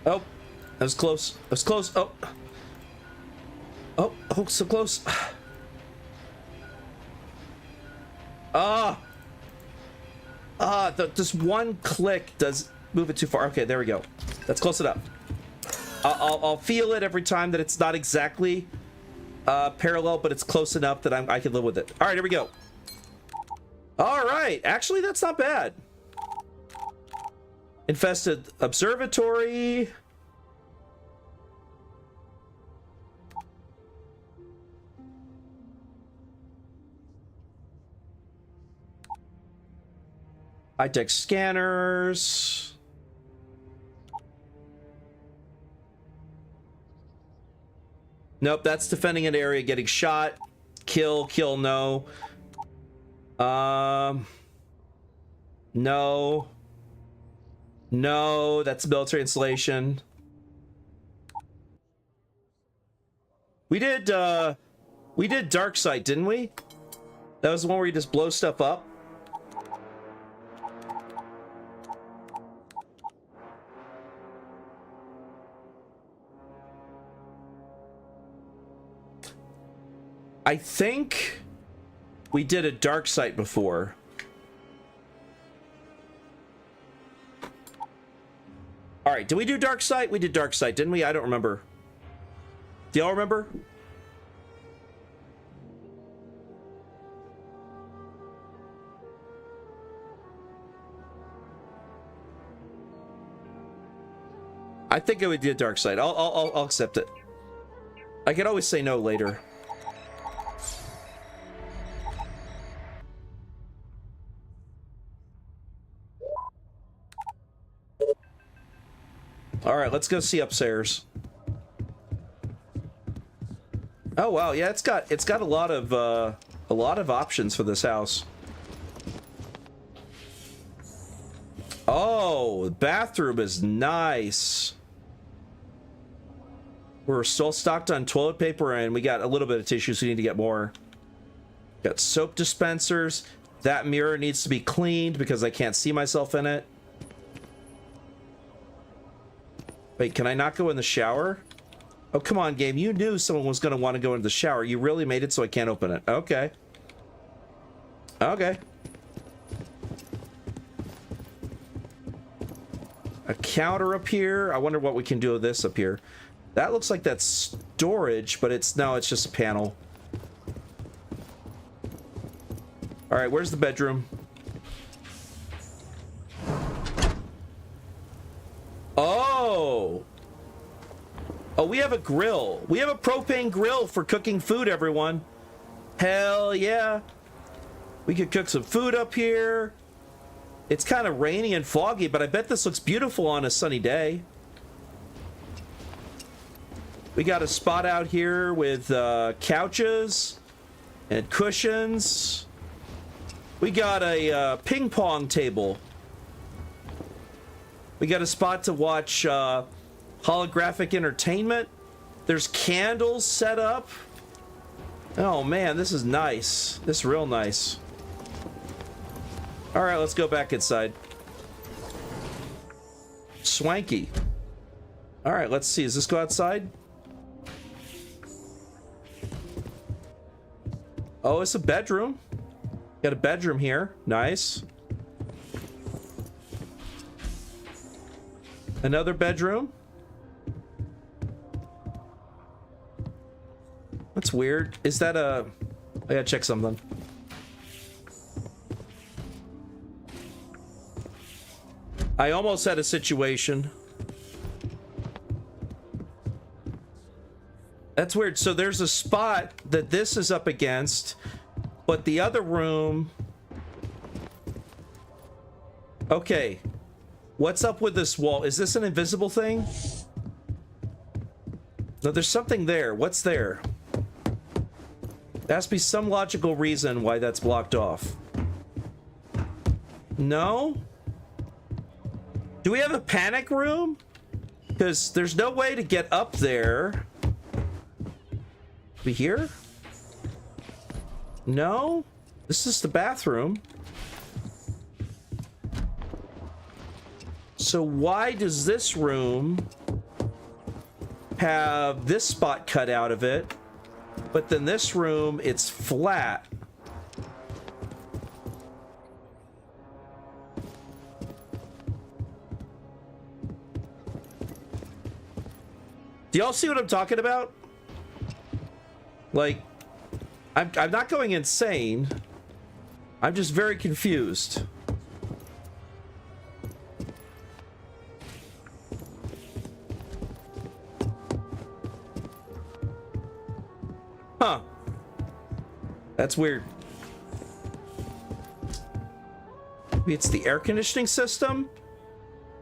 Oh, that was close. That was close. Oh. Oh, so close. Just one click does move it too far. Okay, there we go. That's close enough. I'll feel it every time that it's not exactly parallel, but it's close enough that I can live with it. All right, here we go. All right, actually, that's not bad. Infested observatory. High-tech scanners. Nope, that's defending an area, getting shot. Kill, no. No. No, that's military installation. We did Dark Side, didn't we? That was the one where you just blow stuff up. I think we did a Dark Site before. All right, did we do Dark Site? We did Dark Site, didn't we? I don't remember. Do y'all remember? I think I would do a Dark Site. I'll accept it. I could always say no later. All right, let's go see upstairs. Oh wow, yeah, it's got a lot of options for this house. Oh, the bathroom is nice. We're still stocked on toilet paper, and we got a little bit of tissue, so we need to get more. Got soap dispensers. That mirror needs to be cleaned because I can't see myself in it. Wait, can I not go in the shower? Oh, come on, game. You knew someone was going to want to go into the shower. You really made it so I can't open it. Okay. Okay. A counter up here. I wonder what we can do with this up here. That looks like that's storage, but it's just a panel. All right, where's the bedroom? Oh, we have a grill. We have a propane grill for cooking food, everyone. Hell yeah. We could cook some food up here. It's kind of rainy and foggy, but I bet this looks beautiful on a sunny day. We got a spot out here with couches and cushions. We got a ping pong table. We got a spot to watch holographic entertainment. There's candles set up. Oh man, this is nice. This is real nice. All right, let's go back inside. Swanky. All right, let's see. Does this go outside? Oh, it's a bedroom. Got a bedroom here. Nice. Another bedroom. That's weird. Is that a... I gotta check something. I almost had a situation That's weird. So there's a spot that this is up against, but the other room... Okay. What's up with this wall? Is this an invisible thing? No, there's something there. What's there? There has to be some logical reason why that's blocked off. No? Do we have a panic room? Because there's no way to get up there. We here? No? This is the bathroom. So why does this room have this spot cut out of it, but then this room, it's flat? Do y'all see what I'm talking about? Like, I'm not going insane. I'm just very confused. Huh. That's weird. Maybe it's the air conditioning system?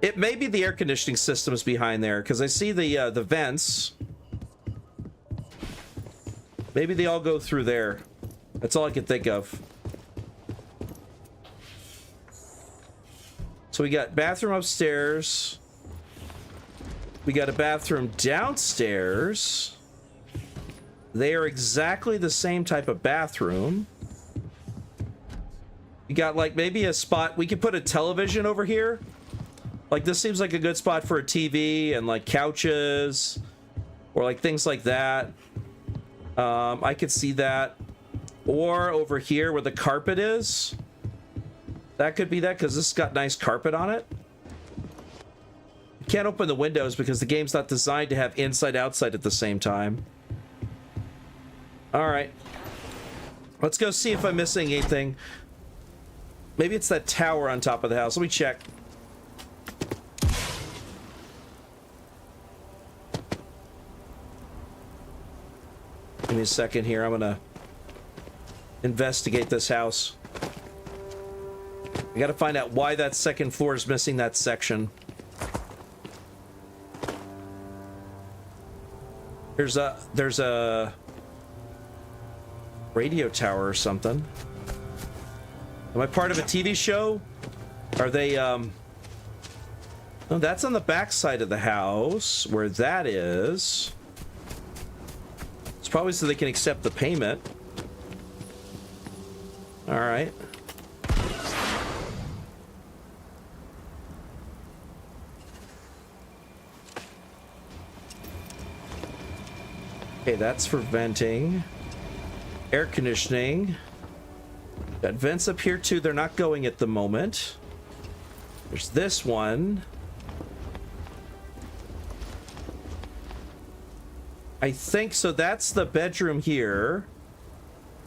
It may be the air conditioning systems behind there, because I see the vents. Maybe they all go through there. That's all I can think of. So we got bathroom upstairs. We got a bathroom downstairs. They are exactly the same type of bathroom. You got like maybe a spot. We could put a television over here. Like this seems like a good spot for a TV and like couches or like things like that. I could see that. Or over here where the carpet is. That could be that because this has got nice carpet on it. You can't open the windows because the game's not designed to have inside outside at the same time. All right. Let's go see if I'm missing anything. Maybe it's that tower on top of the house. Let me check. Give me a second here. I'm gonna investigate this house. I gotta find out why that second floor is missing that section. There's a radio tower or something. Am I part of a TV show? Are they oh, that's on the back side of the house where that is. It's probably so they can accept the payment. All right. Okay, that's for venting. Air conditioning. Got vents up here too. They're not going at the moment. There's this one. I think so. That's the bedroom here.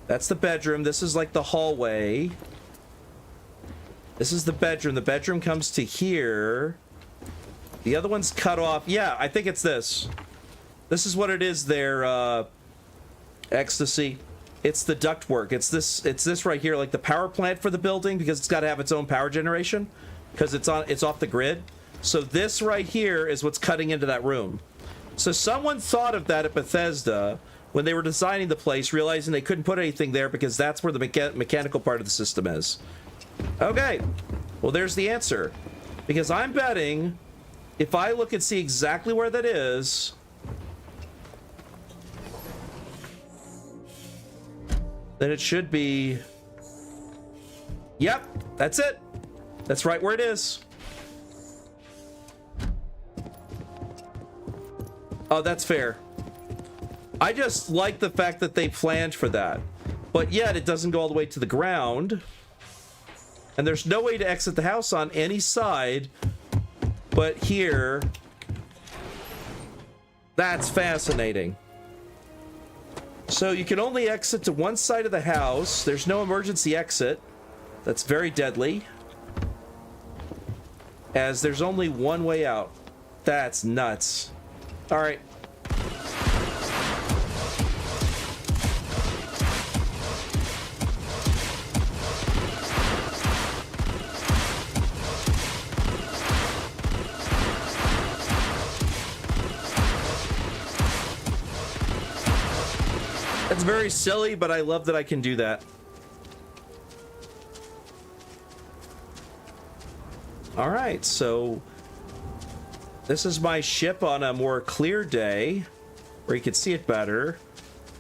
That's the bedroom. This is like the hallway. This is the bedroom. The bedroom comes to here. The other one's cut off. Yeah, I think it's this. This is what it is there, Ecstasy. It's the ductwork. It's this right here, like the power plant for the building, because it's got to have its own power generation, because it's off the grid. So this right here is what's cutting into that room. So someone thought of that at Bethesda when they were designing the place, realizing they couldn't put anything there because that's where the mechanical part of the system is. Okay, well there's the answer. Because I'm betting if I look and see exactly where that is, then it should be... Yep, that's it. That's right where it is. Oh, that's fair. I just like the fact that they planned for that. But yet, it doesn't go all the way to the ground. And there's no way to exit the house on any side. But here... That's fascinating. So you can only exit to one side of the house. There's no emergency exit. That's very deadly. As there's only one way out. That's nuts. All right. It's very silly, but I love that I can do that. All right, so this is my ship on a more clear day where you can see it better.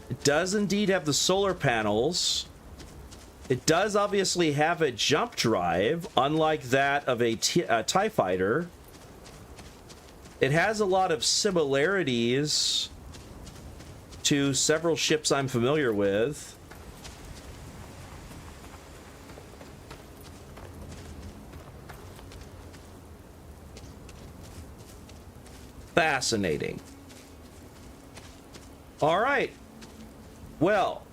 It does indeed have the solar panels. It does obviously have a jump drive, unlike that of a TIE fighter. It has a lot of similarities to several ships I'm familiar with. Fascinating. All right. Well,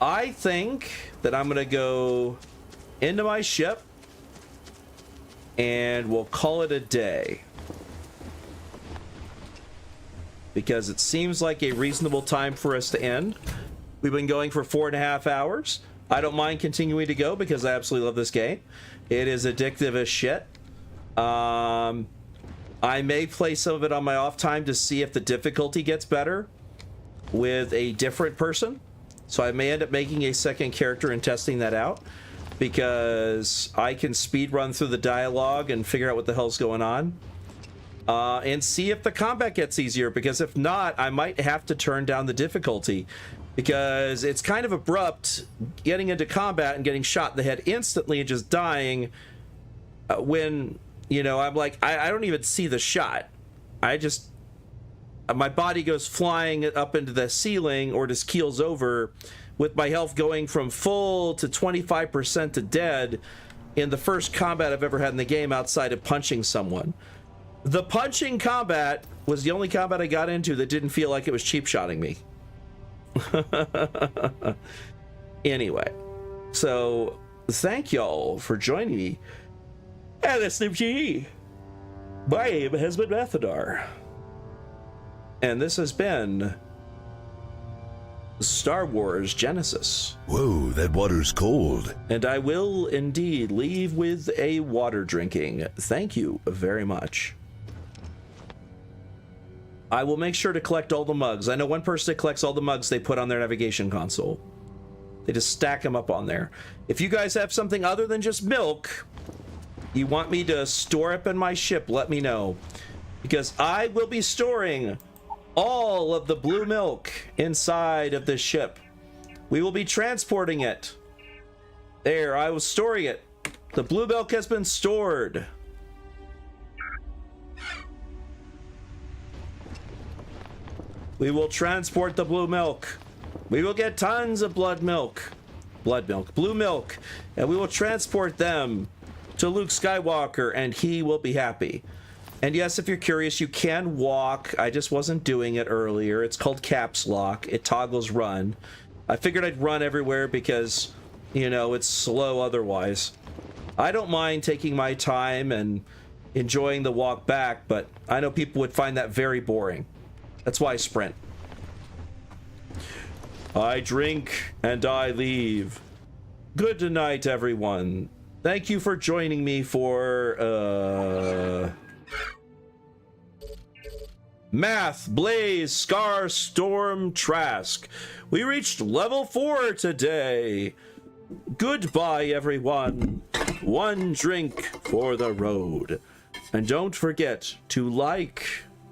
I think that I'm going to go into my ship and we'll call it a day. Because it seems like a reasonable time for us to end. We've been going for 4.5 hours. I don't mind continuing to go because I absolutely love this game. It is addictive as shit. I may play some of it on my off time to see if the difficulty gets better with a different person. So I may end up making a second character and testing that out because I can speed run through the dialogue and figure out what the hell's going on. And see if the combat gets easier, because if not, I might have to turn down the difficulty because it's kind of abrupt getting into combat and getting shot in the head instantly and just dying when, you know, I'm like, I don't even see the shot. My body goes flying up into the ceiling or just keels over with my health going from full to 25% to dead in the first combat I've ever had in the game outside of punching someone. The punching combat was the only combat I got into that didn't feel like it was cheap-shotting me. Anyway, so thank y'all for joining me at SNMGD. My name has been Mathadar. And this has been Star Wars Genesis. Whoa, that water's cold. And I will indeed leave with a water drinking. Thank you very much. I will make sure to collect all the mugs. I know one person that collects all the mugs they put on their navigation console. They just stack them up on there. If you guys have something other than just milk you want me to store up in my ship, let me know. Because I will be storing all of the blue milk inside of this ship. We will be transporting it. There, I was storing it. The blue milk has been stored. We will transport the blue milk. We will get tons of blue milk, and we will transport them to Luke Skywalker, and he will be happy. And yes, if you're curious, you can walk. I just wasn't doing it earlier. It's called caps lock. It toggles run. I figured I'd run everywhere because, you know, it's slow otherwise. I don't mind taking my time and enjoying the walk back, but I know people would find that very boring. That's why I sprint. I drink and I leave. Good night, everyone. Thank you for joining me for, Math, Blaze, Scar, Storm, Trask. We reached level 4 today. Goodbye, everyone. One drink for the road. And don't forget to like,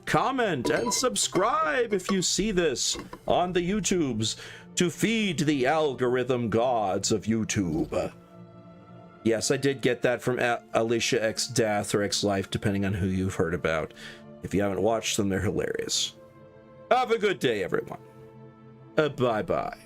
comment, and subscribe if you see this on the YouTubes to feed the algorithm gods of YouTube. Yes, I did get that from Alicia X Death or X Life, depending on who you've heard about. If you haven't watched them, they're hilarious. Have a good day, everyone. Bye-bye.